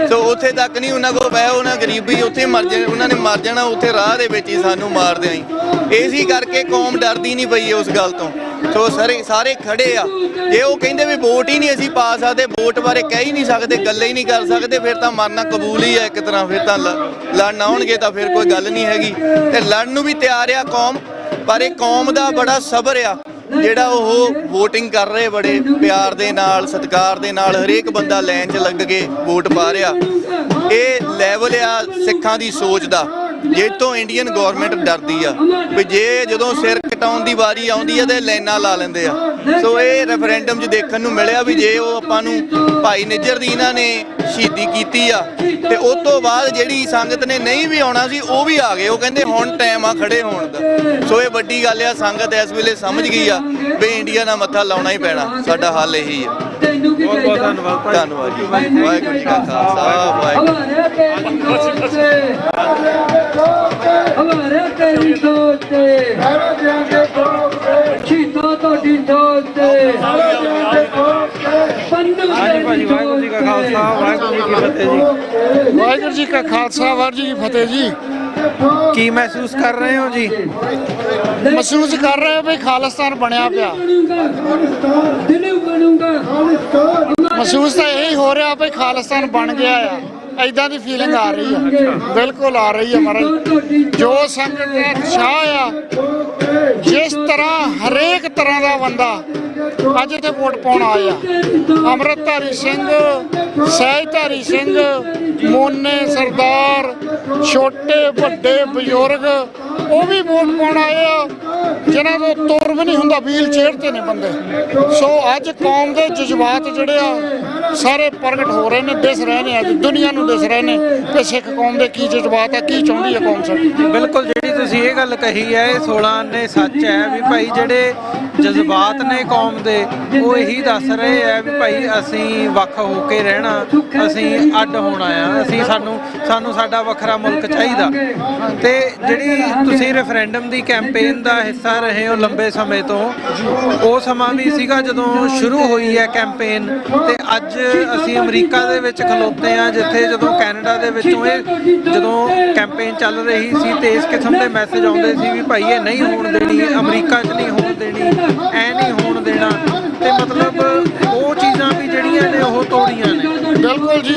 ਸੋ ਉੱਥੇ ਤੱਕ ਨਹੀਂ ਉਹਨਾਂ ਕੋਲ ਪੈ, ਉਹਨਾਂ ਗਰੀਬੀ ਉੱਥੇ ਮਰ ਜਾਣਾ, ਉਹਨਾਂ ਨੇ ਮਰ ਜਾਣਾ ਉੱਥੇ ਰਾਹ ਦੇ ਵਿੱਚ ਹੀ ਸਾਨੂੰ ਮਾਰਦੇ ਆਂ। ਇਸੇ ਕਰਕੇ ਕੌਮ ਡਰਦੀ ਨਹੀਂ ਪਈ ਉਸ ਗੱਲ ਤੋਂ। ਸੋ ਸਾਰੇ ਖੜੇ ਆ। ਜੇ ਉਹ ਕਹਿੰਦੇ ਵੀ ਵੋਟ ਹੀ ਨਹੀਂ ਅਸੀਂ ਪਾ ਸਕਦੇ, ਵੋਟ ਬਾਰੇ ਕਹਿ ਹੀ ਨਹੀਂ ਸਕਦੇ, ਗੱਲੇ ਹੀ ਨਹੀਂ ਕਰ ਸਕਦੇ, ਫਿਰ ਤਾਂ ਮਰਨਾ ਕਬੂਲ ਹੀ ਹੈ ਇੱਕ ਤਰ੍ਹਾਂ। ਫਿਰ ਤਾਂ ਲੜਨ ਆਉਣਗੇ ਤਾਂ ਫਿਰ ਕੋਈ ਗੱਲ ਨਹੀਂ ਹੈਗੀ। ਤੇ ਲੜਨ ਨੂੰ ਵੀ ਤਿਆਰ ਆ ਕੌਮ, ਪਰ ਇਹ ਕੌਮ ਦਾ ਬੜਾ ਸਬਰ ਆ ਜਿਹੜਾ ਉਹ VOTING ਕਰ ਰਹੇ ਬੜੇ ਪਿਆਰ ਦੇ ਨਾਲ, ਸਤਿਕਾਰ ਦੇ ਨਾਲ। ਹਰੇਕ ਬੰਦਾ ਲਾਈਨ 'ਚ ਲੱਗ ਕੇ ਵੋਟ ਪਾ ਰਿਹਾ। ਇਹ ਲੈਵਲ ਆ ਸਿੱਖਾਂ ਦੀ ਸੋਚ ਦਾ, ਜੇ ਤੋਂ ਇੰਡੀਅਨ ਗਵਰਨਮੈਂਟ ਡਰਦੀ ਆ ਵੀ ਜੇ ਜਦੋਂ ਸਿਰ ਕਟਾਉਣ ਦੀ ਵਾਰੀ ਆਉਂਦੀ ਆ ਤੇ ਲਾਈਨਾਂ ਲਾ ਲੈਂਦੇ ਆ। ਸੋ ਇਹ ਰੈਫਰੈਂਡਮ 'ਚ ਦੇਖਣ ਨੂੰ ਮਿਲਿਆ ਵੀ ਜੇ ਉਹ ਆਪਾਂ ਨੂੰ ਭਾਈ ਨਿੱਜਰ ਦੀ ਇਹਨਾਂ ਨੇ ਸ਼ਹੀਦੀ ਕੀਤੀ ਆ ਤੇ ਉਸ ਤੋਂ ਬਾਅਦ ਜਿਹੜੀ ਸੰਗਤ ਨੇ ਨਹੀਂ ਵੀ ਆਉਣਾ ਸੀ ਉਹ ਵੀ ਆ ਗਏ। ਉਹ ਕਹਿੰਦੇ ਹੁਣ ਟਾਈਮ ਆ ਖੜੇ ਹੋਣ ਦਾ। ਸੋ ਇਹ ਵੱਡੀ ਗੱਲ ਆ, ਸੰਗਤ ਇਸ ਵੇਲੇ ਸਮਝ ਗਈ ਆ ਵੀ ਇੰਡੀਆ ਨਾਲ ਮੱਥਾ ਲਾਉਣਾ ਹੀ ਪੈਣਾ, ਸਾਡਾ ਹੱਲ ਇਹੀ ਆ। ਬਹੁਤ ਬਹੁਤ ਧੰਨਵਾਦ। ਧੰਨਵਾਦ ਜੀ। ਵਾਹਿਗੁਰੂ ਜੀ ਕਾ ਖਾਲਸਾ, ਵਾਹਿਗੁਰੂ। ਹਮਾਰੇ ਤੇਰੀ ਸੋਚ ਤੇ ਸ਼ਹੀਦਾਂ ਤੁਹਾਡੀ ਸੋਚ ਤੇ ਹਾਂਜੀ ਭਾਜੀ, ਵਾਹਿਗੁਰੂ ਜੀ ਕਾ ਖਾਲਸਾ, ਵਾਹਿਗੁਰੂ ਜੀ ਕੀ ਫਤਿਹ। ਫਤਿਹ ਜੀ। ਵਾਹਿਗੁਰੂ ਜੀ ਕਾ ਖਾਲਸਾ ਵਾਹਿਗੁਰੂ ਜੀ ਕੀ ਫਤਿਹ ਜੀ। ਕੀ ਮਹਿਸੂਸ ਕਰ ਰਹੇ ਹੋ ਜੀ? ਮਹਿਸੂਸ ਕਰ ਰਹੇ ਵੀ ਖਾਲਿਸਤਾਨ ਬਣਿਆ ਪਿਆ। ਮਹਿਸੂਸ ਤਾਂ ਇਹੀ ਹੋ ਰਿਹਾ ਵੀ ਖਾਲਿਸਤਾਨ ਬਣ ਗਿਆ ਆ। ਐਦਾਂ ਦੀ ਫੀਲਿੰਗ ਆ ਰਹੀ ਆ, ਬਿਲਕੁਲ ਆ ਰਹੀ ਆ ਮਹਾਰਾਜ। ਜੋ ਸੰਗਤ ਦਾ ਉਤਸ਼ਾਹ ਆ, ਜਿਸ ਤਰ੍ਹਾਂ ਹਰੇਕ ਤਰ੍ਹਾਂ ਦਾ ਬੰਦਾ ਅੱਜ ਤੇ ਵੋਟ ਪਾਉਣ ਆਇਆ। ਅੰਮ੍ਰਿਤਧਾਰੀ ਸਿੰਘ, ਸਹਿਜਧਾਰੀ ਸਿੰਘ, ਮੋਨੇ ਸਰਦਾਰ, ਛੋਟੇ ਵੱਡੇ ਬਜ਼ੁਰਗ ਉਹ ਵੀ ਵੋਟ ਪਾਉਣ ਆਏ ਆ, ਜਿਨ੍ਹਾਂ ਤੋਂ ਤੁਰ ਵੀ ਨਹੀਂ ਹੁੰਦਾ, ਵੀਲ ਚੇਅਰ ਤੇ ਨੇ ਬੰਦੇ। ਸੋ ਅੱਜ ਕੌਮ ਦੇ ਜਜ਼ਬਾਤ ਜਿਹੜੇ ਆ ਸਾਰੇ ਪ੍ਰਗਟ ਹੋ ਰਹੇ ਨੇ, ਦਿਸ ਰਹੇ ਨੇ, ਅੱਜ ਦੁਨੀਆ ਨੂੰ ਦਿਸ ਰਹੇ ਨੇ ਕਿ ਸਿੱਖ ਕੌਮ ਦੇ ਕੀ ਜਜ਼ਬਾਤ ਆ, ਕੀ ਚਾਹੁੰਦੀ ਹੈ ਕੌਮ ਸਾਡੀ। ਬਿਲਕੁਲ, ਜਿਹੜੀ ਤੁਸੀਂ ਇਹ ਗੱਲ ਕਹੀ ਹੈ ਇਹ 16 ਨੇ ਸੱਚ ਹੈ ਵੀ ਭਾਈ ਜਿਹੜੇ ਜਜ਼ਬਾਤ ਨੇ ਕੌਮ ਦੇ ਉਹ ਇਹੀ ਦੱਸ ਰਹੇ ਆ ਵੀ ਭਾਈ ਅਸੀਂ ਵੱਖ ਹੋ ਕੇ ਰਹਿਣਾ, ਅਸੀਂ ਅੱਡ ਹੋਣਾ ਆ, ਅਸੀਂ ਸਾਨੂੰ ਸਾਡਾ ਵੱਖਰਾ ਮੁਲਕ ਚਾਹੀਦਾ। ਤੇ ਜਿਹੜੀ ਤੁਸੀਂ ਰੈਫਰੈਂਡਮ ਦੀ ਕੈਂਪੇਨ ਦਾ ਹਿੱਸਾ ਰਹੇ ਹੋ ਲੰਬੇ ਸਮੇਂ ਤੋਂ, ਉਹ ਸਮਾਂ ਵੀ ਸੀਗਾ ਜਦੋਂ ਸ਼ੁਰੂ ਹੋਈ ਹੈ ਕੈਂਪੇਨ, ਤੇ ਅੱਜ ਅਸੀਂ ਅਮਰੀਕਾ ਦੇ ਵਿੱਚ ਖਲੋਤੇ ਆ, ਜਿੱਥੇ ਜਦੋਂ ਕੈਨੇਡਾ ਦੇ ਵਿੱਚੋਂ ਇਹ ਜਦੋਂ ਕੈਂਪੇਨ ਚੱਲ ਰਹੀ ਸੀ ਤੇ ਇਸ ਕਿਸਮ ਦੇ ਮੈਸੇਜ ਆਉਂਦੇ ਸੀ ਵੀ ਭਾਈ ਇਹ ਨਹੀਂ ਹੋਣ ਦੇਣੀ, ਅਮਰੀਕਾ 'ਚ ਨਹੀਂ ਹੋਣ ਦੇਣੀ, ਐ ਨਹੀਂ ਹੋਣ ਦੇਣਾ, ਤੇ ਮਤਲਬ ਉਹ ਚੀਜ਼ਾਂ ਵੀ ਜਿਹੜੀਆਂ ਨੇ ਉਹ ਤੋੜੀਆਂ ਨੇ। ਬਿਲਕੁਲ ਜੀ,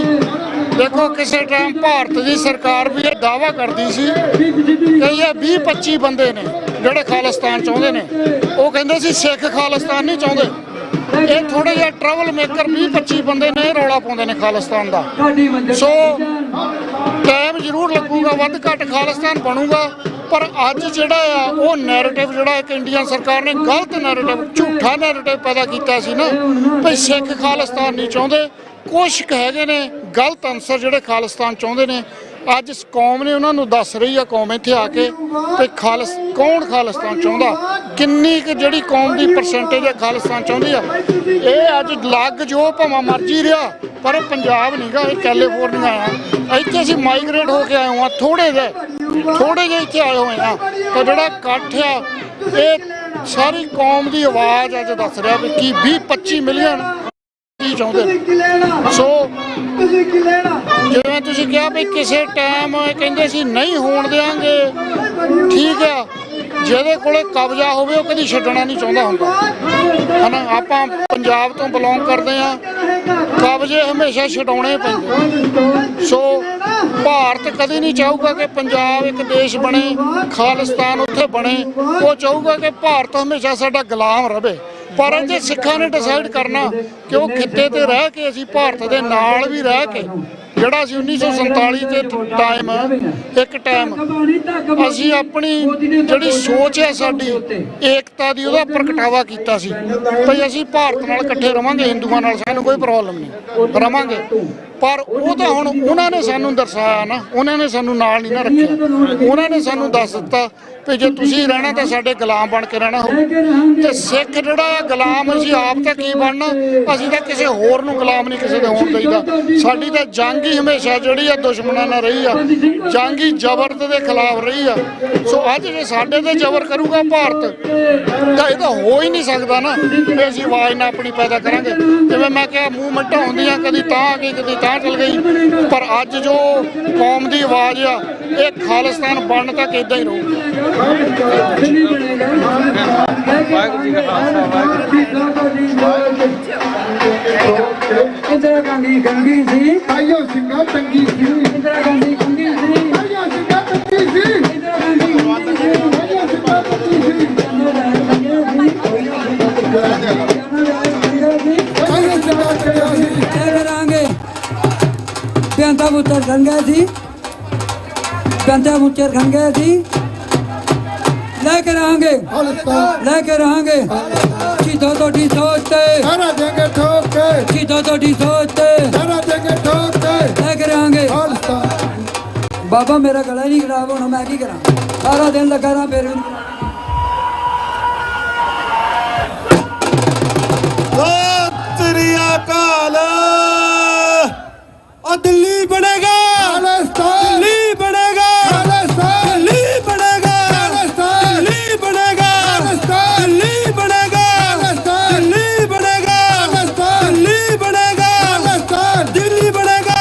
ਦੇਖੋ ਕਿਸੇ ਟਾਈਮ ਭਾਰਤ ਦੀ ਸਰਕਾਰ ਵੀ ਇਹ ਦਾਅਵਾ ਕਰਦੀ ਸੀ ਕਿ ਇਹ 20-25 ਬੰਦੇ ਨੇ ਜਿਹੜੇ ਖਾਲਿਸਤਾਨ ਚਾਹੁੰਦੇ ਨੇ। ਉਹ ਕਹਿੰਦੇ ਸੀ ਸਿੱਖ ਖਾਲਿਸਤਾਨ ਨਹੀਂ ਚਾਹੁੰਦੇ। ਇਹ ਥੋੜੇ ਜਿਹੇ ਟਰੈਵਲ ਮੇਕਰ 20-25 ਬੰਦੇ ਨੇ ਰੌਲਾ ਪਾਉਂਦੇ ਨੇ ਖਾਲਿਸਤਾਨ ਦਾ। ਸੋ ਟਾਈਮ ਜ਼ਰੂਰ ਲੱਗੂਗਾ, ਵੱਧ ਘੱਟ ਖਾਲਿਸਤਾਨ ਬਣੂਗਾ, ਪਰ ਅੱਜ ਜਿਹੜਾ ਆ ਉਹ ਨੈਰੇਟਿਵ ਜਿਹੜਾ ਇੱਕ ਇੰਡੀਅਨ ਸਰਕਾਰ ਨੇ ਗਲਤ ਨੈਰੇਟਿਵ, ਝੂਠਾ ਨੈਰੇਟਿਵ ਪੈਦਾ ਕੀਤਾ ਸੀ ਨਾ ਵੀ ਸਿੱਖ ਖਾਲਿਸਤਾਨ ਨਹੀਂ ਚਾਹੁੰਦੇ। ਕੁਛ ਹੈਗੇ ਨੇ ਗਲਤ ਅਨਸਰ ਜਿਹੜੇ ਖਾਲਿਸਤਾਨ ਚਾਹੁੰਦੇ ਨੇ। ਅੱਜ ਕੌਮ ਨੇ ਉਹਨਾਂ ਨੂੰ ਦੱਸ ਰਹੀ ਆ, ਕੌਮ ਇੱਥੇ ਆ ਕੇ ਵੀ ਕੌਣ ਖਾਲਿਸਤਾਨ ਚਾਹੁੰਦਾ, ਕਿੰਨੀ ਕੁ ਜਿਹੜੀ ਕੌਮ ਦੀ ਪਰਸੈਂਟੇਜ ਹੈ ਖਾਲਿਸਤਾਨ ਚਾਹੁੰਦੀ ਆ। ਇਹ ਅੱਜ ਲੱਗ ਜੋ ਭਾਵੇਂ ਮਰਜ਼ੀ ਰਿਹਾ, ਪਰ ਪੰਜਾਬ ਨਹੀਂਗਾ, ਇਹ ਕੈਲੀਫੋਰਨੀਆ ਆ। ਇੱਥੇ ਅਸੀਂ ਮਾਈਗ੍ਰੇਟ ਹੋ ਕੇ ਆਏ ਹਾਂ, ਥੋੜੇ ਜਿਹੇ ਇੱਥੇ ਆਏ ਹੋਏ ਆ। ਤਾਂ ਜਿਹੜਾ ਇਕੱਠ ਆ ਇਹ ਸਾਰੀ ਕੌਮ ਦੀ ਆਵਾਜ਼ ਅੱਜ ਦੱਸ ਰਿਹਾ ਵੀ ਕੀ 20-25 ਮਿਲੀਅਨ ਕੀ ਚਾਹੁੰਦੇ ਨੇ। ਸੋ ਜਿਵੇਂ ਤੁਸੀਂ ਕਿਹਾ ਵੀ ਕਿਸੇ ਟਾਈਮ ਕਹਿੰਦੇ ਸੀ ਨਹੀਂ ਹੋਣ ਦਿਆਂਗੇ, ਠੀਕ ਆ, ਜਿਹਦੇ ਕੋਲੇ ਕਬਜ਼ਾ ਹੋਵੇ ਉਹ ਕਦੀ ਛੱਡਣਾ ਨਹੀਂ ਚਾਹੁੰਦਾ ਹੁੰਦਾ ਹੈ ਨਾ। ਆਪਾਂ ਪੰਜਾਬ ਤੋਂ ਬਿਲੋਂਗ ਕਰਦੇ ਆ, ਕਬਜ਼ੇ ਹਮੇਸ਼ਾ ਛਡਾਉਣੇ ਪੈਂਦੇ। ਸੋ ਭਾਰਤ ਕਦੀ ਨਹੀਂ ਚਾਹੂਗਾ ਕਿ ਪੰਜਾਬ ਇੱਕ ਦੇਸ਼ ਬਣੇ, ਖਾਲਿਸਤਾਨ ਉੱਥੇ ਬਣੇ। ਉਹ ਚਾਹੂਗਾ ਕਿ ਭਾਰਤ ਹਮੇਸ਼ਾ ਸਾਡਾ ਗੁਲਾਮ ਰਹੇ। ਪਰ ਜੇ ਸਿੱਖਾਂ ਨੇ ਡਿਸਾਈਡ ਕਰਨਾ ਕਿ ਉਹ ਖਿੱਤੇ ਤੇ ਰਹਿ ਕੇ ਅਸੀਂ ਭਾਰਤ ਦੇ ਨਾਲ ਵੀ ਰਹਿ ਕੇ, ਜਿਹੜਾ ਅਸੀਂ 1947 ਦੇ ਇੱਕ ਟਾਈਮ ਅਸੀਂ ਆਪਣੀ ਜਿਹੜੀ ਸੋਚ ਹੈ ਸਾਡੀ ਏਕਤਾ ਦੀ, ਉਹਦਾ ਪ੍ਰਗਟਾਵਾ ਕੀਤਾ ਸੀ ਭਈ ਅਸੀਂ ਭਾਰਤ ਨਾਲ ਇਕੱਠੇ ਰਵਾਂਗੇ, ਹਿੰਦੂਆਂ ਨਾਲ ਸਾਨੂੰ ਕੋਈ ਪ੍ਰੋਬਲਮ ਨਹੀਂ, ਰਵਾਂਗੇ। ਪਰ ਉਹ ਤਾਂ ਹੁਣ ਉਹਨਾਂ ਨੇ ਸਾਨੂੰ ਦਰਸਾਇਆ ਨਾ, ਉਹਨਾਂ ਨੇ ਸਾਨੂੰ ਨਾਲ ਨਹੀਂ ਨਾ ਰੱਖਿਆ। ਉਹਨਾਂ ਨੇ ਸਾਨੂੰ ਦੱਸ ਦਿੱਤਾ ਵੀ ਜੇ ਤੁਸੀਂ ਰਹਿਣਾ ਤਾਂ ਸਾਡੇ ਗੁਲਾਮ ਬਣ ਕੇ ਰਹਿਣਾ ਹੋਊ। ਤੇ ਸਿੱਖ ਜਿਹੜਾ ਗੁਲਾਮ ਅਸੀਂ ਆਪ ਤਾਂ ਕੀ ਬਣਨਾ, ਅਸੀਂ ਤਾਂ ਕਿਸੇ ਹੋਰ ਨੂੰ ਗੁਲਾਮ ਨਹੀਂ ਕਿਸੇ ਦੇ ਹੋਣ ਦੇਈਦਾ। ਸਾਡੀ ਤਾਂ ਜੰਗ ਹੀ ਹਮੇਸ਼ਾ ਜਿਹੜੀ ਆ ਦੁਸ਼ਮਣਾਂ ਨਾਲ ਰਹੀ ਆ, ਜੰਗ ਹੀ ਜ਼ਬਰ ਦੇ ਖਿਲਾਫ ਰਹੀ ਆ। ਸੋ ਅੱਜ ਜੇ ਸਾਡੇ ਤੇ ਜ਼ਬਰ ਕਰੂਗਾ ਭਾਰਤ ਤਾਂ ਇਹ ਤਾਂ ਹੋ ਹੀ ਨਹੀਂ ਸਕਦਾ ਨਾ ਵੀ ਅਸੀਂ ਆਵਾਜ਼ ਨਾ ਆਪਣੀ ਪੈਦਾ ਕਰਾਂਗੇ। ਜਿਵੇਂ ਮੈਂ ਕਿਹਾ ਮੂਵਮੈਂਟਾਂ ਹੁੰਦੀਆਂ, ਕਦੀ ਤਾਂ ਆ ਗਈ ਕਦੀ ਤਾਂ ਚਲ ਗਈ, ਪਰ ਅੱਜ ਜੋ ਕੌਮ ਦੀ ਆਵਾਜ਼ ਆ ਇਹ ਖਾਲਿਸਤਾਨ ਬਣਨ ਤੱਕ ਇਦਾਂ ਹੀ ਰਹੂਗੀ। ਵਾਹਿਗੁਰੂ ਜੀ ਕਾ ਖਾਲਸਾ, ਇੰਦਰਾ ਗਾਂਧੀ ਗੰਗੀ ਸੀ, ਆਇਓ ਸਿੰਘਾ ਚੰਗੀ ਸੀ। ਇੰਦਰਾ ਗਾਂਧੀ ਗੰਗੀ ਸੀ, ਆਇਓ ਸਿੰਘਾ ਚੰਗੀ ਸੀ। ਇੰਦਰਾ ਗਾਂਧੀ ਗੰਗੀ ਸੀ, ਆਇਓ ਸਿੰਘਾ ਚੰਗੀ ਸੀ। ਕਰਾਂਗੇ ਪਿਆਂਤਾ ਪੁੱਤਰ ਗੰਗਾ ਸੀ, ਪਿਆਂਤਾ ਪੁੱਤਰ ਗੰਗਾ ਸੀ। ਲੈ ਕੇ ਰਹਾਂਗੇ ਸ਼ਹੀਦਾਂ ਤੁਹਾਡੀ ਸੋਚ ਤੇ ਨਾਰਾ ਦੇਂਗੇ ਠੋਕ ਕੇ, ਸ਼ਹੀਦਾਂ ਤੁਹਾਡੀ ਸੋਚ ਤੇ ਨਾਰਾ ਦੇਂਗੇ ਠੋਕ ਕੇ। ਲੈ ਕੇ ਰਹਾਂਗੇ ਬਾਬਾ, ਮੇਰਾ ਗਲਾ ਹੀ ਨਹੀਂ ਖਰਾਬ ਹੋਣਾ, ਮੈਂ ਕੀ ਕਰਾਂ, ਸਾਰਾ ਦਿਨ ਲੱਗਾ ਰਹਾਂ ਫਿਰ। ਦਿੱਲੀ ਬਣੇਗਾ, ਦਿੱਲੀ ਬਣੇਗਾ, ਦਿੱਲੀ ਬਣੇਗਾ, ਦਿੱਲੀ ਬਣੇਗਾ, ਦਿੱਲੀ ਬਣੇਗਾ, ਦਿੱਲੀ ਬਣੇਗਾ, ਦਿੱਲੀ ਬਣੇਗਾ, ਦਿੱਲੀ ਬਣੇਗਾ।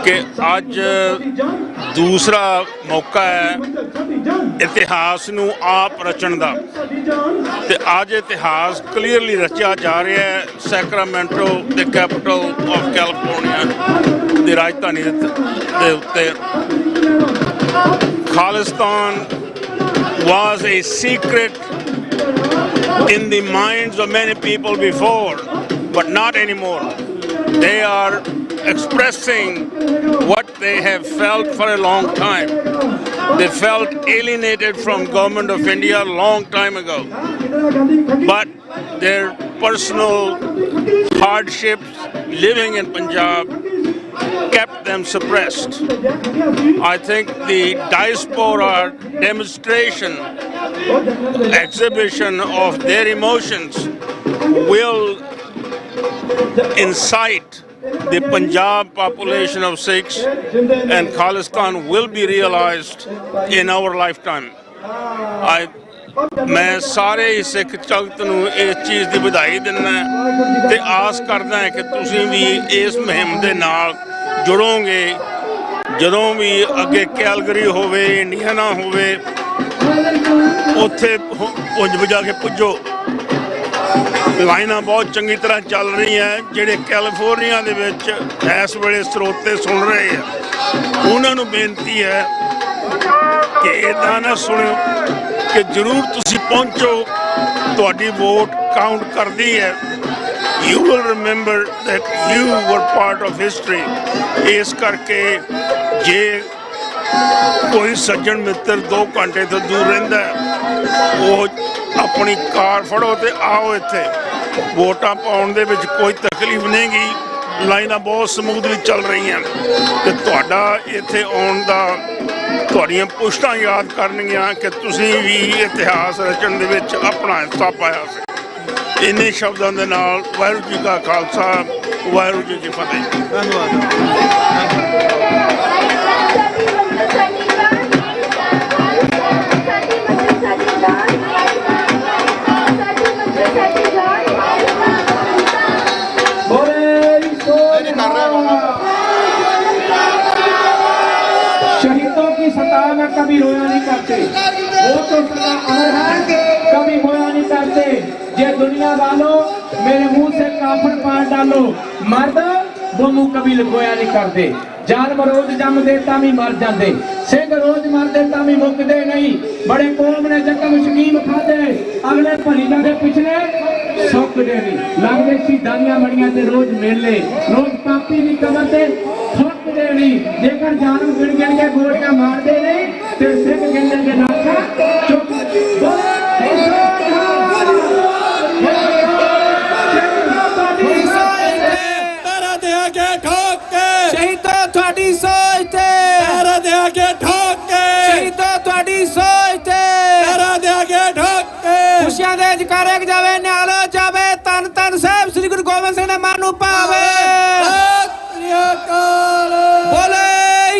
ਕਿ ਅੱਜ ਦੂਸਰਾ ਮੌਕਾ ਹੈ ਇਤਿਹਾਸ ਨੂੰ ਆਪ ਰਚਣ ਦਾ ਤੇ ਅੱਜ ਇਤਿਹਾਸ ਕਲੀਅਰਲੀ ਰਚਿਆ ਜਾ ਰਿਹਾ ਹੈ ਸੈਕਰਾਮੈਂਟੋ ਦੇ ਕੈਪੀਟਲ ਆਫ ਕੈਲੀਫੋਰਨੀਆ ਦੀ ਰਾਜਧਾਨੀ ਦੇ ਉੱਤੇ। Khalistan was a secret in the minds of many people before, but not anymore. They are expressing what they have felt for a long time. They felt alienated from government of India a long time ago, but their personal hardships living in Punjab kept them suppressed. I think the diaspora demonstration, exhibition of their emotions will incite the Punjab population of Sikhs, and Khalistan will be realized in our lifetime. मैं सारे ही सिख जगत ਨੂੰ ਇਸ ਚੀਜ਼ ਦੀ ਵਧਾਈ ਦਿੰਦਾ ਤੇ ਆਸ ਕਰਦਾ ਹਾਂ ਕਿ ਤੁਸੀਂ ਵੀ ਇਸ ਮੁਹਿੰਮ ਦੇ ਨਾਲ ਜੁੜੋਗੇ। ਜਦੋਂ ਵੀ ਅੱਗੇ ਕੈਲਗਰੀ ਹੋਵੇ, ਇੰਡੀਆਨਾ ਹੋਵੇ, ਉੱਥੇ ਪੁੱਜ ਵਜਾ ਕੇ ਪੁੱਜੋ। ਲਾਈਨਾਂ ਬਹੁਤ ਚੰਗੀ ਤਰ੍ਹਾਂ ਚੱਲ ਰਹੀਆਂ। ਜਿਹੜੇ ਕੈਲੀਫੋਰਨੀਆ ਦੇ ਵਿੱਚ ਇਸ ਵੇਲੇ ਸਰੋਤੇ ਸੁਣ ਰਹੇ ਆ ਉਹਨਾਂ ਨੂੰ ਬੇਨਤੀ ਹੈ ਕਿ ਇੱਦਾਂ ਨਾ ਸੁਣਿਓ, ਕਿ ਜ਼ਰੂਰ ਤੁਸੀਂ ਪਹੁੰਚੋ। ਤੁਹਾਡੀ ਵੋਟ ਕਾਊਂਟ ਕਰਦੀ ਹੈ। You will remember that you were part of history. ਇਸ ਕਰਕੇ ਜੇ ਕੋਈ ਸੱਜਣ ਮਿੱਤਰ 2 ਘੰਟੇ ਤੋਂ ਦੂਰ ਰਹਿੰਦਾ ਉਹ ਆਪਣੀ ਕਾਰ ਫੜੋ ਤੇ ਆਓ ਇੱਥੇ। ਵੋਟਾਂ ਪਾਉਣ ਦੇ ਵਿੱਚ ਕੋਈ ਤਕਲੀਫ ਨਹੀਂ ਗੀ। ਲਾਈਨਾਂ ਬਹੁਤ ਸਮੂਥਲੀ ਚੱਲ ਰਹੀਆਂ ਤੇ ਤੁਹਾਡਾ ਇੱਥੇ ਆਉਣ ਦਾ ਤੁਹਾਡੀਆਂ ਪੁਸ਼ਤਾਂ ਯਾਦ ਕਰਨਗੀਆਂ ਕਿ ਤੁਸੀਂ ਵੀ ਇਤਿਹਾਸ ਰਚਣ ਦੇ ਵਿੱਚ ਆਪਣਾ ਹਿੱਸਾ ਪਾਇਆ ਸੀ। ਇੰਨੇ ਸ਼ਬਦਾਂ ਦੇ ਨਾਲ ਵਾਹਿਗੁਰੂ ਜੀ ਕਾ ਖਾਲਸਾ, ਵਾਹਿਗੁਰੂ ਜੀ ਕੀ ਫਤਿਹ। शहीदों की सताह में कभी रोया नहीं करते, वो तो सदा अमर है, कभी होया नहीं करते। ये दुनिया वालों मेरे मुंह से काफर पार डालो, मर्द वो मुंह कभी लुकोया नहीं करते। जानवर रोज जमदे तामी मर जाते, सिंह रोज मरदे तामी मुकदे नहीं। बड़े कौम ने जख्म शकीम खादे, अगले भरी लगे पिछले सुकदे नहीं। लगदे शहीदां मड़ियां ते रोज मेले, रोज पापी दी कबर ते थुकदे नहीं। जेकर जानू गिन गिन के गोलियां मारदे नहीं ते सिंह गिनने के नाखा चुप खुशियां दे जकारे जावे न्यालो जावे तन तन साहब श्री गुरु गोबिंद सिंह ने मानू पावे। बोले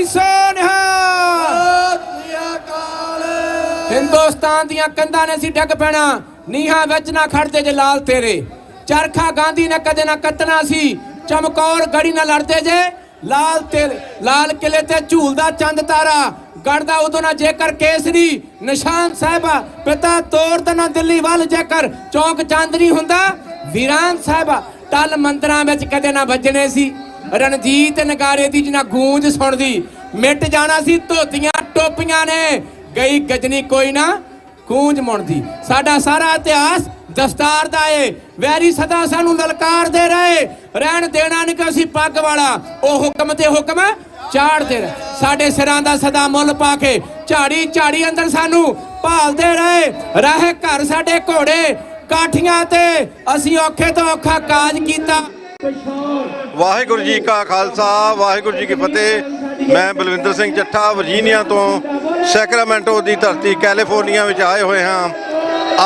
सो निहाल। हिंदुस्तान दियां कंधां ने सी डग पैना, नीहां विच ना खड़दे जे लाल तेरे। चरखा गांधी ने कदे ना कतना सी, चमकौर गड़ी ना लड़दे जे लाल तेरे। लाल किले ते झूलदा चंद तारा, गढ़दा उदों ना जेकर केसरी निशान साहिबा। पिता तोड़ ना दिल्ली वाल जेकर चौंक चांदनी हुंदा वीरान साहिबा। टल मंदिरां विच कदे ना बजने सी, रणजीत नगारे दी जिना गूंज सुणदी। मिट जाना सी धोतियां टोपियां ने, गई गजनी कोई ना गूंज मुड़दी। साडा सारा इतिहास दस्तार दा है, वैरी सदा सानू ललकार दे रहे। रहन देना नहीं कि असीं पग वाला, ओ हुक्म ते हुक्म चाड़ते रहे। साडे सिरां दा सदा मुल पा के झाड़ी झाड़ी अंदर सानू भालदे रहे। रहे घर साडे घोड़े काठियां ते असीं औखे तो औखा काज कीता। ਵਾਹਿਗੁਰੂ ਜੀ ਕਾ ਖਾਲਸਾ, ਵਾਹਿਗੁਰੂ ਜੀ ਕੀ ਫਤਿਹ। ਮੈਂ ਬਲਵਿੰਦਰ ਸਿੰਘ ਚੱਠਾ ਵਰਜੀਨੀਆ ਤੋਂ ਸੈਕਰਾਮੈਂਟੋ ਦੀ ਧਰਤੀ ਕੈਲੀਫੋਰਨੀਆ ਵਿੱਚ ਆਏ ਹੋਏ ਹਾਂ।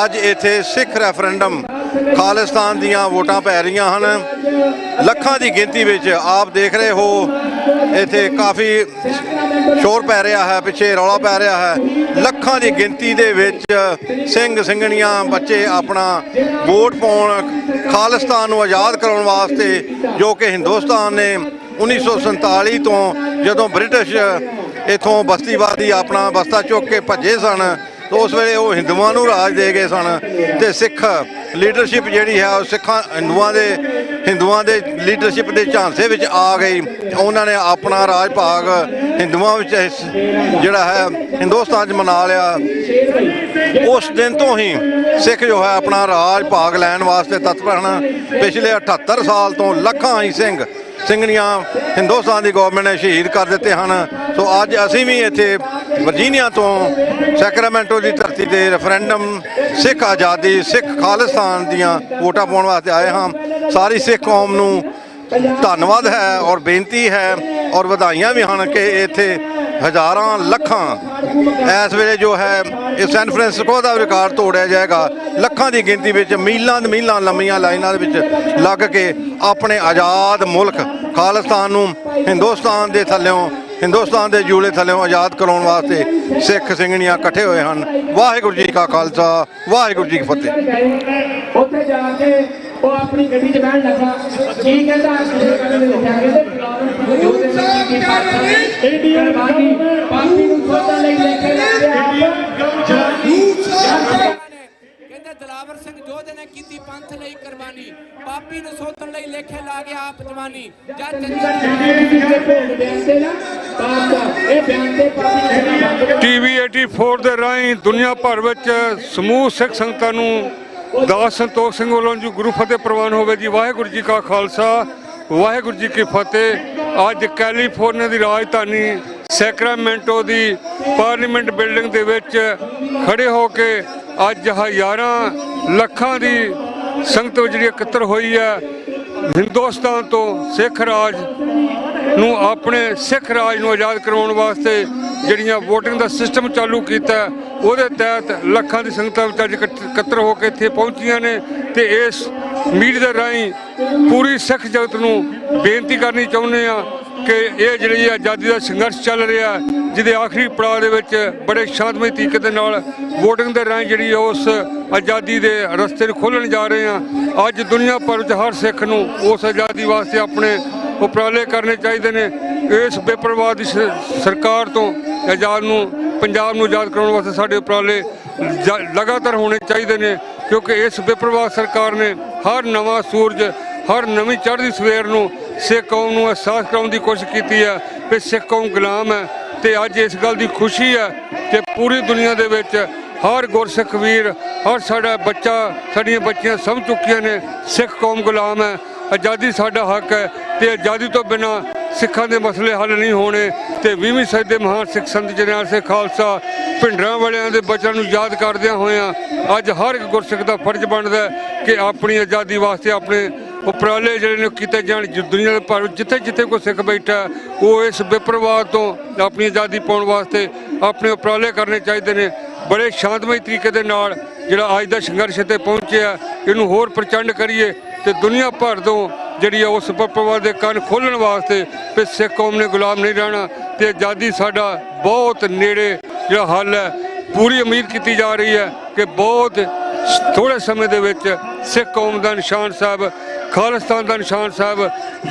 ਅੱਜ ਇੱਥੇ ਸਿੱਖ ਰੈਫਰੈਂਡਮ ਖਾਲਿਸਤਾਨ ਦੀਆਂ ਵੋਟਾਂ ਪੈ ਰਹੀਆਂ ਹਨ। ਲੱਖਾਂ ਦੀ ਗਿਣਤੀ ਵਿੱਚ ਆਪ ਦੇਖ ਰਹੇ ਹੋ ਇੱਥੇ ਕਾਫੀ ਸ਼ੋਰ ਪੈ ਰਿਹਾ ਹੈ, ਪਿੱਛੇ ਰੌਲਾ ਪੈ ਰਿਹਾ ਹੈ। ਲੱਖਾਂ ਦੀ ਗਿਣਤੀ ਦੇ ਵਿੱਚ ਸਿੰਘ ਸਿੰਘਣੀਆਂ ਬੱਚੇ ਆਪਣਾ ਵੋਟ ਪਾਉਣ ਖਾਲਿਸਤਾਨ ਨੂੰ ਆਜ਼ਾਦ ਕਰਾਉਣ ਵਾਸਤੇ, ਜੋ ਕਿ ਹਿੰਦੁਸਤਾਨ ਨੇ 1947 ਤੋਂ ਜਦੋਂ ਬ੍ਰਿਟਿਸ਼ ਇੱਥੋਂ ਬਸਤੀਵਾਦੀ ਆਪਣਾ ਬਸਤਾ ਚੁੱਕ ਕੇ ਭੱਜੇ ਸਨ, तो उस वेले वो हिंदुओं नूं राज दे गए सन ते सिख लीडरशिप जिहड़ी है सिखां हिंदुओं के लीडरशिप के झांसे विच आ गई। उन्होंने अपना राज भाग हिंदुओं विच जिहड़ा है हिंदुस्तान च मना लिया। उस दिन तो ही सिख जो है अपना राज भाग लैण वास्ते तत्पर हैं। पिछले 78 साल तो लखां ही ਸਿੰਘਣੀਆਂ ਹਿੰਦੁਸਤਾਨ ਦੀ ਗੌਰਮੈਂਟ ਨੇ ਸ਼ਹੀਦ ਕਰ ਦਿੱਤੇ ਹਨ। ਸੋ ਅੱਜ ਅਸੀਂ ਵੀ ਇੱਥੇ ਵਰਜੀਨੀਆ ਤੋਂ ਸੈਕਰਾਮੈਂਟੋ ਦੀ ਧਰਤੀ ਤੇ ਰੈਫਰੈਂਡਮ ਸਿੱਖ ਆਜ਼ਾਦੀ ਸਿੱਖ ਖਾਲਿਸਤਾਨ ਦੀਆਂ ਵੋਟਾਂ ਪਾਉਣ ਵਾਸਤੇ ਆਏ ਹਾਂ। ਸਾਰੀ ਸਿੱਖ ਕੌਮ ਨੂੰ ਧੰਨਵਾਦ ਹੈ ਔਰ ਬੇਨਤੀ ਹੈ ਔਰ ਵਧਾਈਆਂ ਵੀ ਹਨ ਕਿ ਇੱਥੇ ਹਜ਼ਾਰਾਂ ਲੱਖਾਂ ਇਸ ਵੇਲੇ ਜੋ ਹੈ ਇਹ ਸੈਨ ਫਰਾਂਸਿਸਕੋ ਦਾ ਰਿਕਾਰਡ ਤੋੜਿਆ ਜਾਏਗਾ। ਲੱਖਾਂ ਦੀ ਗਿਣਤੀ ਵਿੱਚ ਮੀਲਾਂ ਲੰਮੀਆਂ ਲਾਈਨਾਂ ਦੇ ਵਿੱਚ ਲੱਗ ਕੇ ਆਪਣੇ ਆਜ਼ਾਦ ਮੁਲਕ ਖਾਲਿਸਤਾਨ ਨੂੰ ਹਿੰਦੁਸਤਾਨ ਦੇ ਥੱਲਿਓਂ ਹਿੰਦੁਸਤਾਨ ਦੇ ਜੂਲੇ ਥੱਲਿਓਂ ਆਜ਼ਾਦ ਕਰਾਉਣ ਵਾਸਤੇ ਸਿੱਖ ਸਿੰਘਣੀਆਂ ਇਕੱਠੇ ਹੋਏ ਹਨ। ਵਾਹਿਗੁਰੂ ਜੀ ਕਾ ਖਾਲਸਾ ਵਾਹਿਗੁਰੂ ਜੀ ਕੀ ਫਤਿਹ। ਉੱਥੇ ਜਾ ਕੇ ਉਹ ਆਪਣੀ ਗੱਡੀ 'ਚ ਬਹਿਣ ਲੱਗਾ ਕੀ ਕਹਿੰਦਾ ਪਾਪੀ ਨੂੰ ਸੋਧਣ ਲਈ ਲੈ ਕੇ ਕਹਿੰਦੇ ਦਲਾਵਰ ਸਿੰਘ ਜੋਧੇ ਨੇ ਕੀਤੀ ਪੰਥ ਲਈ ਕੁਰਬਾਨੀ ਪਾਪੀ ਨੂੰ ਸੋਧਣ ਲਈ ਲੇਖੇ ਲਾ ਗਿਆ ਆਪ ਜਵਾਨੀ ਟੀਵੀ 84 ਦੇ ਰਾਹੀਂ ਦੁਨੀਆ ਭਰ ਵਿੱਚ ਸਮੂਹ ਸਿੱਖ ਸੰਗਤਾਂ ਨੂੰ ਦਾਸ ਸੰਤੋਖ ਸਿੰਘ ਵੱਲੋਂ ਜੀ ਗੁਰੂ ਫਤਿਹ ਪ੍ਰਵਾਨ ਹੋਵੇ ਜੀ। ਵਾਹਿਗੁਰੂ ਜੀ ਕਾ ਖਾਲਸਾ ਵਾਹਿਗੁਰੂ ਜੀ ਕੀ ਫਤਿਹ। ਅੱਜ ਕੈਲੀਫੋਰਨੀਆ ਦੀ ਰਾਜਧਾਨੀ ਸੈਕਰਾਮੈਂਟੋ ਦੀ ਪਾਰਲੀਮੈਂਟ ਬਿਲਡਿੰਗ ਦੇ ਵਿੱਚ ਖੜੇ ਹੋ ਕੇ ਅੱਜ ਹਜ਼ਾਰਾਂ ਲੱਖਾਂ ਦੀ ਸੰਗਤ ਜਿਹੜੀ ਇਕੱਤਰ ਹੋਈ ਹੈ ਹਿੰਦੁਸਤਾਨ ਤੋਂ ਸਿੱਖ ਰਾਜ ਨੂੰ ਆਪਣੇ ਸਿੱਖ ਰਾਜ ਨੂੰ ਆਜ਼ਾਦ ਕਰਵਾਉਣ ਵਾਸਤੇ ਜਿਹੜੀਆਂ ਵੋਟਿੰਗ ਦਾ ਸਿਸਟਮ ਚਾਲੂ ਕੀਤਾ ਉਹਦੇ ਤਹਿਤ ਲੱਖਾਂ ਦੀ ਸੰਗਤਾਂ ਵਿੱਚ ਅੱਜ ਇਕੱਤਰ ਹੋ ਕੇ ਇੱਥੇ ਪਹੁੰਚੀਆਂ ਨੇ। ਤੇ ਇਸ ਮੀਡੀਆ ਦੇ ਰਾਹੀਂ ਪੂਰੀ ਸਿੱਖ ਜਗਤ ਨੂੰ ਬੇਨਤੀ ਕਰਨੀ ਚਾਹੁੰਦੇ ਆ ਕਿ ਇਹ ਜਿਹੜੀ ਆਜ਼ਾਦੀ ਦਾ ਸੰਘਰਸ਼ ਚੱਲ ਰਿਹਾ ਜਿਹਦੇ ਆਖਰੀ ਪੜਾਅ ਦੇ ਵਿੱਚ ਬੜੇ ਸ਼ਾਂਤਮਈ ਤਰੀਕੇ ਦੇ ਨਾਲ ਵੋਟਿੰਗ ਦੇ ਰਾਹੀਂ ਜਿਹੜੀ ਉਸ ਆਜ਼ਾਦੀ ਦੇ ਰਸਤੇ ਨੂੰ ਖੋਲ੍ਹਣ ਜਾ ਰਹੇ ਆ। ਅੱਜ ਦੁਨੀਆ ਭਰ ਵਿੱਚ ਹਰ ਸਿੱਖ ਨੂੰ ਉਸ ਆਜ਼ਾਦੀ ਵਾਸਤੇ ਆਪਣੇ ਉਪਰਾਲੇ ਕਰਨੇ ਚਾਹੀਦੇ ਨੇ। ਇਸ ਬੇਪਰਵਾਹ ਦੀ ਸਰਕਾਰ ਤੋਂ ਆਜ਼ਾਦ ਨੂੰ ਪੰਜਾਬ ਨੂੰ ਆਜ਼ਾਦ ਕਰਾਉਣ ਵਾਸਤੇ ਸਾਡੇ ਉਪਰਾਲੇ ਲਗਾਤਾਰ ਹੋਣੇ ਚਾਹੀਦੇ ਨੇ ਕਿਉਂਕਿ ਇਸ ਬੇਪਰਵਾਹ ਸਰਕਾਰ ਨੇ ਹਰ ਨਵਾਂ ਸੂਰਜ ਹਰ ਨਵੀਂ ਚੜ੍ਹਦੀ ਸਵੇਰ ਨੂੰ ਸਿੱਖ ਕੌਮ ਨੂੰ ਅਹਿਸਾਸ ਕਰਾਉਣ ਦੀ ਕੋਸ਼ਿਸ਼ ਕੀਤੀ ਹੈ ਕਿ ਸਿੱਖ ਕੌਮ ਗੁਲਾਮ ਹੈ। ਤੇ ਅੱਜ ਇਸ ਗੱਲ ਦੀ ਖੁਸ਼ੀ ਹੈ ਕਿ ਪੂਰੀ ਦੁਨੀਆ ਦੇ ਵਿੱਚ ਹਰ ਗੁਰਸਿੱਖ ਵੀਰ ਹਰ ਸਾਡਾ ਬੱਚਾ ਸਾਡੀਆਂ ਬੱਚੀਆਂ ਸਮਝ ਚੁੱਕੀਆਂ ਨੇ ਸਿੱਖ ਕੌਮ ਗੁਲਾਮ ਹੈ। ਆਜ਼ਾਦੀ ਸਾਡਾ ਹੱਕ ਹੈ ਤੇ ਆਜ਼ਾਦੀ ਤੋਂ ਬਿਨਾਂ ਸਿੱਖਾਂ ਦੇ ਮਸਲੇ ਹੱਲ ਨਹੀਂ ਹੋਣੇ। ਤੇ 20ਵੀਂ ਸਦੀ ਦੇ ਮਹਾਨ ਸਿੱਖ ਸੰਤ ਜਰਨੈਲ ਸਿੰਘ ਖਾਲਸਾ ਭਿੰਡਰਾਂ ਵਾਲਿਆਂ ਦੇ ਬਚਨਾਂ ਨੂੰ ਯਾਦ ਕਰਦਿਆਂ ਹੋਇਆਂ ਅੱਜ ਹਰ ਇੱਕ ਗੁਰਸਿੱਖ ਦਾ ਫਰਜ਼ ਬਣਦਾ ਕਿ ਆਪਣੀ ਆਜ਼ਾਦੀ ਵਾਸਤੇ ਆਪਣੇ ਉਪਰਾਲੇ ਜਿਹੜੇ ਨੇ ਕੀਤੇ ਜਾਣ। ਦੁਨੀਆ ਦੇ ਭਰ ਜਿੱਥੇ ਜਿੱਥੇ ਕੋਈ ਸਿੱਖ ਬੈਠਾ ਉਹ ਇਸ ਬੇਪਰਵਾਹ ਤੋਂ ਆਪਣੀ ਆਜ਼ਾਦੀ ਪਾਉਣ ਵਾਸਤੇ ਆਪਣੇ ਉਪਰਾਲੇ ਕਰਨੇ ਚਾਹੀਦੇ ਨੇ। ਬੜੇ ਸ਼ਾਂਤਮਈ ਤਰੀਕੇ ਦੇ ਨਾਲ ਜਿਹੜਾ ਅੱਜ ਦਾ ਸੰਘਰਸ਼ ਤੇ ਪਹੁੰਚਿਆ ਇਹਨੂੰ ਹੋਰ ਪ੍ਰਚੰਡ ਕਰੀਏ ਤੇ ਦੁਨੀਆ ਭਰ ਤੋਂ ਜਿਹੜੀ ਉਸ ਬੇਪਰਵਾਹ ਦੇ ਕੰਨ ਖੋਲ੍ਹਣ ਵਾਸਤੇ ਕਿ ਸਿੱਖ ਕੌਮ ਨੇ ਗੁਲਾਮ ਨਹੀਂ ਰਹਿਣਾ ਤੇ ਆਜ਼ਾਦੀ ਸਾਡਾ ਬਹੁਤ ਨੇੜੇ ਜਿਹੜਾ ਹੱਲ ਹੈ। ਪੂਰੀ ਉਮੀਦ ਕੀਤੀ ਜਾ ਰਹੀ ਹੈ ਕਿ ਬਹੁਤ ਥੋੜ੍ਹੇ ਸਮੇਂ ਦੇ ਵਿੱਚ ਸਿੱਖ ਕੌਮ ਦਾ ਨਿਸ਼ਾਨ ਸਾਹਿਬ ਖਾਲਿਸਤਾਨ ਦਾ ਨਿਸ਼ਾਨ ਸਾਹਿਬ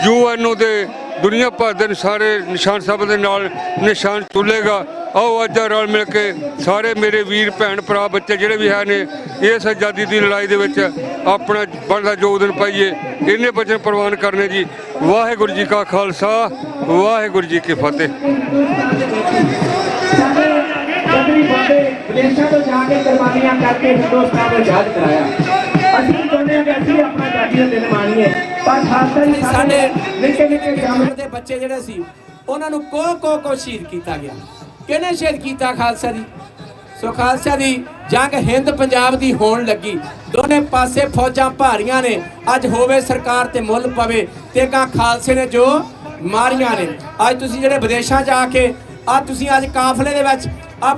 UNO ਦੇ ਦੁਨੀਆ ਭਰ ਦੇ ਸਾਰੇ ਨਿਸ਼ਾਨ ਸਾਹਿਬ ਦੇ ਨਾਲ ਨਿਸ਼ਾਨ ਤੁਲੇਗਾ। ਆਓ ਅੱਜ ਰਲ ਮਿਲ ਕੇ ਸਾਰੇ ਮੇਰੇ ਵੀਰ ਭੈਣ ਭਰਾ ਬੱਚੇ ਜਿਹੜੇ ਵੀ ਹੈ ਨੇ ਇਸ ਆਜ਼ਾਦੀ ਦੀ ਲੜਾਈ ਦੇ ਵਿੱਚ ਆਪਣਾ ਬਣਦਾ ਯੋਗਦਾਨ ਪਾਈਏ। ਇੰਨੇ ਬਚਨ ਪ੍ਰਵਾਨ ਕਰਨੇ ਜੀ। ਵਾਹਿਗੁਰੂ ਜੀ ਕਾ ਖਾਲਸਾ ਵਾਹਿਗੁਰੂ ਜੀ ਕੀ ਫਤਿਹ। ਵਿਦੇਸ਼ਾਂ ਤੋਂ ਜਾ ਕੇ ਕੁਰਬਾਨੀਆਂ ਕਰਕੇ ਹਿੰਦੁਸਤਾਨ ਨੂੰ ਆਜ਼ਾਦ ਕਰਾਇਆ। ਅਸੀਂ ਚਾਹੁੰਦੇ ਹਾਂ ਕਿ ਅਸੀਂ ਆਪਣਾ ਆਜ਼ਾਦੀ ਦਾ ਦਿਨ ਮਾਣੀਏ ਪਰ ਖਾਲਸਾ ਜੀ ਸਾਡੇ ਨਿੱਕੇ ਨਿੱਕੇ ਗ੍ਰਾਮੀਣ ਦੇ ਬੱਚੇ ਜਿਹੜੇ ਸੀ ਉਹਨਾਂ ਨੂੰ ਕੋ ਸ਼ਹੀਦ ਕੀਤਾ ਗਿਆ। ਕਿਹਨੇ ਸ਼ਹੀਦ ਕੀਤਾ? ਖਾਲਸਾ ਜੀ। ਸੋ ਖਾਲਸਾ ਦੀ ਜੰਗ ਹਿੰਦ ਪੰਜਾਬ ਦੀ ਹੋਣ ਲੱਗੀ ਦੋਨੇ ਪਾਸੇ ਫੌਜਾਂ ਭਾਰੀਆਂ ਨੇ। ਅੱਜ ਹੋਵੇ ਸਰਕਾਰ ਤੇ ਮੁੱਲ ਪਵੇ ਤੇ ਕਾਂ ਖਾਲਸੇ ਨੇ ਜੋ ਮਾਰੀਆਂ ਨੇ। ਅੱਜ ਤੁਸੀਂ ਜਿਹੜੇ ਵਿਦੇਸ਼ਾਂ 'ਚ ਆ ਕੇ ਤੁਸੀਂ ਅੱਜ ਕਾਫਲੇ ਦੇ ਵਿੱਚ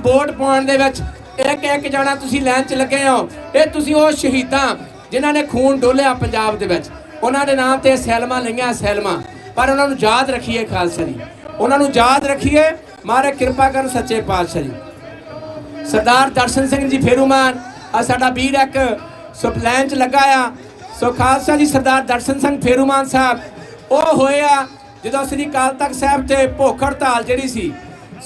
ਵੋਟ ਪਾਉਣ ਦੇ ਵਿੱਚ ਇੱਕ ਜਾਣਾ ਤੁਸੀਂ ਲਾਈਨ 'ਚ ਲੱਗੇ ਹੋ। ਇਹ ਤੁਸੀਂ ਉਹ ਸ਼ਹੀਦਾਂ ਜਿਨ੍ਹਾਂ ਨੇ ਖੂਨ ਡੋਲਿਆ ਪੰਜਾਬ ਦੇ ਵਿੱਚ ਉਹਨਾਂ ਦੇ ਨਾਮ ਤੇ ਸੈਲਮਾਂ ਲਈਆਂ ਸੈਲਮਾਂ ਪਰ ਉਹਨਾਂ ਨੂੰ ਯਾਦ ਰੱਖੀਏ ਖਾਲਸਾ ਜੀ। ਉਹਨਾਂ ਨੂੰ ਯਾਦ ਰੱਖੀਏ। ਮਾਰੇ ਕਿਰਪਾ ਕਰਨ ਸੱਚੇ ਪਾਤਸ਼ਾਹ ਜੀ। ਸਰਦਾਰ ਦਰਸ਼ਨ ਸਿੰਘ ਜੀ ਫੇਰੂਮਾਨ ਆ ਸਾਡਾ ਵੀਰ ਇੱਕ ਲਾਈਨ 'ਚ ਲੱਗਾ ਆ। ਸੋ ਖਾਲਸਾ ਜੀ ਸਰਦਾਰ ਦਰਸ਼ਨ ਸਿੰਘ ਫੇਰੂਮਾਨ ਸਾਹਿਬ ਉਹ ਹੋਏ ਆ ਜਦੋਂ ਸ੍ਰੀ ਅਕਾਲ ਤਖਤ ਸਾਹਿਬ ਤੇ ਭੁੱਖ ਹੜਤਾਲ ਜਿਹੜੀ ਸੀ,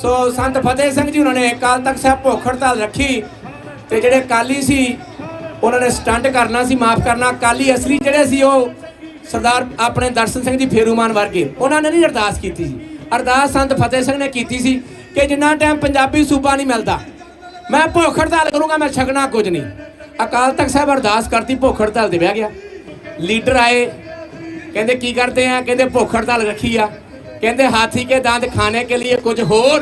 ਸੋ ਸੰਤ ਫਤਿਹ ਸਿੰਘ ਜੀ ਉਹਨਾਂ ਨੇ ਅਕਾਲ ਤਖਤ ਸਾਹਿਬ ਭੁੱਖ ਹੜਤਾਲ ਰੱਖੀ ਤੇ ਜਿਹੜੇ ਅਕਾਲੀ ਸੀ ਉਹਨਾਂ ਨੇ ਸਟੰਟ ਕਰਨਾ ਸੀ, ਮਾਫ ਕਰਨਾ। ਅਕਾਲੀ ਅਸਲੀ ਜਿਹੜੇ ਸੀ ਉਹ ਸਰਦਾਰ ਆਪਣੇ ਦਰਸ਼ਨ ਸਿੰਘ ਜੀ ਫੇਰੂਮਾਨ ਵਰਗੇ, ਉਹਨਾਂ ਨੇ ਨਹੀਂ ਅਰਦਾਸ ਕੀਤੀ ਸੀ। ਅਰਦਾਸ ਸੰਤ ਫਤਿਹ ਸਿੰਘ ਨੇ ਕੀਤੀ ਸੀ ਕਿ ਜਿੰਨਾ ਟਾਈਮ ਪੰਜਾਬੀ ਸੂਬਾ ਨਹੀਂ ਮਿਲਦਾ ਮੈਂ ਭੁੱਖ ਹੜਤਾਲ ਕਰੂੰਗਾ, ਮੈਂ ਛਕਣਾ ਕੁਝ ਨਹੀਂ। ਅਕਾਲ ਤਖਤ ਸਾਹਿਬ ਅਰਦਾਸ ਕਰਤੀ, ਭੁੱਖ ਹੜਤਾਲ ਤੇ ਬਹਿ ਗਿਆ। ਲੀਡਰ ਆਏ, ਕਹਿੰਦੇ ਕੀ ਕਰਦੇ ਆ? ਕਹਿੰਦੇ ਭੁੱਖ ਹੜਤਾਲ ਰੱਖੀ ਆ। ਕਹਿੰਦੇ ਹਾਥੀ के दांत खाने के लिए कुछ होर,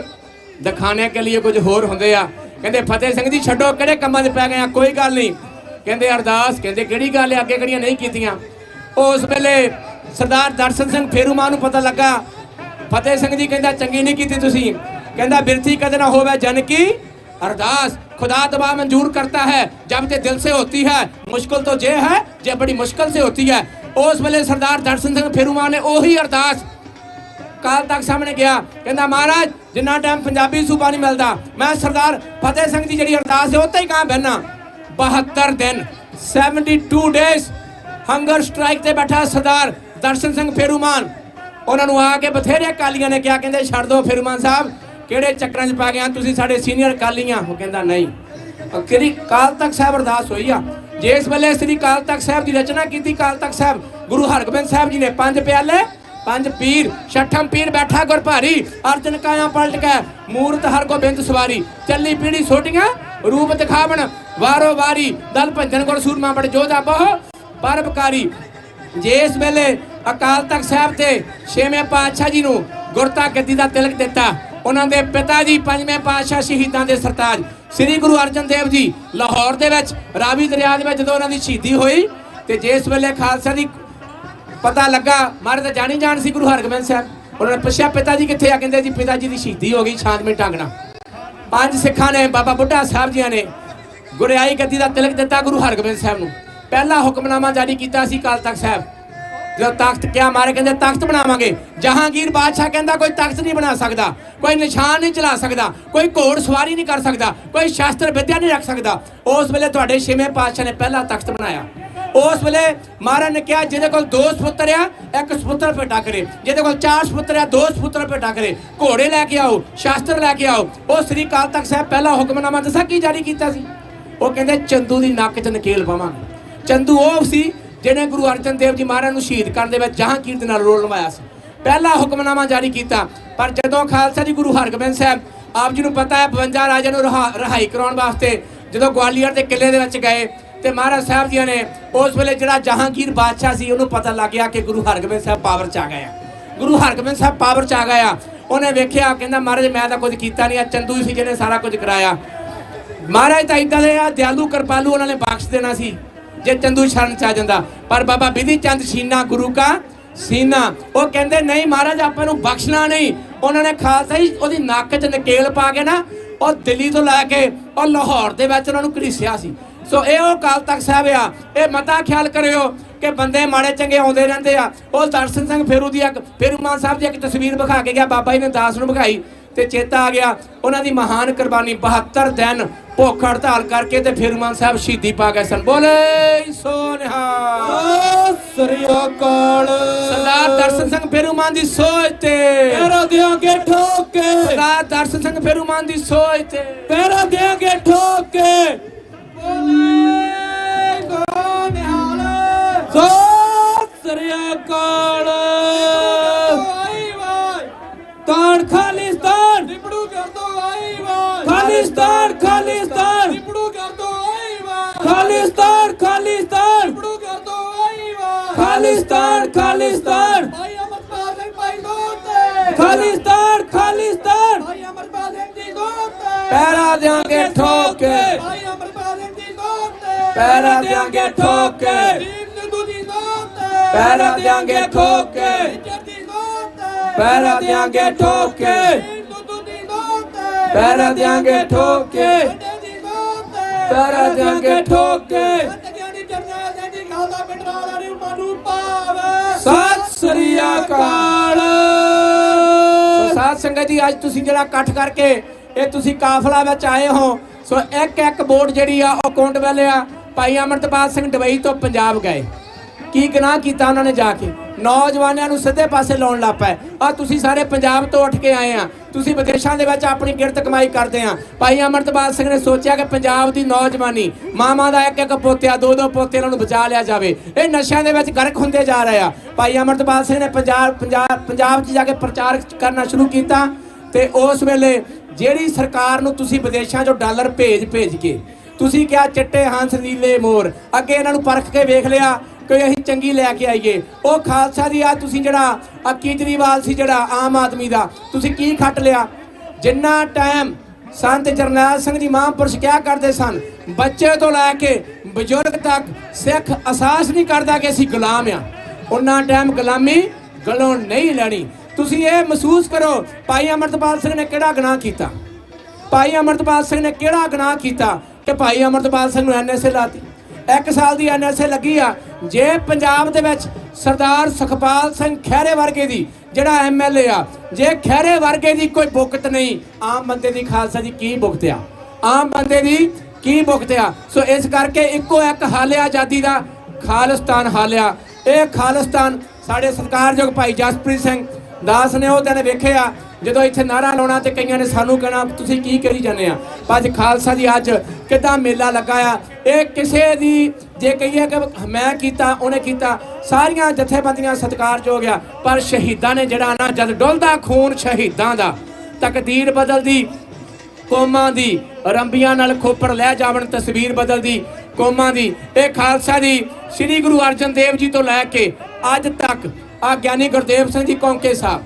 दिखाने के लिए कुछ होर ਹੁੰਦੇ ਆ। ਕਹਿੰਦੇ ਫਤਿਹ ਸਿੰਘ ਜੀ ਛੱਡੋ, ਕਿਹੜੇ ਕੰਮਾਂ 'ਚ ਪੈ ਗਏ ਆ, ਕੋਈ ਗੱਲ ਨਹੀਂ। ਕਹਿੰਦੇ ਅਰਦਾਸ, ਕਹਿੰਦੇ ਕਿਹੜੀ ਗੱਲ ਹੈ, ਅੱਗੇ ਕਿਹੜੀਆਂ ਨਹੀਂ ਕੀਤੀਆਂ। ਉਸ ਵੇਲੇ ਸਰਦਾਰ ਦਰਸ਼ਨ ਸਿੰਘ ਫੇਰੂਮਾਨ ਨੂੰ ਪਤਾ ਲੱਗਾ, ਫਤਿਹ ਸਿੰਘ ਜੀ ਕਹਿੰਦਾ ਚੰਗੀ ਨਹੀਂ ਕੀਤੀ ਤੁਸੀਂ। ਕਹਿੰਦਾ ਬਿਰਥੀ ਕਦੇ ਨਾ ਹੋਵੇ ਜਨ की अरदास, खुदा दवा मंजूर करता है जब ते दिल से होती है, मुश्किल तो ये है जे बड़ी मुश्किल से होती है। उस वेले सरदार दर्शन सिंह फेरूमान ने ओही अरदास काल तक सामने गया, कहना महाराज जिन्ना टाइम पंजाबी सूबा नहीं मिलता मैं सरदार फतेह सिंह की जी अरदास है उत्ते ही कहाँ बहना। 72 दिन 72 डेज हंगर स्ट्राइक ते बैठा सरदार दर्शन सिंह फेरूमान। उन्होंने आके बथेरे अकालियां ने क्या कहते छड़ दो फेरूमान साहब, ਕਿਹੜੇ ਚੱਕਰਾਂ 'ਚ ਪੈ ਗਏ ਆ ਤੁਸੀਂ, ਸਾਡੇ ਸੀਨੀਅਰ ਅਕਾਲੀਆਂ। ਉਹ ਕਹਿੰਦਾ ਨਹੀਂ, ਅਖੀਰੀ ਕਾਲ ਤਖਤ ਸਾਹਿਬ ਅਰਦਾਸ ਹੋਈ ਆ। ਜਿਸ ਵੇਲੇ ਸ੍ਰੀ ਕਾਲ ਤਖਤ ਸਾਹਿਬ ਦੀ ਰਚਨਾ ਕੀਤੀ ਕਾਲ ਤਖਤ ਸਾਹਿਬ ਗੁਰੂ ਹਰਗੋਬਿੰਦ ਸਾਹਿਬ ਜੀ ਨੇ 5 ਪਿਆਲੇ 5 ਪੀਰ, ਛਠਮ ਪੀਰ ਬੈਠਾ ਗੁਰ ਭਾਰੀ, ਅਰਜਨ ਕਾਇਆ ਪਲਟ ਕੇ ਮੂਰਤ ਹਰਗੋਬਿੰਦ ਸਵਾਰੀ, ਚੱਲੀ ਪੀੜੀ ਛੋਟੀਆਂ ਰੂਪ ਦਿਖਾਵਣ ਵਾਰੋ ਵਾਰੀ, ਦਲ ਭੰਜਨ ਗੁਰ ਸੂਰਮਾ ਬੜ ਜੋਧਾ ਬਹੁ ਪਰਬਕਾਰੀ। ਜਿਸ ਵੇਲੇ ਅਕਾਲ ਤਖਤ ਸਾਹਿਬ ਤੇ 6ਵੇਂ ਪਾਤਸ਼ਾਹ ਜੀ ਨੂੰ ਗੁਰਤਾ ਗੱਦੀ ਦਾ ਤਿਲਕ ਦਿੱਤਾ, ਉਹਨਾਂ ਦੇ ਪਿਤਾ ਜੀ 5ਵੇਂ ਪਾਤਸ਼ਾਹ ਸ਼ਹੀਦਾਂ ਦੇ ਸਰਤਾਜ ਸ੍ਰੀ ਗੁਰੂ ਅਰਜਨ ਦੇਵ ਜੀ ਲਾਹੌਰ ਦੇ ਵਿੱਚ ਰਾਵੀ ਦਰਿਆ ਦੇ ਵਿੱਚ ਜਦੋਂ ਉਹਨਾਂ ਦੀ ਸ਼ਹੀਦੀ ਹੋਈ ਤੇ ਜਿਸ ਵੇਲੇ ਖਾਲਸਾ ਦੀ ਪਤਾ ਲੱਗਾ, ਮਾਰੇ ਤਾਂ ਜਾਣੀ ਜਾਣ ਸੀ ਗੁਰੂ ਹਰਗੋਬਿੰਦ ਸਾਹਿਬ। ਉਹਨਾਂ ਨੇ ਪੁੱਛਿਆ ਪਿਤਾ ਜੀ ਕਿੱਥੇ ਆ? ਕਹਿੰਦੇ ਜੀ ਪਿਤਾ ਜੀ ਦੀ ਸ਼ਹੀਦੀ ਹੋ ਗਈ ਸ਼ਾਂਤਮਈ ਢੰਗ ਨਾਲ। 5 ਸਿੱਖਾਂ ਨੇ ਬਾਬਾ ਬੁੱਢਾ ਸਾਹਿਬ ਜੀਆਂ ਨੇ ਗੁਰਿਆਈ ਗੱਦੀ ਦਾ ਤਿਲਕ ਦਿੱਤਾ ਗੁਰੂ ਹਰਗੋਬਿੰਦ ਸਾਹਿਬ ਨੂੰ। ਪਹਿਲਾ ਹੁਕਮਨਾਮਾ ਜਾਰੀ ਕੀਤਾ ਸੀ ਕਾਲ ਤਖਤ ਸਾਹਿਬ। जो तख्त क्या मारे कहते तख्त बनावांगे। जहांगीर बादशाह कहता कोई तख्त नहीं बना सकता, कोई निशान नहीं चला सकता, कोई घोड़ सवारी नहीं कर सकता, कोई शास्त्र विद्या नहीं रख सकता। उस वेले तुहाडे 6वें पातशाह ने पहला तख्त बनाया। उस वेले महाराज ने कहा जिहदे कोल 2 सपुत्र आ 1 सपुत्र भेटा करे, जिहदे कोल 4 सपुत्र आ 2 सपुत्र भेटा करे, घोड़े लैके आओ, शास्त्र लैके आओ। वो श्री काल तख्त साहब पहला हुक्मनामा दसा की जारी कीता सी? वो कहंदे चंदू दी नक च नकेल पावांगे। चंदू वो सी जिन्हें गुरु अर्जन देव जी महाराज ਨੂੰ ਸ਼ਹੀਦ ਕਰਨ ਦੇ ਵਿੱਚ ਜਹਾਂਗੀਰ ਦੇ ਨਾਲ ਰੋਲ ਨਿਭਾਇਆ ਸੀ। ਪਹਿਲਾ ਹੁਕਮਨਾਮਾ ਜਾਰੀ ਕੀਤਾ। ਪਰ ਜਦੋਂ ਖਾਲਸਾ ਜੀ ਗੁਰੂ ਹਰਗੋਬਿੰਦ ਸਾਹਿਬ ਆਪ ਜੀ ਨੂੰ ਪਤਾ ਹੈ 52 ਰਾਜਿਆਂ ਨੂੰ ਰਿਹਾਈ ਕਰਾਉਣ ਵਾਸਤੇ ਜਦੋਂ ਗਵਾਲੀਅਰ ਦੇ ਕਿਲੇ ਦੇ ਵਿੱਚ ਗਏ ਤੇ ਮਹਾਰਾਜ ਸਾਹਿਬ ਜੀ ਨੇ ਉਸ ਵੇਲੇ ਜਿਹੜਾ ਜਹਾਂਗੀਰ ਬਾਦਸ਼ਾਹ ਸੀ ਉਹਨੂੰ ਪਤਾ ਲੱਗ ਗਿਆ ਕਿ ਗੁਰੂ ਹਰਗੋਬਿੰਦ ਸਾਹਿਬ ਪਾਵਰ 'ਚ ਆ ਗਏ ਆ। ਗੁਰੂ ਹਰਗੋਬਿੰਦ ਸਾਹਿਬ ਪਾਵਰ 'ਚ ਆ ਗਏ ਆ। ਉਹਨੇ ਵੇਖਿਆ, ਕਹਿੰਦਾ ਮਹਾਰਾਜ ਮੈਂ ਤਾਂ ਕੁਝ ਕੀਤਾ ਨਹੀਂ, ਆ ਚੰਦੂ ਹੀ ਸੀ ਜਿਹਨੇ ਸਾਰਾ ਕੁਝ ਕਰਾਇਆ। ਮਹਾਰਾਜ ਤਾਂ ਇੱਦਾਂ ਦੇ ਆ ਦਿਆਲੂ ਕਿਰਪਾਲੂ, ਉਹਨਾਂ ਨੇ ਬਖਸ਼ ਦੇਣਾ ਸੀ ਜੇ ਚੰਦੂ ਸ਼ਰਨ ਚ ਆ ਜਾਂਦਾ। ਪਰ ਬਾਬਾ ਬਿਧੀ ਚੰਦ ਸੀਨਾ ਗੁਰੂ ਕਾ ਸੀਨਾ, ਉਹ ਕਹਿੰਦੇ ਨਹੀਂ ਮਹਾਰਾਜ ਆਪਾਂ ਨੂੰ ਬਖਸ਼ਣਾ ਨਹੀਂ। ਉਹਨਾਂ ਨੇ ਖਾਲਸਾ ਹੀ ਉਹਦੀ ਨੱਕ 'ਚ ਨਕੇਲ ਪਾ ਕੇ ਨਾ ਉਹ ਦਿੱਲੀ ਤੋਂ ਲੈ ਕੇ ਉਹ ਲਾਹੌਰ ਦੇ ਵਿੱਚ ਉਹਨਾਂ ਨੂੰ ਘੜੀਸਿਆ ਸੀ। ਸੋ ਇਹ ਉਹ ਕਾਲ ਤਖਤ ਸਾਹਿਬ ਆ। ਇਹ ਮਤਾ ਖਿਆਲ ਕਰਿਓ ਕਿ ਬੰਦੇ ਮਾੜੇ ਚੰਗੇ ਆਉਂਦੇ ਰਹਿੰਦੇ ਆ। ਉਹ ਦਰਸ਼ਨ ਸਿੰਘ ਫੇਰੂਮਾਨ ਸਾਹਿਬ ਦੀ ਇੱਕ ਤਸਵੀਰ ਵਿਖਾ ਕੇ ਗਿਆ, ਬਾਬਾ ਜੀ ਨੇ ਦਾਸ ਨੂੰ ਵਿਖਾਈ ਤੇ ਚੇਤਾ ਆ ਗਿਆ ਉਹਨਾਂ ਦੀ ਮਹਾਨ ਕੁਰਬਾਨੀ। 72 ਦਿਨ ਭੁੱਖ ਹੜਤਾਲ ਕਰਕੇ ਤੇ ਫੇਰੂਮਾਨ ਸਾਹਿਬ ਸ਼ਹੀਦੀ ਪਾ ਗਏ ਸਨ। ਬੋਲੇ ਸੋ ਨਿਹਾਲ ਸ੍ਰੀ ਅਕਾਲ। ਸਰਦਾਰ ਦਰਸ਼ਨ ਸਿੰਘ ਫੇਰੂਮਾਨ ਦੀ ਸੋਚ ਤੇ ਪੈਰਾਂ ਦੇਾਂਗੇ ਠੋਕ ਕੇ, ਸਰਦਾਰ ਦਰਸ਼ਨ ਸਿੰਘ ਫੇਰੂਮਾਨ ਦੀ ਸੋਚ ਤੇ ਪੈਰਾਂ ਦੇਾਂਗੇ ਠੋਕ ਕੇ। ਬੋਲੇ ਸੋ ਨਿਹਾਲ ਸਤਿ ਸ੍ਰੀ ਅਕਾਲ। तान खालिस्तान निपड़ू कर दो आई वाह, खालिस्तान खालिस्तान निपड़ू कर दो आई वाह, खालिस्तान खालिस्तान निपड़ू कर दो आई वाह, खालिस्तान खालिस्तान भाई अमरपाल सिंह भाई गोते, खालिस्तान खालिस्तान भाई अमरपाल सिंह जी गोते। पैरा देंगे ठोक के भाई अमरपाल सिंह जी गोते, पैरा देंगे ठोक के हिंदू दी गोते, पैरा देंगे ठोक के पैरा देंगे ठोक के, पैरा देंगे ठोक के, पैरा देंगे ठोक के। सत श्री अकाल। साध संगत जी अज तुसीं जिहड़ा इकट्ठ करके ये तुसीं काफला विच आए हो, सो एक एक वोट जिहड़ी आ ओह काउंट वेले आ। भाई अमरतपाल सिंह दुबई तो पंजाब गए, की गुनाह कीता उन्होंने जाके? ਨੌਜਵਾਨਾਂ ਨੂੰ ਸਿੱਧੇ ਪਾਸੇ ਲਾਉਣ ਲੱਗ ਪਏ। ਆ ਤੁਸੀਂ ਸਾਰੇ ਪੰਜਾਬ ਤੋਂ ਉੱਠ ਕੇ ਆਏ ਆ, ਤੁਸੀਂ ਵਿਦੇਸ਼ਾਂ ਦੇ ਵਿੱਚ ਆਪਣੀ ਕਿਰਤ ਕਮਾਈ ਕਰਦੇ ਆ। ਭਾਈ ਅਮਰਤਪਾਲ ਸਿੰਘ ਨੇ ਸੋਚਿਆ ਕਿ ਪੰਜਾਬ ਦੀ ਨੌਜਵਾਨੀ, ਮਾਵਾਂ ਦਾ ਇੱਕ ਇੱਕ ਪੋਤਿਆ, ਦੋ ਦੋ ਪੋਤੇ, ਨੂੰ ਬਚਾ ਲਿਆ ਜਾਵੇ। ਇਹ ਨਸ਼ਿਆਂ ਦੇ ਵਿੱਚ ਗਰਕ ਹੁੰਦੇ ਜਾ ਰਹੇ ਆ। ਭਾਈ ਅਮਰਤਪਾਲ ਸਿੰਘ ਨੇ ਪੰਜਾਬ 'ਚ ਜਾ ਕੇ ਪ੍ਰਚਾਰ ਕਰਨਾ ਸ਼ੁਰੂ ਕੀਤਾ ਤੇ ਉਸ ਵੇਲੇ ਜਿਹੜੀ ਸਰਕਾਰ ਨੂੰ ਤੁਸੀਂ ਵਿਦੇਸ਼ਾਂ 'ਚੋਂ ਡਾਲਰ ਭੇਜ ਕੇ ਤੁਸੀਂ ਕਿਹਾ ਚਿੱਟੇ ਹੰਸ ਨੀਲੇ ਮੋਰ, ਅੱਗੇ ਇਹਨਾਂ ਨੂੰ ਪਰਖ ਕੇ ਵੇਖ ਲਿਆ ਕਿ ਅਸੀਂ ਚੰਗੀ ਲੈ ਕੇ ਆਈਏ। ਉਹ ਖਾਲਸਾ ਦੀ ਆ ਤੁਸੀਂ ਜਿਹੜਾ ਕੇਜਰੀਵਾਲ ਸੀ ਜਿਹੜਾ ਆਮ ਆਦਮੀ ਦਾ, ਤੁਸੀਂ ਕੀ ਖੱਟ ਲਿਆ? ਜਿੰਨਾ ਟਾਈਮ ਸੰਤ ਜਰਨੈਲ ਸਿੰਘ ਜੀ ਮਹਾਂਪੁਰਸ਼ ਕਿਹਾ ਕਰਦੇ ਸਨ, ਬੱਚੇ ਤੋਂ ਲੈ ਕੇ ਬਜ਼ੁਰਗ ਤੱਕ ਸਿੱਖ ਅਹਿਸਾਸ ਨਹੀਂ ਕਰਦਾ ਕਿ ਅਸੀਂ ਗੁਲਾਮ ਆ, ਉਹਨਾਂ ਟਾਈਮ ਗੁਲਾਮੀ ਗਲੋਂ ਨਹੀਂ ਲੈਣੀ। ਤੁਸੀਂ ਇਹ ਮਹਿਸੂਸ ਕਰੋ ਭਾਈ ਅਮਰਤਪਾਲ ਸਿੰਘ ਨੇ ਕਿਹੜਾ ਗੁਨਾਹ ਕੀਤਾ। ਭਾਈ ਅਮਰਤਪਾਲ ਸਿੰਘ ਨੇ ਕਿਹੜਾ ਗੁਨਾਹ ਕੀਤਾ ਕਿ ਭਾਈ ਅਮਰਤਪਾਲ ਸਿੰਘ ਨੂੰ NSA ਲਾਤੀ। 1 ਸਾਲ ਦੀ NSA ਲੱਗੀ ਆ। ਜੇ ਪੰਜਾਬ ਦੇ ਵਿੱਚ ਸਰਦਾਰ ਸੁਖਪਾਲ ਸਿੰਘ ਖਹਿਰੇ ਵਰਗੇ ਦੀ ਜਿਹੜਾ MLA ਆ, ਜੇ ਖਹਿਰੇ ਵਰਗੇ ਦੀ ਕੋਈ ਭੁਗਤ ਨਹੀਂ, ਆਮ ਬੰਦੇ ਦੀ ਖਾਲਸਾ ਜੀ ਕੀ ਭੁਗਤ ਆ? ਆਮ ਬੰਦੇ ਦੀ ਕੀ ਭੁਗਤ ਆ? ਸੋ ਇਸ ਕਰਕੇ ਇੱਕੋ ਇੱਕ ਹਾਲਿਆ ਆਜ਼ਾਦੀ ਦਾ, ਖਾਲਿਸਤਾਨ ਹਾਲਿਆ। ਇਹ ਖਾਲਿਸਤਾਨ ਸਾਡੇ ਸਤਿਕਾਰਯੋਗ ਭਾਈ ਜਸਪ੍ਰੀਤ ਸਿੰਘ ਦਾਸ ਨੇ ਉਹ ਦਿਨ ਵੇਖਿਆ ਜਦੋਂ ਇੱਥੇ ਨਾਰਾ ਲਾਉਣਾ ਤੇ ਕਈਆਂ ਨੇ ਸਾਨੂੰ ਕਹਿਣਾ ਤੁਸੀਂ ਕੀ ਕਰੀ ਜਾਂਦੇ ਆ। ਅੱਜ ਖਾਲਸਾ ਜੀ ਅੱਜ ਕਿੱਦਾਂ ਮੇਲਾ ਲੱਗਾ ਆ। ਇਹ ਕਿਸੇ ਦੀ ਜੇ ਕਹੀਏ ਕਿ ਮੈਂ ਕੀਤਾ ਉਹਨੇ ਕੀਤਾ, ਸਾਰੀਆਂ ਜਥੇਬੰਦੀਆਂ ਸਤਿਕਾਰਯੋਗ ਆ, ਪਰ ਸ਼ਹੀਦਾਂ ਨੇ ਜਿਹੜਾ ਨਾ ਜਦ ਡੁੱਲਦਾ ਖੂਨ ਸ਼ਹੀਦਾਂ ਦਾ, ਤਕਦੀਰ ਬਦਲਦੀ ਕੌਮਾਂ ਦੀ, ਰੰਬੀਆਂ ਨਾਲ ਖੋਪੜ ਲੈ ਜਾਵਣ ਤਸਵੀਰ ਬਦਲਦੀ ਕੌਮਾਂ ਦੀ। ਇਹ ਖਾਲਸਾ ਦੀ ਸ੍ਰੀ ਗੁਰੂ ਅਰਜਨ ਦੇਵ ਜੀ ਤੋਂ ਲੈ ਕੇ ਅੱਜ ਤੱਕ ਆ ਗਿਆਨੀ ਗੁਰਦੇਵ ਸਿੰਘ ਜੀ ਕੌਂਕੇ ਸਾਹਿਬ,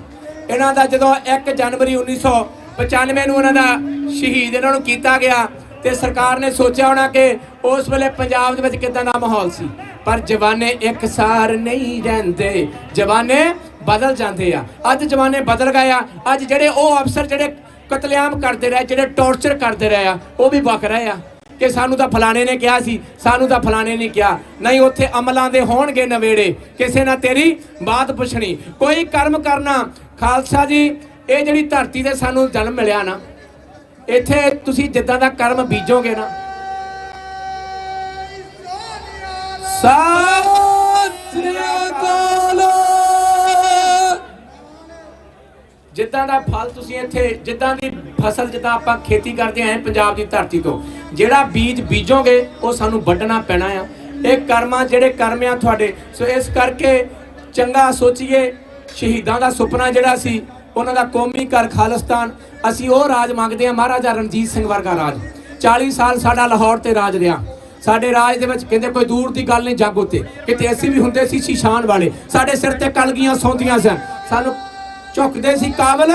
ਇਹਨਾਂ ਦਾ ਜਦੋਂ 1 ਜਨਵਰੀ 1995 ਨੂੰ ਇਹਨਾਂ ਦਾ ਸ਼ਹੀਦ ਇਹਨਾਂ ਨੂੰ ਕੀਤਾ ਗਿਆ ਤੇ ਸਰਕਾਰ ਨੇ ਸੋਚਿਆ ਹੋਣਾ ਕਿ ਉਸ ਵੇਲੇ ਪੰਜਾਬ ਦੇ ਵਿੱਚ ਕਿੱਦਾਂ ਦਾ ਮਾਹੌਲ ਸੀ। ਪਰ ਜਵਾਨੇ ਇੱਕ ਸਾਰ ਨਹੀਂ ਰਹਿੰਦੇ, ਜਵਾਨੇ ਬਦਲ ਜਾਂਦੇ ਆ। ਅੱਜ ਜਵਾਨੇ ਬਦਲ ਗਏ ਆ। ਅੱਜ ਜਿਹੜੇ ਉਹ ਅਫਸਰ ਜਿਹੜੇ ਕਤਲੇਆਮ ਕਰਦੇ ਰਹੇ, ਜਿਹੜੇ ਟੌਰਚਰ ਕਰਦੇ ਰਹੇ ਆ, ਉਹ ਵੀ ਵਕ ਰਹੇ ਆ ਕਿ ਸਾਨੂੰ ਤਾਂ ਫਲਾਣੇ ਨੇ ਕਿਹਾ ਸੀ, ਸਾਨੂੰ ਤਾਂ ਫਲਾਣੇ ਨੇ ਕਿਹਾ। ਨਹੀਂ, ਉੱਥੇ ਅਮਲਾਂ ਦੇ ਹੋਣਗੇ ਨਵੇੜੇ, ਕਿਸੇ ਨਾਲ ਤੇਰੀ ਬਾਤ ਪੁੱਛਣੀ, ਕੋਈ ਕਰਮ ਕਰਨਾ। ਖਾਲਸਾ ਜੀ ਇਹ ਜਿਹੜੀ ਧਰਤੀ ਤੇ ਸਾਨੂੰ ਜਨਮ ਮਿਲਿਆ ਨਾ, ਇੱਥੇ ਤੁਸੀਂ ਜਿੱਦਾਂ ਦਾ ਕਰਮ ਬੀਜੋਗੇ ਨਾ, ਸਤਿ ਸ੍ਰੀ ਅਕਾਲ, ਜਿੱਦਾਂ ਦਾ ਫਲ ਤੁਸੀਂ ਇੱਥੇ, ਜਿੱਦਾਂ ਦੀ ਫਸਲ, ਜਿੱਦਾਂ ਆਪਾਂ ਖੇਤੀ ਕਰਦੇ ਆਂ ਪੰਜਾਬ ਦੀ ਧਰਤੀ ਤੋਂ, ਜਿਹੜਾ ਬੀਜ ਬੀਜੋਗੇ ਉਹ ਸਾਨੂੰ ਵੱਢਣਾ ਪੈਣਾ ਆ। ਇਹ ਕਰਮਾਂ ਜਿਹੜੇ ਕਰਮ ਆ ਤੁਹਾਡੇ। ਸੋ ਇਸ ਕਰਕੇ ਚੰਗਾ ਸੋਚੀਏ। ਸ਼ਹੀਦਾਂ ਦਾ ਸੁਪਨਾ ਜਿਹੜਾ ਸੀ ਉਹਨਾਂ ਦਾ ਕੌਮੀ ਘਰ ਖਾਲਿਸਤਾਨ, ਅਸੀਂ ਉਹ ਰਾਜ ਮੰਗਦੇ ਹਾਂ, ਮਹਾਰਾਜਾ ਰਣਜੀਤ ਸਿੰਘ ਵਰਗਾ ਰਾਜ। 40 ਸਾਲ ਸਾਡਾ ਲਾਹੌਰ ਤੇ ਰਾਜ ਰਿਹਾ। ਸਾਡੇ ਰਾਜ ਦੇ ਵਿੱਚ ਕਹਿੰਦੇ ਕੋਈ ਦੂਰ ਦੀ ਗੱਲ ਨਹੀਂ, ਜਾਗੋ ਤੇ ਕਿਤੇ ਅਸੀਂ ਵੀ ਹੁੰਦੇ ਸੀ ਸ਼ੀਸ਼ਾਨ ਵਾਲੇ, ਸਾਡੇ ਸਿਰ ਤੇ ਕਲਗੀਆਂ ਸੌਂਦੀਆਂ ਸਨ, ਸਾਨੂੰ ਝੁਕਦੇ ਸੀ ਕਾਬਲ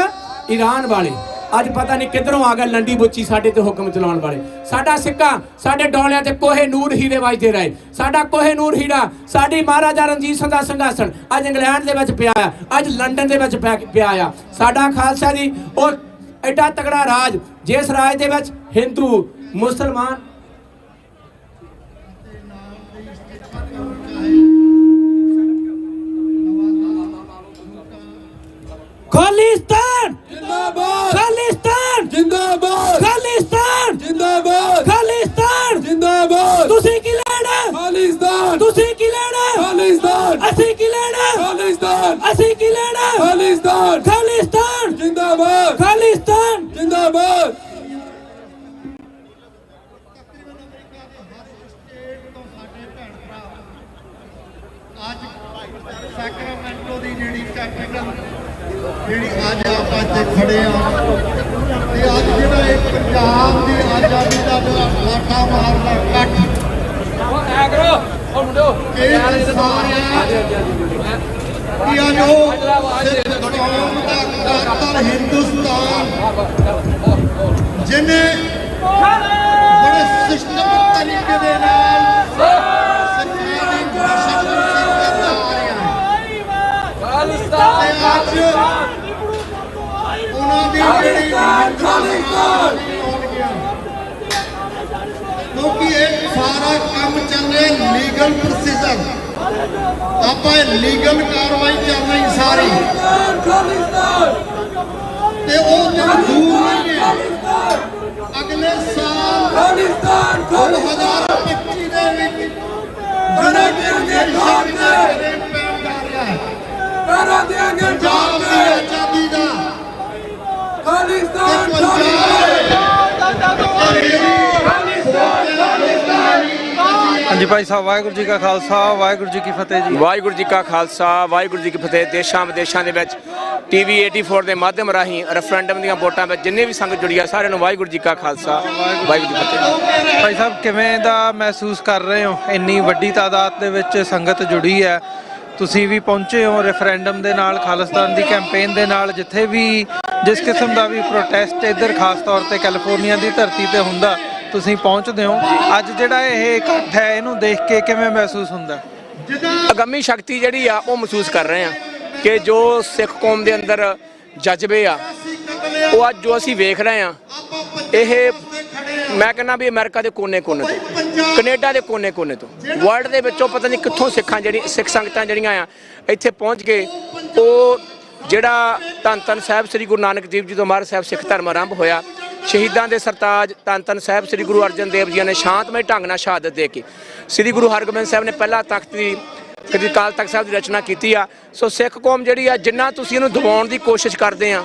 ਈਰਾਨ ਵਾਲੇ। ਅੱਜ ਪਤਾ ਨਹੀਂ ਕਿੱਧਰੋਂ ਆ ਗਿਆ ਲੰਡੀ ਬੁੱਚੀ ਸਾਡੇ ਤੇ ਹੁਕਮ ਚਲਾਉਣ ਵਾਲੇ। ਸਾਡਾ ਸਿੱਕਾ, ਸਾਡੇ ਡੋਲਿਆਂ ਤੇ ਕੋਹੇ ਨੂਰ ਹੀਰੇ ਵੱਜਦੇ ਰਹੇ। ਸਾਡਾ ਕੋਹੇ ਨੂਰ ਹੀਰਾ, ਸਾਡੀ ਮਹਾਰਾਜਾ ਰਣਜੀਤ ਸਿੰਘ ਦਾ ਸਿੰਘਾਸਣ ਅੱਜ ਇੰਗਲੈਂਡ ਦੇ ਵਿੱਚ ਪਿਆ ਆ, ਅੱਜ ਲੰਡਨ ਦੇ ਵਿੱਚ ਪਿਆ ਆ। ਸਾਡਾ ਖਾਲਸਾ ਜੀ ਉਹ ਐਡਾ ਤਗੜਾ ਰਾਜ, ਜਿਸ ਰਾਜ ਦੇ ਵਿੱਚ ਹਿੰਦੂ ਮੁਸਲਮਾਨ ਖਾਲਿਸਤਾਨ ਜਿੰਦਾਬਾਦ, ਖਾਲਿਸਤਾਨ ਜਿੰਦਾਬਾਦ, ਖਾਲਿਸਤਾਨ ਜਿੰਦਾਬਾਦ, ਖਾਲਿਸਤਾਨ ਜਿੰਦਾਬਾਦ। ਤੁਸੀਂ ਕੀ ਲੈਣਾ? ਖਾਲਿਸਤਾਨ। ਤੁਸੀਂ ਕੀ ਲੈਣਾ? ਖਾਲਿਸਤਾਨ। ਅਸੀਂ ਕੀ ਲੈਣਾ? ਖਾਲਿਸਤਾਨ। ਅਸੀਂ ਕੀ ਲੈਣਾ? ਖਾਲਿਸਤਾਨ। ਖਾਲਿਸਤਾਨ ਜਿੰਦਾਬਾਦ, ਖਾਲਿਸਤਾਨ ਜਿੰਦਾਬਾਦ। ਅੱਜ ਸੈਕਰਾਮੈਂਟੋ ਦੀ ਜਿਹੜੀ ਕੈਪੀਟਲ ਜਿਹੜੀ ਅੱਜ ਆਪਾਂ ਇੱਥੇ ਖੜੇ ਆ ਤੇ ਅੱਜ ਜਿਹੜਾ ਇਹ ਪੰਜਾਬ ਦੀ ਆਜ਼ਾਦੀ ਦਾ ਜਿਹੜਾ ਲਾਠਾ ਮਾਰਦਾ ਕੱਟ ਉਹ ਐ ਕਰੋ ਉਹ ਮੁੰਡੋ ਇਹ ਸਾਰਿਆਂ ਕਿ ਅੱਜ ਉਹ ਕੌਮ ਦਾ ਕਾਤਲ ਹਿੰਦੁਸਤਾਨ ਜਿਹਨੇ ਬੜੇ ਸਿਸਟਮ ਤਰੀਕੇ ਦੇ ਨਾਲ ਸਰਕਾਰ ਦੀ ਭਾਸ਼ਾ ਨੂੰ ਸਿੱਖਦਾ ਆ ਰਿਹਾ ਖਾਲਿਸਤਾਨ ਅੱਜ ਉਹਨਾਂ ਦੀ ਜਿਹੜੀ ਖਾਲਿਸਤਾਨ ਕਿਉਂਕਿ ਇਹ ਸਾਰਾ ਕੰਮ ਚੱਲ ਰਿਹਾ ਲੀਗਲ ਪ੍ਰੋਸੀਜਰ, ਆਪਾਂ ਇਹ ਲੀਗਲ ਕਾਰਵਾਈ ਚੱਲ ਰਹੀ ਸਾਰੀ ਤੇ ਉਹ ਦਿਨ ਦੂਰ ਨਹੀਂ ਹੈ। ਅਗਲੇ ਸਾਲ 2025 ਦੇ ਵਿੱਚ ਜਿਹੜੇ ਦੇਸ਼ ਦੇ ਪੈਣ ਜਾ ਰਿਹਾ ਹੈ नारा देंगे ठोक के खालिस्तान ਹਾਂਜੀ ਭਾਈ ਸਾਹਿਬ, ਵਾਹਿਗੁਰੂ ਜੀ ਕਾ ਖਾਲਸਾ ਵਾਹਿਗੁਰੂ ਜੀ ਕੀ ਫਤਿਹ ਜੀ। ਵਾਹਿਗੁਰੂ ਜੀ ਕਾ ਖਾਲਸਾ ਵਾਹਿਗੁਰੂ ਜੀ ਕੀ ਫਤਿਹ। ਦੇਸ਼ਾਂ ਵਿਦੇਸ਼ਾਂ ਦੇ ਵਿੱਚ TV 84 ਦੇ ਮਾਧਿਅਮ ਰਾਹੀਂ ਰੈਫਰੈਂਡਮ ਦੀਆਂ ਵੋਟਾਂ ਵਿੱਚ ਜਿੰਨੇ ਵੀ ਸੰਗਤ ਜੁੜੀ ਆ ਸਾਰਿਆਂ ਨੂੰ ਵਾਹਿਗੁਰੂ ਜੀ ਕਾ ਖਾਲਸਾ ਵਾਹਿਗੁਰੂ ਜੀ ਕੀ ਫਤਿਹ। ਭਾਈ ਸਾਹਿਬ, ਕਿਵੇਂ ਦਾ ਮਹਿਸੂਸ ਕਰ ਰਹੇ ਹੋ? ਇੰਨੀ ਵੱਡੀ ਤਾਦਾਦ ਦੇ ਵਿੱਚ ਸੰਗਤ ਜੁੜੀ ਹੈ, ਤੁਸੀਂ ਵੀ ਪਹੁੰਚੇ ਹੋ ਰੈਫਰੈਂਡਮ ਦੇ ਨਾਲ, ਖਾਲਿਸਤਾਨ ਦੀ ਕੈਂਪੇਨ ਦੇ ਨਾਲ, ਜਿੱਥੇ ਵੀ ਜਿਸ ਕਿਸਮ ਦਾ ਵੀ ਪ੍ਰੋਟੈਸਟ ਇੱਧਰ ਖਾਸ ਤੌਰ ਤੇ ਕੈਲੀਫੋਰਨੀਆ ਦੀ ਧਰਤੀ ਤੇ ਹੁੰਦਾ ਤੁਸੀਂ ਪਹੁੰਚਦੇ ਹੋ। ਅੱਜ ਜਿਹੜਾ ਇਹ ਇਕੱਠ ਹੈ ਇਹਨੂੰ ਦੇਖ ਕੇ ਕਿਵੇਂ ਮਹਿਸੂਸ ਹੁੰਦਾ? ਅਗੰਮੀ ਸ਼ਕਤੀ ਜਿਹੜੀ ਆ ਉਹ ਮਹਿਸੂਸ ਕਰ ਰਹੇ ਆ ਕਿ ਜੋ ਸਿੱਖ ਕੌਮ ਦੇ ਅੰਦਰ ਜਜ਼ਬੇ ਆ ਉਹ ਅੱਜ ਜੋ ਅਸੀਂ ਵੇਖ ਰਹੇ ਆ, ਇਹ ਮੈਂ ਕਹਿੰਦਾ ਵੀ ਅਮਰੀਕਾ ਦੇ ਕੋਨੇ-ਕੋਨੇ ਤੋਂ, ਕੈਨੇਡਾ ਦੇ ਕੋਨੇ-ਕੋਨੇ ਤੋਂ, ਵਰਲਡ ਦੇ ਵਿੱਚੋਂ ਪਤਾ ਨਹੀਂ ਕਿੱਥੋਂ ਸਿੱਖ ਸੰਗਤਾਂ ਜਿਹੜੀਆਂ ਆ ਇੱਥੇ ਪਹੁੰਚ ਕੇ ਉਹ ਜਿਹੜਾ ਧੰਨ ਧੰਨ ਸਾਹਿਬ ਸ੍ਰੀ ਗੁਰੂ ਨਾਨਕ ਦੇਵ ਜੀ ਤੋਂ ਮਹਾਰਾਜ ਸਾਹਿਬ ਸਿੱਖ ਧਰਮ ਆਰੰਭ ਹੋਇਆ, ਸ਼ਹੀਦਾਂ ਦੇ ਸਰਤਾਜ ਧੰਨ ਧੰਨ ਸਾਹਿਬ ਸ੍ਰੀ ਗੁਰੂ ਅਰਜਨ ਦੇਵ ਜੀ ਨੇ ਸ਼ਾਂਤਮਈ ਢੰਗ ਨਾਲ ਸ਼ਹਾਦਤ ਦੇ ਕੇ ਸ੍ਰੀ ਗੁਰੂ ਹਰਗੋਬਿੰਦ ਸਾਹਿਬ ਨੇ ਪਹਿਲਾ ਤਖਤ ਦੀ ਅਕਾਲ ਤਖਤ ਸਾਹਿਬ ਦੀ ਰਚਨਾ ਕੀਤੀ ਆ। ਸੋ ਸਿੱਖ ਕੌਮ ਜਿਹੜੀ ਆ ਜਿੰਨਾ ਤੁਸੀਂ ਇਹਨੂੰ ਦਬਾਉਣ ਦੀ ਕੋਸ਼ਿਸ਼ ਕਰਦੇ ਆ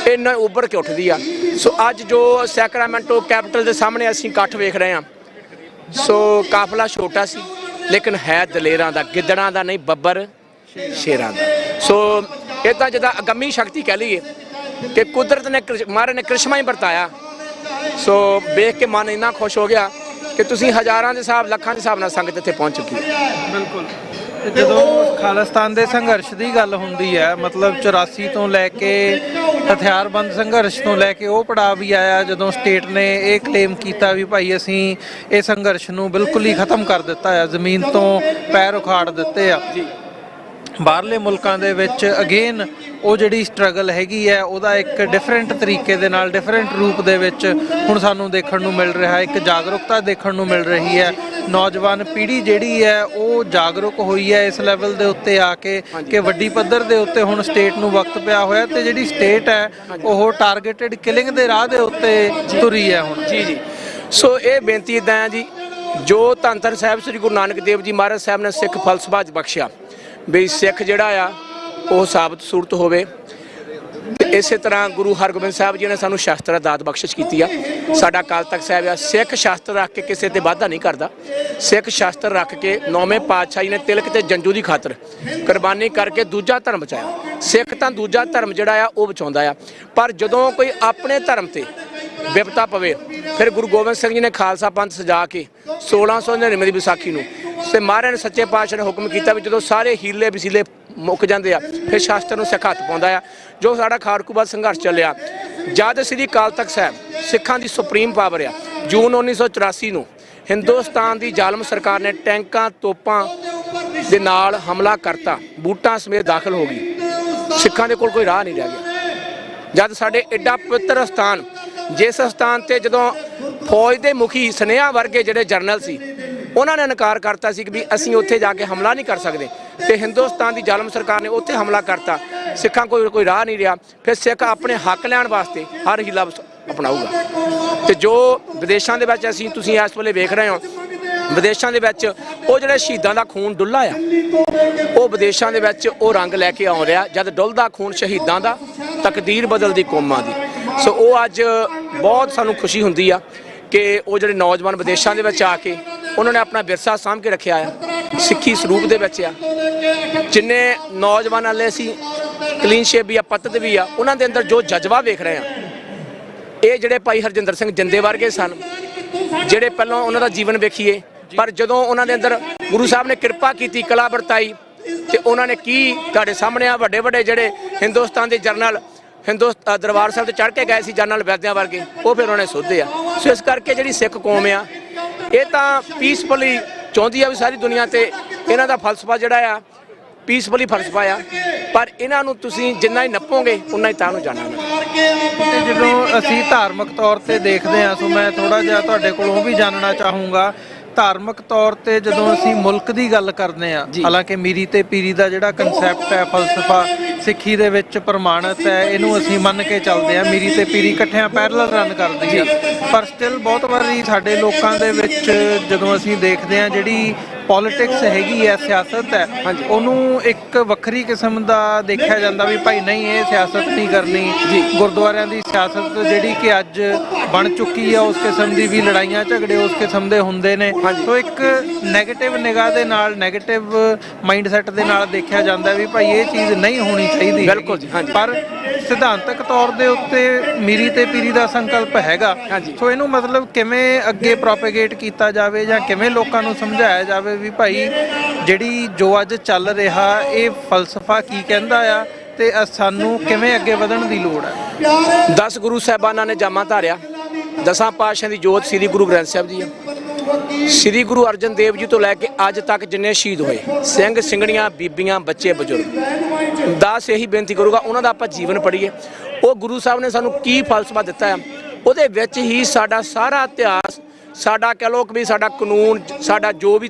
ਇੰਨਾ ਉੱਭਰ ਕੇ ਉੱਠਦੀ ਆ। ਸੋ ਅੱਜ ਜੋ ਸੈਕਰਾਮੈਂਟੋ ਕੈਪੀਟਲ ਦੇ ਸਾਹਮਣੇ ਅਸੀਂ ਇਕੱਠ ਵੇਖ ਰਹੇ ਆ, ਸੋ ਕਾਫਲਾ ਛੋਟਾ ਸੀ ਲੇਕਿਨ ਹੈ ਦਲੇਰਾਂ ਦਾ, ਗਿੱਦੜਾਂ ਦਾ ਨਹੀਂ, ਬੱਬਰ ਸ਼ੇਰਾਂ ਦਾ। ਸੋ ਇਹ ਤਾਂ ਜਿੱਦਾਂ ਅਗੰਮੀ ਸ਼ਕਤੀ ਕਹਿ ਲਈਏ ਕਿ ਕੁਦਰਤ ਨੇ ਮਹਾਰਾਜ ਨੇ ਕ੍ਰਿਸ਼ਮਾ ਹੀ ਵਰਤਾਇਆ। ਸੋ ਵੇਖ ਕੇ ਮਨ ਇੰਨਾ ਖੁਸ਼ ਹੋ ਗਿਆ ਕਿ ਤੁਸੀਂ ਹਜ਼ਾਰਾਂ ਦੇ ਹਿਸਾਬ, ਲੱਖਾਂ ਦੇ ਹਿਸਾਬ ਨਾਲ ਸੰਗਤ ਇੱਥੇ ਪਹੁੰਚ ਚੁੱਕੀ ਹੈ। ਬਿਲਕੁਲ। ਜਦੋਂ ਖਾਲਿਸਤਾਨ ਦੇ ਸੰਘਰਸ਼ ਦੀ ਗੱਲ ਹੁੰਦੀ ਹੈ, ਮਤਲਬ 84 ਤੋਂ ਲੈ ਕੇ ਹਥਿਆਰਬੰਦ ਸੰਘਰਸ਼ ਤੋਂ ਲੈ ਕੇ ਉਹ ਪੜਾਅ ਵੀ ਆਇਆ ਜਦੋਂ ਸਟੇਟ ਨੇ ਇਹ ਕਲੇਮ ਕੀਤਾ ਵੀ ਭਾਈ ਅਸੀਂ ਇਹ ਸੰਘਰਸ਼ ਨੂੰ ਬਿਲਕੁਲ ਹੀ ਖਤਮ ਕਰ ਦਿੱਤਾ ਹੈ, ਜ਼ਮੀਨ ਤੋਂ ਪੈਰ ਉਖਾੜ ਦਿੱਤੇ ਆ। ਬਾਹਰਲੇ ਮੁਲਕਾਂ ਦੇ ਵਿੱਚ ਅਗੇਨ ਉਹ ਜਿਹੜੀ ਸਟਰਗਲ ਹੈਗੀ ਹੈ ਉਹਦਾ ਇੱਕ ਡਿਫਰੈਂਟ ਤਰੀਕੇ ਦੇ ਨਾਲ, ਡਿਫਰੈਂਟ ਰੂਪ ਦੇ ਵਿੱਚ ਹੁਣ ਸਾਨੂੰ ਦੇਖਣ ਨੂੰ ਮਿਲ ਰਿਹਾ ਹੈ। ਇੱਕ ਜਾਗਰੂਕਤਾ ਦੇਖਣ ਨੂੰ ਮਿਲ ਰਹੀ ਹੈ, ਨੌਜਵਾਨ ਪੀੜ੍ਹੀ ਜਿਹੜੀ ਹੈ ਉਹ ਜਾਗਰੂਕ ਹੋਈ ਹੈ ਇਸ ਲੈਵਲ ਦੇ ਉੱਤੇ ਆ ਕੇ ਕਿ ਵੱਡੀ ਪੱਧਰ ਦੇ ਉੱਤੇ ਹੁਣ ਸਟੇਟ ਨੂੰ ਵਕਤ ਪਿਆ ਹੋਇਆ ਤੇ ਜਿਹੜੀ ਸਟੇਟ ਹੈ ਉਹ ਟਾਰਗੇਟਡ ਕਿਲਿੰਗ ਦੇ ਰਾਹ ਦੇ ਉੱਤੇ ਤੁਰੀ ਹੈ ਹੁਣ। ਜੀ। ਸੋ ਇਹ ਬੇਨਤੀ ਇੱਦਾਂ ਆ ਜੀ, ਜੋ ਧੰਨ ਧੰਨ ਸਾਹਿਬ ਸ੍ਰੀ ਗੁਰੂ ਨਾਨਕ ਦੇਵ ਜੀ ਮਹਾਰਾਜ ਸਾਹਿਬ ਨੇ ਸਿੱਖ ਫਲਸਫਾ ਬਖਸ਼ਿਆ ਵੀ ਸਿੱਖ ਜਿਹੜਾ ਆ ਉਹ ਸਾਬਤ ਸੂਰਤ ਹੋਵੇ, ਇਸੇ ਤਰ੍ਹਾਂ ਗੁਰੂ ਹਰਗੋਬਿੰਦ ਸਾਹਿਬ ਜੀ ਨੇ ਸਾਨੂੰ ਸ਼ਾਸਤਰ ਦਾਤ ਬਖਸ਼ਿਸ਼ ਕੀਤੀ ਆ। ਸਾਡਾ ਅਕਾਲ ਤਖਤ ਸਾਹਿਬ ਆ, ਸਿੱਖ ਸ਼ਾਸਤਰ ਰੱਖ ਕੇ ਕਿਸੇ ਤੇ ਵਾਧਾ ਨਹੀਂ ਕਰਦਾ। ਸਿੱਖ ਸ਼ਾਸਤਰ ਰੱਖ ਕੇ 9ਵੇਂ ਪਾਤਸ਼ਾਹੀ ਨੇ ਤਿਲਕ ਤੇ ਜੰਜੂ ਦੀ ਖਾਤਰ ਕੁਰਬਾਨੀ ਕਰਕੇ ਦੂਜਾ ਧਰਮ ਬਚਾਇਆ। ਸਿੱਖ ਤਾਂ ਦੂਜਾ ਧਰਮ ਜਿਹੜਾ ਆ ਉਹ ਬਚਾਉਂਦਾ ਆ, ਪਰ ਜਦੋਂ ਕੋਈ ਆਪਣੇ ਧਰਮ ਤੇ ਵਿਪਤਾ ਪਵੇ ਫਿਰ ਗੁਰੂ ਗੋਬਿੰਦ ਸਿੰਘ ਜੀ ਨੇ ਖਾਲਸਾ ਪੰਥ ਸਜਾ ਕੇ 1699 ਦੀ ਵਿਸਾਖੀ ਨੂੰ ਤੇ ਮਹਾਰਾਜ ਨੇ ਸੱਚੇ ਪਾਤਸ਼ਾਹ ਨੇ ਹੁਕਮ ਕੀਤਾ ਵੀ ਜਦੋਂ ਸਾਰੇ ਹੀਲੇ ਵਸੀਲੇ ਮੁੱਕ ਜਾਂਦੇ ਆ ਫਿਰ ਸ਼ਾਸਤਰ ਨੂੰ ਸਿੱਖ ਹੱਥ ਪਾਉਂਦਾ ਆ। ਜੋ ਸਾਡਾ ਖਾੜਕੂਬਾਦ ਸੰਘਰਸ਼ ਚੱਲਿਆ, ਜਦ ਸ੍ਰੀ ਅਕਾਲ ਤਖਤ ਸਾਹਿਬ ਸਿੱਖਾਂ ਦੀ ਸੁਪਰੀਮ ਪਾਵਰ ਆ, ਜੂਨ 1984 ਨੂੰ ਹਿੰਦੁਸਤਾਨ ਦੀ ਜ਼ਾਲਮ ਸਰਕਾਰ ਨੇ ਟੈਂਕਾਂ ਤੋਪਾਂ ਦੇ ਨਾਲ ਹਮਲਾ ਕਰਤਾ, ਬੂਟਾਂ ਸਮੇਤ ਦਾਖਲ ਹੋ ਗਈ, ਸਿੱਖਾਂ ਦੇ ਕੋਲ ਕੋਈ ਰਾਹ ਨਹੀਂ ਰਹਿ ਗਿਆ। ਜਦ ਸਾਡੇ ਐਡਾ ਪਵਿੱਤਰ ਸਥਾਨ, ਜਿਸ ਸਥਾਨ ਤੇ ਜਦੋਂ ਫੌਜ ਦੇ ਮੁਖੀ ਸਨੇਹਾ ਵਰਗੇ ਜਿਹੜੇ ਜਰਨਲ ਸੀ ਉਹਨਾਂ ਨੇ ਇਨਕਾਰ ਕਰਤਾ ਸੀ ਕਿ ਵੀ ਅਸੀਂ ਉੱਥੇ ਜਾ ਕੇ ਹਮਲਾ ਨਹੀਂ ਕਰ ਸਕਦੇ, ਤੇ ਹਿੰਦੁਸਤਾਨ ਦੀ ਜ਼ਾਲਮ ਸਰਕਾਰ ਨੇ ਉੱਥੇ ਹਮਲਾ ਕਰਤਾ, ਸਿੱਖਾਂ ਕੋਲ ਕੋਈ ਰਾਹ ਨਹੀਂ ਰਿਹਾ। ਫਿਰ ਸਿੱਖ ਆਪਣੇ ਹੱਕ ਲੈਣ ਵਾਸਤੇ ਹਰ ਹੀਲਾ ਅਪਣਾਊਗਾ। ਤੇ ਜੋ ਵਿਦੇਸ਼ਾਂ ਦੇ ਵਿੱਚ ਤੁਸੀਂ ਇਸ ਵੇਲੇ ਵੇਖ ਰਹੇ ਹੋ, ਵਿਦੇਸ਼ਾਂ ਦੇ ਵਿੱਚ ਉਹ ਜਿਹੜੇ ਸ਼ਹੀਦਾਂ ਦਾ ਖੂਨ ਡੁੱਲਾ ਆ ਉਹ ਵਿਦੇਸ਼ਾਂ ਦੇ ਵਿੱਚ ਉਹ ਰੰਗ ਲੈ ਕੇ ਆਉ ਰਿਹਾ, ਜਦ ਡੁੱਲਦਾ ਖੂਨ ਸ਼ਹੀਦਾਂ ਦਾ, ਤਕਦੀਰ ਬਦਲਦੀ ਕੌਮਾਂ ਦੀ। ਸੋ ਉਹ ਅੱਜ ਬਹੁਤ ਸਾਨੂੰ ਖੁਸ਼ੀ ਹੁੰਦੀ ਆ ਕਿ ਉਹ ਜਿਹੜੇ ਨੌਜਵਾਨ ਵਿਦੇਸ਼ਾਂ ਦੇ ਵਿੱਚ ਆ ਕੇ ਉਹਨਾਂ ਨੇ ਆਪਣਾ ਵਿਰਸਾ ਸਾਂਭ ਕੇ ਰੱਖਿਆ ਆ, ਸਿੱਖੀ ਸਰੂਪ ਦੇ ਵਿੱਚ ਆ। ਜਿੰਨੇ ਨੌਜਵਾਨਾਂ ਲਈ ਅਸੀਂ ਕਲੀਨ ਸ਼ੇਪ ਵੀ ਆ, ਪੱਤਤ ਵੀ ਆ, ਉਹਨਾਂ ਦੇ ਅੰਦਰ ਜੋ ਜਜ਼ਬਾ ਵੇਖ ਰਹੇ ਆ, ਇਹ ਜਿਹੜੇ ਭਾਈ ਹਰਜਿੰਦਰ ਸਿੰਘ ਜਿੰਦੇ ਵਰਗੇ ਸਨ, ਜਿਹੜੇ ਪਹਿਲਾਂ ਉਹਨਾਂ ਦਾ ਜੀਵਨ ਵੇਖੀਏ, ਪਰ ਜਦੋਂ ਉਹਨਾਂ ਦੇ ਅੰਦਰ ਗੁਰੂ ਸਾਹਿਬ ਨੇ ਕਿਰਪਾ ਕੀਤੀ, ਕਲਾ ਵਰਤਾਈ, ਤੇ ਉਹਨਾਂ ਨੇ ਕੀ ਤੁਹਾਡੇ ਸਾਹਮਣੇ ਆ ਵੱਡੇ ਵੱਡੇ ਜਿਹੜੇ ਹਿੰਦੁਸਤਾਨ ਦੇ ਜਰਨਲ ਦਰਬਾਰ ਸਾਹਿਬ ਤੇ ਚੜ੍ਹ ਕੇ ਗਏ ਸੀ, ਜਰਨਲ ਵੈਦਿਆਂ ਵਰਗੇ, ਉਹ ਫਿਰ ਉਹਨੇ ਸੋਧੇ ਆ। ਸੋ ਇਸ ਕਰਕੇ ਜਿਹੜੀ ਸਿੱਖ ਕੌਮ ਆ ਇਹ ਤਾਂ ਪੀਸਫੁਲੀ ਚਾਹੁੰਦੀ ਆ ਵੀ ਸਾਰੀ ਦੁਨੀਆ ਤੇ ਇਹਨਾਂ ਦਾ ਫਲਸਫਾ ਜਿਹੜਾ ਆ ਪੀਸਫੁਲੀ ਫਲਸਫਾ ਆ, ਪਰ ਇਹਨਾਂ ਨੂੰ ਤੁਸੀਂ ਜਿੰਨਾ ਹੀ ਨੱਪੋਗੇ ਉਨਾ ਹੀ ਤਾਂ ਨੂੰ ਜਾਣਾਂਗੇ। ਜਦੋਂ ਅਸੀਂ ਧਾਰਮਿਕ ਤੌਰ ਤੇ ਦੇਖਦੇ ਹਾਂ, ਸੋ ਮੈਂ ਥੋੜਾ ਜਿਹਾ ਤੁਹਾਡੇ ਕੋਲੋਂ ਵੀ ਜਾਣਨਾ ਚਾਹੂੰਗਾ, ਧਾਰਮਿਕ ਤੌਰ ਤੇ ਜਦੋਂ ਅਸੀਂ ਮੁਲਕ ਦੀ ਗੱਲ ਕਰਦੇ ਹਾਂ, ਹਾਲਾਂਕਿ ਮੀਰੀ ਤੇ ਪੀਰੀ ਦਾ ਜਿਹੜਾ ਕਨਸੈਪਟ ਹੈ, ਫਲਸਫਾ ਸਿੱਖੀ ਦੇ ਵਿੱਚ ਪ੍ਰਮਾਣਿਤ ਹੈ, ਇਹਨੂੰ ਅਸੀਂ ਮੰਨ ਕੇ ਚੱਲਦੇ ਹਾਂ, ਮੀਰੀ ਤੇ ਪੀਰੀ ਇਕੱਠਿਆਂ ਪੈਰਲਲ ਰਨ ਕਰਦੀ ਹੈ, ਪਰ ਸਟਿਲ ਬਹੁਤ ਵਾਰੀ ਸਾਡੇ ਲੋਕਾਂ ਦੇ ਵਿੱਚ ਜਦੋਂ ਅਸੀਂ ਦੇਖਦੇ ਹਾਂ ਜਿਹੜੀ ਪੋਲਿਟਿਕਸ ਹੈਗੀ ਹੈ, ਸਿਆਸਤ ਹੈ, ਉਹਨੂੰ ਇੱਕ ਵੱਖਰੀ ਕਿਸਮ ਦਾ ਦੇਖਿਆ ਜਾਂਦਾ ਵੀ ਭਾਈ ਨਹੀਂ ਇਹ ਸਿਆਸਤ ਨਹੀਂ ਕਰਨੀ। ਗੁਰਦੁਆਰਿਆਂ ਦੀ ਸਿਆਸਤ ਜਿਹੜੀ ਕਿ ਅੱਜ ਬਣ ਚੁੱਕੀ ਆ, ਉਸ ਕਿਸਮ ਦੀ ਵੀ ਲੜਾਈਆਂ ਝਗੜੇ ਉਸ ਕਿਸਮ ਦੇ ਹੁੰਦੇ ਨੇ। ਸੋ ਇੱਕ ਨੈਗੇਟਿਵ ਨਿਗਾਹ ਦੇ ਨਾਲ, ਨੈਗੇਟਿਵ ਮਾਈਂਡਸੈਟ ਦੇ ਨਾਲ ਦੇਖਿਆ ਜਾਂਦਾ ਵੀ ਭਾਈ ਇਹ ਚੀਜ਼ ਨਹੀਂ ਹੋਣੀ ਚਾਹੀਦੀ। ਬਿਲਕੁਲ ਜੀ, ਪਰ ਸਿਧਾਂਤਕ ਤੌਰ ਦੇ ਉੱਤੇ ਮੀਰੀ ਤੇ ਪੀਰੀ ਦਾ ਸੰਕਲਪ ਹੈਗਾ। ਸੋ ਇਹਨੂੰ ਮਤਲਬ ਕਿਵੇਂ ਅੱਗੇ ਪ੍ਰੋਪੇਗੇਟ ਕੀਤਾ ਜਾਵੇ ਜਾਂ ਕਿਵੇਂ ਲੋਕਾਂ ਨੂੰ ਸਮਝਾਇਆ ਜਾਵੇ ਵੀ ਭਾਈ ਜਿਹੜੀ ਜੋ ਅੱਜ ਚੱਲ ਰਿਹਾ ਇਹ ਫਲਸਫਾ ਕੀ ਕਹਿੰਦਾ ਆ ਤੇ ਸਾਨੂੰ ਕਿਵੇਂ ਅੱਗੇ ਵਧਣ ਦੀ ਲੋੜ ਹੈ। 10 ਗੁਰੂ ਸਾਹਿਬਾਨਾਂ ਨੇ ਜਾਮਾ ਧਾਰਿਆ, 10 ਪਾਤਸ਼ਾਹਾਂ ਦੀ ਜੋਤ ਸ੍ਰੀ ਗੁਰੂ ਗ੍ਰੰਥ ਸਾਹਿਬ ਜੀ ਆ। ਸ੍ਰੀ ਗੁਰੂ ਅਰਜਨ ਦੇਵ ਜੀ ਤੋਂ ਲੈ ਕੇ ਅੱਜ ਤੱਕ ਜਿੰਨੇ ਸ਼ਹੀਦ ਹੋਏ ਸਿੰਘ ਸਿੰਘਣੀਆਂ, ਬੀਬੀਆਂ, ਬੱਚੇ, ਬਜ਼ੁਰਗ, ਦਾਸ ਇਹੀ ਬੇਨਤੀ ਕਰੂਗਾ ਉਹਨਾਂ ਦਾ ਆਪਾਂ ਜੀਵਨ ਪੜ੍ਹੀਏ। ਉਹ ਗੁਰੂ ਸਾਹਿਬ ਨੇ ਸਾਨੂੰ ਕੀ ਫਲਸਫਾ ਦਿੱਤਾ ਆ, ਉਹਦੇ ਵਿੱਚ ਹੀ ਸਾਡਾ ਸਾਰਾ ਇਤਿਹਾਸ, ਸਾਡਾ ਕਹਿ ਲਓ ਕਿ ਵੀ ਸਾਡਾ ਕਾਨੂੰਨ, ਸਾਡਾ ਜੋ ਵੀ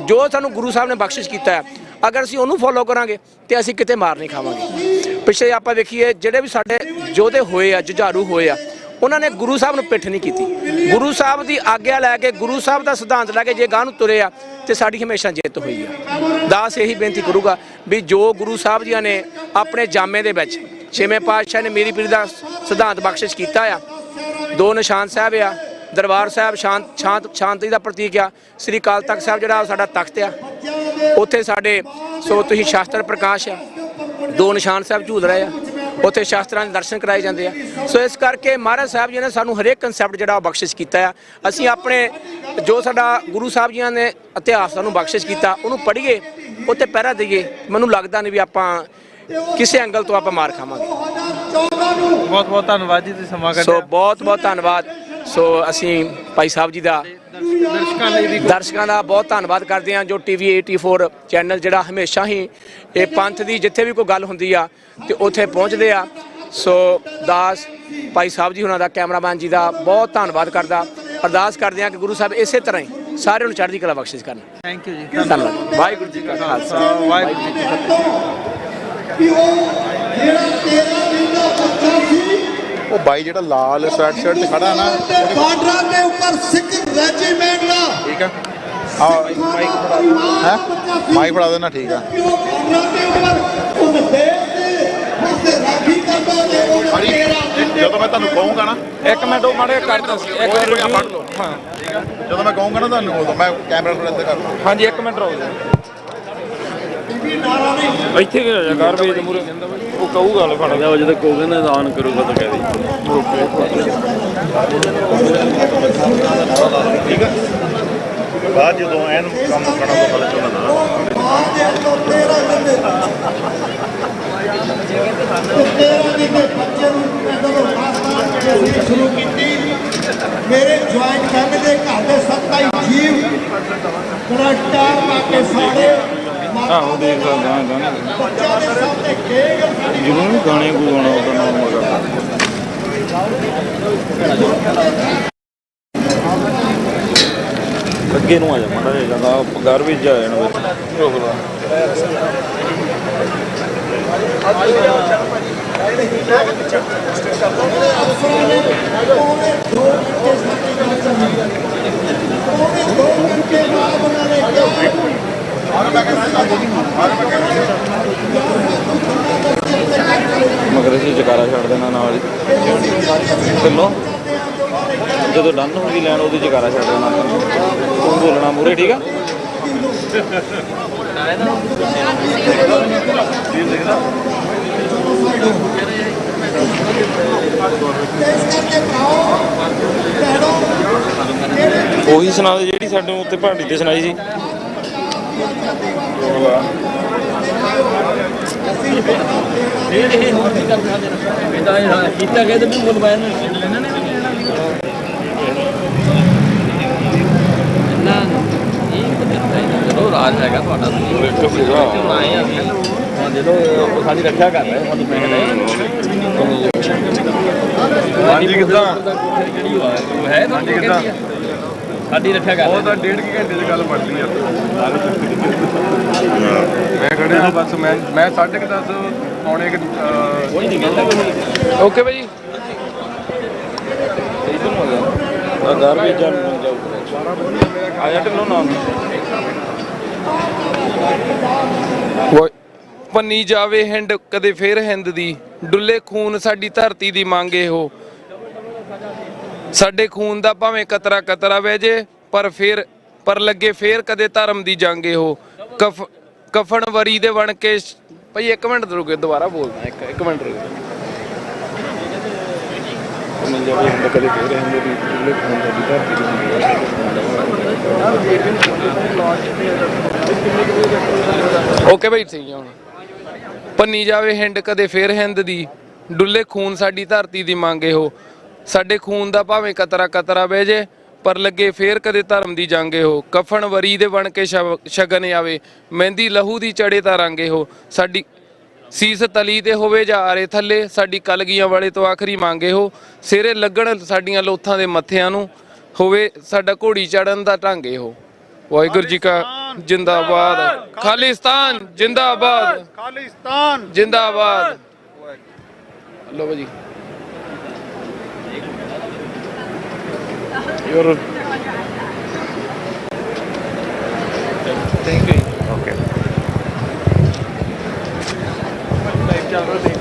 ਜੋ ਸਾਨੂੰ ਗੁਰੂ ਸਾਹਿਬ ਨੇ ਬਖਸ਼ਿਸ਼ ਕੀਤਾ ਹੈ, ਅਗਰ ਅਸੀਂ ਉਹਨੂੰ ਫੋਲੋ ਕਰਾਂਗੇ ਤੇ ਅਸੀਂ ਕਿਤੇ ਮਾਰ ਨਹੀਂ ਖਾਵਾਂਗੇ। ਪਿੱਛੇ ਆਪਾਂ ਵੇਖੀਏ ਜਿਹੜੇ ਵੀ ਸਾਡੇ ਯੋਧੇ ਹੋਏ ਆ, ਜੁਝਾਰੂ ਹੋਏ ਆ, ਉਹਨਾਂ ਨੇ ਗੁਰੂ ਸਾਹਿਬ ਨੂੰ ਪਿੱਠ ਨਹੀਂ ਕੀਤੀ। ਗੁਰੂ ਸਾਹਿਬ ਦੀ ਆਗਿਆ ਲੈ ਕੇ, ਗੁਰੂ ਸਾਹਿਬ ਦਾ ਸਿਧਾਂਤ ਲੈ ਕੇ ਜੇ ਗਾਂ ਨੂੰ ਤੁਰੇ ਆ ਤੇ ਸਾਡੀ ਹਮੇਸ਼ਾ ਜਿੱਤ ਹੋਈ ਆ। ਦਾਸ ਇਹੀ ਬੇਨਤੀ ਕਰੂਗਾ ਵੀ ਜੋ ਗੁਰੂ ਸਾਹਿਬ ਜੀਆਂ ਨੇ ਆਪਣੇ ਜਾਮੇ ਦੇ ਵਿੱਚ 6ਵੇਂ ਪਾਤਸ਼ਾਹ ਨੇ ਮੇਰੀ ਪੀਰੀ ਦਾ ਸਿਧਾਂਤ ਬਖਸ਼ਿਸ਼ ਕੀਤਾ ਆ। 2 ਨਿਸ਼ਾਨ ਸਾਹਿਬ ਆ, ਦਰਬਾਰ ਸਾਹਿਬ ਸ਼ਾਂਤੀ ਦਾ ਪ੍ਰਤੀਕ ਆ, ਸ੍ਰੀ ਅਕਾਲ ਤਖਤ ਸਾਹਿਬ ਜਿਹੜਾ ਸਾਡਾ ਤਖਤ ਆ, ਉੱਥੇ ਸਾਡੇ ਸੋ ਤੁਸੀਂ ਸ਼ਾਸਤਰ ਪ੍ਰਕਾਸ਼ ਆ, 2 ਨਿਸ਼ਾਨ ਸਾਹਿਬ ਝੂਲ ਰਹੇ ਆ, ਉੱਥੇ ਸ਼ਾਸਤਰਾਂ ਦੇ ਦਰਸ਼ਨ ਕਰਾਏ ਜਾਂਦੇ ਆ। ਸੋ ਇਸ ਕਰਕੇ ਮਹਾਰਾਜ ਸਾਹਿਬ ਜੀ ਨੇ ਸਾਨੂੰ ਹਰੇਕ ਕਨਸੈਪਟ ਜਿਹੜਾ ਉਹ ਬਖਸ਼ਿਸ਼ ਕੀਤਾ ਆ। ਅਸੀਂ ਆਪਣੇ ਜੋ ਸਾਡਾ ਗੁਰੂ ਸਾਹਿਬ ਜੀਆਂ ਨੇ ਇਤਿਹਾਸ ਸਾਨੂੰ ਬਖਸ਼ਿਸ਼ ਕੀਤਾ ਉਹਨੂੰ ਪੜ੍ਹੀਏ, ਉੱਤੇ ਪਹਿਰਾ ਦਈਏ। ਮੈਨੂੰ ਲੱਗਦਾ ਨਹੀਂ ਵੀ ਆਪਾਂ ਕਿਸੇ ਐਂਗਲ ਤੋਂ ਆਪਾਂ ਮਾਰ ਖਾਵਾਂਗੇ। ਬਹੁਤ ਬਹੁਤ ਧੰਨਵਾਦ ਜੀ, ਤੁਸੀਂ ਸਮਾਂ ਕੱਢਿਆ। ਸੋ ਬਹੁਤ ਬਹੁਤ ਧੰਨਵਾਦ। ਸੋ ਅਸੀਂ ਭਾਈ ਸਾਹਿਬ ਜੀ ਦਾ, ਦਰਸ਼ਕਾਂ ਦਾ ਬਹੁਤ ਧੰਨਵਾਦ ਕਰਦੇ ਹਾਂ ਜੋ TV 84 ਚੈਨਲ ਜਿਹੜਾ ਹਮੇਸ਼ਾ ਹੀ ਇਹ ਪੰਥ ਦੀ ਜਿੱਥੇ ਵੀ ਕੋਈ ਗੱਲ ਹੁੰਦੀ ਆ ਤੇ ਉੱਥੇ ਪਹੁੰਚਦੇ ਆ। ਸੋ ਦਾਸ ਭਾਈ ਸਾਹਿਬ ਜੀ ਉਹਨਾਂ ਦਾ, ਕੈਮਰਾਮੈਨ ਜੀ ਦਾ ਬਹੁਤ ਧੰਨਵਾਦ ਕਰਦਾ। ਅਰਦਾਸ ਕਰਦੇ ਹਾਂ ਕਿ ਗੁਰੂ ਸਾਹਿਬ ਇਸੇ ਤਰ੍ਹਾਂ ਹੀ ਸਾਰਿਆਂ ਨੂੰ ਚੜ੍ਹਦੀ ਕਲਾ ਬਖਸ਼ਿਸ਼ ਕਰਨ। ਥੈਂਕ ਯੂ ਜੀ, ਧੰਨਵਾਦ। ਵਾਹਿਗੁਰੂ ਜੀ ਕਾ ਖਾਲਸਾ, ਵਾਹਿਗੁਰੂ ਜੀ ਕੀ ਫਤਿਹ। ਉਹ ਬਾਈ ਜਿਹੜਾ ਲਾਲ ਸਵੈਟ ਸ਼ਰਟ ਤੇ ਖੜਾ ਨਾ, ਬਾਰਡਰਾਂ ਦੇ ਉੱਪਰ ਸਿੱਖ ਰੈਜੀਮੈਂਟ ਦਾ, ਠੀਕ ਆ, ਮਾਈਕ ਫੜਾ ਦੇਣਾ, ਠੀਕ ਆ। ਜਦੋਂ ਮੈਂ ਤੁਹਾਨੂੰ ਕਹੂੰਗਾ ਨਾ, ਇੱਕ ਮਿੰਟ ਉਹ ਮਾੜੇ ਕਰ ਦੋ, ਇੱਕ ਮਿੰਟ ਫੜ ਲਓ। ਹਾਂ, ਜਦੋਂ ਮੈਂ ਕਹੂੰਗਾ ਨਾ ਤੁਹਾਨੂੰ, ਉਦੋਂ ਮੈਂ ਕੈਮਰਾ ਥੋੜਾ ਇੱਧਰ ਕਰ ਲਵਾਂ। ਹਾਂਜੀ, ਇੱਕ ਮਿੰਟ ਰੁਕ ਜਾ, ਇੱਥੇ ਕਿ ਜਾ ਕਰ ਵੇ ਮੂਰੇ ਉਹ ਕਹੂਗਾ ਲੈ ਫੜ ਜਾ, ਜਦੋਂ ਕਹੋਗੇ ਨਾ ਐਲਾਨ ਕਰੂਗਾ ਤਾਂ ਕਹਿ ਦੇ। ਠੀਕ ਆ, ਬਾਅਦ ਜਦੋਂ ਐਨ ਕੰਮ ਕਰਨਾ ਤੋਂ ਪਹਿਲਾਂ ਚੋਣਾ ਨਾ ਸ਼ੁਰੂ ਕੀਤੀ। ਮੇਰੇ ਜੁਆਇੰਟ ਫੈਮਿਲੀ ਦੇ ਘਰ ਦੇ 27 ਜੀਵ ਕਰੈਕਟਰ ਪਾ ਕੇ ਸਾੜੇ ਆਹੋ ਦੇਖ ਸਕਦਾ ਬੱਚਿਆਂ ਦੇ ਸਾਹਮਣੇ ਜਿਹਨੂੰ ਵੀ ਗਾਣੇ ਕੋ ਗਾਣਾ ਉਹਦਾ ਨਾਮ ਮਗਾ ਅੱਗੇ ਨੂੰ ਆ ਜਾ ਮਾੜਾ ਜਿਹਾ ਜਾਂਦਾ ਘਰ ਵਿੱਚ ਜਾ ਜਾਣਾ ਵਿੱਚ ਰੋਕ ਲਾ। ਮਗਰ ਅਸੀਂ ਜਕਾਰਾ ਛੱਡ ਦੇਣਾ ਨਾਲ ਹੀ ਚੱਲੋ, ਜਦੋਂ ਡਨ ਹੋ ਗਈ ਲੈਣ ਉਹਦੀ ਜਕਾਰਾ ਛੱਡ ਦੇਣਾ, ਤੂੰ ਬੋਲਣਾ ਮੂਰੇ, ਠੀਕ ਆ। ਉਹੀ ਸੁਣਾ ਦੇ ਜਿਹੜੀ ਸਾਡੇ ਉੱਤੇ ਪਹਾੜੀ ਤੇ ਸੁਣਾਈ ਸੀ। ਕੀਤਾ ਗਿਆ ਤੇ ਮੁੱਲ ਬਾਇਨ ਨਾ ਜਦੋਂ ਰਾਜ ਹੈਗਾ ਤੁਹਾਡਾ ਜਦੋਂ ਸਾਡੀ ਰੱਖਿਆ ਕਰ ਰਹੇ ਸਾਨੂੰ ਪੈਸੇ ਦੇ। ਹਾਂਜੀ ਕਿੱਦਾਂ ਹੈ ਹਾਂਜੀ ਕਿੱਦਾਂ ਸਾਡੀ ਰੱਖਿਆ ਕਰ, ਉਹ ਤਾਂ 1.5 ਘੰਟੇ ਦੀ ਗੱਲ ਬਣਦੀ ਆ। ਮੈਂ ਖੜਿਆ ਬਸ, ਮੈਂ 10:30 ਪੌਣੇ ਓਕੇ ਭਾਈ ਇਧਰ ਨੂੰ ਆ ਗਿਆ। ਪੰਨੀ ਜਾਵੇ ਹਿੰਡ ਕਦੇ ਫੇਰ ਹਿੰਦ ਦੀ, ਡੁੱਲੇ ਖੂਨ ਸਾਡੀ ਧਰਤੀ ਦੀ ਮੰਗੇ ਹੋ। ਸਾਡੇ ਖੂਨ ਦਾ ਭਾਵੇਂ ਕਤਰਾ ਕਤਰਾ ਵਹਿ ਜੇ, ਪਰ ਲੱਗੇ ਫੇਰ ਕਦੇ ਧਰਮ ਦੀ ਜੰਗੇ ਹੋ। ਕਫਨ ਵਰੀ ਦੇ ਬਣ ਕੇ ਭਾਈ 1 ਮਿੰਟ ਰੁਕੇ, ਦੁਬਾਰਾ ਬੋਲਦਾ, ਇੱਕ ਮਿੰਟ ਰੁਕੇ। ਓਕੇ ਭਾਈ ਸਹੀ ਹੁਣ। ਪੰਨੀ ਜਾਵੇ ਹਿੰਡ ਕਦੇ ਫੇਰ ਹਿੰਦ ਦੀ, ਡੁੱਲੇ ਖੂਨ ਸਾਡੀ ਧਰਤੀ ਦੀ ਮੰਗੇ ਹੋ। ਸਾਡੇ ਖੂਨ ਦਾ ਭਾਵੇਂ ਕਤਰਾ ਕਤਰਾ ਬਹਿ ਜੇ, ਪਰ ਲੱਗੇ ਫੇਰ ਕਦੇ ਧਰਮ ਦੀ ਜੰਗੇ ਹੋ। ਕਫਨ ਵਰੀ ਦੇ ਬਣ ਕੇ ਸ਼ਗਨ ਆਵੇ, ਮਹਿੰਦੀ ਲਹੂ ਦੀ ਚੜੇ ਤਾਂ ਰੰਗੇ ਹੋ। ਸਾਡੀ ਸੀਸ ਤਲੀ ਤੇ ਹੋਵੇ ਜਾਂ ਆਰੇ ਥੱਲੇ, ਸਾਡੀ ਕਲਗੀਆਂ ਵਾਲੇ ਤੋਂ ਆਖਰੀ ਮੰਗੇ ਹੋ। ਸਿਰੇ ਲੱਗਣ ਸਾਡੀਆਂ ਲੋਥਾਂ ਦੇ ਮੱਥਿਆਂ ਨੂੰ, ਹੋਵੇ ਸਾਡਾ ਘੋੜੀ ਚੜਨ ਦਾ ਢਾਂਗੇ ਹੋ। ਵਾਹਿਗੁਰੂ ਜੀ ਕਾ ਜਿੰਦਾਬਾਦ। ਖਾਲਿਸਤਾਨ ਜਿੰਦਾਬਾਦ, ਖਾਲਿਸਤਾਨ ਜਿੰਦਾਬਾਦ। ਲੋ ਭਾਜੀ ਯੂਰ ਥੈਂਕ ਯੂ। ਓਕੇ ਚੱਲ ਰਿਹਾ ਦੇਖ।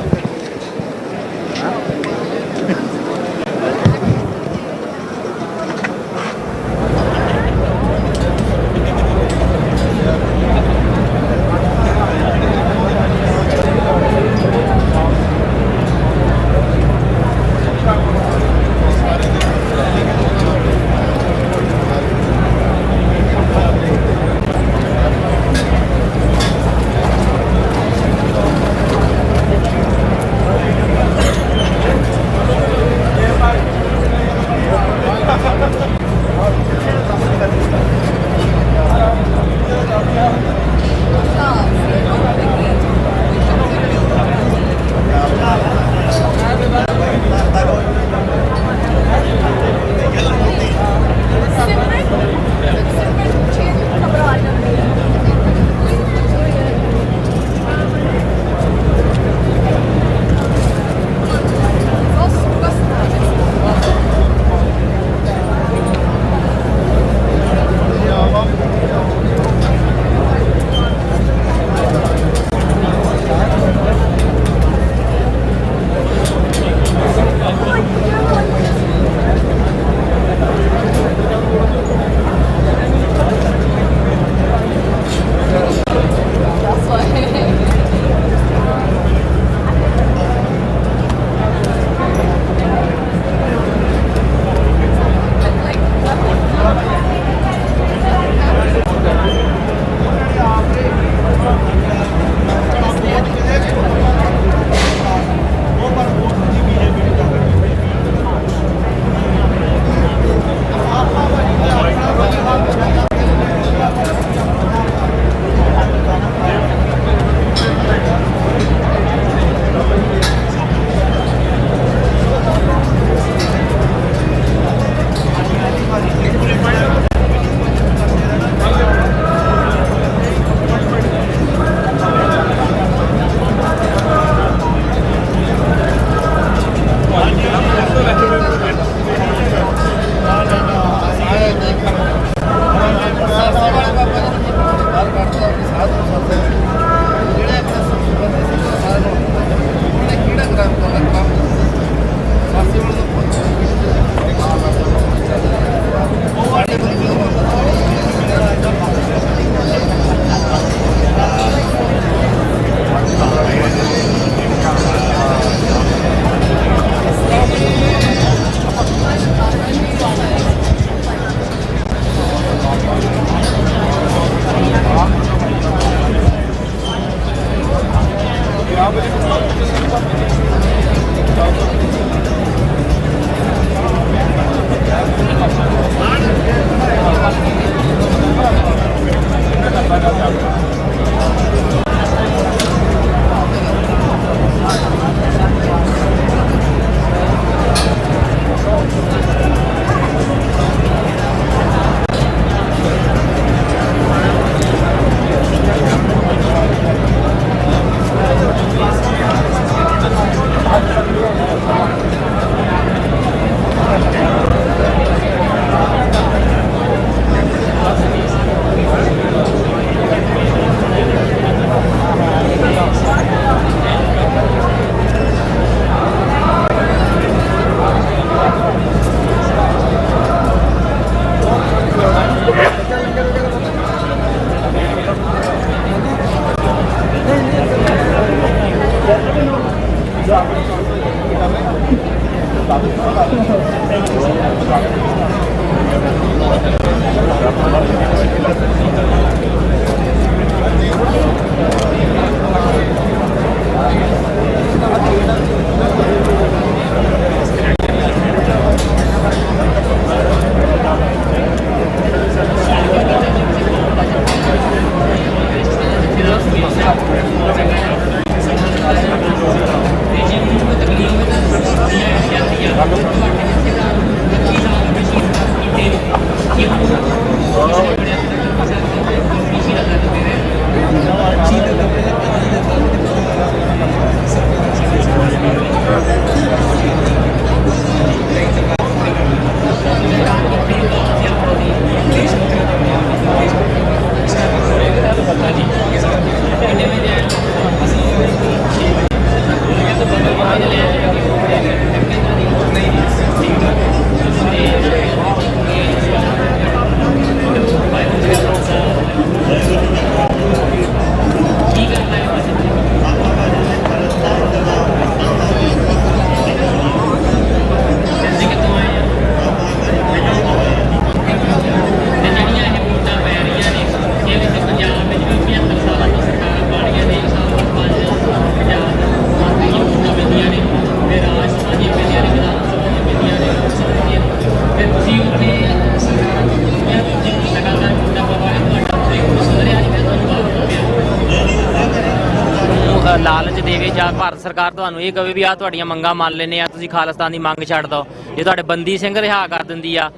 ਲਾਲਚ ਦੇਵੇ ਜਾਂ ਭਾਰਤ ਸਰਕਾਰ ਤੁਹਾਨੂੰ ਇਹ ਕਹੇ ਵੀ ਆਹ ਤੁਹਾਡੀਆਂ ਮੰਗਾਂ ਮੰਨ ਲੈਨੇ ਆ, ਤੁਸੀਂ ਖਾਲਿਸਤਾਨ ਦੀ ਮੰਗ ਛੱਡ ਦਿਓ, ਜੇ ਤੁਹਾਡੇ ਬੰਦੀ ਸਿੰਘ ਰਿਹਾ ਕਰ ਦਿੰਦੀ ਆ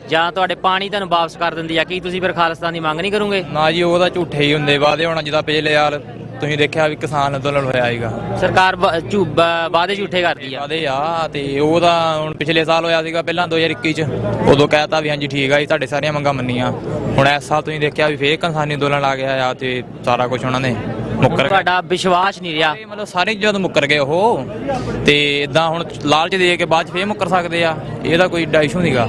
ਜਾਂ ਤੁਹਾਡੇ ਪਾਣੀ ਤੁਹਾਨੂੰ ਵਾਪਸ ਕਰ ਦਿੰਦੀ ਆ, ਕੀ ਤੁਸੀਂ ਫਿਰ ਖਾਲਿਸਤਾਨ ਦੀ ਮੰਗ ਨਹੀਂ ਕਰੋਗੇ? ਨਾ ਜੀ, ਉਹ ਤਾਂ ਝੂਠੇ ਹੀ ਹੁੰਦੇ ਵਾਅਦੇ। ਹੁਣ ਜਿੱਦਾਂ ਪਿਛਲੇ ਸਾਲ ਤੁਸੀਂ ਦੇਖਿਆ ਵੀ ਕਿਸਾਨ ਅੰਦੋਲਨ ਹੋਇਆ ਸੀਗਾ, ਸਰਕਾਰ ਵਾਅਦੇ ਝੂਠੇ ਕਰਦੀ ਆ। ਵਾਅਦੇ ਆ ਤੇ ਉਹ ਤਾਂ ਹੁਣ ਪਿਛਲੇ ਸਾਲ ਹੋਇਆ ਸੀਗਾ ਪਹਿਲਾਂ 2021 ਚ, ਉਦੋਂ ਕਹਿਤਾ ਵੀ ਹਾਂਜੀ ਠੀਕ ਆ ਜੀ ਤੁਹਾਡੇ ਸਾਰੀਆਂ ਮੰਗਾਂ ਮੰਨੀਆਂ। ਹੁਣ ਇਸ ਸਾਲ ਤੁਸੀਂ ਦੇਖਿਆ ਵੀ ਫੇਰ ਕਿਸਾਨੀ ਅੰਦੋਲਨ ਆ ਗਿਆ ਆ ਤੇ ਸਾਰਾ ਕੁਝ ਉਹਨਾਂ ਨੇ ਮੁੱਕਰ ਤੁਹਾਡਾ ਵਿਸ਼ਵਾਸ ਨਹੀਂ ਰਿਹਾ, ਮਤਲਬ ਸਾਰੀ ਚੀਜ਼ਾਂ ਤੋਂ ਮੁੱਕਰ ਗਏ ਉਹ, ਤੇ ਇਦਾਂ ਹੁਣ ਲਾਲਚ ਦੇ ਕੇ ਬਾਅਦ ਚ ਫੇਰ ਮੁੱਕਰ ਸਕਦੇ ਆ, ਇਹਦਾ ਕੋਈ ਏਡਾ ਇਸ਼ੂ ਨਹੀਂਗਾ।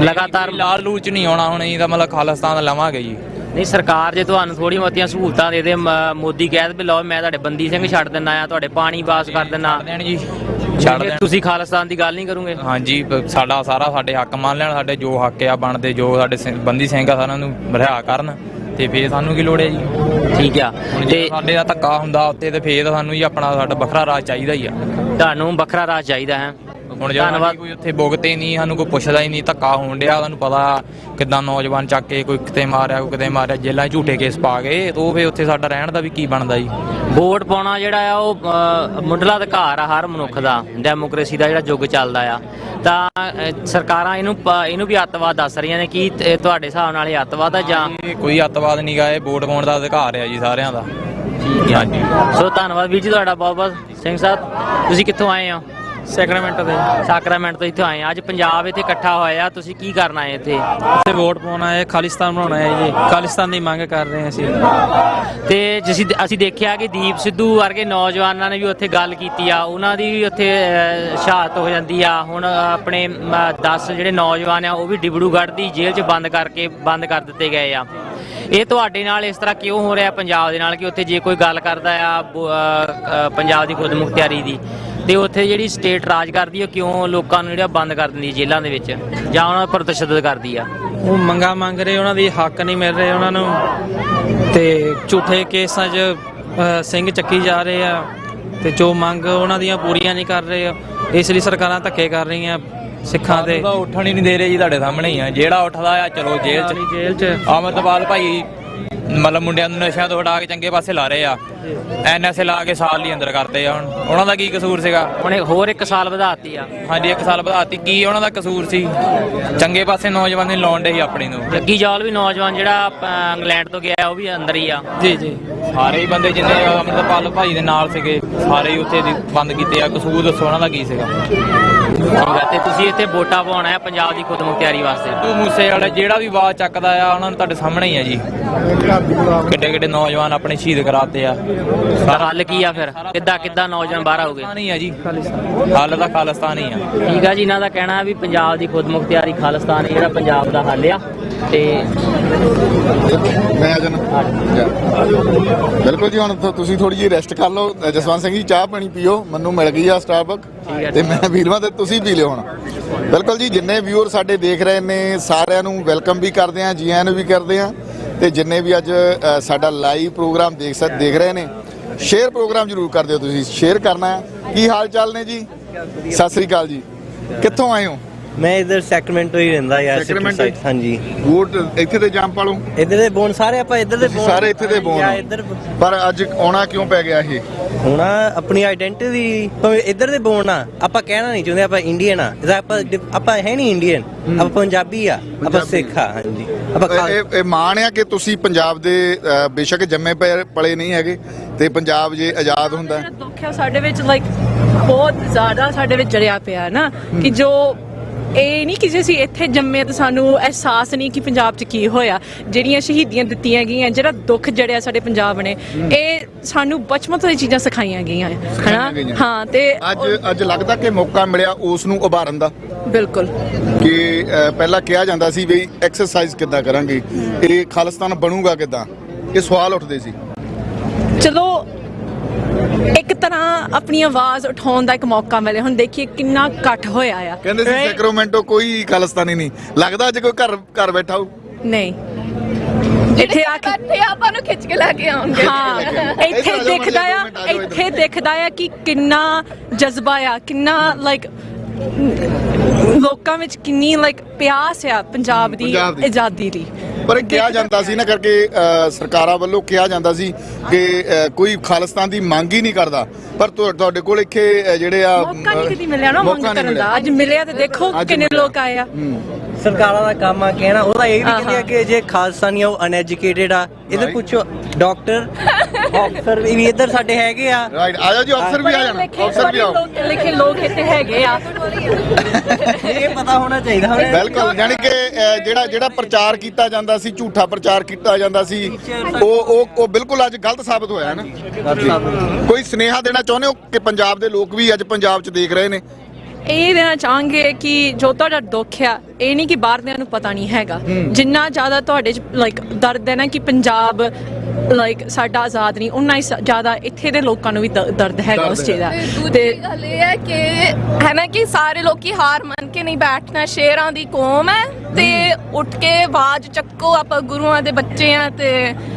ਲਗਾਤਾਰ ਲਾਲ ਲੂਚ ਨਹੀਂ ਆਉਣਾ ਹੁਣ, ਇਹਦਾ ਮਤਲਬ ਖਾਲਿਸਤਾਨ ਲਵਾਂਗੇ ਜੀ। ਨਹੀਂ, ਸਰਕਾਰ ਜੇ ਤੁਹਾਨੂੰ ਥੋੜੀ ਬਹੁਤੀਆਂ ਸਹੂਲਤਾਂ ਦੇ ਦੇ, ਮੋਦੀ ਕਹਿ ਦੇ ਲਓ ਮੈਂ ਤੁਹਾਡੇ ਬੰਦੀ ਸਿੰਘ ਛੱਡ ਦਿੰਦਾ ਆ, ਤੁਹਾਡੇ ਪਾਣੀ ਵਾਪਸ ਕਰ ਦਿੰਦਾ ਜੀ, ਛੱਡ ਦੇਣ। ਤੁਸੀਂ ਖਾਲਿਸਤਾਨ ਦੀ ਗੱਲ ਨਹੀਂ ਕਰੋਗੇ? ਹਾਂਜੀ, ਸਾਡਾ ਸਾਰਾ ਸਾਡੇ ਹੱਕ ਮੰਨ ਲੈਣ, ਸਾਡੇ ਜੋ ਹੱਕ ਆ ਬਣਦੇ, ਜੋ ਸਾਡੇ ਬੰਦੀ ਸਿੰਘ ਆ ਸਾਰਿਆਂ ਨੂੰ ਰਿਹਾ ਕਰਨ, ਤੇ ਫੇਰ ਸਾਨੂੰ ਕੀ ਲੋੜ ਹੈ ਜੀ। ਠੀਕ ਆ, ਤੇ ਸਾਡੇ ਦਾ ਧੱਕਾ ਹੁੰਦਾ ਉੱਤੇ ਤੇ ਫੇਰ ਸਾਨੂੰ ਹੀ ਆਪਣਾ ਸਾਡਾ ਵੱਖਰਾ ਰਾਜ ਚਾਹੀਦਾ ਹੀ ਆ। ਤੁਹਾਨੂੰ ਵੱਖਰਾ ਰਾਜ ਚਾਹੀਦਾ ਹੈ? ਹੁਣ ਧੰਨਵਾਦ। ਕੋਈ ਉੱਥੇ ਭੁਗਤੇ ਨਹੀਂ, ਸਾਨੂੰ ਕੋਈ ਪੁੱਛਦਾ ਹੀ ਨਹੀਂ, ਧੱਕਾ ਹੋਣ ਡਿਆ, ਤੁਹਾਨੂੰ ਪਤਾ ਕਿੱਦਾਂ ਨੌਜਵਾਨ ਚੱਕ ਕੇ ਕੋਈ ਕਿਤੇ ਮਾਰਿਆ, ਕੋਈ ਕਿਤੇ ਮਾਰਿਆ, ਜੇਲ੍ਹਾਂ 'ਚ ਝੂਠੇ ਕੇਸ ਪਾ ਗਏ, ਤੇ ਉਹ ਫੇਰ ਉੱਥੇ ਸਾਡਾ ਰਹਿਣ ਦਾ ਵੀ ਕੀ ਬਣਦਾ ਜੀ। ਵੋਟ ਪਾਉਣਾ ਜਿਹੜਾ ਆ ਉਹ ਮੁੱਢਲਾ ਅਧਿਕਾਰ ਆ ਹਰ ਮਨੁੱਖ ਦਾ, ਡੈਮੋਕ੍ਰੇਸੀ ਦਾ ਜਿਹੜਾ ਯੁੱਗ ਚੱਲਦਾ ਆ, ਤਾਂ ਸਰਕਾਰਾਂ ਇਹਨੂੰ ਵੀ ਅੱਤਵਾਦ ਦੱਸ ਰਹੀਆਂ ਨੇ। ਕੀ ਤੁਹਾਡੇ ਹਿਸਾਬ ਨਾਲ ਇਹ ਅੱਤਵਾਦ ਆ ਜਾਂ? ਕੋਈ ਅੱਤਵਾਦ ਨਹੀਂ ਗਾ, ਇਹ ਵੋਟ ਪਾਉਣ ਦਾ ਅਧਿਕਾਰ ਆ ਜੀ ਸਾਰਿਆਂ ਦਾ। ਠੀਕ ਹੈ ਜੀ, ਸੋ ਧੰਨਵਾਦ ਵੀਰ ਜੀ ਤੁਹਾਡਾ ਬਹੁਤ ਬਹੁਤ। ਸਿੰਘ ਸਾਹਿਬ ਤੁਸੀਂ ਕਿੱਥੋਂ ਆਏ ਹੋ? ਸੈਕਰਾਮੈਂਟੋ ਤੋਂ। ਸੈਕਰਾਮੈਂਟੋ ਤੋਂ ਇੱਥੇ ਆਏ ਆ, ਅੱਜ ਪੰਜਾਬ ਇੱਥੇ ਇਕੱਠਾ ਹੋਇਆ, ਤੁਸੀਂ ਕੀ ਕਰਨਾ ਹੈ ਇੱਥੇ? ਇੱਥੇ ਵੋਟ ਪਾਉਣਾ ਹੈ, ਖਾਲਿਸਤਾਨ ਬਣਾਉਣਾ ਹੈ ਜੀ, ਖਾਲਿਸਤਾਨ ਦੀ ਮੰਗ ਕਰ ਰਹੇ ਹਾਂ ਅਸੀਂ। ਤੇ ਅਸੀਂ ਦੇਖਿਆ ਕਿ ਦੀਪ ਸਿੱਧੂ ਵਰਗੇ ਨੌਜਵਾਨਾਂ ਨੇ ਵੀ ਉੱਥੇ ਗੱਲ ਕੀਤੀ ਆ, ਉਹਨਾਂ ਦੀ ਵੀ ਉੱਥੇ ਸ਼ਹਾਦਤ ਹੋ ਜਾਂਦੀ ਆ। ਹੁਣ ਆਪਣੇ 10 ਜਿਹੜੇ ਨੌਜਵਾਨ ਆ ਉਹ ਵੀ ਡਿਬੜੂਗੜ੍ਹ ਦੀ ਜੇਲ੍ਹ 'ਚ ਬੰਦ ਕਰ ਦਿੱਤੇ ਗਏ ਆ। ਇਹ ਤੁਹਾਡੇ ਨਾਲ ਇਸ ਤਰ੍ਹਾਂ ਕਿਉਂ ਹੋ ਰਿਹਾ ਪੰਜਾਬ ਦੇ ਨਾਲ, ਕਿ ਉੱਥੇ ਜੇ ਕੋਈ ਗੱਲ ਕਰਦਾ ਆ ਪੰਜਾਬ ਦੀ ਖੁਦਮੁਖਤਿਆਰੀ ਦੀ, ਤੇ ਉੱਥੇ ਜਿਹੜੀ ਸਟੇਟ ਰਾਜ ਕਰਦੀ ਆ, ਕਿਉਂ ਲੋਕਾਂ ਨੂੰ ਜਿਹੜਾ ਬੰਦ ਕਰ ਦਿੰਦੀ ਜੇਲ੍ਹਾਂ ਦੇ ਵਿੱਚ ਜਾਂ ਉਹਨਾਂ ਪਰ ਤਸ਼ੱਦਦ ਕਰਦੀ ਆ? ਉਹ ਮੰਗਾਂ ਮੰਗ ਰਹੇ, ਉਹਨਾਂ ਦੀ ਹੱਕ ਨਹੀਂ ਮਿਲ ਰਹੇ ਉਹਨਾਂ ਨੂੰ, ਤੇ ਝੂਠੇ ਕੇਸਾਂ 'ਚ ਸਿੰਘ ਚੱਕੀ ਜਾ ਰਹੇ ਆ, ਤੇ ਜੋ ਮੰਗ ਉਹਨਾਂ ਦੀਆਂ ਪੂਰੀਆਂ ਨਹੀਂ ਕਰ ਰਹੇ, ਇਸ ਲਈ ਸਰਕਾਰਾਂ ਧੱਕੇ ਕਰ ਰਹੀਆਂ ਸਿੱਖਾਂ ਦੇ। ਉੱਠਣ ਹੀ ਨਹੀਂ ਦੇ ਰਹੇ ਜੀ, ਤੁਹਾਡੇ ਸਾਹਮਣੇ ਹੀ ਆ, ਜਿਹੜਾ ਉੱਠਦਾ ਆ ਚਲੋ ਜੇਲ੍ਹ 'ਚ। ਅਮਰਪਾਲ ਭਾਈ ਮਤਲਬ ਮੁੰਡਿਆਂ ਨੂੰ ਨਸ਼ਿਆਂ ਤੋਂ ਹਟਾ ਕੇ ਚੰਗੇ ਪਾਸੇ ਲਾ ਰਹੇ ਆ, ਐਨਐਸਏ ਲਾ ਕੇ ਸਾਲ ਹੀ ਅੰਦਰ ਕਰਤੇ ਆ। ਹੁਣ ਉਹਨਾਂ ਦਾ ਕੀ ਕਸੂਰ ਸੀਗਾ? ਹੁਣ ਹੋਰ 1 ਸਾਲ ਵਧਾਤੀ ਆ। ਹਾਂਜੀ, 1 ਸਾਲ ਵਧਾਤੀ, ਕੀ ਉਹਨਾਂ ਦਾ ਕਸੂਰ ਸੀ? ਚੰਗੇ ਪਾਸੇ ਨੌਜਵਾਨ ਨੂੰ ਲਾਉਣ ਡੇ ਸੀ ਆਪਣੇ ਨੂੰ। ਜੱਗੀ ਜੌਲ ਵੀ ਨੌਜਵਾਨ ਜਿਹੜਾ ਇੰਗਲੈਂਡ ਤੋਂ ਗਿਆ, ਉਹ ਵੀ ਅੰਦਰ ਹੀ ਆ। ਜੀ ਜੀ, ਸਾਰੇ ਹੀ ਬੰਦੇ ਜਿੰਨੇ ਅਮਰਪਾਲ ਭਾਈ ਦੇ ਨਾਲ ਸੀਗੇ ਸਾਰੇ ਹੀ ਉੱਥੇ ਬੰਦ ਕੀਤੇ ਆ। ਕਸੂਰ ਦੱਸੋ ਉਹਨਾਂ ਦਾ ਕੀ ਸੀਗਾ? ਤੇ ਤੁਸੀਂ ਇੱਥੇ ਵੋਟਾਂ ਪਾਉਣਾ ਹੈ ਪੰਜਾਬ ਦੀ ਖੁਦਮੁਖਤਿਆਰੀ ਵਾਸਤੇ? ਸਿੱਧੂ ਮੂਸੇ ਵਾਲਾ ਜਿਹੜਾ ਵੀ ਆਵਾਜ਼ ਚੱਕਦਾ ਆ, ਉਹਨਾਂ ਨੂੰ ਤੁਹਾਡੇ ਸਾਹਮਣੇ ਹੀ ਆ ਜੀ, ਕਿੱਡੇ ਕਿੱਡੇ ਨੌਜਵਾਨ ਆਪਣੇ ਸ਼ਹੀਦ ਕਰਾਤੇ ਆ। ਹੱਲ ਕੀ ਆ ਫਿਰ? ਕਿੱਦਾਂ ਨੌਜਵਾਨ ਬਾਹਰ ਆਉਗੇ? ਨਹੀਂ ਆ ਜੀ, ਹੱਲ ਤਾਂ ਖਾਲਿਸਤਾਨ ਹੀ ਆ। ਠੀਕ ਆ ਜੀ, ਇਹਨਾਂ ਦਾ ਕਹਿਣਾ ਵੀ ਪੰਜਾਬ ਦੀ ਖੁਦਮੁਖਤਿਆਰੀ ਖਾਲਿਸਤਾਨ ਹੀ ਜਿਹੜਾ ਪੰਜਾਬ ਦਾ ਹੱਲ ਆ। ਤੇ ਮੈਂ ਬਿਲਕੁਲ ਜੀ, ਹੁਣ ਤੁਸੀਂ ਥੋੜੀ ਜਿਹੀ ਰੈਸਟ ਕਰ ਲਓ। ਜਸਵੰਤ ਸਿੰਘ ਜੀ ਚਾਹ ਪਾਣੀ ਪੀਓ, ਮੈਨੂੰ ਮਿਲ ਗਈ ਆ ਸਟਾਰਬਕ, ਤੇ ਮੈਂ ਵੀਰਵਾਂ ਤੇ ਤੁਸੀਂ ਪੀ ਲਿਓ ਹੁਣ। ਬਿਲਕੁਲ ਜੀ, ਜਿੰਨੇ ਵਿਊਅਰ ਸਾਡੇ ਦੇਖ ਰਹੇ ਨੇ ਸਾਰਿਆਂ ਨੂੰ ਵੈਲਕਮ ਵੀ ਕਰਦੇ ਆ, ਜੀ ਆਇਆਂ ਨੂੰ ਵੀ ਕਰਦੇ ਆ, ਤੇ ਜਿੰਨੇ ਵੀ ਅੱਜ ਸਾਡਾ ਲਾਈਵ ਪ੍ਰੋਗਰਾਮ ਦੇਖ ਰਹੇ ਨੇ, ਸ਼ੇਅਰ ਪ੍ਰੋਗਰਾਮ ਜ਼ਰੂਰ ਕਰ ਦਿਓ। ਤੁਸੀਂ ਸ਼ੇਅਰ ਕਰਨਾ ਹੈ। ਕੀ ਹਾਲ ਚਾਲ ਨੇ ਜੀ? ਸਤਿ ਸ੍ਰੀ ਅਕਾਲ ਜੀ। ਕਿੱਥੋਂ ਆਏ ਹੋ? मैं इधर सैक्रामेंटो ही रहंदा यार सैक्रामेंटो हाँ जी ਵੋਟ ਇੱਥੇ ਦੇ ਜੰਪ ਵਾਲੋਂ इधर दे बोन सारे ਆਪਾਂ इधर दे बोन ਸਾਰੇ ਇੱਥੇ ਦੇ ਬੋਨ ਜਾਂ ਇੱਧਰ ਪਰ ਅੱਜ ਆਉਣਾ ਕਿਉਂ ਪੈ ਗਿਆ ਇਹ ਹੁਣ ਆਪਣੀ ਆਇਡੈਂਟੀਟੀ ਭਾਵੇਂ ਇੱਧਰ ਦੇ ਬੋਨ ਆ ਆਪਾਂ ਕਹਿਣਾ ਨਹੀਂ ਚਾਹੁੰਦੇ ਆਪਾਂ ਇੰਡੀਅਨ ਆ ਆਪਾਂ ਹੈ ਨਹੀਂ ਇੰਡੀਅਨ ਆਪਾਂ ਪੰਜਾਬੀ ਆ ਆਪਾਂ ਸਿੱਖ ਆ ਹਾਂਜੀ ਆਪਾਂ ਇਹ ਮਾਣ ਆ ਕਿ ਤੁਸੀਂ ਪੰਜਾਬ ਦੇ ਬੇਸ਼ੱਕ ਜੰਮੇ ਪਲੇ ਨਹੀਂ ਹੈਗੇ ਤੇ ਪੰਜਾਬ ਜੇ ਆਜ਼ਾਦ ਹੁੰਦਾ ਦੁੱਖ ਆ ਸਾਡੇ ਵਿੱਚ ਲਾਈਕ ਬਹੁਤ ਜ਼ਿਆਦਾ ਸਾਡੇ ਵਿੱਚ ਜੜਿਆ ਪਿਆ ਨਾ ਕਿ ਜੋ ਇਹ ਨਹੀਂ ਕਿ ਜੇ ਅਸੀਂ ਇੱਥੇ ਜੰਮੇ ਤਾਂ ਸਾਨੂੰ ਅਹਿਸਾਸ ਨਹੀਂ ਕਿ ਪੰਜਾਬ 'ਚ ਕੀ ਹੋਇਆ ਜਿਹੜੀਆਂ ਸ਼ਹੀਦੀਆਂ ਦਿੱਤੀਆਂ ਗਈਆਂ ਜਿਹੜਾ ਦੁੱਖ ਜੜਿਆ ਸਾਡੇ ਪੰਜਾਬ ਨੇ ਇਹ ਸਾਨੂੰ ਬਚਪਨ ਤੋਂ ਇਹ ਚੀਜ਼ਾਂ ਸਿਖਾਈਆਂ ਗਈਆਂ ਹਨਾ ਹਾਂ ਤੇ ਅੱਜ ਲੱਗਦਾ ਕਿ ਮੌਕਾ ਮਿਲਿਆ ਉਸ ਨੂੰ ਉਭਾਰਨ ਦਾ ਬਿਲਕੁਲ ਕਿ ਪਹਿਲਾਂ ਕਿਹਾ ਜਾਂਦਾ ਸੀ ਵੀ ਐਕਸਰਸਾਈਜ਼ ਕਿੱਦਾਂ ਕਰਾਂਗੇ ਇਹ ਖਾਲਿਸਤਾਨ ਬਣੂਗਾ ਕਿੱਦਾਂ ਇਹ ਸਵਾਲ ਉੱਠਦੇ ਸੀ ਚਲੋ ਇੱਕ ਤਰ੍ਹਾਂ ਆਪਣੀ ਆਵਾਜ਼ ਉਠਾਉਣ ਦਾ ਇੱਕ ਮੌਕਾ ਮਿਲੇ ਹੁਣ ਦੇਖੀਏ ਕਿੰਨਾ ਇਕੱਠ ਹੋਇਆ ਆ ਕਹਿੰਦੇ ਸੀ ਸੈਕਰਾਮੈਂਟੋ ਕੋਈ ਖਾਲਿਸਤਾਨੀ ਨਹੀਂ ਲੱਗਦਾ ਅੱਜ ਕੋਈ ਘਰ ਬੈਠਾ ਹੋ ਨਹੀਂ ਇੱਥੇ ਆ ਕੇ ਆਪਾਂ ਨੂੰ ਖਿੱਚ ਕੇ ਲੈ ਕੇ ਆਉਂਗੇ ਹਾਂ ਇੱਥੇ ਦਿਖਦਾ ਆ ਕਿ ਕਿੰਨਾ ਜਜ਼ਬਾ ਆ ਕਿੰਨਾ ਲਾਈਕ ਲੋਕਾਂ ਵਿੱਚ ਕਿੰਨੀ ਲਾਈਕ ਪਿਆਸ ਆ ਪੰਜਾਬ ਦੀ ਆਜ਼ਾਦੀ ਲਈ ਪਰ ਕਿਹਾ ਜਾਂਦਾ ਸੀ ਨਾ ਕਰਕੇ ਸਰਕਾਰਾਂ ਵੱਲੋਂ ਕਿਹਾ ਜਾਂਦਾ ਸੀ ਕਿ ਕੋਈ ਖਾਲਿਸਤਾਨ ਦੀ ਮੰਗ ਹੀ ਨਹੀਂ ਕਰਦਾ ਪਰ ਤੁਹਾਡੇ ਕੋਲ ਇੱਥੇ ਜਿਹੜੇ ਆ ਮੌਕਾ ਨਹੀਂ ਕਦੀ ਮਿਲਿਆ ਨਾ ਮੰਗ ਕਰਨ ਦਾ ਅੱਜ ਮਿਲਿਆ ਤੇ ਦੇਖੋ ਕਿੰਨੇ ਲੋਕ ਆਏ ਆ ਸਰਕਾਰਾਂ ਦਾ ਕੰਮ ਆ ਕਹਿਣਾ ਉਹਦਾ ਇਹ ਵੀ ਕਹਿੰਦੇ ਆ ਕਿ ਜੇ ਖਾਲਸਾਨੀ ਆ ਉਹ ਅਨਐਜੂਕੇਟਿਡ ਆ ਇਹਦੇ ਪੁੱਛੋ ਡਾਕਟਰ ਅਫਸਰ ਵੀ ਇੱਧਰ ਸਾਡੇ ਹੈਗੇ ਆ ਰਾਈਟ ਆ ਜਾਓ ਜੀ ਅਫਸਰ ਵੀ ਆ ਜਾਣ ਅਫਸਰ ਵੀ ਆਓ ਲਿਖੇ ਲੋਕ ਇੱਥੇ ਹੈਗੇ ਆ ਇਹ ਪਤਾ ਹੋਣਾ ਚਾਹੀਦਾ ਬਿਲਕੁਲ ਯਾਨੀ ਕਿ ਜਿਹੜਾ ਪ੍ਰਚਾਰ ਕੀਤਾ ਜਾਂਦਾ ਸੀ ਝੂਠਾ ਪ੍ਰਚਾਰ ਕੀਤਾ ਜਾਂਦਾ ਸੀ ਉਹ ਬਿਲਕੁਲ ਅੱਜ ਗਲਤ ਸਾਬਤ ਹੋਇਆ ਨਾ ਕੋਈ ਸੁਨੇਹਾ ਦੇਣਾ ਚਾਹੁੰਦੇ ਹੋ ਕਿ ਪੰਜਾਬ ਦੇ ਲੋਕ ਵੀ ਅੱਜ ਪੰਜਾਬ 'ਚ ਦੇਖ ਰਹੇ ਨੇ ਇਹ ਦੇਣਾ ਚਾਹਾਂਗੇ ਕਿ ਜੋ ਤੁਹਾਡਾ ਦੁੱਖ ਆ ਇਹ ਨਹੀਂ ਕਿ ਬਾਹਰਦਿਆਂ ਨੂੰ ਪਤਾ ਨਹੀਂ ਹੈਗਾ ਜਿੰਨਾ ਜ਼ਿਆਦਾ ਤੁਹਾਡੇ 'ਚ ਲਾਈਕ ਦਰਦ ਹੈ ਨਾ ਕਿ ਪੰਜਾਬ ਲਾਈਕ ਸਾਡਾ ਆਜ਼ਾਦ ਨਹੀਂ ਉਨਾ ਹੀ ਜ਼ਿਆਦਾ ਇੱਥੇ ਦੇ ਲੋਕਾਂ ਨੂੰ ਵੀ ਦਰਦ ਹੈਗਾ ਉਸ ਚੀਜ਼ ਦਾ ਤੇ ਗੱਲ ਇਹ ਹੈ ਕਿ ਹੈ ਨਾ ਕਿ ਸਾਰੇ ਲੋਕੀ ਹਾਰ ਮੰਨ ਕੇ ਨਹੀਂ ਬੈਠਣਾ ਸ਼ੇਰਾਂ ਦੀ ਕੌਮ ਹੈ ਤੇ ਉੱਠ ਕੇ ਆਵਾਜ਼ ਚੱਕੋ ਆਪਾਂ ਗੁਰੂਆਂ ਦੇ ਬੱਚੇ ਆ ਤੇ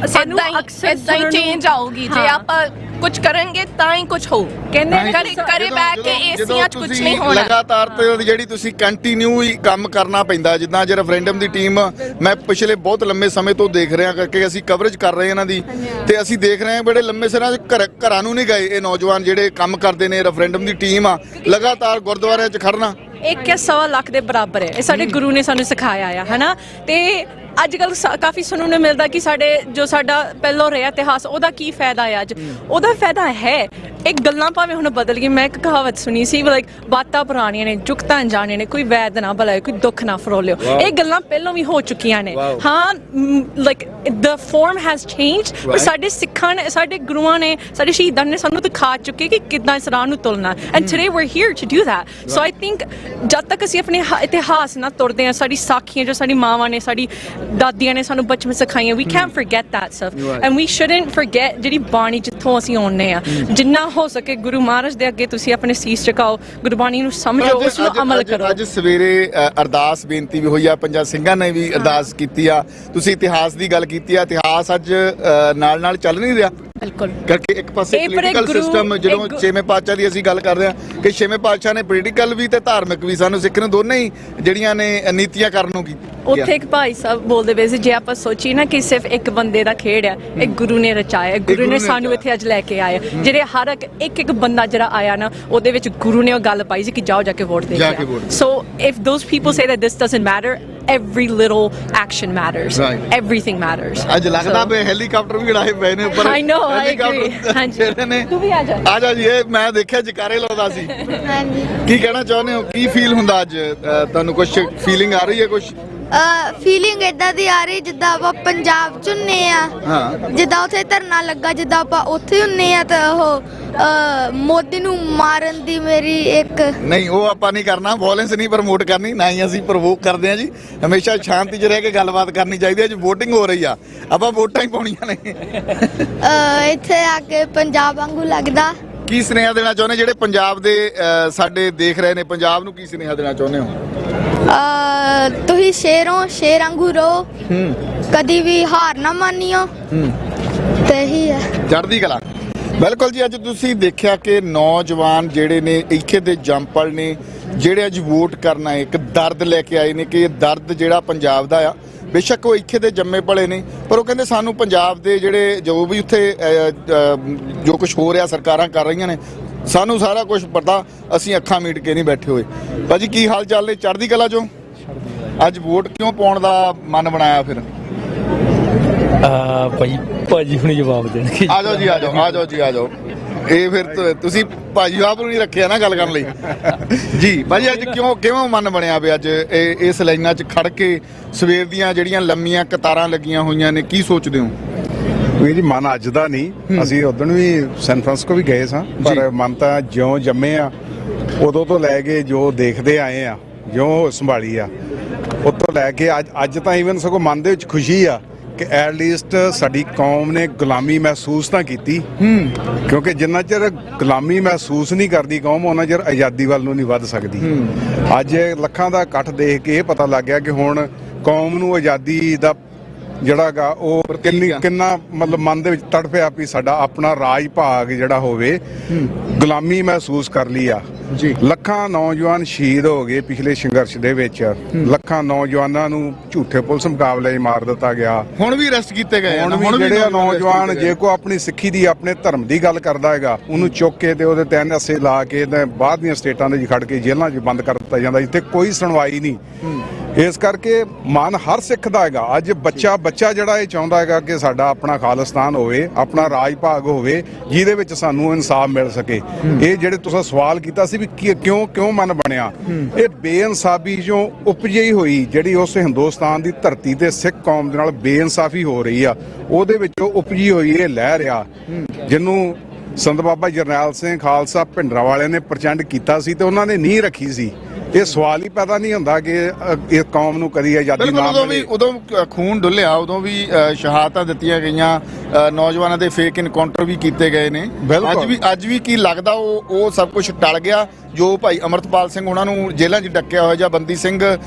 ਸਾਨੂੰ ਅਕਸਰ ਹੀ ਚੇਂਜ ਆਊਗੀ ਜੇ ਆਪਾਂ ਕੁਝ ਕਰਾਂਗੇ ਤਾਂ ਹੀ ਕੁਝ ਹੋਊ ਕਹਿੰਦੇ ਕਰੇ ਬੈਠ ਕੇ ਏਸੀਆਂ 'ਚ ਕੁਝ ਨਹੀਂ ਹੋਣਾ ਲਗਾਤਾਰ ਤੇ ਜਿਹੜੀ ਤੁਸੀਂ ਕੰਟੀਨਿਊ ਹੀ ਕੰਮ ਕਰਨਾ ਪੈਂਦਾ ਜਿੱਦਾਂ ਜੇ ਰੈਫਰੈਂਡਮ ਦੀ ਟੀਮ ਮੈਂ ਪਿਛਲੇ ਬਹੁਤ ਲੰਮੇ ਸਮੇਂ ਤੋਂ ਦੇਖ ਰਿਹਾ ਕਰਕੇ ਅਸੀਂ ਕਵਰੇਜ ਕਰ ਰਹੇ ਇਹਨਾਂ ਦੀ ਤੇ ਅਸੀਂ ਦੇਖ ਰਹੇ ਹਾਂ ਬੜੇ ਲੰਮੇ ਸਿਰਾਂ ਘਰਾਂ ਨੂੰ ਨਹੀਂ ਗਏ ਇਹ ਨੌਜਵਾਨ ਜਿਹੜੇ ਕੰਮ ਕਰਦੇ ਨੇ ਰੈਫਰੈਂਡਮ ਦੀ ਟੀਮ ਆ ਲਗਾਤਾਰ ਗੁਰਦੁਆਰਿਆਂ 'ਚ ਖੜਨਾ 1.25 ਲੱਖ ਦੇ ਬਰਾਬਰ ਹੈ ਇਹ ਸਾਡੇ ਗੁਰੂ ਨੇ ਸਾਨੂੰ ਸਿਖਾਇਆ ਆ ਹਨਾ ਤੇ ਅੱਜ ਕੱਲ ਕਾਫੀ ਸੁਣਨ ਨੂੰ ਮਿਲਦਾ ਕਿ ਜੋ ਸਾਡਾ ਪਹਿਲੋਂ ਰਿਹਾ ਇਤਿਹਾਸ ਉਹਦਾ ਕੀ ਫਾਇਦਾ ਹੈ ਅੱਜ ਉਹਦਾ ਫਾਇਦਾ ਹੈ ਇੱਕ ਗੱਲਾਂ ਭਾਵੇਂ ਹੁਣ ਬਦਲ ਗਈ ਮੈਂ ਇੱਕ ਕਹਾਵਤ ਸੁਣੀ ਸੀ ਲਾਈਕ ਬਾਤਾਂ ਪੁਰਾਣੀਆਂ ਨੇ ਜੁਗਤਾਂ ਅਣਜਾਣੀਆਂ ਨੇ ਕੋਈ ਵੈਦ ਨਾ ਭਲਾਏ ਕੋਈ ਦੁੱਖ ਨਾ ਫਰੋਲਿਓ ਇਹ ਗੱਲਾਂ ਪਹਿਲਾਂ ਵੀ ਹੋ ਚੁੱਕੀਆਂ ਨੇ ਹਾਂ like the farm has changed ਪਰ ਸਾਡੇ ਸਿੱਖਾਂ ਨੇ ਸਾਡੇ ਗੁਰੂਆਂ ਨੇ ਸਾਡੇ ਸ਼ਹੀਦਾਂ ਨੇ ਸਾਨੂੰ ਦਿਖਾ ਚੁੱਕੇ ਕਿ ਕਿੱਦਾਂ ਇਸ ਰਾਹ ਨੂੰ ਤੁਲਣਾ and today we are here to do that so I think ਜਦ ਤੱਕ ਅਸੀਂ ਆਪਣੇ ਇਤਿਹਾਸ ਨਾਲ ਤੁਰਦੇ ਹਾਂ ਸਾਡੀ ਸਾਖੀਆਂ ਜੋ ਸਾਡੀ ਮਾਵਾਂ ਨੇ ਸਾਡੀ ਦਾਦੀਆਂ ਨੇ ਸਾਨੂੰ ਬਚਪਨ ਸਿਖਾਈਆਂ we can't forget that stuff and we shouldn't forget ਜਿਹੜੀ ਬਾਣੀ ਜਿੱਥੋਂ ਅਸੀਂ ਆਉਂਦੇ ਆ ਜਿੰਨਾ ਹੋ ਸਕੇ ਗੁਰੂ ਮਹਾਰਾਜ ਦੇ ਅੱਗੇ ਤੁਸੀਂ ਆਪਣੇ ਸੀਸ ਝੁਕਾਓ ਗੁਰਬਾਣੀ ਨੂੰ ਸਮਝੋ ਉਸ ਨੂੰ ਅਮਲ ਕਰੋ ਅੱਜ ਸਵੇਰੇ ਅਰਦਾਸ ਬੇਨਤੀ ਵੀ ਹੋਈ ਆ ਪੰਜਾਂ ਸਿੰਘਾਂ ਨੇ ਵੀ ਅਰਦਾਸ ਕੀਤੀ ਆ ਤੁਸੀਂ ਇਤਿਹਾਸ ਦੀ ਗੱਲ ਕੀਤੀ ਆ ਇਤਿਹਾਸ ਅੱਜ ਨਾਲ ਚੱਲ ਨਹੀਂ ਰਿਹਾ ਬਿਲਕੁਲ ਕਰਕੇ ਇੱਕ ਪਾਸੇ ਪੋਲੀਟੀਕਲ ਸਿਸਟਮ ਜਦੋਂ ਛੇਵੇਂ ਪਾਤਸ਼ਾਹ ਦੀ ਅਸੀਂ ਗੱਲ ਕਰਦੇ ਹਾਂ ਕਿ ਛੇਵੇਂ ਪਾਤਸ਼ਾਹ ਨੇ ਪੋਲੀਟੀਕਲ ਵੀ ਤੇ ਧਾਰਮਿਕ ਵੀ ਸਾਨੂੰ ਸਿੱਖ ਨੂੰ ਦੋਨੇ ਹੀ ਜਿਹੜੀਆਂ ਨੇ ਨੀਤੀਆਂ ਕਰਨ ਨੂੰ ਉੱਥੇ ਇੱਕ ਭਾਈ ਸਾਹਿਬ ਬੋਲਦੇ ਪਏ ਸੀ ਜੇ ਆਪਾਂ ਸੋਚੀਏ ਨਾ ਕਿ ਸਿਰਫ ਇੱਕ ਬੰਦੇ ਦਾ ਖੇਡ ਆ ਇਹ ਗੁਰੂ ਨੇ ਰਚਾਇਆ ਗੁਰੂ ਨੇ ਸਾਨੂੰ ਇੱਥੇ ਅੱਜ ਲੈ ਕੇ ਆਏ ਜਿਹੜੇ ਹਰ ਇੱਕ ਬੰਦਾ ਜਿਹੜਾ ਆਇਆ ਨਾ ਉਹਦੇ ਵਿੱਚ ਗੁਰੂ ਨੇ ਉਹ ਗੱਲ ਪਾਈ ਸੀ ਕਿ ਜਾਓ ਜਾ ਕੇ ਵੋਟ ਦੇ ਕੇ so if those people say that this doesn't matter every little action matters everything matters ਅੱਜ ਲੱਗਦਾ ਬਈ ਹੈਲੀਕਾਪਟਰ ਵੀ ਉਡਾਏ ਪਏ ਨੇ ਉੱਪਰ I know I agree ਹਾਂਜੀ ਤੂੰ ਵੀ ਆ ਜਾ ਜੀ ਇਹ ਮੈਂ ਦੇਖਿਆ ਜਕਾਰੇ ਲਾਉਂਦਾ ਸੀ ਹਾਂਜੀ ਕੀ ਕਹਿਣਾ ਚਾਹੁੰਦੇ ਹੋ ਕੀ ਫੀਲ ਹੁੰਦਾ ਅੱਜ ਤੁਹਾਨੂੰ ਕੁਝ ਫੀਲਿੰਗ ਆ ਰਹੀ ਹੈ ਕੁਝ ਫੀਲਿੰਗ ਇਦਾਂ ਦੀ ਆ ਰਹੀ ਜਿੱਦਾਂ ਆਪਾਂ ਪੰਜਾਬ ਚ ਹੁੰਨੇ ਆ ਜਿੱਦਾਂ ਉੱਥੇ ਧਰਨਾ ਲੱਗਾ ਜਿੱਦਾਂ ਆਪਾਂ ਉੱਥੇ ਹੁੰਨੇ ਆ ਤਾਂ ਉਹ ਮੋਦੀ ਨੂੰ ਮਾਰਨ ਦੀ ਮੇਰੀ ਇੱਕ ਨਹੀਂ ਉਹ ਆਪਾਂ ਨਹੀਂ ਕਰਨਾ ਵਾਇਲੈਂਸ ਨਹੀਂ ਪ੍ਰਮੋਟ ਕਰਨੀ ਨਾ ਹੀ ਅਸੀਂ ਪ੍ਰਵੋਕ ਕਰਦੇ ਆ ਜੀ ਹਮੇਸ਼ਾ ਸ਼ਾਂਤੀ 'ਚ ਰਹਿ ਕੇ ਗੱਲਬਾਤ ਕਰਨੀ ਚਾਹੀਦੀ ਹੈ ਜੀ VOTING ਹੋ ਰਹੀ ਆ ਆਪਾਂ ਵੋਟਾਂ ਹੀ ਪਾਉਣੀਆਂ ਨੇ ਇੱਥੇ ਆ ਕੇ ਪੰਜਾਬ ਵਾਂਗੂ ਲੱਗਦਾ ਕੀ ਸੁਨੇਹਾ ਦੇਣਾ ਚਾਹੁੰਦੇ ਜਿਹੜੇ ਪੰਜਾਬ ਦੇ ਸਾਡੇ ਦੇਖ ਰਹੇ ਨੇ ਪੰਜਾਬ ਨੂੰ ਕੀ ਸੁਨੇਹਾ ਦੇਣਾ ਚਾਹੁੰਦੇ ਹੋ ਤੁਸੀਂ ਸ਼ੇਰ ਵਾਂਗੂ ਰਹੋ ਕਦੀ ਵੀ ਹਾਰ ਨਾ ਮੰਨਿਓ ਤੇ ਹੀ ਹੈ ਚੜ੍ਹਦੀ ਕਲਾ ਬਿਲਕੁਲ ਜੀ ਅੱਜ ਤੁਸੀਂ ਦੇਖਿਆ ਕਿ ਨੌਜਵਾਨ ਜਿਹੜੇ ਨੇ ਇੱਥੇ ਦੇ ਜੰਪਲ ਨੇ ਜਿਹੜੇ ਅੱਜ ਵੋਟ ਕਰਨਾ ਇੱਕ ਦਰਦ ਲੈ ਕੇ ਆਏ ਨੇ ਕਿ ਇਹ ਦਰਦ ਜਿਹੜਾ ਪੰਜਾਬ ਦਾ ਆ, ਬੇਸ਼ੱਕ ਉਹ ਇੱਥੇ ਦੇ ਜੰਮੇ ਪਲੇ ਨੇ, ਪਰ ਉਹ ਕਹਿੰਦੇ ਸਾਨੂੰ ਪੰਜਾਬ ਦੇ ਜਿਹੜੇ ਜੋ ਵੀ ਉੱਥੇ ਜੋ ਕੁਝ ਹੋ ਰਿਹਾ ਸਰਕਾਰਾਂ ਕਰ ਰਹੀਆਂ ਨੇ, ਸਾਨੂੰ ਸਾਰਾ ਕੁਝ ਪਤਾ, ਅਸੀਂ ਅੱਖਾਂ ਮੀਟ ਕੇ ਨਹੀਂ ਬੈਠੇ ਹੋਏ। ਭਾਜੀ ਕੀ ਹਾਲ ਚਾਲ ਨੇ? ਚੜ੍ਹਦੀ ਕਲਾ ਚੋਂ? ਅੱਜ ਵੋਟ ਕਿਉਂ ਪਾਉਣ ਦਾ ਮਨ ਬਣਾਇਆ ਫਿਰ? ਭਾਜੀ ਹੁਣ ਜਵਾਬ ਦੇਣਗੇ। ਆ ਜਾਓ ਜੀ, ਆ ਜਾਓ, ਆ ਜਾਓ ਜੀ, ਆ ਜਾਓ। ਇਹ ਫਿਰ ਤੁਸੀਂ ਭਾਜੀ ਆਪ ਨੂੰ ਨਹੀਂ ਰੱਖਿਆ ਨਾ ਗੱਲ ਕਰਨ ਲਈ ਜੀ। ਭਾਜੀ ਅੱਜ ਕਿਉਂ ਮਨ ਬਣਿਆ ਵੀ ਅੱਜ ਇਸ ਲਾਈਨਾਂ 'ਚ ਖੜ ਕੇ ਸਵੇਰ ਦੀਆਂ ਜਿਹੜੀਆਂ ਲੰਮੀਆਂ ਕਤਾਰਾਂ ਲੱਗੀਆਂ ਹੋਈਆਂ ਨੇ, ਕੀ ਸੋਚਦੇ ਹੋ? ਵੀ ਜੀ ਮਨ ਅੱਜ ਦਾ ਨਹੀਂ, ਅਸੀਂ ਉਦੋਂ ਵੀ ਸੈਨ ਫਰਾਂਸਿਸਕੋ ਵੀ ਗਏ ਸਾਂ, ਪਰ ਮਨ ਤਾਂ ਜਿਉਂ ਜੰਮੇ ਆ ਉਦੋਂ ਤੋਂ ਲੈ ਕੇ ਜੋ ਦੇਖਦੇ ਆਏ ਆ, ਜਿਉਂ ਸੰਭਾਲੀ ਆ, ਉਹ ਤੋਂ ਲੈ ਕੇ ਅੱਜ ਤਾਂ ਈਵਨ ਸਗੋਂ ਮਨ ਦੇ ਵਿੱਚ ਖੁਸ਼ੀ ਆ ਕਿ ਐਟ ਲੀਸਟ ਸਾਡੀ ਕੌਮ ਨੇ ਗੁਲਾਮੀ ਮਹਿਸੂਸ ਤਾਂ ਕੀਤੀ, ਕਿਉਂਕਿ ਜਿੰਨਾ ਚਿਰ ਗੁਲਾਮੀ ਮਹਿਸੂਸ ਨਹੀਂ ਕਰਦੀ ਕੌਮ, ਉਹਨਾਂ ਚਿਰ ਆਜ਼ਾਦੀ ਵੱਲ ਨੂੰ ਨਹੀਂ ਵੱਧ ਸਕਦੀ। ਅੱਜ ਲੱਖਾਂ ਦਾ ਇਕੱਠ ਦੇਖ ਕੇ ਇਹ ਪਤਾ ਲੱਗ ਗਿਆ ਕਿ ਹੁਣ ਕੌਮ ਨੂੰ ਆਜ਼ਾਦੀ ਦਾ ਜਿਹੜਾ ਗਾ ਉਹ ਕਿੰਨਾ ਮਤਲਬ ਮਨ ਦੇ ਵਿੱਚ ਤੜਫਿਆ ਵੀ ਸਾਡਾ ਆਪਣਾ ਰਾਜ ਭਾਗ ਜਿਹੜਾ ਹੋਵੇ। ਗੁਲਾਮੀ ਮਹਿਸੂਸ ਕਰ ਲਈ ਆ ਜੀ। ਲੱਖਾਂ ਨੌਜਵਾਨ ਸ਼ਹੀਦ ਹੋ ਗਏ ਪਿਛਲੇ ਸੰਘਰਸ਼ ਦੇ ਵਿੱਚ, ਲੱਖਾਂ ਨੌਜਵਾਨਾਂ ਨੂੰ ਝੂਠੇ ਪੁਲਿਸ ਮੁਕਾਬਲੇ ਮਾਰ ਦਿੱਤਾ ਗਿਆ। ਹੁਣ ਵੀ ਅਰੈਸਟ ਕੀਤੇ ਗਏ। ਹੁਣ ਵੀ ਜਿਹੜੇ ਨੌਜਵਾਨ ਜੇ ਕੋਈ ਆਪਣੀ ਸਿੱਖੀ ਦੀ ਆਪਣੇ ਧਰਮ ਦੀ ਗੱਲ ਕਰਦਾ ਹੈਗਾ, ਉਹਨੂੰ ਚੁੱਕ ਕੇ ਤੇ ਉਹਦੇ 3 ਅੱਸੇ ਲਾ ਕੇ ਬਾਹਰ ਦੀਆਂ ਸਟੇਟਾਂ ਦੇ ਖੜ ਕੇ ਜੇਲ੍ਹਾਂ 'ਚ ਬੰਦ ਕਰ ਦਿੱਤਾ ਜਾਂਦਾ, ਜਿੱਥੇ ਕੋਈ ਸੁਣਵਾਈ ਨਹੀਂ। ਇਸ ਕਰਕੇ ਮਨ ਹਰ ਸਿੱਖ ਦਾ ਹੈਗਾ। ਅੱਜ ਬੱਚਾ ਜਿਹੜਾ ਇਹ ਚਾਹੁੰਦਾ ਹੈਗਾ ਕਿ ਸਾਡਾ ਆਪਣਾ ਖਾਲਿਸਤਾਨ ਹੋਵੇ, ਆਪਣਾ ਰਾਜ ਭਾਗ ਹੋਵੇ, ਜਿਹਦੇ ਵਿੱਚ ਸਾਨੂੰ ਇਨਸਾਫ ਮਿਲ ਸਕੇ। ਇਹ ਜਿਹੜੇ ਤੁਸੀਂ ਸਵਾਲ ਕੀਤਾ ਸੀ ਵੀ ਕਿਉਂ ਮਨ ਬਣਿਆ, ਇਹ ਬੇਇਨਸਾਫੀ ਜੋ ਉਪਜੀ ਹੋਈ ਜਿਹੜੀ ਉਸ ਹਿੰਦੁਸਤਾਨ ਦੀ ਧਰਤੀ ਤੇ ਸਿੱਖ ਕੌਮ ਦੇ ਨਾਲ ਬੇਇਨਸਾਫੀ ਹੋ ਰਹੀ ਆ, ਉਹਦੇ ਵਿੱਚੋਂ ਉਪਜੀ ਹੋਈ ਇਹ ਲਹਿਰ ਆ, ਜਿਹਨੂੰ ਸੰਤ ਬਾਬਾ ਜਰਨੈਲ ਸਿੰਘ ਖਾਲਸਾ ਭਿੰਡਰਾਂ ਵਾਲਿਆਂ ਨੇ ਪ੍ਰਚੰਡ ਕੀਤਾ ਸੀ ਤੇ ਉਹਨਾਂ ਨੇ ਨੀਂਹ ਰੱਖੀ ਸੀ। ਇਹ ਸਵਾਲ ਹੀ ਪੈਦਾ ਨਹੀਂ ਹੁੰਦਾ ਕਿ ਇਹ ਕੌਮ ਨੂੰ ਕਦੀ ਆਜ਼ਾਦੀ ਨਾ ਮਿਲੇ। ਉਦੋਂ ਖੂਨ ਡੁੱਲਿਆ, ਉਦੋਂ ਵੀ ਸ਼ਹਾਦਤਾਂ ਦਿੱਤੀਆਂ ਗਈਆਂ, ਨੌਜਵਾਨਾਂ ਦੇ ਫੇਕ ਇਨਕਾਊਂਟਰ ਵੀ ਕੀਤੇ ਗਏ ਨੇ। ਅੱਜ ਵੀ ਕੀ ਲੱਗਦਾ ਉਹ ਸਭ ਕੁਝ ਟਲ ਗਿਆ? ਜੋ ਭਾਈ ਅਮਰਤਪਾਲ ਸਿੰਘ ਉਹਨਾਂ ਨੂੰ ਜੇਲ੍ਹਾਂ 'ਚ ਡੱਕਿਆ ਹੋਇਆ, ਜਾਂ ਬੰਦੀ ਸਿੰਘ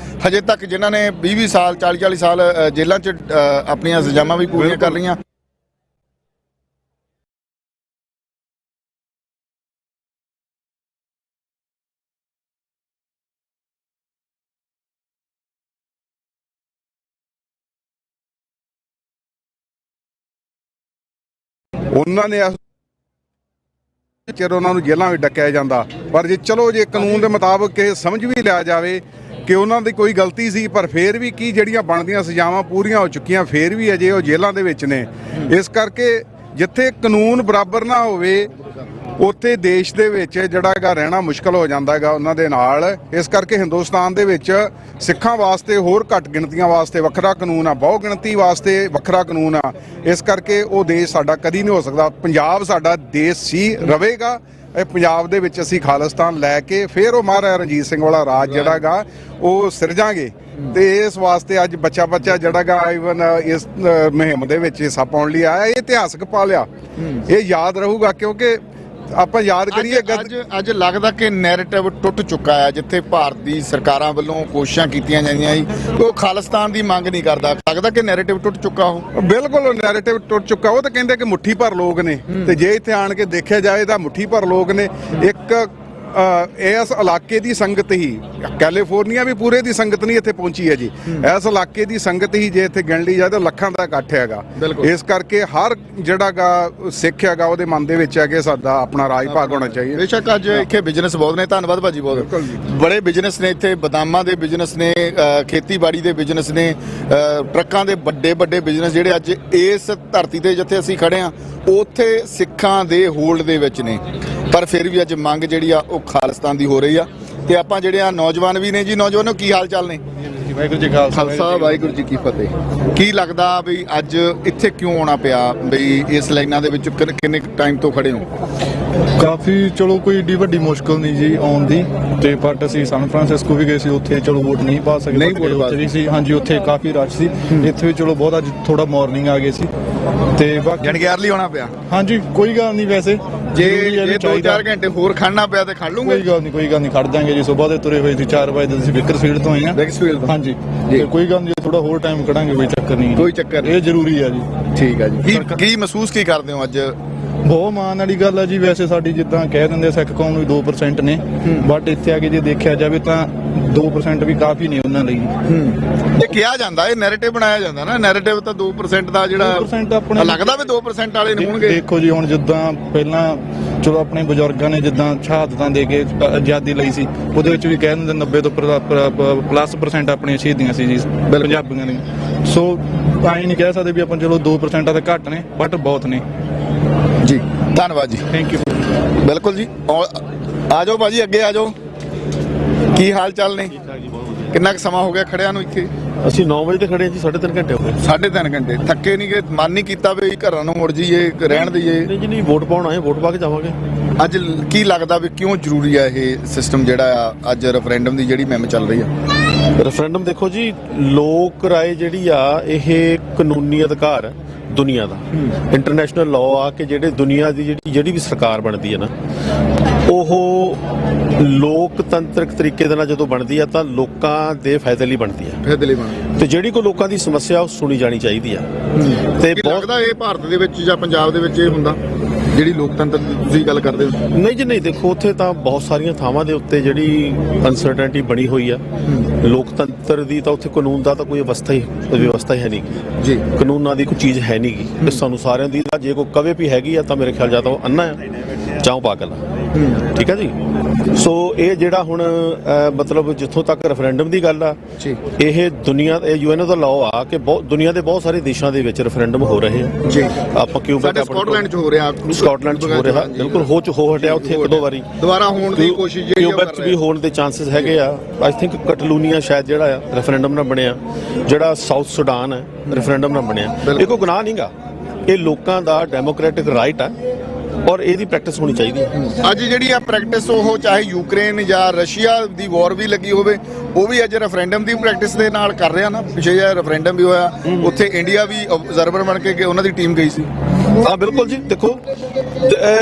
ਹਜੇ ਤੱਕ ਜਿਨ੍ਹਾਂ ਨੇ 20 ਸਾਲ 40 ਸਾਲ ਜੇਲ੍ਹਾਂ 'ਚ ਆਪਣੀਆਂ ਸਜ਼ਾਵਾਂ ਵੀ ਪੂਰੀਆਂ ਕਰ ਲਈਆਂ। ਉਹਨਾਂ ਨੇ ਚਿਰ ਉਹਨਾਂ ਨੂੰ ਜੇਲ੍ਹਾਂ ਵਿੱਚ ਡੱਕਿਆ ਜਾਂਦਾ, ਪਰ ਜੇ ਕਾਨੂੰਨ ਦੇ ਮੁਤਾਬਕ ਇਹ ਸਮਝ ਵੀ ਲਿਆ ਜਾਵੇ ਕਿ ਉਹਨਾਂ ਦੀ ਕੋਈ ਗਲਤੀ ਸੀ, ਪਰ ਫੇਰ ਵੀ ਕੀ ਜਿਹੜੀਆਂ ਬਣਦੀਆਂ ਸਜ਼ਾਵਾਂ ਪੂਰੀਆਂ ਹੋ ਚੁੱਕੀਆਂ, ਫੇਰ ਵੀ ਅਜੇ ਉਹ ਜੇਲ੍ਹਾਂ ਦੇ ਵਿੱਚ ਨੇ। ਇਸ ਕਰਕੇ ਜਿੱਥੇ ਕਾਨੂੰਨ ਬਰਾਬਰ ਨਾ ਹੋਵੇ ਉੱਥੇ ਦੇਸ਼ ਦੇ ਵਿੱਚ ਜਿਹੜਾ ਹੈਗਾ ਰਹਿਣਾ ਮੁਸ਼ਕਲ ਹੋ ਜਾਂਦਾ ਹੈਗਾ ਉਹਨਾਂ ਦੇ ਨਾਲ। ਇਸ ਕਰਕੇ ਹਿੰਦੁਸਤਾਨ ਦੇ ਵਿੱਚ ਸਿੱਖਾਂ ਵਾਸਤੇ ਹੋਰ ਘੱਟ ਗਿਣਤੀਆਂ ਵਾਸਤੇ ਵੱਖਰਾ ਕਾਨੂੰਨ ਆ, ਬਹੁ ਗਿਣਤੀ ਵਾਸਤੇ ਵੱਖਰਾ ਕਾਨੂੰਨ ਆ। ਇਸ ਕਰਕੇ ਉਹ ਦੇਸ਼ ਸਾਡਾ ਕਦੀ ਨਹੀਂ ਹੋ ਸਕਦਾ। ਪੰਜਾਬ ਸਾਡਾ ਦੇਸ਼ ਸੀ, ਰਹੇਗਾ। ਇਹ ਪੰਜਾਬ ਦੇ ਵਿੱਚ ਅਸੀਂ ਖਾਲਿਸਤਾਨ ਲੈ ਕੇ ਫਿਰ ਉਹ ਮਹਾਰਾਜਾ ਰਣਜੀਤ ਸਿੰਘ ਵਾਲਾ ਰਾਜ ਜਿਹੜਾ ਹੈਗਾ ਉਹ ਸਿਰਜਾਂਗੇ। ਤੇ ਇਸ ਵਾਸਤੇ ਅੱਜ ਬੱਚਾ ਜਿਹੜਾ ਗਾ ਈਵਨ ਇਸ ਮੁਹਿੰਮ ਦੇ ਵਿੱਚ ਹਿੱਸਾ ਪਾਉਣ ਲਈ ਆਇਆ। ਇਹ ਇਤਿਹਾਸਕ ਪਲ ਆ, ਇਹ ਯਾਦ ਰਹੂਗਾ, ਕਿਉਂਕਿ ਆਪਾਂ ਯਾਦ ਕਰੀਏ ਅੱਜ ਲੱਗਦਾ ਕਿ ਨੈਰੇਟਿਵ ਟੁੱਟ ਚੁੱਕਾ ਹੈ। ਜਿੱਥੇ ਭਾਰਤ ਦੀ ਸਰਕਾਰਾਂ ਵੱਲੋਂ ਕੋਸ਼ਿਸ਼ਾਂ ਕੀਤੀਆਂ ਜਾਂਦੀਆਂ ਸੀ, ਉਹ ਖਾਲਿਸਤਾਨ ਦੀ ਮੰਗ ਨਹੀਂ ਕਰਦਾ, ਲੱਗਦਾ ਕਿ ਨੈਰੇਟਿਵ ਟੁੱਟ ਚੁੱਕਾ। ਉਹ ਬਿਲਕੁਲ ਨੈਰੇਟਿਵ ਟੁੱਟ ਚੁੱਕਾ। ਉਹ ਤਾਂ ਕਹਿੰਦੇ ਕਿ ਮੁੱਠੀ ਭਰ ਲੋਕ ਨੇ, ਤੇ ਜੇ ਇੱਥੇ ਆਣ ਕੇ ਦੇਖਿਆ ਜਾਏ ਤਾਂ ਮੁੱਠੀ ਭਰ ਲੋਕ ਨੇ। ਇੱਕ ਇਸ ਇਲਾਕੇ ਦੀ ਸੰਗਤ ਹੀ, ਕੈਲੀਫੋਰਨੀਆ ਵੀ ਪੂਰੇ ਦੀ ਸੰਗਤ ਨਹੀਂ ਇੱਥੇ ਪਹੁੰਚੀ ਹੈ ਜੀ, ਇਸ ਇਲਾਕੇ ਦੀ ਸੰਗਤ ਹੀ ਜੇ ਇੱਥੇ ਗਿਣ ਲਈ ਜਾਏ ਤਾਂ ਲੱਖਾਂ ਦਾ ਇਕੱਠ ਹੈਗਾ। ਇਸ ਕਰਕੇ ਹਰ ਜਿਹੜਾ ਗਾ ਸਿੱਖ ਹੈਗਾ ਉਹਦੇ ਮਨ ਦੇ ਵਿੱਚ ਹੈ ਕਿ ਸਾਡਾ ਆਪਣਾ ਰਾਜ ਭਾਗ ਹੋਣਾ ਚਾਹੀਦਾ। ਬੇਸ਼ੱਕ ਅੱਜ ਇੱਥੇ ਬਿਜ਼ਨਸ ਬਹੁਤ ਨੇ, ਧੰਨਵਾਦ ਭਾਜੀ, ਬਹੁਤ ਬੜੇ ਬਿਜ਼ਨਸ ਨੇ ਇੱਥੇ, ਬਦਾਮਾਂ ਦੇ ਬਿਜ਼ਨਸ ਨੇ, ਖੇਤੀਬਾੜੀ ਦੇ ਬਿਜ਼ਨਸ ਨੇ, ਟਰੱਕਾਂ ਦੇ ਵੱਡੇ ਬਿਜ਼ਨਸ ਜਿਹੜੇ ਅੱਜ ਇਸ ਧਰਤੀ ਤੇ ਜਿੱਥੇ ਅਸੀਂ ਖੜੇ ਹਾਂ ਉੱਥੇ ਸਿੱਖਾਂ ਦੇ ਹੋਲਡ ਦੇ ਵਿੱਚ ਨੇ। ਪਰ ਫਿਰ ਵੀ ਅੱਜ ਮੰਗ ਜਿਹੜੀ ਆ ਉਹ ਖਾਲਿਸਤਾਨ ਦੀ ਹੋ ਰਹੀ ਆ। ਤੇ ਆਪਾਂ ਜਿਹੜੇ ਆ ਨੌਜਵਾਨ ਵੀ ਨੇ ਜੀ, ਨੌਜਵਾਨੋ ਕੀ ਹਾਲ ਚਾਲ ਨੇ? ਵਾਹਿਗੁਰੂ ਜੀ ਖਾਲਸਾ, ਵਾਹਿਗੁਰੂ ਜੀ ਕੀ ਫਤਿਹ। ਕੀ ਲੱਗਦਾ ਵੀ ਅੱਜ ਇੱਥੇ ਕਿਉਂ ਆਉਣਾ ਪਿਆ? ਬਈ ਇਸ ਲਾਈਨਾਂ ਦੇ ਵਿੱਚ ਕਿੰਨੇ ਟਾਈਮ ਤੋਂ ਖੜੇ ਹੋ? ਕਾਫੀ ਚਲੋ ਕੋਈ ਏਡੀ ਵੱਡੀ ਮੁਸ਼ਕਲ ਨਹੀਂ ਜੀ ਆਉਣ ਦੀ, ਤੇ ਬਟ ਅਸੀਂ ਸੈਨ ਫਰਾਂਸਿਸਕੋ ਵੀ ਗਏ ਸੀ, ਉੱਥੇ ਚਲੋ ਵੋਟ ਨਹੀਂ ਪਾ ਸਕਦੇ, ਉੱਥੇ ਸੀ ਹਾਂਜੀ, ਉੱਥੇ ਕਾਫੀ ਰਸ਼ ਸੀ। ਇੱਥੇ ਵੀ ਚਲੋ ਬਹੁਤ ਅੱਜ ਥੋੜਾ ਮਾਰਨਿੰਗ ਆ ਗਏ ਸੀ, ਤੇ ਬਾਕੀ ਜਾਣੀ ਕਿ ਅਰਲੀ ਆਉਣਾ ਪਿਆ। ਹਾਂਜੀ ਕੋਈ ਗੱਲ ਨਹੀਂ, ਵੈਸੇ ਜੇ 2-4 ਘੰਟੇ ਹੋਰ ਖੜਨਾ ਪਿਆ ਤੇ ਖੜ ਲੂੰਗੇ। ਕੋਈ ਗੱਲ ਨਹੀਂ ਖੜ ਜਾਾਂਗੇ ਜੀ। ਸੁਬਾਹ ਦੇ ਤੁਰੇ ਹੋਏ ਸੀ 4 ਵਜੇ, ਅਸੀਂ ਬੇਕਰਫੀਲਡ ਤੋਂ ਆਏ ਹਾਂ। ਹਾਂਜੀ ਕੋਈ ਗੱਲ ਨਹੀਂ, ਥੋੜਾ ਹੋਰ ਟਾਈਮ ਕੱਢਾਂਗੇ, ਕੋਈ ਚੱਕਰ ਨਹੀਂ, ਕੋਈ ਚੱਕਰ ਨਹੀਂ, ਇਹ ਜ਼ਰੂਰੀ ਆ ਜੀ। ਠੀਕ ਆ ਜੀ। ਕੀ ਮਹਿਸੂਸ ਕੀ ਕਰਦੇ ਹੋ ਅੱਜ ਬਹੁਤ ਮਾਣ ਵਾਲੀ ਗੱਲ ਆ ਜੀ। ਵੈਸੇ ਸਾਡੀ ਜਿੱਦਾਂ ਕਹਿ ਦਿੰਦੇ ਸਿੱਖ ਕੌਮ ਨੂੰ 2% ਨੇ, ਬਟ ਇੱਥੇ ਆ ਕੇ ਜੇ ਦੇਖਿਆ ਜਾਵੇ ਤਾਂ 2% ਵੀ ਕਾਫੀ ਨੇ ਉਹਨਾਂ ਲਈ। ਇਹ ਕਿਹਾ ਜਾਂਦਾ, ਇਹ ਨੈਰੇਟਿਵ ਬਣਾਇਆ ਜਾਂਦਾ ਨਾ, ਨੈਰੇਟਿਵ ਤਾਂ 2% ਦਾ ਜਿਹੜਾ ਲੱਗਦਾ ਵੀ 2% ਵਾਲੇ ਨੇ ਹੋਣਗੇ। ਦੇਖੋ ਜੀ ਹੁਣ ਜਿੱਦਾਂ ਪਹਿਲਾਂ ਚਲੋ ਆਪਣੇ ਬਜ਼ੁਰਗਾਂ ਨੇ ਜਿੱਦਾਂ ਸ਼ਹਾਦਤਾਂ ਦੇ ਕੇ ਆਜ਼ਾਦੀ ਲਈ ਸੀ, ਉਹਦੇ ਵਿੱਚ ਵੀ ਕਹਿ ਦਿੰਦੇ 90 ਤੋਂ +% ਆਪਣੀਆਂ ਸ਼ਹੀਦੀਆਂ ਸੀ ਜੀ ਪੰਜਾਬੀਆਂ ਦੀਆਂ। ਸੋ ਆਈ ਨਹੀਂ ਕਹਿ ਸਕਦੇ ਵੀ ਆਪਾਂ ਚਲੋ 2% ਤਾਂ ਘੱਟ ਨੇ, ਬਟ ਬਹੁਤ ਨੇ ਜੀ। ਧੰਨਵਾਦ ਜੀ, ਥੈਂਕ ਯੂ। ਬਿਲਕੁਲ ਜੀ, ਆ ਜਾਓ ਭਾਜੀ, ਅੱਗੇ ਆ ਜਾਓ। ਕੀ ਹਾਲ ਚਾਲ ਨੇ? ਕਿੰਨਾ ਕੁ ਸਮਾਂ ਹੋ ਗਿਆ ਖੜਿਆਂ ਨੂੰ ਇੱਥੇ? ਅਸੀਂ 9 ਵਜੇ ਤੇ ਖੜੇ ਜੀ, 3.5 ਘੰਟੇ ਹੋ ਗਏ। 3.5 ਘੰਟੇ ਥੱਕੇ ਨਹੀਂ ਗਏ? ਮਨ ਨਹੀਂ ਕੀਤਾ ਵੀ ਘਰਾਂ ਨੂੰ ਮੁੜ ਜਾਈਏ, ਰਹਿਣ ਦਈਏ? ਨਹੀਂ ਜੀ, ਨਹੀਂ, ਵੋਟ ਪਾਉਣ ਆਏ, ਵੋਟ ਪਾ ਕੇ ਜਾਵਾਂਗੇ। ਅੱਜ ਕੀ ਲੱਗਦਾ ਵੀ ਕਿਉਂ ਜ਼ਰੂਰੀ ਆ ਇਹ ਸਿਸਟਮ ਜਿਹੜਾ ਆ ਅੱਜ ਰੈਫਰੈਂਡਮ ਦੀ ਜਿਹੜੀ ਮੁਹਿੰਮ ਚੱਲ ਰਹੀ ਆ? ਰੈਫਰੈਂਡਮ ਦੇਖੋ ਜੀ, ਲੋਕ ਰਾਏ ਜਿਹੜੀ ਆ ਇਹ ਕਾਨੂੰਨੀ ਅਧਿਕਾਰ ਦੁਨੀਆ ਦਾ, ਇੰਟਰਨੈਸ਼ਨਲ ਲਾਅ ਆ ਕਿ ਜਿਹੜੇ ਦੁਨੀਆ ਦੀ ਜਿਹੜੀ ਵੀ ਸਰਕਾਰ ਬਣਦੀ ਹੈ ਨਾ, ਉਹ ਲੋਕਤੰਤਰਕ ਤਰੀਕੇ ਦੇ ਨਾਲ ਜਦੋਂ ਬਣਦੀ ਆ ਤਾਂ ਲੋਕਾਂ ਦੇ ਫਾਇਦੇ ਲਈ ਬਣਦੀ ਆ, ਤੇ ਜਿਹੜੀ ਕੋਈ ਲੋਕਾਂ ਦੀ ਸਮੱਸਿਆ ਉਹ ਸੁਣੀ ਜਾਣੀ ਚਾਹੀਦੀ ਆ। ਤੇ ਲੱਗਦਾ ਇਹ ਭਾਰਤ ਦੇ ਵਿੱਚ ਜਾਂ ਪੰਜਾਬ ਦੇ ਵਿੱਚ ਇਹ ਹੁੰਦਾ ਜਿਹੜੀ ਲੋਕਤੰਤਰ ਦੀ ਤੁਸੀਂ ਗੱਲ ਕਰਦੇ ਹੋ? ਨਹੀਂ ਜੀ, ਨਹੀਂ, ਦੇਖੋ ਉੱਥੇ ਤਾਂ ਬਹੁਤ ਸਾਰੀਆਂ ਥਾਵਾਂ ਦੇ ਉੱਤੇ ਜਿਹੜੀ ਅਨਸਰਟਨਟੀ ਬਣੀ ਹੋਈ ਆ। ਲੋਕਤੰਤਰ ਦੀ ਤਾਂ ਉੱਥੇ ਕਾਨੂੰਨ ਦਾ ਤਾਂ ਕੋਈ ਵਿਵਸਥਾ ਹੀ ਹੈ ਨਹੀਂ ਜੀ, ਕਾਨੂੰਨਾਂ ਦੀ ਕੋਈ ਚੀਜ਼ ਹੈ ਨਹੀਂ ਗੀ। ਸਾਨੂੰ ਸਾਰਿਆਂ ਦੀ ਜੇ ਕੋਈ ਕਵੇ ਵੀ ਹੈਗੀ ਆ ਤਾਂ ਮੇਰੇ ਖਿਆਲ ਜਾਂ ਤਾਂ ਉਹ ਅੰਨਾ ਆ ਜਾਂ ਪਾਗਲ ਆ। ਠੀਕ ਹੈ ਜੀ। ਸੋ ਇਹ ਜਿਹੜਾ ਹੁਣ ਮਤਲਬ ਜਿੱਥੋਂ ਤੱਕ ਰੈਫਰੈਂਡਮ ਦੀ ਗੱਲ ਆ, ਇਹ ਦੁਨੀਆ UN ਦਾ ਲਾਅ ਆ ਕਿ ਦੁਨੀਆ ਦੇ ਬਹੁਤ ਸਾਰੇ ਦੇਸ਼ਾਂ ਦੇ ਵਿੱਚ ਰੈਫਰੈਂਡਮ ਹੋ ਰਹੇ ਆ ਜੀ। ਆਪਾਂ ਕਿਊਬੈਕ, ਸਕਾਟਲੈਂਡ 'ਚ ਹੋ ਰਿਹਾ, ਸਕਾਟਲੈਂਡ 'ਚ ਹੋ ਰਿਹਾ, ਬਿਲਕੁਲ ਹੋ ਹਟਿਆ ਉੱਥੇ 1-2 ਵਾਰੀ, ਦੁਬਾਰਾ ਹੋਣ ਦੀ ਕੋਸ਼ਿਸ਼ ਕਿਊਬੈਕ 'ਚ ਵੀ ਹੋਣ ਦੇ ਚਾਂਸਸ ਹੈਗੇ ਆ। ਆਈ ਥਿੰਕ ਕਟਲੂਨੀਆ ਸ਼ਾਇਦ ਜਿਹੜਾ ਆ ਰੈਫਰੈਂਡਮ ਨਾਲ ਬਣਿਆ, ਜਿਹੜਾ ਸਾਊਥ ਸੁਡਾਨ ਹੈ ਰੈਫਰੈਂਡਮ ਨਾਲ ਬਣਿਆ। ਇਹ ਕੋਈ ਗੁਨਾਹ ਨਹੀਂਗਾ, ਇਹ ਲੋਕਾਂ ਦਾ ਡੈਮੋਕ੍ਰੈਟਿਕ ਰਾਈਟ ਆ ਔਰ ਇਹਦੀ ਪ੍ਰੈਕਟਿਸ ਹੋਣੀ ਚਾਹੀਦੀ ਹੈ। ਅੱਜ ਜਿਹੜੀ ਆ ਪ੍ਰੈਕਟਿਸ ਉਹ ਚਾਹੇ ਯੂਕਰੇਨ ਜਾਂ ਰਸ਼ੀਆ ਦੀ ਵਾਰ ਵੀ ਲੱਗੀ ਹੋਵੇ, ਉਹ ਵੀ ਅੱਜ ਰੈਫਰੈਂਡਮ ਦੀ ਪ੍ਰੈਕਟਿਸ ਦੇ ਨਾਲ ਕਰ ਰਿਹਾ ਨਾ। ਪਿਛੇ ਜਿਹਾ ਰੈਫਰੈਂਡਮ ਵੀ ਹੋਇਆ, ਉੱਥੇ ਇੰਡੀਆ ਵੀ ਆਬਜ਼ਰਵਰ ਬਣ ਕੇ ਉਹਨਾਂ ਦੀ ਟੀਮ ਗਈ ਸੀ। ਹਾਂ ਬਿਲਕੁਲ ਜੀ। ਦੇਖੋ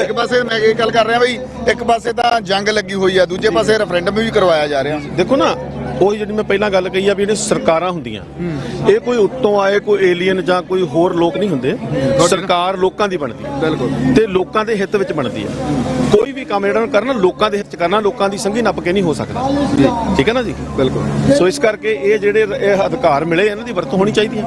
ਇੱਕ ਪਾਸੇ ਮੈਂ ਇਹ ਗੱਲ ਕਰ ਰਿਹਾ ਬਈ, ਇੱਕ ਪਾਸੇ ਤਾਂ ਜੰਗ ਲੱਗੀ ਹੋਈ ਆ, ਦੂਜੇ ਪਾਸੇ ਰੈਫਰੈਂਡਮ ਵੀ ਕਰਵਾਇਆ ਜਾ ਰਿਹਾ। ਦੇਖੋ ਨਾ, ਉਹੀ ਜਿਹੜੀ ਮੈਂ ਪਹਿਲਾਂ ਗੱਲ ਕਹੀ ਆ ਵੀ ਇਹਨੇ ਸਰਕਾਰਾਂ ਹੁੰਦੀਆਂ, ਇਹ ਕੋਈ ਉੱਤੋਂ ਆਏ ਕੋਈ ਏਲੀਅਨ ਜਾਂ ਕੋਈ ਹੋਰ ਲੋਕ ਨਹੀਂ ਹੁੰਦੇ। ਸਰਕਾਰ ਲੋਕਾਂ ਦੀ ਬਣਦੀ ਬਿਲਕੁਲ, ਤੇ ਲੋਕਾਂ ਦੇ ਹਿੱਤ ਵਿੱਚ ਬਣਦੀ ਆ। ਕੋਈ ਵੀ ਕੰਮ ਜਿਹੜਾ ਕਰਨਾ ਲੋਕਾਂ ਦੇ ਹਿੱਤ ਚ ਕਰਨਾ, ਲੋਕਾਂ ਦੀ ਸੰਘੀ ਨੱਪ ਕੇ ਨਹੀਂ ਹੋ ਸਕਦਾ। ਠੀਕ ਹੈ ਨਾ ਜੀ, ਬਿਲਕੁਲ। ਸੋ ਇਸ ਕਰਕੇ ਇਹ ਜਿਹੜੇ ਇਹ ਅਧਿਕਾਰ ਮਿਲੇ ਇਹਨਾਂ ਦੀ ਵਰਤੋਂ ਹੋਣੀ ਚਾਹੀਦੀ ਹੈ।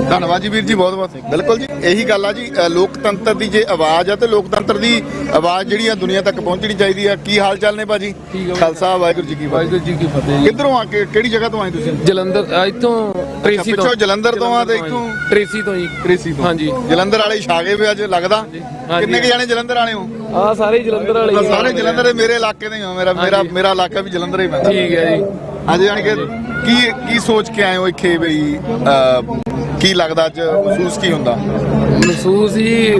ਧੰਨਵਾਦ ਜੀ ਵੀਰ ਜੀ, ਬਹੁਤ ਬਹੁਤ। ਬਿਲਕੁਲ ਜੀ, ਇਹੀ ਗੱਲ ਆ ਜੀ। ਲੋਕਤੰਤਰ ਦੀ ਜੇ ਆਵਾਜ਼ ਆ ਤੇ ਲੋਕਤੰਤਰ ਦੀ ਆਵਾਜ਼ ਜਿਹੜੀ ਆ ਦੁਨੀਆ ਤੱਕ ਪਹੁੰਚਣੀ ਚਾਹੀਦੀ ਆ। ਕੀ ਹਾਲ ਚਾਲ ਨੇ ਭਾਜੀ? ਖਾਲਸਾ ਵਾਹਿਗੁਰੂ ਜੀ ਕੀ ਫਤਿਹ। ਕਿੱਧਰੋਂ ਆ ਕੇ, ਕਿਹੜੀ ਜਗ੍ਹਾ ਤੋਂ ਆਏ ਤੁਸੀਂ? ਜਲੰਧਰ, ਇੱਥੋਂ ਟ੍ਰੇਸੀ ਤੋਂ। ਜਲੰਧਰ ਤੋਂ ਆ ਤੇ ਇੱਥੋਂ ਟ੍ਰੇਸੀ ਤੋਂ ਜੀ। ਟ੍ਰੇਸੀ ਤੋਂ, ਹਾਂਜੀ। ਜਲੰਧਰ ਵਾਲੇ ਛਾਗੇ ਵੀ ਅੱਜ ਲੱਗਦਾ। ਕਿੰਨੇ ਕੁ ਜਾਣੇ ਜਲੰਧਰ ਵਾਲੇ ਹੋ? ਆ ਸਾਰੇ ਜਲੰਧਰ ਵਾਲੇ। ਸਾਰੇ ਜਲੰਧਰ ਦੇ, ਮੇਰੇ ਇਲਾਕੇ ਦੇ ਹੀ ਹੋ। ਮੇਰਾ ਇਲਾਕਾ ਵੀ ਜਲੰਧਰ ਹੀ ਪੈਂਦਾ। ਠੀਕ ਹੈ ਜੀ। ਅੱਜ ਜਾਣੀ ਕਿ ਕੀ ਸੋਚ ਕੇ ਆਏ ਹੋ ਇੱਥੇ ਬਈ? ਕੀ ਲੱਗਦਾ ਅੱਜ ਮਹਿਸੂਸ ਕੀ ਹੁੰਦਾ? ਮਹਿਸੂਸ ਹੀ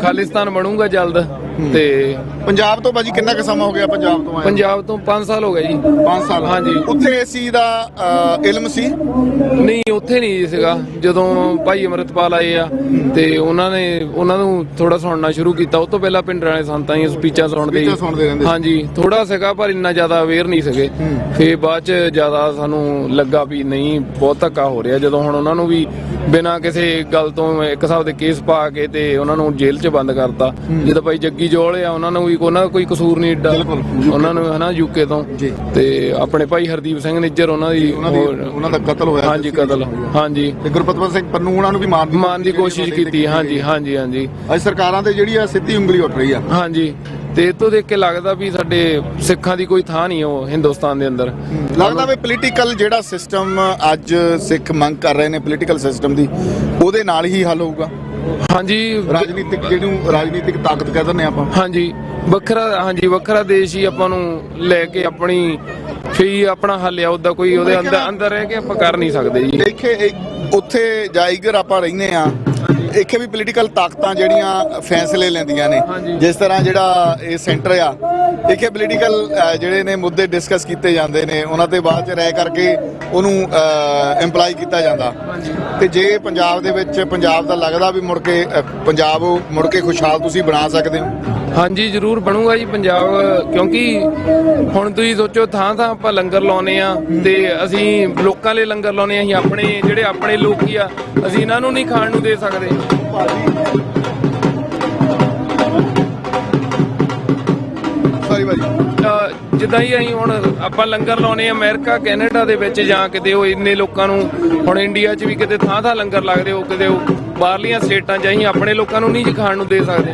ਖਾਲਿਸਤਾਨ ਬਣੂਗਾ ਜਲਦ। ਤੇ ਪੰਜਾਬ ਤੋਂ ਭਾਜੀ ਕਿੰਨਾ ਕੁ ਸਮਾਂ ਹੋ ਗਿਆ ਪੰਜਾਬ ਤੋਂ ਆਏ? ਪੰਜਾਬ ਤੋਂ 5 ਸਾਲ ਹੋ ਗਏ ਜੀ। 5 ਸਾਲ, ਹਾਂਜੀ। ਉੱਥੇ ਇਸ ਚੀਜ਼ ਦਾ ਇਲਮ ਸੀ? ਨਹੀਂ, ਉੱਥੇ ਨਹੀਂ ਸੀਗਾ। ਜਦੋਂ ਭਾਈ ਅੰਮ੍ਰਿਤਪਾਲ ਆਏ ਆ ਤੇ ਉਹਨਾਂ ਨੂੰ ਥੋੜਾ ਸੁਣਨਾ ਸ਼ੁਰੂ ਕੀਤਾ। ਉਹ ਤੋਂ ਪਹਿਲਾਂ ਪਿੰਡ ਵਾਲੇ ਸੰਤਾਂ ਦੀਆਂ ਸਪੀਚਾਂ ਸੁਣਦੇ ਹਾਂਜੀ, ਥੋੜਾ ਸੀਗਾ ਪਰ ਇੰਨਾ ਜ਼ਿਆਦਾ ਅਵੇਅਰ ਨਹੀਂ ਸੀਗੇ। ਫੇਰ ਬਾਅਦ ਚ ਜ਼ਿਆਦਾ ਸਾਨੂੰ ਲੱਗਾ ਵੀ ਨਹੀਂ, ਬਹੁਤ ਧੱਕਾ ਹੋ ਰਿਹਾ। ਜਦੋਂ ਹੁਣ ਉਹਨਾਂ ਨੂੰ ਵੀ ਬਿਨਾਂ ਕਿਸੇ ਗੱਲ ਤੋਂ ਇੱਕ ਹਿਸਾਬ ਦੇ ਕੇਸ ਪਾ ਕੇ ਤੇ ਉਹਨਾਂ ਨੂੰ ਜੇਲ੍ਹ 'ਚ ਬੰਦ ਕਰਤਾ। ਜਦੋਂ ਭਾਈ ਜੱਗੀ ਜੋਲ ਆ, ਉਹਨਾਂ ਨੂੰ ਵੀ ਉਹਨਾਂ ਦਾ ਕੋਈ ਕਸੂਰ ਨਹੀਂ ਏਡਾ, ਉਹਨਾਂ ਨੂੰ ਹਨਾ ਯੂਕੇ ਤੋਂ। ਤੇ ਆਪਣੇ ਭਾਈ ਹਰਦੀਪ ਸਿੰਘ ਨਿੱਜਰ, ਉਹਨਾਂ ਦਾ ਕਤਲ ਹੋਇਆ। ਹਾਂਜੀ, ਕਤਲ, ਹਾਂਜੀ। ਤੇ ਗੁਰਪਤਵੰਤ ਸਿੰਘ ਪੰਨੂ ਉਹਨਾਂ ਨੂੰ ਵੀ ਮਾਰਨ ਦੀ ਕੋਸ਼ਿਸ਼ ਕੀਤੀ। ਹਾਂਜੀ ਹਾਂਜੀ ਹਾਂਜੀ। ਅੱਜ ਸਰਕਾਰਾਂ ਦੇ ਜਿਹੜੀ ਆ ਸਿੱਧੀ ਉਂਗਲੀ ਉੱਠ ਰਹੀ ਆ। ਹਾਂਜੀ, ਤੇ ਇਹ ਤੋਂ ਦੇਖ ਕੇ ਲੱਗਦਾ ਵੀ ਸਾਡੇ ਸਿੱਖਾਂ ਦੀ ਕੋਈ ਥਾਂ ਨਹੀਂ ਉਹ ਹਿੰਦੁਸਤਾਨ ਦੇ ਅੰਦਰ। ਲੱਗਦਾ ਵੀ ਪੋਲੀਟੀਕਲ ਜਿਹੜਾ ਸਿਸਟਮ ਅੱਜ ਸਿੱਖ ਮੰਗ ਕਰ ਰਹੇ ਨੇ, ਪੋਲੀਟੀਕਲ ਸਿਸਟਮ ਦੀ, ਉਹਦੇ ਨਾਲ ਹੀ ਹੱਲ ਹੋਊਗਾ। ਹਾਂਜੀ, ਰਾਜਨੀਤਿਕ ਤਾਕਤ ਕਹਿ ਦਿੰਦੇ ਆਪਾਂ। ਹਾਂਜੀ, ਵੱਖਰਾ ਦੇਸ਼ ਹੀ ਆਪਾਂ ਨੂੰ ਲੈ ਕੇ ਆਪਣੀ ਫੀ ਆਪਣਾ ਹੱਲ ਆ। ਉਹਦਾ ਕੋਈ ਉਹਦੇ ਅੰਦਰ ਰਹਿ ਕੇ ਆਪਾਂ ਕਰ ਨਹੀਂ ਸਕਦੇ ਜੀ। ਦੇਖੇ ਉੱਥੇ ਜਾਈਗਰ ਆਪਾਂ ਰਹਿੰਦੇ ਆ, ਇੱਥੇ ਵੀ ਪੋਲੀਟੀਕਲ ਤਾਕਤਾਂ ਜਿਹੜੀਆਂ ਫੈਸਲੇ ਲੈਂਦੀਆਂ ਨੇ। ਜਿਸ ਤਰ੍ਹਾਂ ਜਿਹੜਾ ਇਹ ਸੈਂਟਰ ਆ, ਇੱਥੇ ਪੋਲੀਟੀਕਲ ਜਿਹੜੇ ਨੇ ਮੁੱਦੇ ਡਿਸਕਸ ਕੀਤੇ ਜਾਂਦੇ ਨੇ, ਉਹਨਾਂ ਤੇ ਬਾਅਦ ਚ ਰਾਏ ਕਰਕੇ ਉਹਨੂੰ ਇੰਪਲਾਈ ਕੀਤਾ ਜਾਂਦਾ। ਤੇ ਜੇ ਪੰਜਾਬ ਦੇ ਵਿੱਚ ਪੰਜਾਬ ਦਾ ਲੱਗਦਾ ਵੀ ਪੰਜਾਬ ਮੁੜ ਕੇ ਖੁਸ਼ਹਾਲ ਤੁਸੀਂ ਬਣਾ ਸਕਦੇ ਹੋ? ਹਾਂਜੀ, ਜ਼ਰੂਰ ਬਣੂਗਾ ਜੀ ਪੰਜਾਬ। ਕਿਉਂਕਿ ਹੁਣ ਤੁਸੀਂ ਸੋਚੋ, ਥਾਂ ਆਪਾਂ ਲੰਗਰ ਲਾਉਨੇ ਆ ਤੇ ਅਸੀਂ ਲੋਕਾਂ ਲਈ ਲੰਗਰ ਲਾਉਨੇ ਆ। ਅਸੀਂ ਆਪਣੇ ਲੋਕ ਹੀ ਆ, ਅਸੀਂ ਇਹਨਾਂ ਨੂੰ ਨਹੀਂ ਖਾਣ ਨੂੰ ਦੇ ਸਕਦੇ। ਸੌਰੀ ਭਾਜੀ ਜਿੱਦਾਂ ਹੀ ਅਸੀਂ ਹੁਣ ਆਪਾਂ ਲੰਗਰ ਲਾਉਣੇ ਅਮਰੀਕਾ ਕੈਨੇਡਾ ਦੇ ਵਿੱਚ ਜਾਂ ਕਿਤੇ ਉਹ ਇੰਨੇ ਲੋਕਾਂ ਨੂੰ ਹੁਣ ਇੰਡੀਆ 'ਚ ਵੀ ਕਿਤੇ ਥਾਂ ਲੰਗਰ ਲੱਗਦੇ ਉਹ ਕਿਤੇ ਉਹ ਬਾਹਰਲੀਆਂ ਸਟੇਟਾਂ 'ਚ ਅਸੀਂ ਆਪਣੇ ਲੋਕਾਂ ਨੂੰ ਨਹੀਂ ਖਾਣ ਨੂੰ ਦੇ ਸਕਦੇ।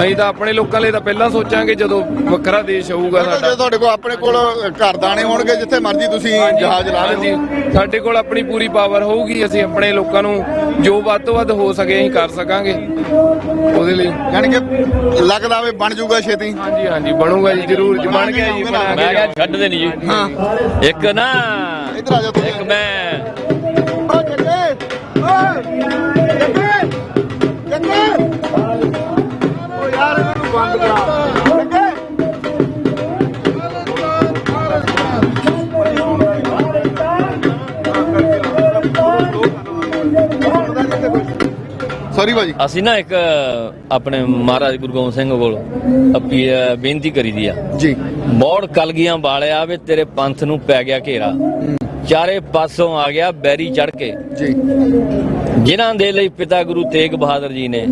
ਅਸੀਂ ਤਾਂ ਆਪਣੇ ਲੋਕਾਂ ਲਈ ਤਾਂ ਪਹਿਲਾਂ ਸੋਚਾਂਗੇ ਜਦੋਂ ਵੱਖਰਾ ਦੇਸ਼ ਹੋਊਗਾ ਸਾਡਾ। ਜੇ ਤੁਹਾਡੇ ਕੋਲ ਆਪਣੇ ਕੋਲ ਘਰ ਦਾਣੇ ਹੋਣਗੇ ਜਿੱਥੇ ਮਰਜ਼ੀ ਤੁਸੀਂ ਜਹਾਜ਼ ਲਾ ਲਿਓ। ਸਾਡੇ ਕੋਲ ਆਪਣੀ ਪੂਰੀ ਪਾਵਰ ਹੋਊਗੀ, ਅਸੀਂ ਆਪਣੇ ਲੋਕਾਂ ਨੂੰ ਜੋ ਵੱਧ ਤੋਂ ਵੱਧ ਹੋ ਸਕੇ ਅਸੀਂ ਕਰ ਸਕਾਂਗੇ ਉਹਦੇ ਲਈ। ਯਾਨੀ ਕਿ ਲੱਗਦਾ ਵੀ ਬਣ ਜਾਊਗਾ ਛੇਤੀ। ਹਾਂਜੀ ਹਾਂਜੀ ਬਣੂਗਾ ਜੀ, ਜ਼ਰੂਰ ਬਣ ਗਿਆ ਜੀ। ਮੈਂ ਕਿਹਾ ਛੱਡਦੇ ਨਹੀਂ ਜੀ। ਹਾਂ ਇੱਕ ਨਾ ਇੱਧਰ ਆ ਜਾਓ ਇੱਕ ਮੈਂ ਸੌਰੀ ਭਾਜੀ ਅਸੀਂ ਨਾ ਇੱਕ ਆਪਣੇ ਮਹਾਰਾਜ ਗੁਰੂ ਗੋਬਿੰਦ ਸਿੰਘ ਕੋਲ ਬੇਨਤੀ ਕਰੀ ਦੀ ਆ ਜੀ। ਬੋੜ ਕਲਗੀਆਂ ਵਾਲਿਆ ਵੇ ਤੇਰੇ ਪੰਥ ਨੂੰ ਪੈ ਗਿਆ ਘੇਰਾ, ਚਾਰੇ ਪਾਸੋਂ ਆ ਗਿਆ ਬੈਰੀ ਚੜ ਕੇ ਜੀ। ਜਿਨ੍ਹਾਂ ਦੇ ਲਈ ਪਿਤਾ ਗੁਰੂ ਤੇਗ ਬਹਾਦਰ ਜੀ ਨੇ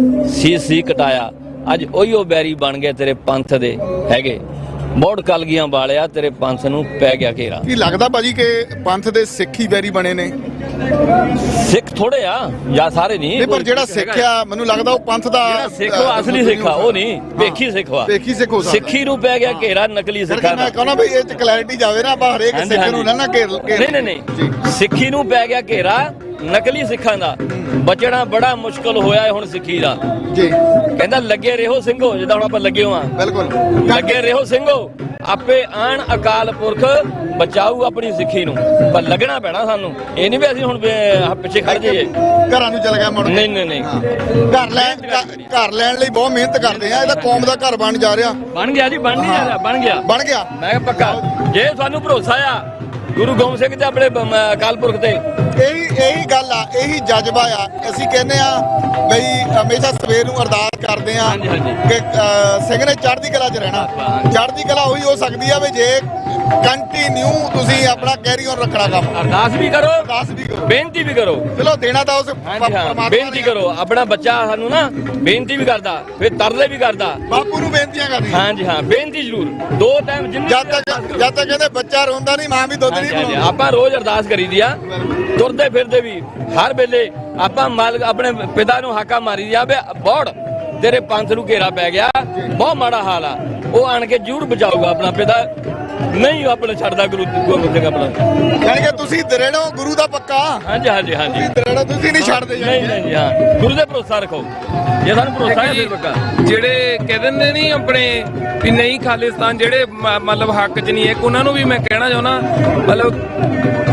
ਸੀ ਕਟਾਇਆ, ਅੱਜ ਉਹੀਓ ਬੈਰੀ ਬਣ ਗਏ ਤੇਰੇ ਪੰਥ ਦੇ ਹੈਗੇ। ਬੋੜ ਕਲਗੀਆਂ ਵਾਲਿਆ ਤੇਰੇ ਪੰਥ ਨੂੰ ਪੈ ਗਿਆ ਘੇਰਾ। ਕੀ ਲੱਗਦਾ ਭਾਜੀ ਕਿ ਪੰਥ ਦੇ ਸਿੱਖ ਹੀ ਬੈਰੀ ਬਣੇ ਨੇ? ਸਿੱਖ ਥੋੜੇ ਆ ਜਾਂ ਸਾਰੇ ਨਹੀਂ, ਪਰ ਜਿਹੜਾ ਸਿੱਖ ਆ ਮੈਨੂੰ ਲੱਗਦਾ ਉਹ ਪੰਥ ਦਾ ਸਿੱਖ ਅਸਲੀ ਸਿੱਖ ਆ, ਉਹ ਨਹੀਂ ਭੇਖੀ ਸਿੱਖ ਵਾ। ਭੇਖੀ ਸਿੱਖ ਹੋ ਸਕਦਾ। ਸਿੱਖੀ ਨੂੰ ਪੈ ਗਿਆ ਘੇਰਾ ਨਕਲੀ ਸਿੱਖਾਂ ਦਾ। ਮੈਂ ਕਹਿੰਦਾ ਬਈ ਇਹ ਚ ਕਲੈਰਿਟੀ ਜਾਵੇ ਨਾ, ਆਪਾਂ ਹਰੇਕ ਸਿੱਖ ਨੂੰ ਨਾ ਘੇਰ ਨਹੀਂ ਸਿੱਖੀ ਨੂੰ ਪੈ ਗਿਆ ਘੇਰਾ ਨਕਲੀ ਸਿੱਖਾਂ ਦਾ। ਬਚਣਾ ਬੜਾ ਮੁਸ਼ਕਲ ਹੋਇਆ ਹੈ ਹੁਣ ਸਿੱਖੀ ਦਾ ਜੀ। ਕਹਿੰਦਾ ਲੱਗੇ ਰਹੋ ਸਿੰਘੋ, ਜਿੱਦਾਂ ਹੁਣ ਆਪਾਂ ਲੱਗੇ ਹੋਆਂ ਬਿਲਕੁਲ ਲੱਗੇ ਰਹੋ ਸਿੰਘੋ, ਆਪੇ ਆਣ ਅਕਾਲ ਪੁਰਖ ਬਚਾਊ ਆਪਣੀ ਸਿੱਖੀ ਨੂੰ। ਪਰ ਲੱਗਣਾ ਪੈਣਾ ਸਾਨੂੰ, ਇਹ ਨਹੀਂ ਵੀ ਅਸੀਂ ਹੁਣ ਪਿੱਛੇ ਖੜ ਜਾਈਏ ਘਰਾਂ ਨੂੰ ਚਲ ਗਿਆ ਮੁੜ। ਨਹੀਂ ਘਰ ਲੈਣ ਲਈ ਬਹੁਤ ਮਿਹਨਤ ਕਰਦੇ ਆ। ਇਹਦਾ ਕੌਮ ਦਾ ਘਰ ਬਣ ਜਾ ਰਿਹਾ। ਬਣ ਗਿਆ ਜੀ, ਬਣ ਗਿਆ। ਮੈਂ ਪੱਕਾ ਜੇ ਤੁਹਾਨੂੰ ਭਰੋਸਾ ਆ ਗੁਰੂ ਗੋਬਿੰਦ ਸਿੰਘ ਤੇ ਆਪਣੇ ਅਕਾਲ ਪੁਰਖ ਤੇ, ਇਹੀ ਗੱਲ ਆ, ਇਹੀ ਜਜ਼ਬਾ ਆ। ਅਸੀਂ ਕਹਿੰਦੇ ਆ ਬਈ ਹਮੇਸ਼ਾ ਸਵੇਰ ਨੂੰ ਅਰਦਾਸ ਕਰਦੇ ਆ ਕਿ ਸਿੰਘ ਨੇ ਚੜ੍ਹਦੀ ਕਲਾ 'ਚ ਰਹਿਣਾ। ਚੜ੍ਹਦੀ ਕਲਾ ਉਹੀ ਹੋ ਸਕਦੀ ਆ ਵੀ ਜੇ ਕੰਟੀਨਿਊ ਤੁਸੀਂ ਆਪਣਾ ਕੈਰੀ ਔਨ ਰੱਖਣਾ ਕੰਮ। ਅਰਦਾਸ ਵੀ ਕਰੋ, ਬੇਨਤੀ ਵੀ ਕਰੋ। ਚਲੋ ਦੇਣਾ ਤਾਂ ਉਸ ਬੇਨਤੀ ਕਰੋ। ਆਪਣਾ ਬੱਚਾ ਸਾਨੂੰ ਨਾ ਬੇਨਤੀ ਵੀ ਕਰਦਾ, ਫਿਰ ਤਰਲੇ ਵੀ ਕਰਦਾ, ਬਾਪੂ ਨੂੰ ਬੇਨਤੀਆਂ ਕਰਦੀ। ਹਾਂਜੀ ਹਾਂ ਬੇਨਤੀ ਜ਼ਰੂਰ। ਦੋ ਟਾਈਮ ਜਦ ਤੱਕ ਕਹਿੰਦੇ ਬੱਚਾ ਰੋਂਦਾ ਨਹੀਂ ਮਾਂ ਵੀ ਦੁੱਧ ਨਹੀਂ ਪਿਲਾਉਂਦੀ। ਆਪਾਂ ਰੋਜ਼ ਅਰਦਾਸ ਕਰੀਦੀ ਆ, ਤੁਰਦੇ ਫਿਰਦੇ ਵੀ ਹਰ ਵੇਲੇ ਆਪਾਂ ਮਾਲਕ ਆਪਣੇ ਪਿਤਾ ਨੂੰ ਹਾਕਾ ਮਾਰੀ ਦਿਆ, ਬੋੜ ਤੇਰੇ ਪੰਥ ਨੂੰ ਘੇਰਾ ਪੈ ਗਿਆ, ਬਹੁਤ ਮਾੜਾ ਹਾਲ ਆ। ਉਹ ਆਣ ਕੇ ਜ਼ਰੂਰ ਬਚਾਊਗਾ ਆਪਣਾ ਪਿਤਾ, ਨਹੀਂ ਆਪਣੇ ਛੱਡਦਾ ਗੁਰੂ ਗੋਬਿੰਦ ਸਿੰਘ ਆਪਣਾ। ਯਾਨੀ ਕਿ ਤੁਸੀਂ ਦਰੇੜੋ ਗੁਰੂ ਦਾ ਪੱਕਾ। ਹਾਂਜੀ ਦਰੇੜੋ ਤੁਸੀਂ ਨਹੀਂ ਛੱਡਦੇ। ਨਹੀਂ ਹਾਂ ਗੁਰੂ ਤੇ ਭਰੋਸਾ ਰੱਖੋ, ਜੇ ਸਾਨੂੰ ਭਰੋਸਾ ਹੈ ਫਿਰ ਪੱਕਾ। ਜਿਹੜੇ ਕਹਿ ਦਿੰਦੇ ਨਹੀਂ ਆਪਣੇ ਵੀ ਨਹੀਂ ਖਾਲਿਸਤਾਨ, ਜਿਹੜੇ ਮਤਲਬ ਹੱਕ 'ਚ ਨਹੀਂ, ਇੱਕ ਉਹਨਾਂ ਨੂੰ ਵੀ ਮੈਂ ਕਹਿਣਾ ਚਾਹੁੰਦਾ, ਮਤਲਬ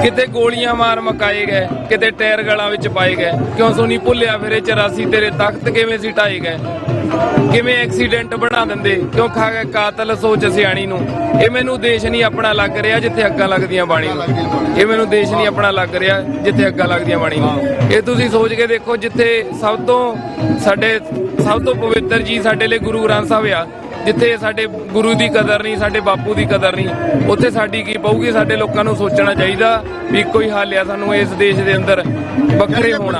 ਕਿਤੇ ਗੋਲੀਆਂ ਮਾਰ ਮਕਾਏ ਗਏ, ਕਿਤੇ ਟਾਇਰ ਗਲਾਂ ਵਿੱਚ ਪਾਏ ਗਏ। ਕਿਉਂ ਸੁਣੀ ਭੁੱਲਿਆ ਫਿਰੇ 84 ਤੇਰੇ ਤਖਤ ਕਿਵੇਂ ਸੀ ਢਾਏ ਗਏ, ਕਿਵੇਂ ਐਕਸੀਡੈਂਟ ਬਣਾ ਦਿੰਦੇ, ਕਿਉਂ ਖਾ ਗਏ ਕਾਤਲ ਸੋਚ ਸਿਆਣੀ ਨੂੰ। ਇਹ ਮੈਨੂੰ ਦੇਸ਼ ਨਹੀਂ ਆਪਣਾ ਲੱਗ ਰਿਹਾ ਜਿੱਥੇ ਅੱਗਾਂ ਲੱਗਦੀਆਂ ਬਾਣੀ ਨੂੰ। ਇਹ ਮੈਨੂੰ ਦੇਸ਼ ਨਹੀਂ ਆਪਣਾ ਲੱਗ ਰਿਹਾ ਜਿੱਥੇ ਅੱਗਾਂ ਲੱਗਦੀਆਂ ਬਾਣੀ ਨੂੰ। ਇਹ ਤੁਸੀਂ ਸੋਚ ਕੇ ਦੇਖੋ, ਜਿੱਥੇ ਸਭ ਤੋਂ ਪਵਿੱਤਰ ਜੀ ਸਾਡੇ ਲਈ ਗੁਰੂ ਗ੍ਰੰਥ ਸਾਹਿਬ ਆ, ਜਿੱਥੇ ਸਾਡੇ ਗੁਰੂ ਦੀ ਕਦਰ ਨਹੀਂ, ਸਾਡੇ ਬਾਪੂ ਦੀ ਕਦਰ ਨਹੀਂ, ਉੱਥੇ ਸਾਡੀ ਕੀ ਪਊਗੀ। ਸਾਡੇ ਲੋਕਾਂ ਨੂੰ ਸੋਚਣਾ ਚਾਹੀਦਾ ਵੀ ਕੋਈ ਹੱਲ ਆ ਸਾਨੂੰ ਇਸ ਦੇਸ਼ ਦੇ ਅੰਦਰ ਵੱਖਰੇ ਹੋਣਾ।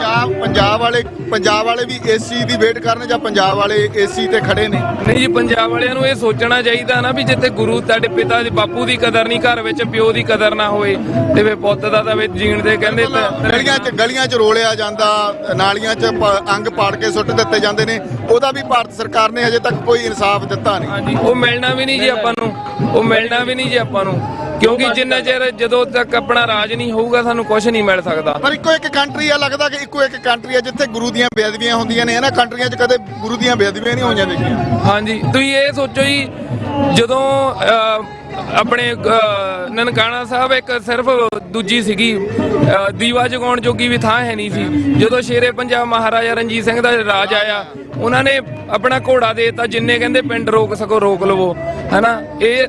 ਪੰਜਾਬ ਵਾਲੇ ਵੀ ਇਸ ਚੀਜ਼ ਦੀ ਵੇਟ ਕਰਨ ਜਾਂ ਪੰਜਾਬ ਵਾਲੇ ਏਸੀ ਤੇ ਖੜੇ ਨੇ? ਨਹੀਂ ਜੀ, ਪੰਜਾਬ ਵਾਲਿਆਂ ਨੂੰ ਇਹ ਸੋਚਣਾ ਚਾਹੀਦਾ ਨਾ ਵੀ ਜਿੱਥੇ ਗੁਰੂ ਤੁਹਾਡੇ ਪਿਤਾ ਦੇ ਬਾਪੂ ਦੀ ਕਦਰ ਨਹੀਂ, ਘਰ ਵਿੱਚ ਪਿਓ ਦੀ ਕਦਰ ਨਾ ਹੋਵੇ, ਤੇ ਵੇ ਪੁੱਤ ਦਾ ਤਾਂ ਵਿੱਚ ਜੀਣ ਦੇ ਕਹਿੰਦੇ ਗਲੀਆਂ 'ਚ ਰੋਲਿਆ ਜਾਂਦਾ, ਨਾਲੀਆਂ 'ਚ ਅੰਗ ਪਾੜ ਕੇ ਸੁੱਟ ਦਿੱਤੇ ਜਾਂਦੇ ਨੇ। ਉਹਦਾ ਵੀ ਭਾਰਤ ਸਰਕਾਰ ਨੇ ਹਜੇ ਤੱਕ ਕੋਈ ਇਨਸਾਫ ਦਿੱਤਾ ਨਹੀਂ। ਹਾਂਜੀ, ਉਹ ਮਿਲਣਾ ਵੀ ਨਹੀਂ ਜੀ ਆਪਾਂ ਨੂੰ, ਉਹ ਮਿਲਣਾ ਵੀ ਨਹੀਂ ਜੀ ਆਪਾਂ ਨੂੰ, ਕਿਉਂਕਿ ਜਿੰਨਾ ਚਿਰ ਜਦੋਂ ਤੱਕ ਆਪਣਾ ਰਾਜ ਨਹੀਂ ਹੋਊਗਾ ਸਾਨੂੰ ਕੁਝ ਨਹੀਂ ਮਿਲ ਸਕਦਾ। ਪਰ ਇੱਕੋ ਇੱਕ ਕੰਟਰੀ ਆ, ਲੱਗਦਾ ਕਿ ਇੱਕੋ ਇੱਕ ਕੰਟਰੀ ਆ ਜਿੱਥੇ ਗੁਰੂ ਦੀਆਂ ਬੇਅਦਬੀਆਂ ਹੁੰਦੀਆਂ ਨੇ। ਇਹਨਾਂ ਕੰਟਰੀਆਂ 'ਚ ਕਦੇ ਗੁਰੂ ਦੀਆਂ ਬੇਅਦਬੀਆਂ ਨਹੀਂ ਹੋਈਆਂ ਦੇਖੀਆਂ। ਹਾਂਜੀ, ਤੁਸੀਂ ਇਹ ਸੋਚੋ ਜੀ, ਜਦੋਂ ਆਪਣੇ ਨਨਕਾਣਾ ਸਾਹਿਬ ਇੱਕ ਸਿਰਫ ਦੂਜੀ ਸੀਗੀ, ਦੀਵਾ ਜਗਾਉਣ ਜੋਗੀ ਵੀ ਥਾਂ ਹੈ ਨਹੀਂ ਸੀ। ਜਦੋਂ ਸ਼ੇਰੇ ਪੰਜਾਬ ਮਹਾਰਾਜਾ ਰਣਜੀਤ ਸਿੰਘ ਦਾ ਰਾਜ ਆਇਆ, ਉਹਨਾਂ ਨੇ ਆਪਣਾ ਘੋੜਾ ਦੇ ਦਿੱਤਾ, ਜਿੰਨੇ ਕਹਿੰਦੇ ਪਿੰਡ ਰੋਕ ਸਕੋ ਰੋਕ ਲਵੋ, ਹੈਨਾ।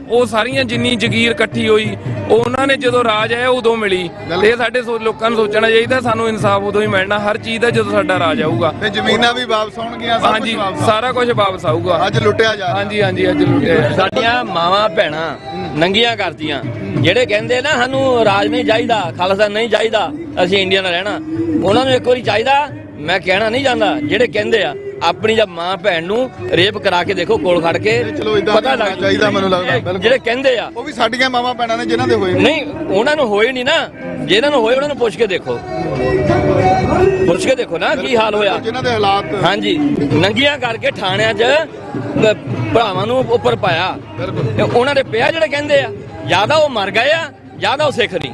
ਉਹ ਸਾਰੀਆਂ ਜਿੰਨੀ ਜਗੀਰ ਇਕੱਠੀ ਹੋਈ, ਉਹ ਉਹਨਾਂ ਨੇ ਜਦੋਂ ਰਾਜ ਆਇਆ ਉਦੋਂ ਮਿਲੀ। ਤੇ ਸਾਡੇ ਲੋਕਾਂ ਨੂੰ ਸੋਚਣਾ ਚਾਹੀਦਾ, ਸਾਨੂੰ ਇਨਸਾਫ ਉਦੋਂ ਹੀ ਮਿਲਣਾ ਹਰ ਚੀਜ਼ ਦਾ ਜਦੋਂ ਸਾਡਾ ਰਾਜ ਆਊਗਾ। ਤੇ ਜ਼ਮੀਨਾਂ ਵੀ ਵਾਪਸ ਆਉਣਗੀਆਂ। ਹਾਂਜੀ, ਸਾਰਾ ਕੁਝ ਵਾਪਸ ਆਊਗਾ। ਅੱਜ ਲੁੱਟਿਆ ਜਾ। ਹਾਂਜੀ ਅੱਜ ਲੁੱਟਿਆ। ਸਾਡੀਆਂ ਮਾਵਾਂ ਭੈਣਾਂ ਨੰਗੀਆਂ ਕਰਦੀਆਂ, ਜਿਹੜੇ ਕਹਿੰਦੇ ਨਾ ਸਾਨੂੰ ਰਾਜ ਨਹੀਂ ਚਾਹੀਦਾ, ਖਾਲਸਾ ਨਹੀਂ ਚਾਹੀਦਾ, ਅਸੀਂ ਇੰਡੀਆ ਨਾਲ ਰਹਿਣਾ। ਉਹਨਾਂ ਨੂੰ ਇੱਕ ਵਾਰੀ ਚਾਹੀਦਾ, ਮੈਂ ਕਹਿਣਾ ਨਹੀਂ ਚਾਹੁੰਦਾ, ਜਿਹੜੇ ਕਹਿੰਦੇ ਆ ਆਪਣੀ ਜਾਂ ਮਾਂ ਭੈਣ ਨੂੰ ਰੇਪ ਕਰਾ ਕੇ ਦੇਖੋ ਕੋਲ ਖੜ ਕੇ ਪਤਾ ਲੱਗ ਚਾਹੀਦਾ ਮੈਨੂੰ ਲੱਗਦਾ ਜਿਹੜੇ ਕਹਿੰਦੇ ਆ ਉਹ ਵੀ ਸਾਡੀਆਂ ਮਾਵਾਂ ਭੈਣਾਂ ਨੇ ਜਿਨ੍ਹਾਂ ਦੇ ਹੋਏ ਨਹੀਂ ਉਹਨਾਂ ਨੂੰ ਹੋਏ ਨਹੀਂ ਨਾ ਜਿਹਨਾਂ ਨੂੰ ਹੋਏ ਉਹਨਾਂ ਨੂੰ ਪੁੱਛ ਕੇ ਦੇਖੋ ਨਾ ਕੀ ਹਾਲ ਹੋਇਆ ਜਿਨ੍ਹਾਂ ਦੇ ਹਾਲਾਤ ਹਾਂਜੀ ਨੰਗੀਆਂ ਕਰਕੇ ਥਾਣਿਆਂ 'ਚ ਭਰਾਵਾਂ ਨੂੰ ਉੱਪਰ ਪਾਇਆ ਉਹਨਾਂ ਦੇ ਪਿਆ ਜਿਹੜੇ ਕਹਿੰਦੇ ਆ ਜਿਆਦਾ ਉਹ ਮਰ ਗਏ ਆ ਜਿਆਦਾ ਉਹ ਸਿੱਖ ਨਹੀਂ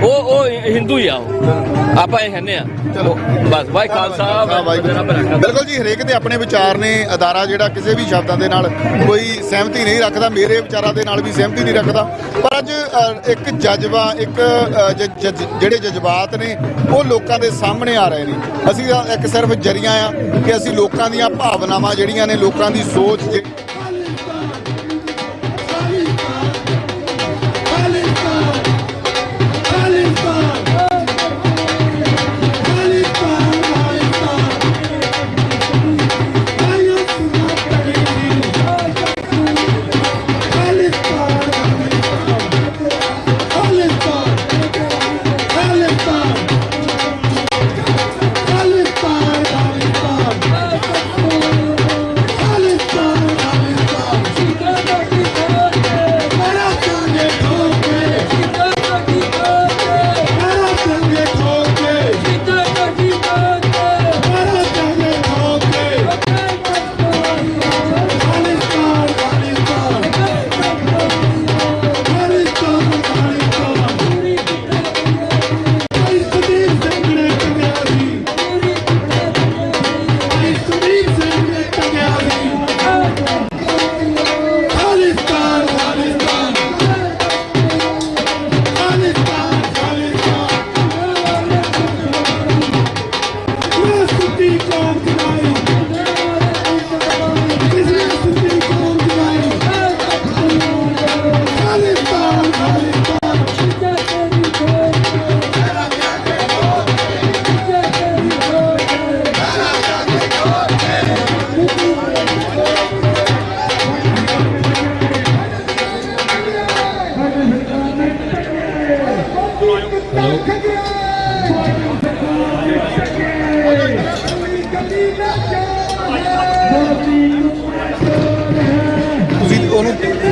ਉਹ ਹਿੰਦੂ ਹੀ ਆ ਉਹ ਆਪਾਂ ਇਹ ਕਹਿੰਦੇ ਆ ਬਸ ਭਾਈ ਖਾਲਸਾ ਬਿਲਕੁਲ ਜੀ ਹਰੇਕ ਦੇ ਆਪਣੇ ਵਿਚਾਰ ਨੇ ਅਦਾਰਾ ਜਿਹੜਾ ਕਿਸੇ ਵੀ ਸ਼ਬਦਾਂ ਦੇ ਨਾਲ ਕੋਈ ਸਹਿਮਤੀ ਨਹੀਂ ਰੱਖਦਾ ਮੇਰੇ ਵਿਚਾਰਾਂ ਦੇ ਨਾਲ ਵੀ ਸਹਿਮਤੀ ਨਹੀਂ ਰੱਖਦਾ ਪਰ ਅੱਜ ਇੱਕ ਜਜ਼ਬਾ ਇੱਕ ਜਿਹੜੇ ਜਜ਼ਬਾਤ ਨੇ ਉਹ ਲੋਕਾਂ ਦੇ ਸਾਹਮਣੇ ਆ ਰਹੇ ਨੇ ਅਸੀਂ ਇੱਕ ਸਿਰਫ ਜਰੀਆ ਆ ਕਿ ਅਸੀਂ ਲੋਕਾਂ ਦੀਆਂ ਭਾਵਨਾਵਾਂ ਜਿਹੜੀਆਂ ਨੇ ਲੋਕਾਂ ਦੀ ਸੋਚ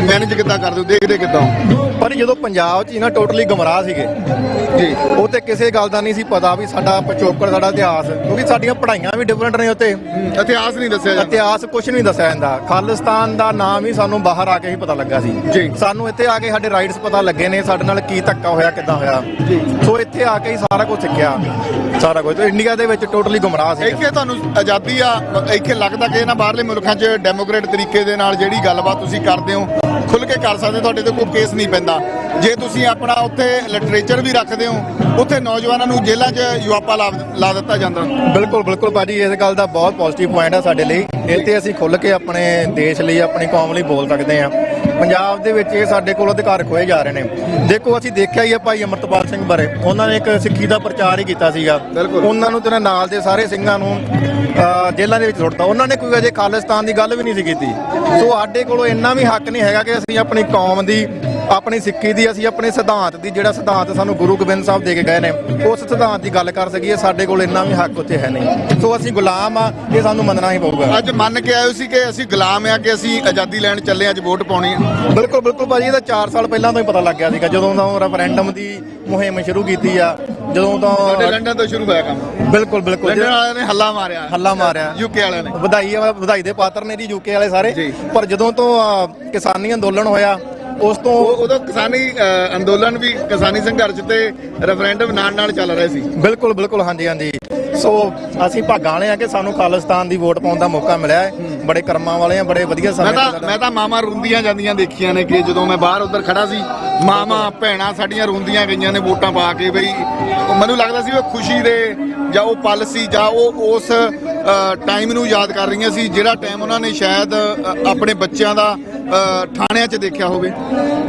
ਮੈਨੇਜ ਕਿੱਦਾਂ ਕਰਦੇ ਹੋ ਦੇਖਦੇ ਕਿੱਦਾਂ ਪਰ ਜਦੋਂ ਪੰਜਾਬ 'ਚ ਨਾ ਟੋਟਲੀ ਗਮਰਾਹ ਸੀਗੇ ਜੀ ਉਹ ਤੇ ਕਿਸੇ ਗੱਲ ਦਾ ਨਹੀਂ ਸੀ ਪਤਾ ਵੀ ਸਾਡਾ ਪਿਛੋਕੜ ਸਾਡਾ ਇਤਿਹਾਸ ਕਿਉਂਕਿ ਸਾਡੀਆਂ ਪੜ੍ਹਾਈਆਂ ਵੀ ਡਿਫਰੈਂਟ ਨੇ ਉੱਤੇ ਇਤਿਹਾਸ ਨਹੀਂ ਦੱਸਿਆ ਜਾਂਦਾ ਇਤਿਹਾਸ ਕੁਝ ਨਹੀਂ ਦੱਸਿਆ ਜਾਂਦਾ ਖਾਲਿਸਤਾਨ ਦਾ ਨਾਮ ਹੀ ਸਾਨੂੰ ਬਾਹਰ ਆ ਕੇ ਹੀ ਪਤਾ ਲੱਗਾ ਸੀ ਜੀ ਸਾਨੂੰ ਇੱਥੇ ਆ ਕੇ ਸਾਡੇ ਰਾਈਟਸ ਪਤਾ ਲੱਗੇ ਨੇ ਸਾਡੇ ਨਾਲ ਕੀ ਧੱਕਾ ਹੋਇਆ ਕਿੱਦਾਂ ਹੋਇਆ ਜੀ ਸੋ ਇੱਥੇ ਆ ਕੇ ਹੀ ਸਾਰਾ ਕੁਝ ਸਿੱਖਿਆ ਸਾਰਾ ਕੁਝ ਤੇ ਇੰਡੀਆ ਦੇ ਵਿੱਚ ਟੋਟਲੀ ਗਮਰਾਹ ਸੀ ਇੱਥੇ ਤੁਹਾਨੂੰ ਆਜ਼ਾਦੀ ਆ ਇੱਥੇ ਲੱਗਦਾ ਕਿ ਇਹਨਾਂ ਬਾਹਰਲੇ ਮੁਲਕਾਂ 'ਚ ਡੈਮੋਕ੍ਰੇਟ ਤਰੀਕੇ ਦੇ ਨਾਲ ਜਿਹੜੀ ਗੱਲਬਾਤ ਤੁਸੀਂ ਕਰਦੇ ਹੋ ਖੁੱਲ੍ਹ ਕੇ ਕਰ ਸਕਦੇ ਤੁਹਾਡੇ ਤੇ ਕੋਈ ਕੇਸ ਨਹੀਂ ਪੈਂਦਾ ਜੇ ਤੁਸੀਂ ਆਪਣਾ ਉੱਥੇ ਲਿਟਰੇਚਰ ਵੀ ਰੱਖਦੇ ਹੋ ਉੱਥੇ ਨੌਜਵਾਨਾਂ ਨੂੰ ਜੇਲ੍ਹਾਂ 'ਚ ਯੁਆਪਾ ਲਾ ਦਿੱਤਾ ਜਾਂਦਾ ਬਿਲਕੁਲ ਬਿਲਕੁਲ ਭਾਜੀ ਇਸ ਗੱਲ ਦਾ ਬਹੁਤ ਪੋਜ਼ਿਟਿਵ ਪੁਆਇੰਟ ਹੈ ਸਾਡੇ ਲਈ ਇੱਥੇ ਅਸੀਂ ਖੁੱਲ੍ਹ ਕੇ ਆਪਣੇ ਦੇਸ਼ ਲਈ ਆਪਣੀ ਕੌਮ ਲਈ ਬੋਲ ਸਕਦੇ ਹਾਂ ਪੰਜਾਬ ਦੇ ਵਿੱਚ ਇਹ ਸਾਡੇ ਕੋਲ ਅਧਿਕਾਰ ਖੋਏ ਜਾ ਰਹੇ ਨੇ ਦੇਖੋ ਅਸੀਂ ਦੇਖਿਆ ਹੀ ਹੈ ਭਾਈ ਅਮਰਤਪਾਲ ਸਿੰਘ ਬਾਰੇ ਉਹਨਾਂ ਨੇ ਇੱਕ ਸਿੱਖੀ ਦਾ ਪ੍ਰਚਾਰ ਹੀ ਕੀਤਾ ਸੀਗਾ ਉਹਨਾਂ ਨੂੰ ਤੇ ਨਾਲ ਦੇ ਸਾਰੇ ਸਿੰਘਾਂ ਨੂੰ ਜੇਲ੍ਹਾਂ ਦੇ ਵਿੱਚ ਸੁੱਟਤਾ ਉਹਨਾਂ ਨੇ ਕੋਈ ਅਜੇ ਖਾਲਿਸਤਾਨ ਦੀ ਗੱਲ ਵੀ ਨਹੀਂ ਸੀ ਕੀਤੀ ਸੋ ਸਾਡੇ ਕੋਲੋਂ ਇੰਨਾ ਵੀ ਹੱਕ ਨਹੀਂ ਹੈਗਾ ਕਿ ਅਸੀਂ ਆਪਣੀ ਕੌਮ ਦੀ ਆਪਣੀ ਸਿੱਖੀ ਦੀ ਅਸੀਂ ਆਪਣੇ ਸਿਧਾਂਤ ਦੀ ਜਿਹੜਾ ਸਿਧਾਂਤ ਸਾਨੂੰ ਗੁਰੂ ਗੋਬਿੰਦ ਸਾਹਿਬ ਦੇ ਕੇ ਗਏ ਨੇ ਉਸ ਸਿਧਾਂਤ ਦੀ ਗੱਲ ਕਰ ਸਕੀਏ ਸਾਡੇ ਕੋਲ ਇੰਨਾ ਵੀ ਹੱਕ ਉੱਥੇ ਹੈ ਨਹੀਂ ਸੋ ਅਸੀਂ ਗੁਲਾਮ ਆ ਇਹ ਸਾਨੂੰ ਮੰਨਣਾ ਹੀ ਪਊਗਾ ਅੱਜ ਮੰਨ ਕੇ ਆਏ ਸੀ ਕਿ ਅਸੀਂ ਗੁਲਾਮ ਆ ਕਿ ਅਸੀਂ ਆਜ਼ਾਦੀ ਲੈਣ ਚੱਲੇ ਅੱਜ ਵੋਟ ਪਾਉਣੀ ਆ ਬਿਲਕੁਲ ਬਿਲਕੁਲ ਭਾਜੀ ਇਹਦਾ 4 ਸਾਲ ਪਹਿਲਾਂ ਤੋਂ ਹੀ ਪਤਾ ਲੱਗ ਗਿਆ ਸੀਗਾ ਜਦੋਂ ਦਾ ਰੈਫਰੈਂਡਮ ਦੀ ਮੁਹਿੰਮ ਸ਼ੁਰੂ ਕੀਤੀ ਆ ਜਦੋਂ ਤੋਂ ਲੰਡਨ ਤੋਂ ਸ਼ੁਰੂ ਹੋਇਆ ਕੰਮ ਬਿਲਕੁਲ ਬਿਲਕੁਲ ਲੰਡਨ ਵਾਲਿਆਂ ਨੇ ਹੱਲਾ ਮਾਰਿਆ ਯੂਕੇ ਵਾਲਿਆਂ ਨੇ ਵਧਾਈ ਦੇ ਪਾਤਰ ਨੇ ਜੀ ਯੂਕੇ ਵਾਲੇ ਸਾਰੇ ਪਰ ਜਦੋਂ ਤੋਂ ਕਿਸਾਨੀ ਅੰਦੋਲਨ ਹੋਇਆ ਉਸ ਤੋਂ ਉਦੋਂ ਕਿਸਾਨੀ ਅੰਦੋਲਨ ਵੀ ਕਿਸਾਨੀ ਸੰਘਰਸ਼ ਤੇ ਰੈਫਰੈਂਡਮ ਨਾਲ ਚੱਲ ਰਹੇ ਸੀ ਬਿਲਕੁਲ ਬਿਲਕੁਲ ਹਾਂਜੀ ਹਾਂਜੀ ਸੋ ਅਸੀਂ ਭਾਗਾਂ ਵਾਲੇ ਆ ਕਿ ਸਾਨੂੰ ਖਾਲਿਸਤਾਨ ਦੀ ਵੋਟ ਪਾਉਣ ਦਾ ਮੌਕਾ ਮਿਲਿਆ ਹੈ ਬੜੇ ਕਰਮਾਂ ਵਾਲੇ ਆ ਬੜੇ ਵਧੀਆ ਸਮੇਂ ਮੈਂ ਤਾਂ ਮਾਮਾ ਰੋਂਦੀਆਂ ਜਾਂਦੀਆਂ ਦੇਖੀਆਂ ਨੇ ਕਿ ਜਦੋਂ ਮੈਂ ਬਾਹਰ ਉੱਧਰ ਖੜਾ ਸੀ ਮਾਮਾ ਭੈਣਾਂ ਸਾਡੀਆਂ ਰੋਂਦੀਆਂ ਗਈਆਂ ਨੇ ਵੋਟਾਂ ਪਾ ਕੇ ਬਈ ਮੈਨੂੰ ਲੱਗਦਾ ਸੀ ਉਹ ਖੁਸ਼ੀ ਦੇ ਜਾਂ ਉਹ ਪਲ ਸੀ ਜਾਂ ਉਹ ਉਸ ਟਾਈਮ ਨੂੰ ਯਾਦ ਕਰ ਰਹੀਆਂ ਸੀ ਜਿਹੜਾ ਟਾਈਮ ਉਹਨਾਂ ਨੇ ਸ਼ਾਇਦ ਆਪਣੇ ਬੱਚਿਆਂ ਦਾ ਥਾਣਿਆਂ 'ਚ ਦੇਖਿਆ ਹੋਵੇ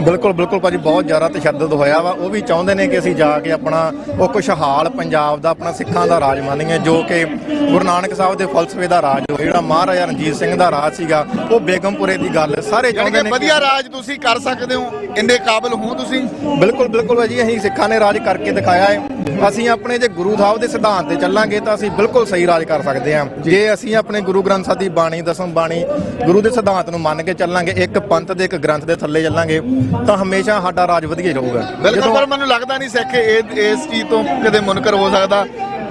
ਬਿਲਕੁਲ ਬਿਲਕੁਲ ਭਾਜੀ ਬਹੁਤ ਜ਼ਿਆਦਾ ਤਸ਼ੱਦਦ ਹੋਇਆ ਵਾ ਉਹ ਵੀ ਚਾਹੁੰਦੇ ਨੇ ਕਿ ਅਸੀਂ ਜਾ ਕੇ ਆਪਣਾ ਉਹ ਖੁਸ਼ਹਾਲ ਪੰਜਾਬ ਦਾ ਆਪਣਾ ਸਿੱਖਾਂ ਦਾ ਰਾਜ ਮੰਨੀਏ ਜੋ ਕਿ ਗੁਰੂ ਨਾਨਕ ਸਾਹਿਬ ਦੇ ਫਲਸਫੇ ਦਾ ਰਾਜ ਹੋਇਆ ਜਿਹੜਾ ਮਹਾਰਾਜਾ ਰਣਜੀਤ ਸਿੰਘ ਦਾ ਰਾਜ ਸੀਗਾ ਉਹ ਬੇਗਮਪੁਰੇ ਦੀ ਗੱਲ ਸਾਰੇ ਚਾਹੁੰਦੇ ਨੇ ਵਧੀਆ ਰਾਜ ਤੁਸੀਂ ਕਰ ਸਕਦੇ ਹੋ ਇੰਨੇ ਕਾਬਲ ਹੋ ਤੁਸੀਂ ਬਿਲਕੁਲ ਬਿਲਕੁਲ ਭਾਜੀ ਅਸੀਂ ਸਿੱਖਾਂ ਨੇ ਰਾਜ ਕਰਕੇ ਦਿਖਾਇਆ ਹੈ ਅਸੀਂ ਆਪਣੇ ਜੇ ਗੁਰੂ ਸਾਹਿਬ ਦੇ ਸਿਧਾਂਤ ਤੇ ਚੱਲਾਂਗੇ ਤਾਂ ਅਸੀਂ ਬਿਲਕੁਲ ਸਹੀ ਰਾਜ ਕਰ ਸਕਦੇ ਹਾਂ। ਜੇ ਅਸੀਂ ਆਪਣੇ ਗੁਰੂ ਗ੍ਰੰਥ ਸਾਹਿਬ ਦੀ ਬਾਣੀ, ਦਸਮ ਬਾਣੀ, ਗੁਰੂ ਦੇ ਸਿਧਾਂਤ ਨੂੰ ਮੰਨ ਕੇ ਚੱਲਾਂਗੇ, ਇੱਕ ਪੰਥ ਦੇ ਇੱਕ ਗ੍ਰੰਥ ਦੇ ਥੱਲੇ ਚੱਲਾਂਗੇ ਤਾਂ ਹਮੇਸ਼ਾ ਸਾਡਾ ਰਾਜ ਵਧੀਆ ਹੀ ਰਹੂਗਾ। ਬਿਲਕੁਲ, ਪਰ ਮੈਨੂੰ ਲੱਗਦਾ ਨਹੀਂ ਸਿੱਖ ਇਸ ਚੀਜ਼ ਤੋਂ ਕਦੇ ਮੁਨਕਰ ਹੋ ਸਕਦਾ।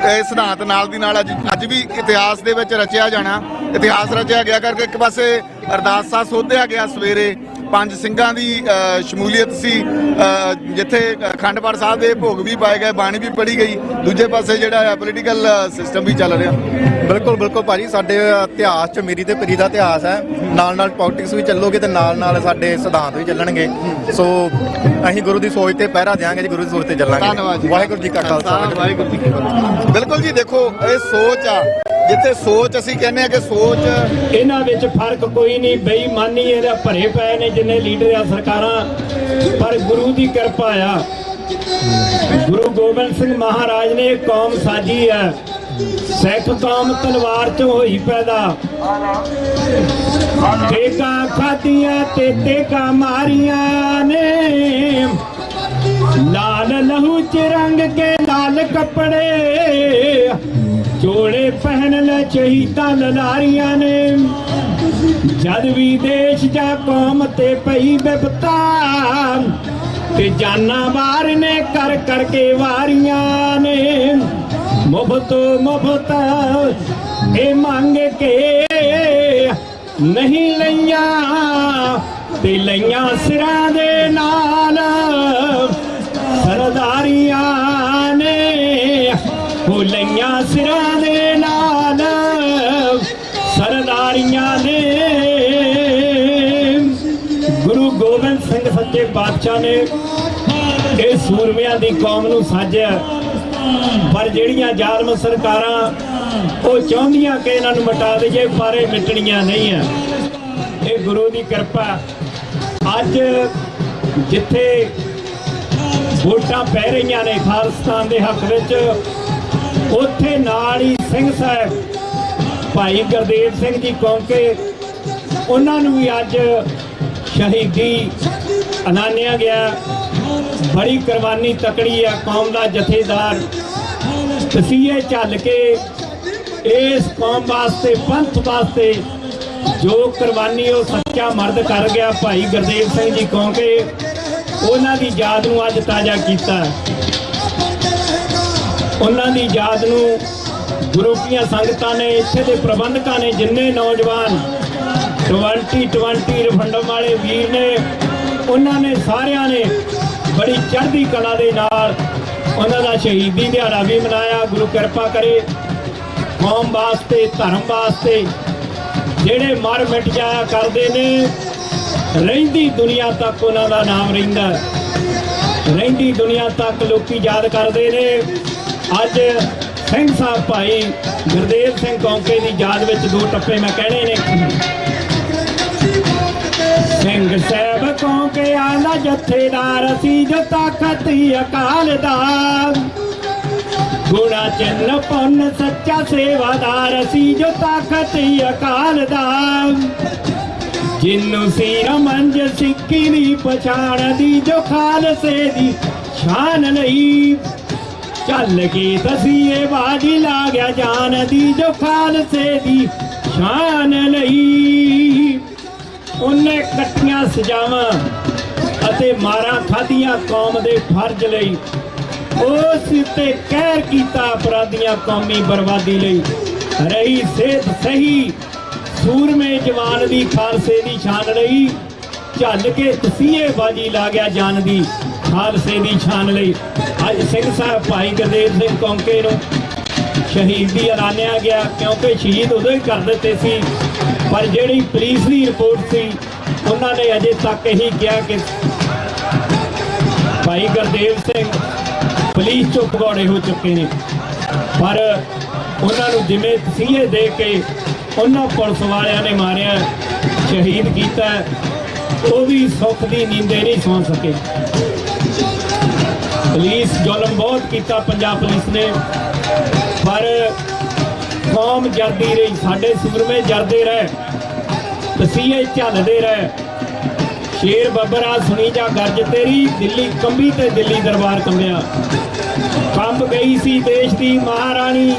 ਇਹ ਸਿਧਾਂਤ ਨਾਲ ਦੀ ਨਾਲ ਅੱਜ ਵੀ ਇਤਿਹਾਸ ਦੇ ਵਿੱਚ ਰਚਿਆ ਜਾਣਾ, ਇਤਿਹਾਸ ਰਚਿਆ ਗਿਆ ਕਰਕੇ ਇੱਕ ਪਾਸੇ ਅਰਦਾਸਾ ਸੋਧਿਆ ਗਿਆ ਸਵੇਰੇ, 5 ਸਿੰਘਾਂ ਦੀ ਸ਼ਮੂਲੀਅਤ ਸੀ, ਜਿੱਥੇ ਅਖੰਡ ਪਾਠ ਸਾਹਿਬ ਦੇ ਭੋਗ ਵੀ ਪਾਏ ਗਏ, ਬਾਣੀ ਵੀ ਪੜ੍ਹੀ ਗਈ, ਦੂਜੇ ਪਾਸੇ ਜਿਹੜਾ ਪੋਲੀਟੀਕਲ ਸਿਸਟਮ ਵੀ ਚੱਲ ਰਿਹਾ। ਬਿਲਕੁਲ ਬਿਲਕੁਲ ਭਾਜੀ, ਸਾਡੇ ਇਤਿਹਾਸ 'ਚ ਮੇਰੀ ਤੇ ਪੀਰੀ ਦਾ ਇਤਿਹਾਸ ਹੈ, ਨਾਲ ਨਾਲ ਪੋਲਿਟਿਕਸ ਵੀ ਚੱਲੋਗੇ ਤੇ ਨਾਲ ਨਾਲ ਸਾਡੇ ਸਿਧਾਂਤ ਵੀ ਚੱਲਣਗੇ। ਸੋ ਅਸੀਂ ਗੁਰੂ ਦੀ ਸੋਚ ਤੇ ਪਹਿਰਾ ਦਿਆਂਗੇ ਜੀ, ਗੁਰੂ ਦੀ ਸੋਚ ਤੇ ਚੱਲਾਂਗੇ। ਧੰਨਵਾਦ ਜੀ। ਵਾਹਿਗੁਰੂ ਜੀ ਕਾ ਖਾਲਸਾ, ਵਾਹਿਗੁਰੂ ਜੀ ਕੀ ਫਤਿਹ। ਬਿਲਕੁਲ ਜੀ, ਦੇਖੋ ਇਹ ਸੋਚ ਆ, ਜਿੱਥੇ ਸੋਚ ਅਸੀਂ ਕਹਿੰਦੇ ਆ ਕਿ ਸੋਚ ਇਹਨਾਂ ਵਿੱਚ ਫਰਕ ਕੋਈ ਨਹੀਂ, ਬੇਈਮਾਨੀ ਇਹਦਾ ਭਰੇ ਪਏ ਨੇ ਜਿੰਨੇ ਲੀਡਰ ਆ ਸਰਕਾਰਾਂ, ਪਰ ਗੁਰੂ ਦੀ ਕਿਰਪਾ ਆ। ਗੁਰੂ ਗੋਬਿੰਦ ਸਿੰਘ ਮਹਾਰਾਜ ਨੇ ਕੌਮ ਸਾਜੀ ਹੈ, ਸਿੱਖ ਕੌਮ ਤਲਵਾਰ 'ਚ ਹੋਈ ਪੈਦਾ, ਟੇਕਾਂ ਖਾਧੀਆਂ ਤੇ ਟੇਕਾਂ ਮਾਰੀਆਂ ਨੇ, ਲਾਲ ਲਹੂ 'ਚ ਰੰਗ ਕੇ ਲਾਲ ਕੱਪੜੇ, ਚੋਲੇ ਪਹਿਨ ਲੈ ਸ਼ਹੀਦਾਂ ਲਲਾਰੀਆਂ ਨੇ, ਜਦ ਵੀ ਦੇਸ਼ ਜਾਂ ਕੌਮ ਤੇ ਪਈ ਬਿਪਤਾ, ਤੇ ਜਾਨਾਂ ਵਾਰ ਨੇ ਕਰ ਕਰਕੇ ਵਾਰੀਆਂ ਨੇ, ਮੁਫਤ ਮੁਫਤ ਇਹ ਮੰਗ ਕੇ ਨਹੀਂ ਲਈਆਂ, ਤੇ ਲਈਆਂ ਸਿਰਾਂ ਦੇ ਨਾਲ ਸਰਦਾਰੀਆਂ ਨੇ, ਉਹ ਲਈਆਂ ਸਿਰਾਂ ਦੇ ਨਾਲ ਸਰਦਾਰੀਆਂ ਨੇ। ਗੁਰੂ ਗੋਬਿੰਦ ਸਿੰਘ ਸੱਚੇ ਪਾਤਸ਼ਾਹ ਨੇ ਇਹ ਸੂਰਮਿਆਂ ਦੀ ਕੌਮ ਨੂੰ ਸਾਜਿਆ, ਪਰ ਜਿਹੜੀਆਂ ਜ਼ਾਲਮ ਸਰਕਾਰਾਂ ਉਹ ਚਾਹੁੰਦੀਆਂ ਕਿ ਇਹਨਾਂ ਨੂੰ ਮਿਟਾ ਦੇਈਏ, ਪਰ ਇਹ ਮਿਟਣੀਆਂ ਨਹੀਂ ਆ। ਇਹ ਗੁਰੂ ਦੀ ਕਿਰਪਾ। ਅੱਜ ਜਿੱਥੇ ਵੋਟਾਂ ਪੈ ਰਹੀਆਂ ਨੇ ਖਾਲਿਸਤਾਨ ਦੇ ਹੱਕ ਵਿੱਚ, ਉੱਥੇ ਨਾਲ ਹੀ ਸਿੰਘ ਸਾਹਿਬ ਭਾਈ ਗੁਰਦੇਵ ਸਿੰਘ ਜੀ ਕੌਂਕੇ, ਉਹਨਾਂ ਨੂੰ ਵੀ ਅੱਜ ਸ਼ਹੀਦੀ ਐਲਾਨਿਆ ਗਿਆ। ਬੜੀ ਕੁਰਬਾਨੀ ਤਕੜੀ ਆ, ਕੌਮ ਦਾ ਜਥੇਦਾਰ ਤਸੀਹੇ ਝੱਲ ਕੇ ਇਸ ਕੌਮ ਵਾਸਤੇ, ਪੰਥ ਵਾਸਤੇ ਜੋ ਕੁਰਬਾਨੀ ਉਹ ਸੱਚਾ ਮਰਦ ਕਰ ਗਿਆ ਭਾਈ ਗੁਰਦੇਵ ਸਿੰਘ ਜੀ ਕੌਂਕੇ, ਉਹਨਾਂ ਦੀ ਯਾਦ ਨੂੰ ਅੱਜ ਤਾਜ਼ਾ ਕੀਤਾ। ਉਹਨਾਂ ਦੀ ਯਾਦ ਨੂੰ ਗੁਰੂ ਦੀਆਂ ਸੰਗਤਾਂ ਨੇ, ਇੱਥੇ ਦੇ ਪ੍ਰਬੰਧਕਾਂ ਨੇ, ਜਿੰਨੇ ਨੌਜਵਾਨ 2020 ਰਿਫੰਡਮ ਵਾਲੇ ਵੀਰ ਨੇ, ਉਹਨਾਂ ਨੇ ਸਾਰਿਆਂ ਨੇ ਬੜੀ ਚੜ੍ਹਦੀ ਕਲਾ ਦੇ ਨਾਲ ਉਹਨਾਂ ਦਾ ਸ਼ਹੀਦੀ ਦਿਹਾੜਾ ਵੀ ਮਨਾਇਆ। ਗੁਰੂ ਕਿਰਪਾ ਕਰੇ ਕੌਮ ਵਾਸਤੇ, ਧਰਮ ਵਾਸਤੇ ਜਿਹੜੇ ਮਰ ਮਿਟ ਜਾਇਆ ਕਰਦੇ ਨੇ, ਰਹਿੰਦੀ ਦੁਨੀਆ ਤੱਕ ਉਹਨਾਂ ਦਾ ਨਾਮ ਰਹਿੰਦਾ, ਰਹਿੰਦੀ ਦੁਨੀਆ ਤੱਕ ਲੋਕੀ ਯਾਦ ਕਰਦੇ ਨੇ। ਅੱਜ ਸਿੰਘ ਸਾਹਿਬ ਭਾਈ ਗੁਰਦੇਵ ਸਿੰਘ ਕੌਂਕੇ ਦੀ ਯਾਦ ਵਿੱਚ 2 ਟੱਪੇ ਮੈਂ ਕਹਿਣੇ ਨੇ। ਸਿੰਘ ਸਾਹਿਬ ਕੌਂਕਿਆਂ ਦਾ ਜਥੇਦਾਰ ਸੀ, ਜੋ ਤਾਕਤ ਹੀ ਅਕਾਲ ਦਾ, ਗੁਣਾ ਚਿੰਨ ਪੁੰਨ ਸੱਚਾ ਸੇਵਾਦਾਰ ਸੀ, ਜੋ ਤਾਕਤ ਹੀ ਅਕਾਲ ਦਾ, ਜਿੰਨੂੰ ਸੀ ਰਮੰਜ ਸਿੱਖੀ ਦੀ ਪਛਾਣ ਦੀ, ਜੋ ਖਾਲਸੇ ਦੀ ਸ਼ਾਨ ਲਈ, ਚੱਲ ਕੇ ਦਸੀਏ ਬਾਜੀ ਲਾ ਗਿਆ ਜਾਨ ਦੀ, ਜੋ ਖਾਲਸੇ ਦੀ ਸ਼ਾਨ ਲਈ। ਉਹਨੇ ਕੱਟੀਆਂ ਸਜ਼ਾਵਾਂ ਅਤੇ ਮਾਰਾਂ ਖਾਧੀਆਂ ਕੌਮ ਦੇ ਫਰਜ਼ ਲਈ, ਉਸ ਉੱਤੇ ਕਹਿਰ ਕੀਤਾ ਅਪਰਾਧੀਆਂ ਕੌਮੀ ਬਰਬਾਦੀ ਲਈ, ਰਹੀ ਸਿਹਤ ਸਹੀ ਸੂਰਮੇ ਜਵਾਨ ਦੀ, ਖਾਲਸੇ ਦੀ ਸ਼ਾਨ ਲਈ, ਝੱਲ ਕੇ ਤਸੀਹੇ ਬਾਜੀ ਲਾ ਗਿਆ ਜਾਨ ਦੀ, ਖਾਲਸੇ ਦੀ ਸ਼ਾਨ ਲਈ। ਅੱਜ ਸਿੰਘ ਸਾਹਿਬ ਭਾਈ ਗੁਰਦੇਵ ਸਿੰਘ ਕੌਂਕੇ ਨੂੰ ਸ਼ਹੀਦੀ ਐਲਾਨਿਆ ਗਿਆ, ਕਿਉਂਕਿ ਸ਼ਹੀਦ ਉਦੋਂ ਹੀ ਕਰ ਦਿੱਤੇ ਸੀ, ਪਰ ਜਿਹੜੀ ਪੁਲਿਸ ਦੀ ਰਿਪੋਰਟ ਸੀ ਉਹਨਾਂ ਨੇ ਅਜੇ ਤੱਕ ਇਹੀ ਕਿਹਾ ਕਿ ਭਾਈ ਗੁਰਦੇਵ ਸਿੰਘ ਪੁਲਿਸ ਚੋਂ ਭਗੌੜੇ ਹੋ ਚੁੱਕੇ ਨੇ, ਪਰ ਉਹਨਾਂ ਨੂੰ ਜਿਵੇਂ ਤਸੀਹੇ ਦੇ ਕੇ ਉਹਨਾਂ ਪੁਲਿਸ ਵਾਲਿਆਂ ਨੇ ਮਾਰਿਆ, ਸ਼ਹੀਦ ਕੀਤਾ, ਉਹ ਵੀ ਸੁੱਖ ਦੀ ਨੀਂਦੇ ਨਹੀਂ ਸੌਂ ਸਕੇ। ਪੁਲਿਸ ਜ਼ੁਲਮ ਬਹੁਤ ਕੀਤਾ ਪੰਜਾਬ ਪੁਲਿਸ ਨੇ, ਪਰ ਕੌਮ ਜਰਦੀ ਰਹੀ, ਸਾਡੇ ਸੂਰਮੇ ਜਰਦੇ ਰਹੇ, ਤਸੀਹੇ ਝੱਲਦੇ ਰਹੇ। ਸ਼ੇਰ ਬੱਬਰਾ ਸੁਣੀ ਜਾ ਗਰਜ ਤੇਰੀ, ਦਿੱਲੀ ਕੰਬੀ ਤੇ ਦਿੱਲੀ ਦਰਬਾਰ ਕੰਬਿਆ। ਕੰਬ ਗਈ ਸੀ ਦੇਸ਼ ਦੀ ਮਹਾਰਾਣੀ